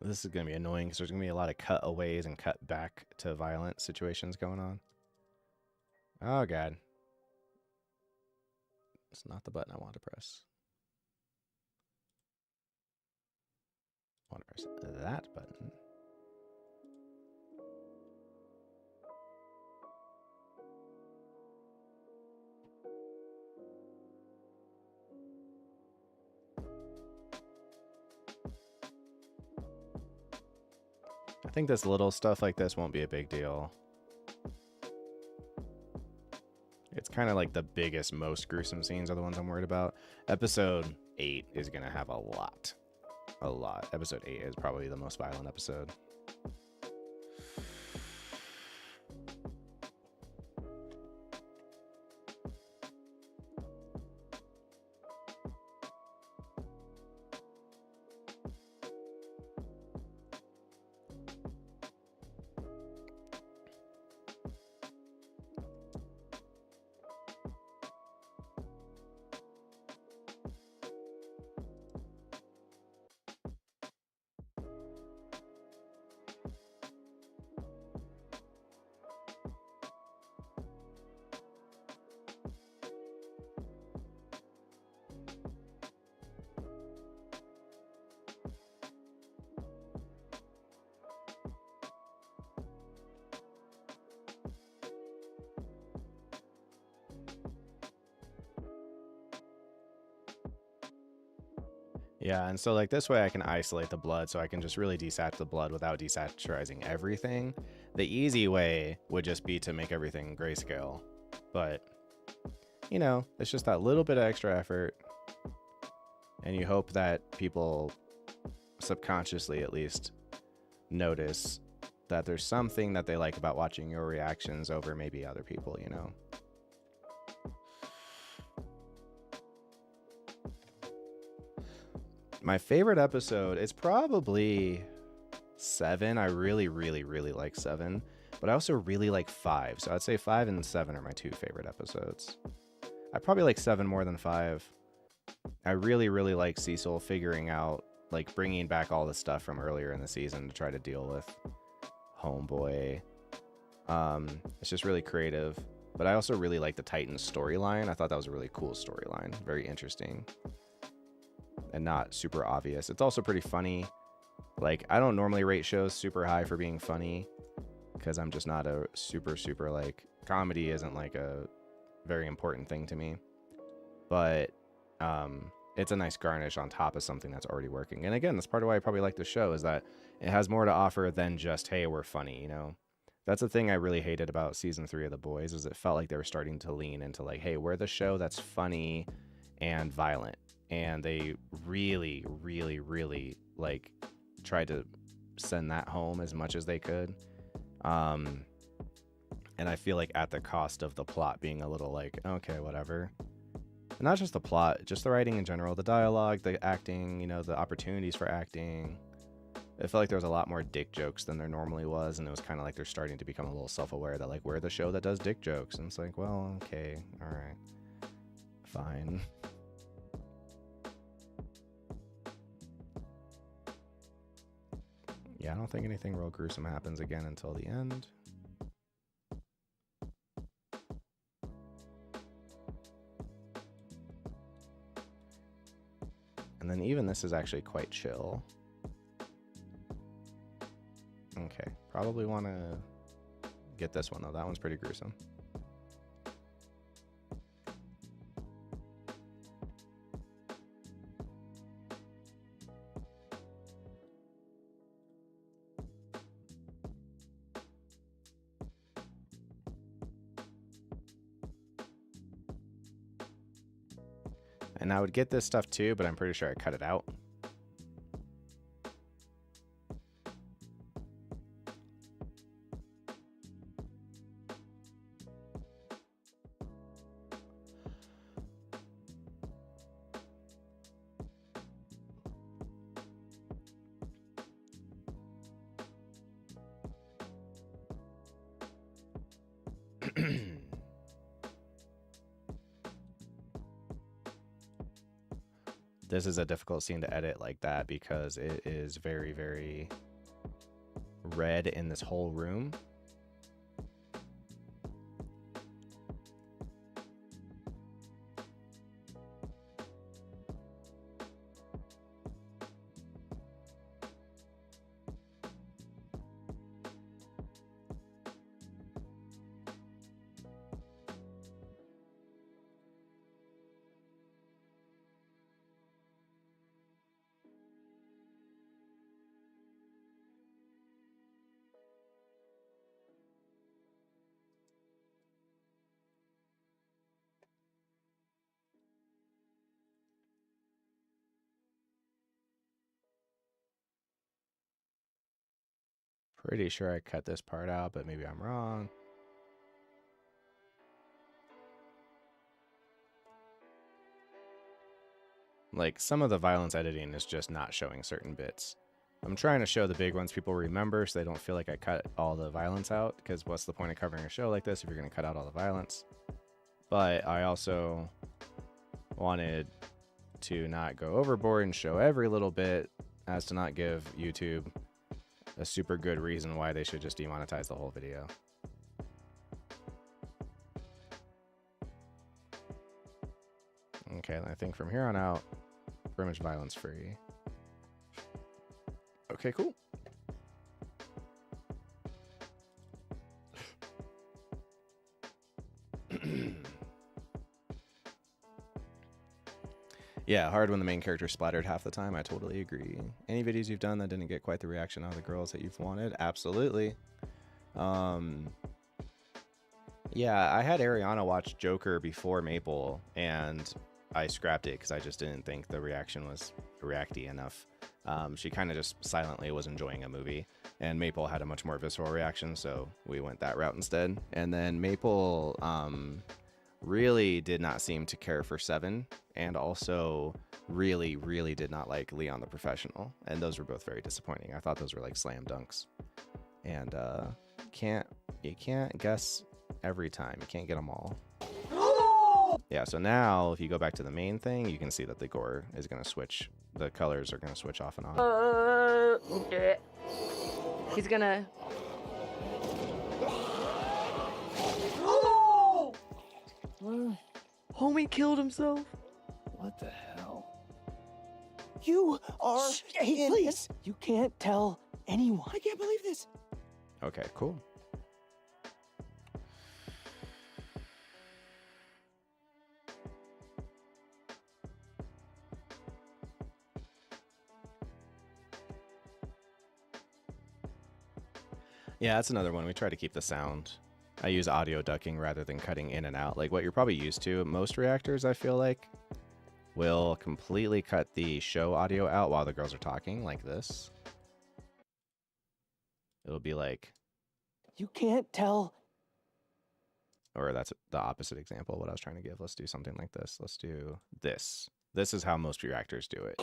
[SPEAKER 1] This is going to be annoying because there's going to be a lot of cutaways and cut back to violent situations going on. Oh, God. It's not the button I want to press. I want to press that button. I think this little stuff like this won't be a big deal. It's kind of like the biggest, most gruesome scenes are the ones I'm worried about. Episode 8 is going to have a lot. A lot. Episode 8 is probably the most violent episode. Yeah, and so like this way I can isolate the blood, so I can just really desaturate the blood without desaturizing everything. The easy way would just be to make everything grayscale, but you know, it's just that little bit of extra effort, and you hope that people subconsciously at least notice that there's something that they like about watching your reactions over maybe other people, you know. My favorite episode is probably 7. I really, really, really like 7, but I also really like 5. So I'd say 5 and 7 are my 2 favorite episodes. I probably like 7 more than 5. I really, really like Cecil figuring out, like bringing back all the stuff from earlier in the season to try to deal with Homeboy. It's just really creative, but I also really like the Titans storyline. I thought that was a really cool storyline, very interesting. And not super obvious. It's also pretty funny. Like, I don't normally rate shows super high for being funny, because I'm just not a super, like, comedy isn't, like, a very important thing to me. But it's a nice garnish on top of something that's already working. And again, that's part of why I probably like the show, is that it has more to offer than just, hey, we're funny, you know? That's the thing I really hated about season 3 of The Boys, is it felt like they were starting to lean into, like, hey, we're the show that's funny and violent. And they really, like, tried to send that home as much as they could. And I feel like at the cost of the plot being a little like, okay, whatever. And not just the plot, just the writing in general, the dialogue, the acting, you know, the opportunities for acting. It felt like there was a lot more dick jokes than there normally was, and it was kind of like they're starting to become a little self-aware that, like, we're the show that does dick jokes. And it's like, well, okay, all right, fine. Yeah, I don't think anything real gruesome happens again until the end. And then even this is actually quite chill. Okay, probably want to get this one though. That one's pretty gruesome. And I would get this stuff too, but I'm pretty sure I cut it out. This is a difficult scene to edit like that because it is very red in this whole room. Pretty sure I cut this part out, but maybe I'm wrong. Like, some of the violence editing is just not showing certain bits. I'm trying to show the big ones people remember so they don't feel like I cut all the violence out, because what's the point of covering a show like this if you're going to cut out all the violence? But I also wanted to not go overboard and show every little bit as to not give YouTube a super good reason why they should just demonetize the whole video. Okay, I think from here on out, pretty much violence free. Okay, cool. Yeah, hard when the main character splattered half the time. I totally agree. Any videos you've done that didn't get quite the reaction out of the girls that you've wanted? Absolutely. Yeah, I had Ariana watch Joker before Maple, and I scrapped it because I just didn't think the reaction was reacty enough. She kind of just silently was enjoying a movie, and Maple had a much more visceral reaction, so we went that route instead. And then Maple really did not seem to care for Seven, and also really did not like Leon the Professional, and those were both very disappointing. I thought those were like slam dunks, and you can't guess every time. You can't get them all. Yeah, so now if you go back to the main thing, you can see that the gore is going to switch. The colors are going to switch off and on.
[SPEAKER 4] He's gonna.
[SPEAKER 12] Homie killed himself.
[SPEAKER 8] What the hell?
[SPEAKER 11] You are.
[SPEAKER 17] Hey, please.
[SPEAKER 11] You can't tell anyone.
[SPEAKER 17] I can't believe this.
[SPEAKER 1] Okay, cool. Yeah, that's another one. We try to keep the sound. I use audio ducking rather than cutting in and out. Like what you're probably used to. Most reactors, I feel like, will completely cut the show audio out while the girls are talking, like this. It'll be like...
[SPEAKER 11] You can't tell.
[SPEAKER 1] Or that's the opposite example of what I was trying to give. Let's do something like this. Let's do this. This is how most reactors do it.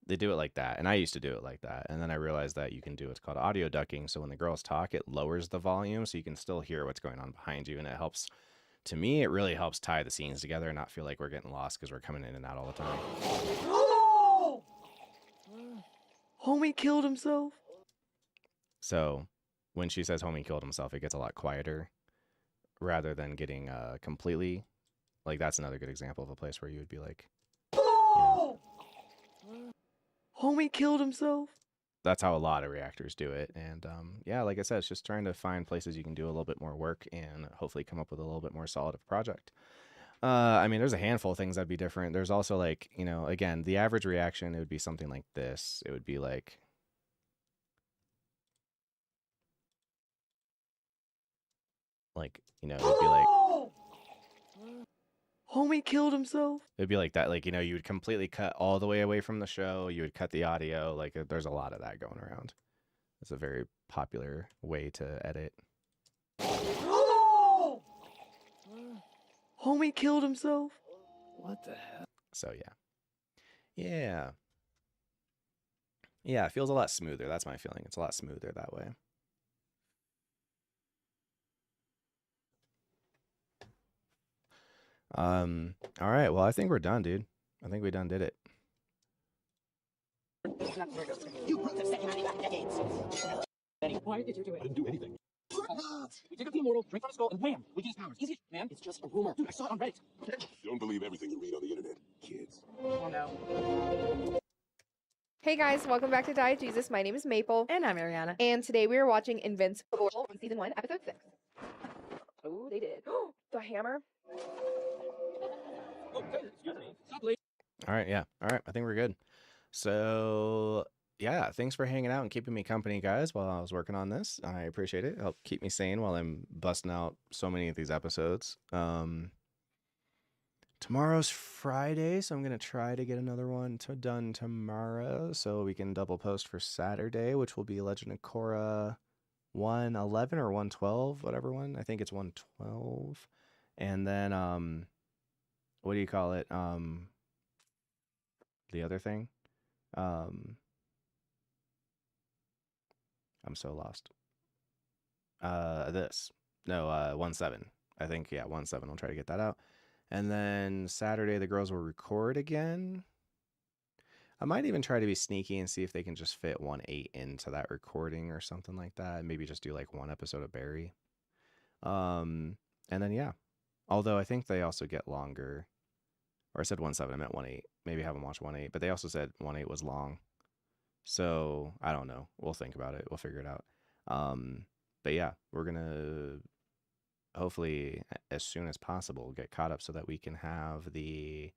[SPEAKER 1] They do it like that, and I used to do it like that, and then I realized that you can do what's called audio ducking, so when the girls talk, it lowers the volume so you can still hear what's going on behind you, and it helps, to me, it really helps tie the scenes together and not feel like we're getting lost because we're coming in and out all the time.
[SPEAKER 4] Homie killed himself.
[SPEAKER 1] So when she says homie killed himself, it gets a lot quieter rather than getting completely, like that's another good example of a place where you would be like, you know,
[SPEAKER 4] homie killed himself.
[SPEAKER 1] That's how a lot of reactors do it. And yeah, like I said, it's just trying to find places you can do a little bit more work and hopefully come up with a little bit more solid of a project. I mean, there's a handful of things that'd be different. There's also like, you know, again, the average reaction, it would be something like this. It would be like, you know, it'd be like,
[SPEAKER 4] homie killed himself.
[SPEAKER 1] it'd be like that. Like, you know, you would completely cut all the way away from the show. You would cut the audio. Like, there's a lot of that going around. It's a very popular way to edit.
[SPEAKER 4] Homie killed himself.
[SPEAKER 17] What the hell?
[SPEAKER 1] So, yeah. Yeah. Yeah, it feels a lot smoother. That's my feeling. It's a lot smoother that way. All right. Well, I think we're done, dude. I think we done did it.
[SPEAKER 6] You broke the second back decades.
[SPEAKER 19] Why did you do it?
[SPEAKER 8] I didn't do anything.
[SPEAKER 6] We dig up the immortal, drink on his skull, and wham! We get his powers. Easy, man. It's just a rumor. Dude, I saw it on Reddit.
[SPEAKER 21] Don't believe everything you read on the internet, kids.
[SPEAKER 6] Oh no.
[SPEAKER 2] Hey guys, welcome back to Diegesis. My name is Maple.
[SPEAKER 4] And I'm Ariana.
[SPEAKER 2] And today we are watching Invincible
[SPEAKER 6] From season 1, episode 6.
[SPEAKER 2] Oh, they did. The hammer.
[SPEAKER 1] All right. Yeah. All right. I think we're good. So, yeah, thanks for hanging out and keeping me company, guys, while I was working on this. I appreciate it. It helped keep me sane while I'm busting out so many of these episodes. Tomorrow's Friday, so I'm going to try to get another one done tomorrow so we can double post for Saturday, which will be Legend of Korra 111 or 112, whatever one. I think it's 112. And then, what do you call it? The other thing. I'm so lost. This. No, 1-7. I think, yeah, 1-7. I'll try to get that out. And then Saturday, the girls will record again. I might even try to be sneaky and see if they can just fit 1-8 into that recording or something like that. Maybe just do like one episode of Barry. And then, yeah. Although I think they also get longer. Or I said 1-7, I meant 1-8. Maybe have them watch 1-8. But they also said 1-8 was long. So, I don't know. We'll think about it. We'll figure it out. But yeah, we're going to hopefully, as soon as possible, get caught up so that we can have the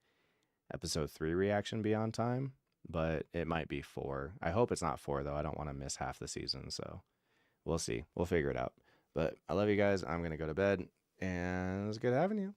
[SPEAKER 1] episode 3 reaction be on time. But it might be 4. I hope it's not 4, though. I don't want to miss half the season. So, we'll see. We'll figure it out. But I love you guys. I'm going to go to bed. And it was good having you.